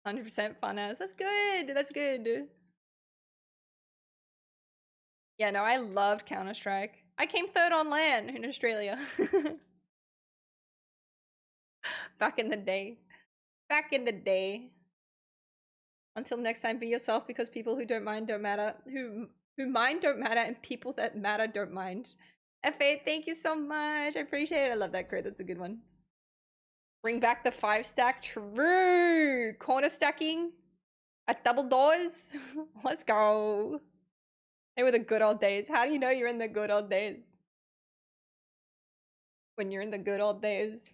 100% fun ass. That's good. That's good. Yeah, no, I loved Counter-Strike. I came third on LAN in Australia. Back in the day. Back in the day. Until next time, be yourself, because people who don't mind don't matter. Who mind don't matter, and people that matter don't mind. F8, thank you so much. I appreciate it. I love that quote. That's a good one. Bring back the 5-stack. True. Corner stacking at double doors. Let's go. They were the good old days. How do you know you're in the good old days? When you're in the good old days.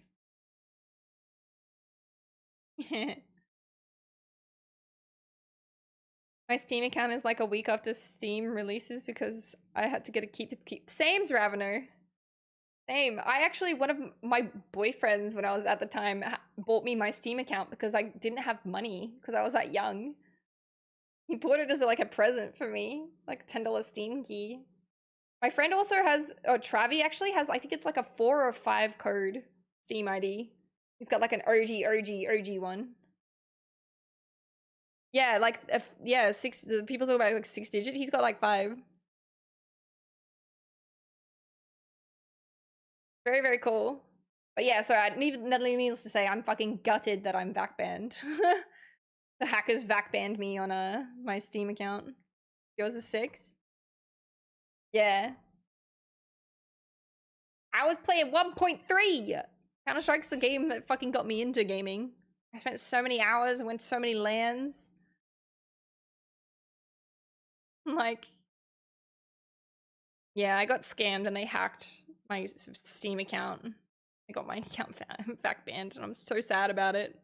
My Steam account is like a week after Steam releases because I had to get a key to keep. Same's Ravener. Same. I actually, one of my boyfriends when I was at the time bought me my Steam account because I didn't have money because I was that young. He bought it as like a present for me, like a $10 Steam key. My friend also has, Travi actually has, I think it's like a 4 or 5 code Steam ID. He's got like an OG one. Yeah, like, yeah, 6, the people talk about like 6 digit, he's got like 5. Very, very cool. But yeah, so needless to say, I'm fucking gutted that I'm back banned. The hackers back banned me on my Steam account. Yours is 6? Yeah. I was playing 1.3! Counter-Strike's the game that fucking got me into gaming. I spent so many hours and went to so many LANs. Like, yeah, I got scammed and they hacked my Steam account. I got my account back banned and I'm so sad about it.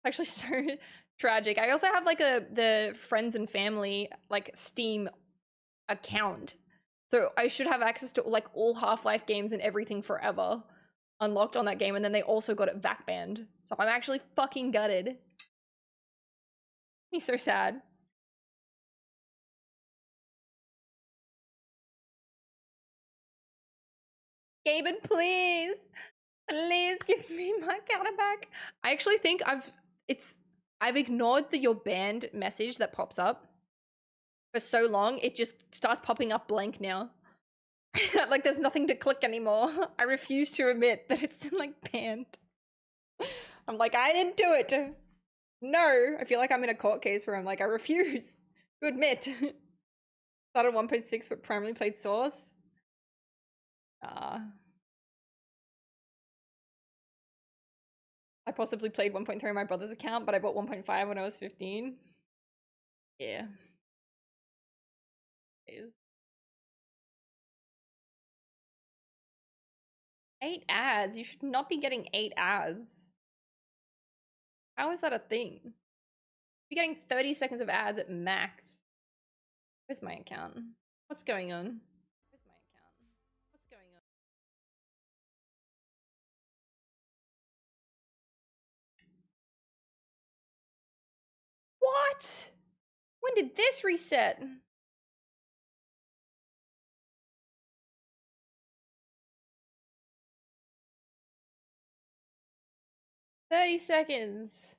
Actually, so tragic. I also have like the friends and family like Steam account. So I should have access to like all Half-Life games and everything forever unlocked on that game, and then they also got it back banned. So I'm actually fucking gutted. He's so sad. Gaben, please give me my counter back. I actually think I've ignored the "you're banned" message that pops up for so long. It just starts popping up blank now. Like there's nothing to click anymore. I refuse to admit that it's like banned. I'm like, I didn't do it. No, I feel like I'm in a court case where I'm like, I refuse to admit. Started 1.6 but primarily played Source. I possibly played 1.3 on my brother's account, but I bought 1.5 when I was 15. Yeah. Is 8 ads? You should not be getting 8 ads. How is that a thing? You're getting 30 seconds of ads at max. Where's my account? What's going on? Where's my account? What's going on? What? When did this reset? "30 seconds."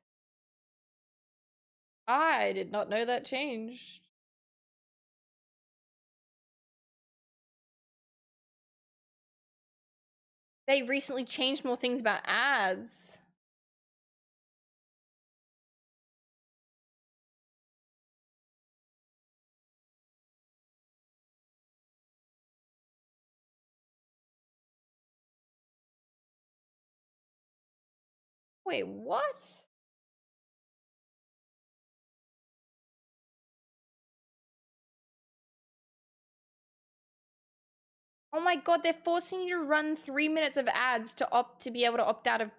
I did not know that changed. They recently changed more things about ads. Wait, what? Oh my god, they're forcing you to run 3 minutes of ads to be able to opt out of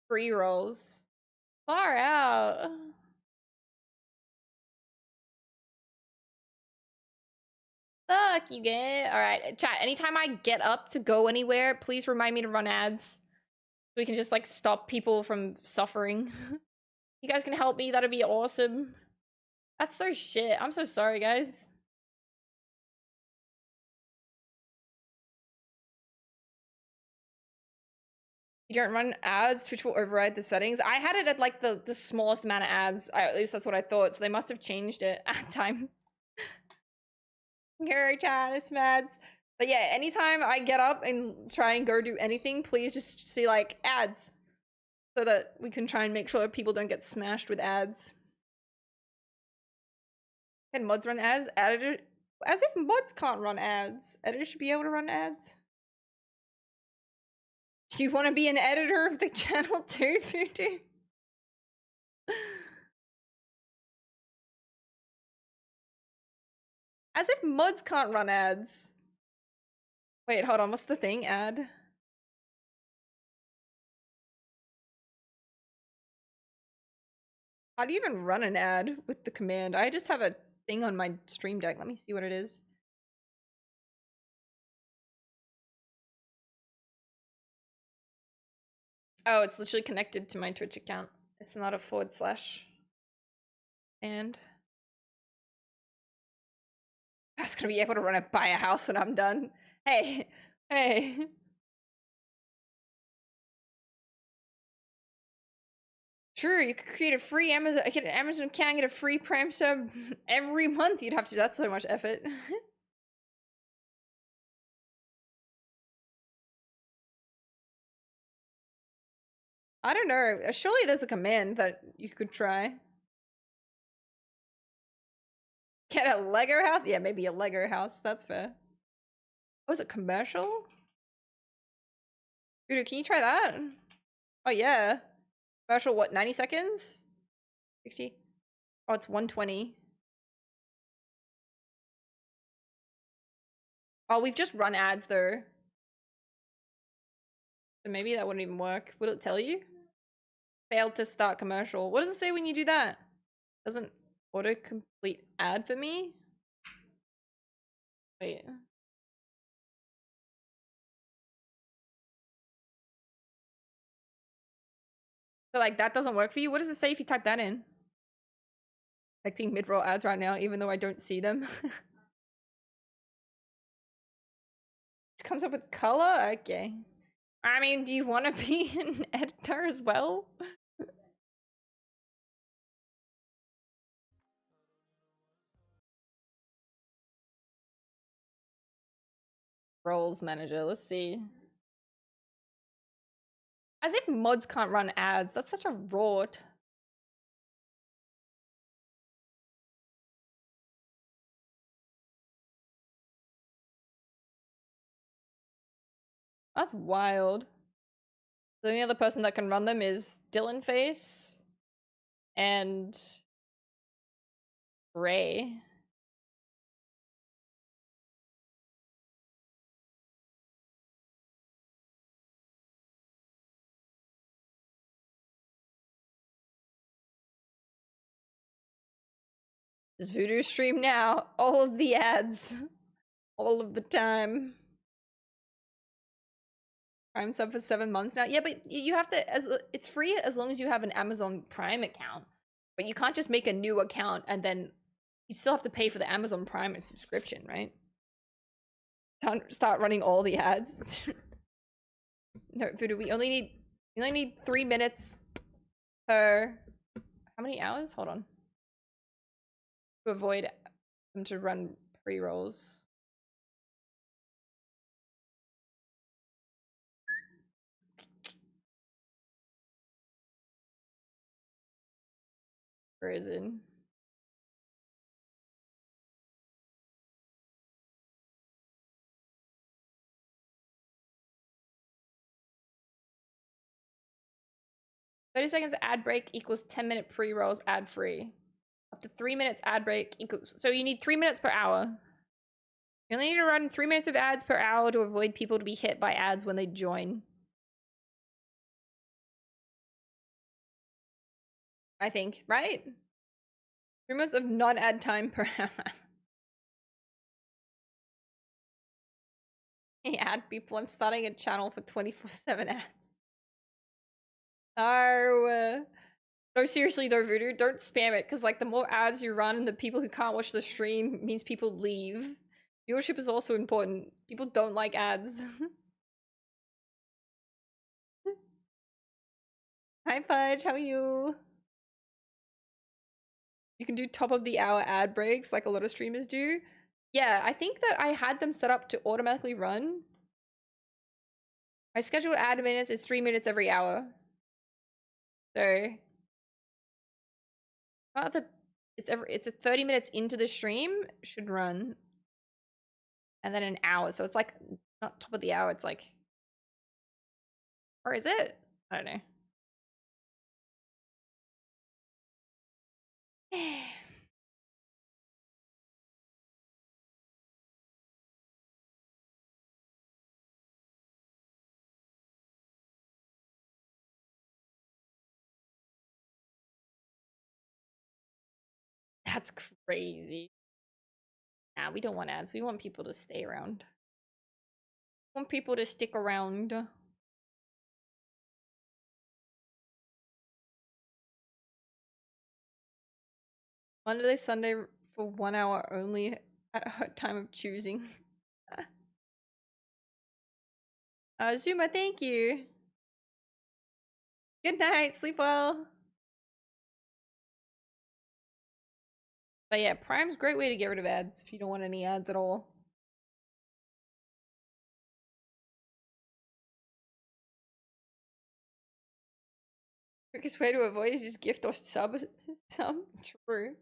free rolls. Far out. Fuck you, get. Alright, chat, anytime I get up to go anywhere, please remind me to run ads. So we can just like stop people from suffering. You guys can help me, that'd be awesome. That's so shit. I'm so sorry, guys. You don't run ads, Twitch will override the settings. I had it at like the smallest amount of ads. At least that's what I thought. So they must have changed it at time. Gary chat is mads. But yeah, anytime I get up and try and go do anything, please just see like ads. So that we can try and make sure that people don't get smashed with ads. Can mods run ads? Editor, as if mods can't run ads. Editors should be able to run ads. Do you want to be an editor of the channel too, Futu? As if mods can't run ads. Wait, hold on, what's the thing? Ad? How do you even run an ad with the command? I just have a thing on my stream deck. Let me see what it is. Oh, it's literally connected to my Twitch account. It's not a /. And I was gonna be able to buy a house when I'm done. Hey, hey. True, you could create a free Amazon, get an Amazon account, get a free Prime sub every month. You'd have to, that's so much effort. I don't know. Surely there's a command that you could try. Get a Lego house? Yeah, maybe a Lego house. That's fair. Oh, is it commercial? Dude, can you try that? Oh, yeah. Commercial, what, 90 seconds? 60? Oh, it's 120. Oh, we've just run ads, though. So maybe that wouldn't even work. Would it tell you? Failed to start commercial. What does it say when you do that? Doesn't autocomplete ad for me? Wait. So like that doesn't work for you? What does it say if you type that in? Detecting mid-roll ads right now, even though I don't see them. It comes up with color? Okay. I mean, do you want to be an editor as well? Roles manager, let's see. As if mods can't run ads. That's such a rort. That's wild. The only other person that can run them is Dylan Face and Gray. This Voodoo stream now. All of the ads. All of the time. Prime sub for 7 months now. Yeah, but you have to, it's free as long as you have an Amazon Prime account. But you can't just make a new account and then you still have to pay for the Amazon Prime and subscription, right? Can't start running all the ads. No, Voodoo, we only need 3 minutes per, how many hours? Hold on. To avoid them to run pre-rolls. Prison. "30 seconds ad break equals 10-minute pre-rolls ad free. Up to 3 minutes ad break equals, so you need 3 minutes per hour. You only need to run 3 minutes of ads per hour to avoid people to be hit by ads when they join. I think, right? 3 minutes of non-ad time per hour. Hey, ad people, I'm starting a channel for 24/7 ads. No. No, seriously though, Voodoo, don't spam it, because like the more ads you run and the people who can't watch the stream means people leave. Viewership is also important. People don't like ads. Hi Fudge, how are you? You can do top of the hour ad breaks like a lot of streamers do. Yeah, I think that I had them set up to automatically run. My scheduled ad minutes is 3 minutes every hour. So not that it's a 30 minutes into the stream should run. And then an hour. So it's like not top of the hour, it's like, or is it? I don't know. That's crazy. Nah, we don't want ads. We want people to stay around. We want people to stick around. Monday, Sunday for 1 hour only at her time of choosing. Zuma, thank you. Good night. Sleep well. But yeah, Prime's a great way to get rid of ads if you don't want any ads at all. Quickest way to avoid is just gift or sub. Sub? True.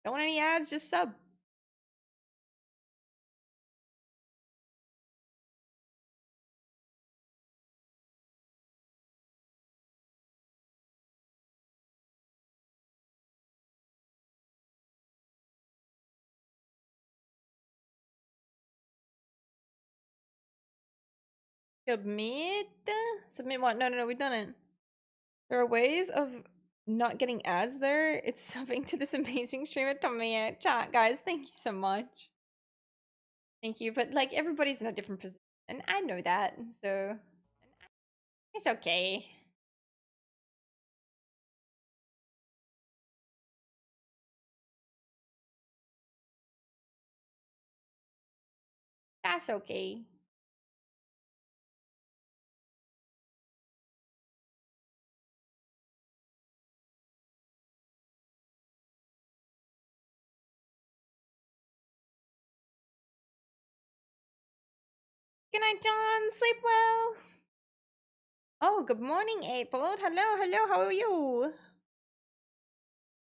Don't want any ads, just sub. Submit? Submit what? No, we've done it. There are ways of not getting ads there. It's subbing to this amazing streamer. Tommy, chat, guys. Thank you so much. Thank you. But like everybody's in a different position. And I know that. So it's okay. That's okay. Good night, John. Sleep well. Oh, good morning, April. Hello. How are you?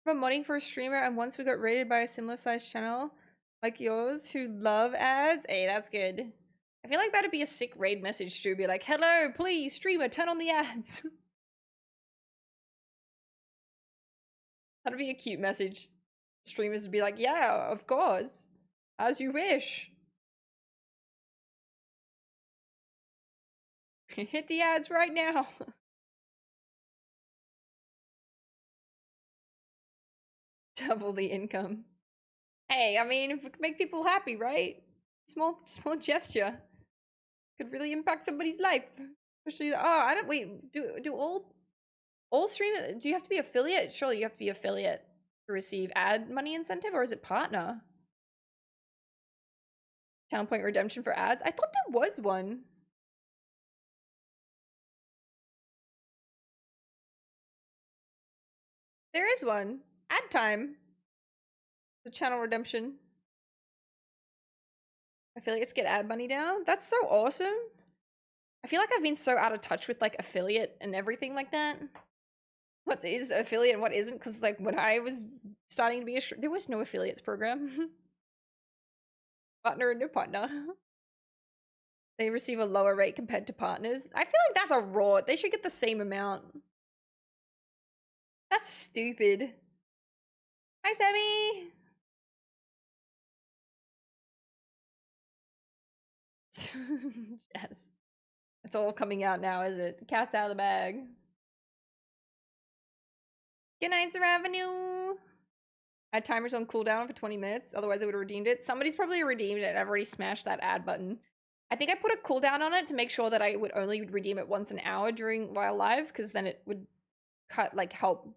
I'm modding for a streamer, and once we got rated by a similar sized channel like yours who love ads. Hey, that's good. I feel like that'd be a sick raid message to be like, hello, please, streamer, turn on the ads. That'd be a cute message. Streamers would be like, yeah, of course. As you wish. Hit the ads right now. Double the income. Hey, I mean, if we could make people happy, right? Small gesture could really impact somebody's life. Especially, I don't wait. Do all streamers? Do you have to be affiliate? Surely you have to be affiliate to receive ad money incentive, or is it partner? Channel point redemption for ads. I thought there was one. There is one. Ad time. The channel redemption. Affiliates get ad money now? That's so awesome. I feel like I've been so out of touch with like affiliate and everything like that. What is affiliate and what isn't? Because like when I was starting to be there was no affiliates program. Partner and no partner. They receive a lower rate compared to partners. I feel like that's a raw. They should get the same amount. That's stupid. Hi, Sammy. Yes. It's all coming out now, is it? Cat's out of the bag. Good night's revenue. I had timers on cooldown for 20 minutes. Otherwise, I would have redeemed it. Somebody's probably redeemed it. I've already smashed that ad button. I think I put a cooldown on it to make sure that I would only redeem it once an hour while live, because then it would help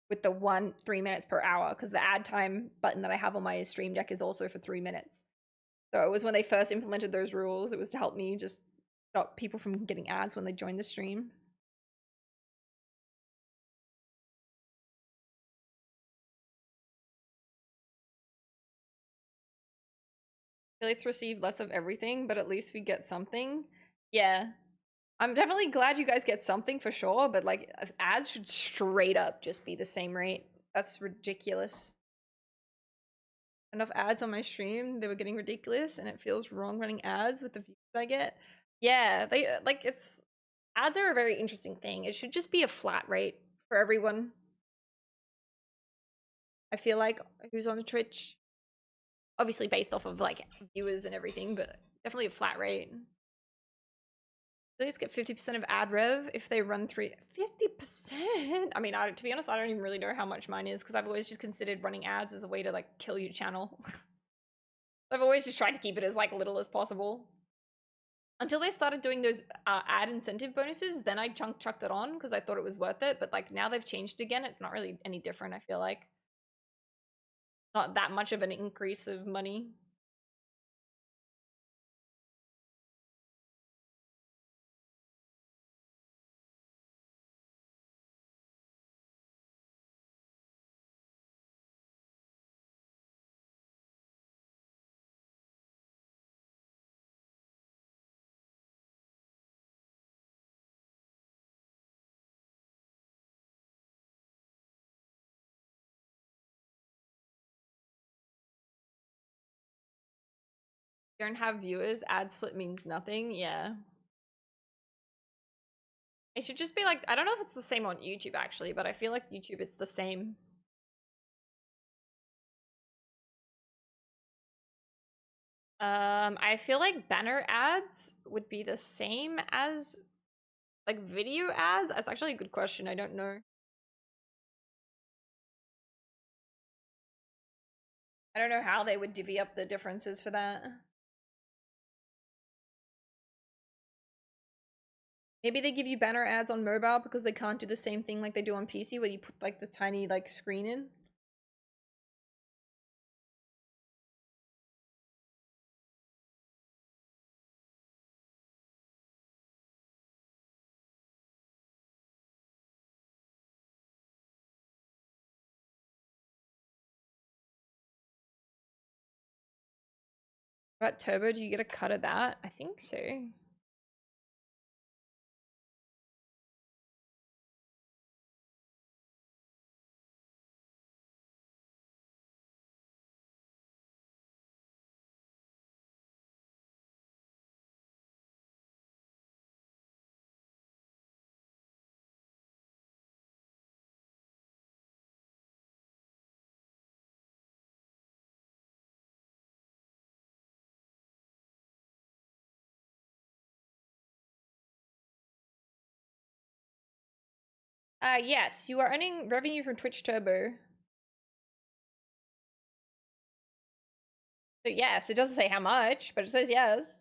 with the 3 minutes per hour, because the ad time button that I have on my stream deck is also for 3 minutes. So it was when they first implemented those rules. It was to help me just stop people from getting ads when they join the stream. Affiliates receive less of everything, but at least we get something. Yeah. I'm definitely glad you guys get something for sure, but like ads should straight up just be the same rate. That's ridiculous. Enough ads on my stream, they were getting ridiculous, and it feels wrong running ads with the views I get. Yeah, they ads are a very interesting thing. It should just be a flat rate for everyone. I feel like who's on the Twitch, obviously based off of like viewers and everything, but definitely a flat rate. Let's get 50% of ad rev if they run 50%. I mean, to be honest, I don't even really know how much mine is, because I've always just considered running ads as a way to like kill your channel. I've always just tried to keep it as like little as possible. Until they started doing those ad incentive bonuses, then I chucked it on because I thought it was worth it. But like now they've changed it again. It's not really any different, I feel like. Not that much of an increase of money. Don't have viewers, ad split means nothing. Yeah. It should just be like, I don't know if it's the same on YouTube actually, but I feel like YouTube it's the same. I feel like banner ads would be the same as like video ads. That's actually a good question. I don't know. I don't know how they would divvy up the differences for that. Maybe they give you banner ads on mobile because they can't do the same thing like they do on PC, where you put like the tiny like screen in. What about Turbo? Do you get a cut of that? I think so. Yes, you are earning revenue from Twitch Turbo. So yes, it doesn't say how much, but it says yes.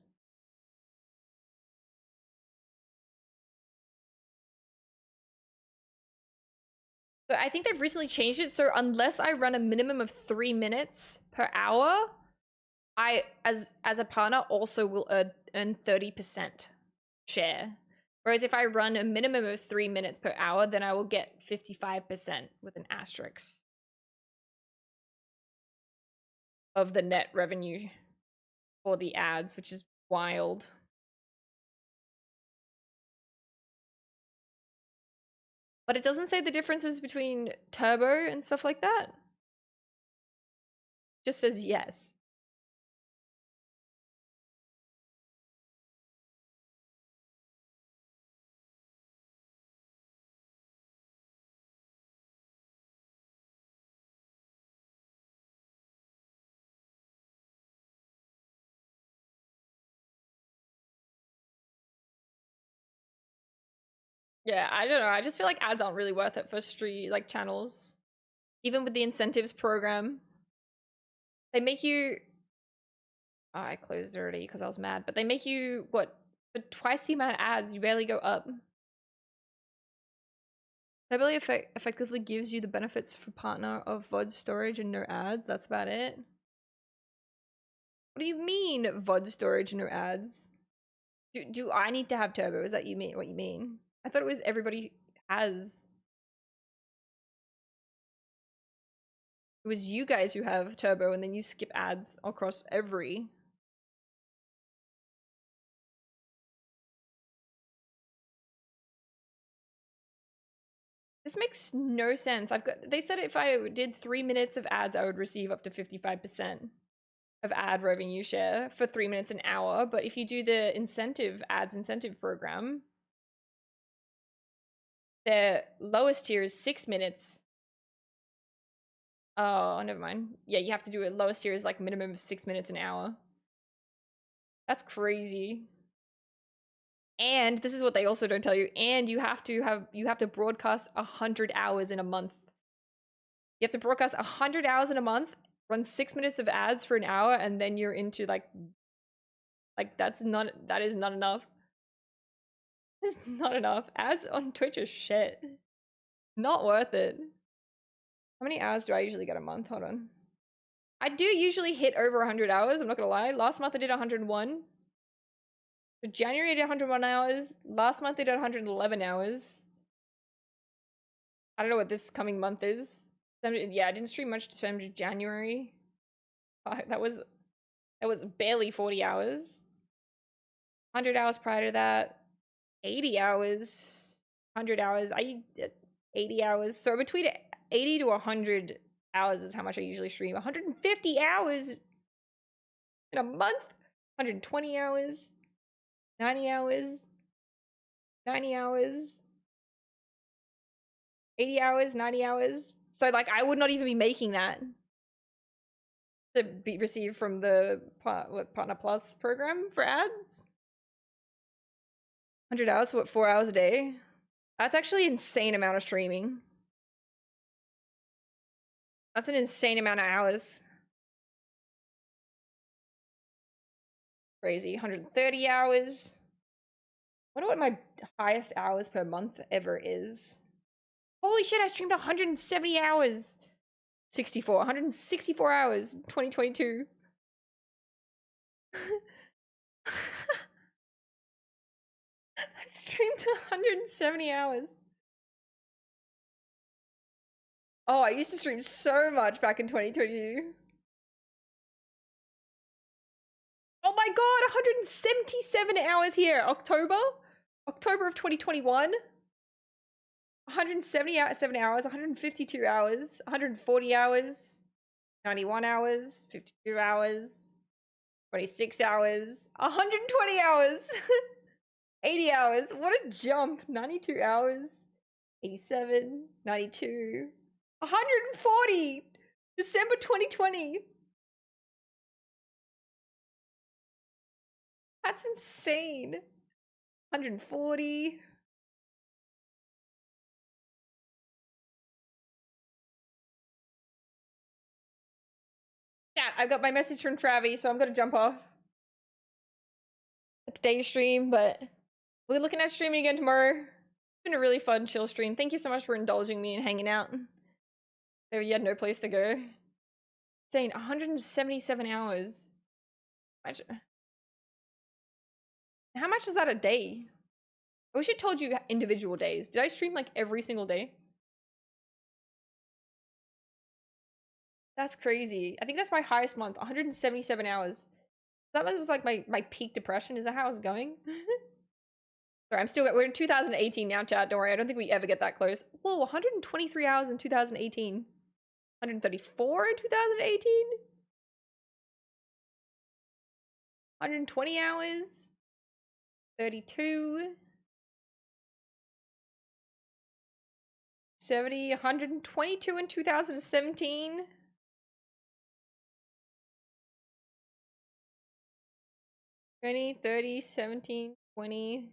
So I think they've recently changed it, so unless I run a minimum of 3 minutes per hour, I, as a partner, also will earn 30% share. Whereas if I run a minimum of 3 minutes per hour, then I will get 55% with an asterisk of the net revenue for the ads, which is wild. But it doesn't say the differences between turbo and stuff like that. It just says yes. Yeah, I don't know. I just feel like ads aren't really worth it for channels. Even with the incentives program. They make you... Oh, I closed already because I was mad. But they make you, what? For twice the amount of ads, you barely go up. That really effectively gives you the benefits for partner of VOD storage and no ads. That's about it. What do you mean VOD storage and no ads? Do I need to have turbo? Is that what you mean? I thought it was everybody has. It was you guys who have turbo and then you skip ads across every. This makes no sense. They said if I did 3 minutes of ads, I would receive up to 55% of ad revenue share for 3 minutes an hour. But if you do the ads incentive program, the lowest tier is 6 minutes. Oh, never mind. Yeah, you have to do it. Lowest tier is like minimum of 6 minutes an hour. That's crazy. And this is what they also don't tell you. And you have to broadcast 100 hours in a month. You have to broadcast 100 hours in a month, run 6 minutes of ads for an hour, and then you're into like that is not enough. It's not enough. Ads on Twitch are shit. Not worth it. How many hours do I usually get a month? Hold on. I do usually hit over 100 hours, I'm not gonna lie. Last month I did 101. For January I did 101 hours. Last month I did 111 hours. I don't know what this coming month is. Yeah, I didn't stream much December, January. That was barely 40 hours. 100 hours prior to that. 80 hours. 100 hours. I did 80 hours. So between 80 to 100 hours is how much I usually stream. 150 hours in a month. 120 hours. 90 hours. 90 hours. 80 hours, 90 hours. So like I would not even be making that to be received from the Partner Plus program for ads. 100 hours, what, 4 hours a day? That's actually an insane amount of streaming. That's an insane amount of hours. Crazy. 130 hours. I wonder what my highest hours per month ever is. Holy shit, I streamed 170 hours. 164 hours in 2022. I streamed 170 hours. Oh, I used to stream so much back in 2022. Oh my god, 177 hours here. October of 2021. 177 hours, 152 hours, 140 hours, 91 hours, 52 hours, 26 hours, 120 hours, 80 hours. What a jump. 92 hours, 87, 92, 140. December 2020. That's insane. 140. I got my message from Travi, so I'm gonna jump off today's stream, but we're looking at streaming again tomorrow. It's been a really fun, chill stream. Thank you so much for indulging me and hanging out. Though you had no place to go. Saying 177 hours. How much is that a day? I wish it told you individual days. Did I stream like every single day? That's crazy. I think that's my highest month, 177 hours. That was like my peak depression. Is that how it's going? Sorry, we're in 2018 now, chat. Don't worry, I don't think we ever get that close. Whoa, 123 hours in 2018. 134 in 2018? 120 hours? 32? 70, 122 in 2017? 20, 30, 17, 20.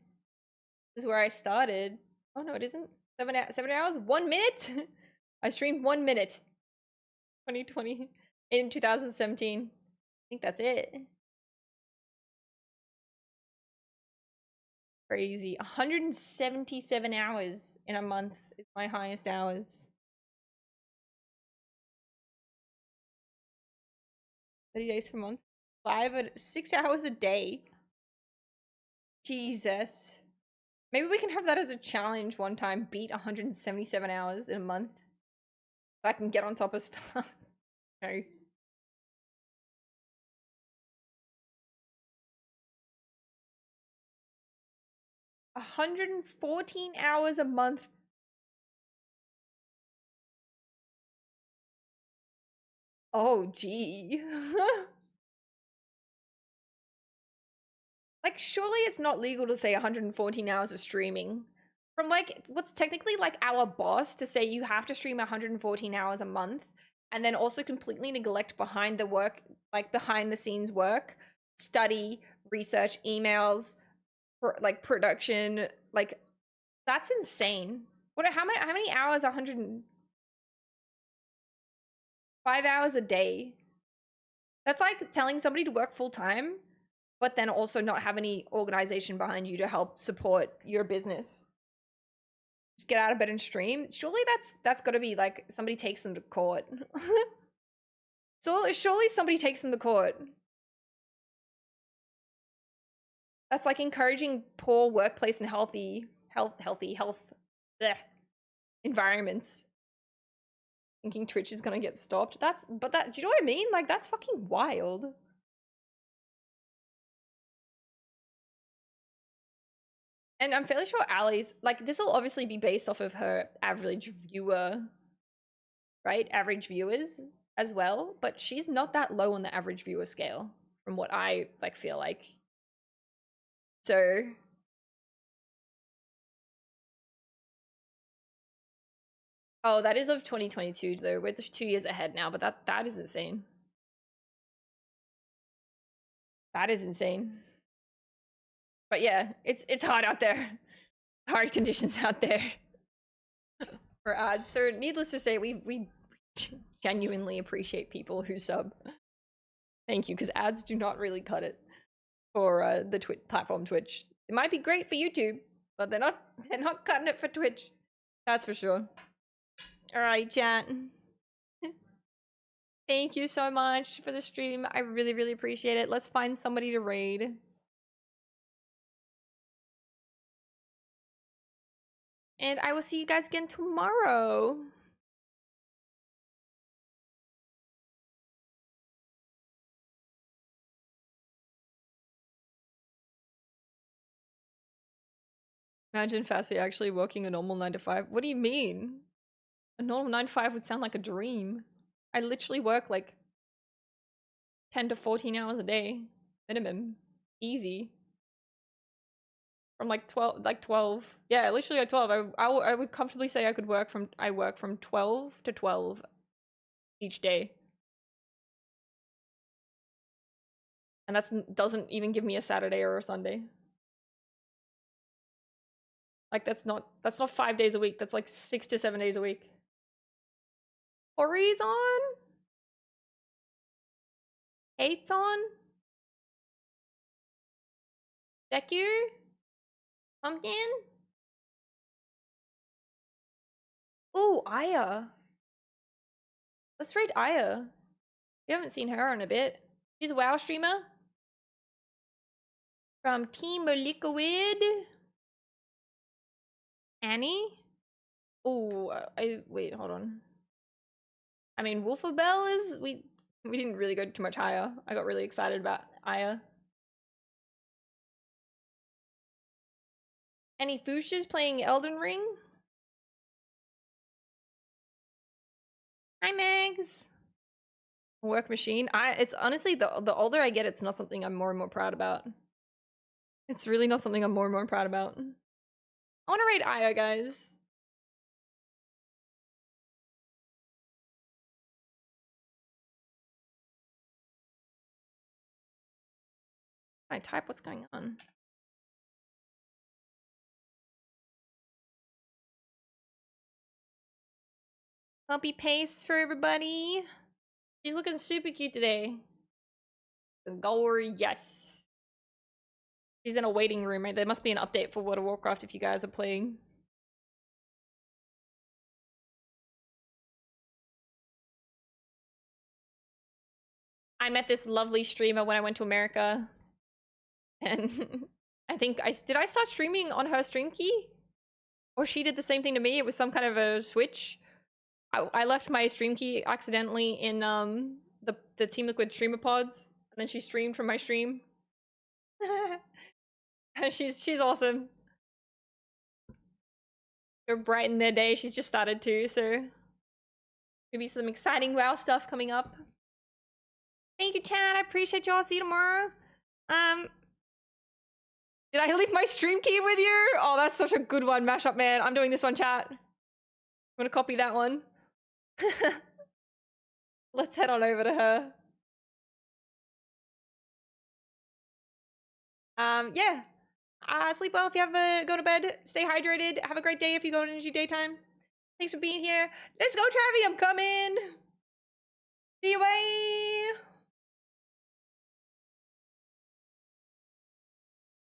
This is where I started. Oh no, it isn't. 7 hours? 1 minute? I streamed 1 minute. 2020 in 2017. I think that's it. Crazy. 177 hours in a month is my highest hours. 30 days per month. 6 hours a day. Jesus. Maybe we can have that as a challenge one time. Beat 177 hours in a month. So I can get on top of stuff. Nice. $114 hours a month. Oh, gee. Like, surely it's not legal to say 114 hours of streaming. From, like, what's technically, like, our boss to say you have to stream 114 hours a month and then also completely neglect behind the scenes work, study, research, emails, like, production. Like, that's insane. How many hours? 105 hours a day. That's like telling somebody to work full time, but then also not have any organization behind you to help support your business. Just get out of bed and stream. Surely that's got to be like somebody takes them to court. So surely somebody takes them to court. That's like encouraging poor workplace and health environments. Thinking Twitch is gonna get stopped. Do you know what I mean? Like, that's fucking wild. And I'm fairly sure Ali's, like, this will obviously be based off of her average viewer, right? Average viewers as well, but she's not that low on the average viewer scale from what I, like, feel like. So... Oh, that is of 2022 though. We're 2 years ahead now, but that is insane. That is insane. But yeah, it's hard out there. Hard conditions out there for ads. So needless to say, we genuinely appreciate people who sub. Thank you, because ads do not really cut it for the platform Twitch. It might be great for YouTube, but they're not cutting it for Twitch. That's for sure. All right, chat. Thank you so much for the stream. I really, really appreciate it. Let's find somebody to raid. And I will see you guys again tomorrow. Imagine Fastly actually working a normal 9 to 5. What do you mean? A normal 9 to 5 would sound like a dream. I literally work like 10 to 14 hours a day. Minimum. Easy. From like 12. Yeah, literally at 12. I would comfortably say I work from 12 to 12 each day. And that doesn't even give me a Saturday or a Sunday. Like that's not 5 days a week. That's like 6 to 7 days a week. Horizon? Hates on? Deku? Pumpkin? Ooh, Aya. Let's raid Aya. We haven't seen her in a bit. She's a WoW streamer. From Team Liquid. Annie? Ooh, wait, hold on. I mean, Wolfabell is... We didn't really go too much higher. I got really excited about Aya. Any Fuchsia's playing Elden Ring? Hi, Megs. Work machine. It's honestly, the older I get, it's not something I'm more and more proud about. It's really not something I'm more and more proud about. I want to raid Aya, guys. Can I type what's going on? Copy paste for everybody. She's looking super cute today. Yes. She's in a waiting room. Right? There must be an update for World of Warcraft if you guys are playing. I met this lovely streamer when I went to America. And I think did I start streaming on her stream key? Or she did the same thing to me. It was some kind of a switch. I left my stream key accidentally in the Team Liquid streamer pods, and then she streamed from my stream. she's awesome. They're brighten their day. She's just started too, so maybe some exciting WoW stuff coming up. Thank you, Chad. I appreciate y'all. See you tomorrow. Did I leave my stream key with you? Oh, that's such a good one, Mashup Man. I'm doing this one, chat. I'm gonna copy that one. Let's head on over to her. Yeah. Sleep well if you have go to bed. Stay hydrated. Have a great day if you go into energy daytime. Thanks for being here. Let's go, Travi. I'm coming. See you, bye.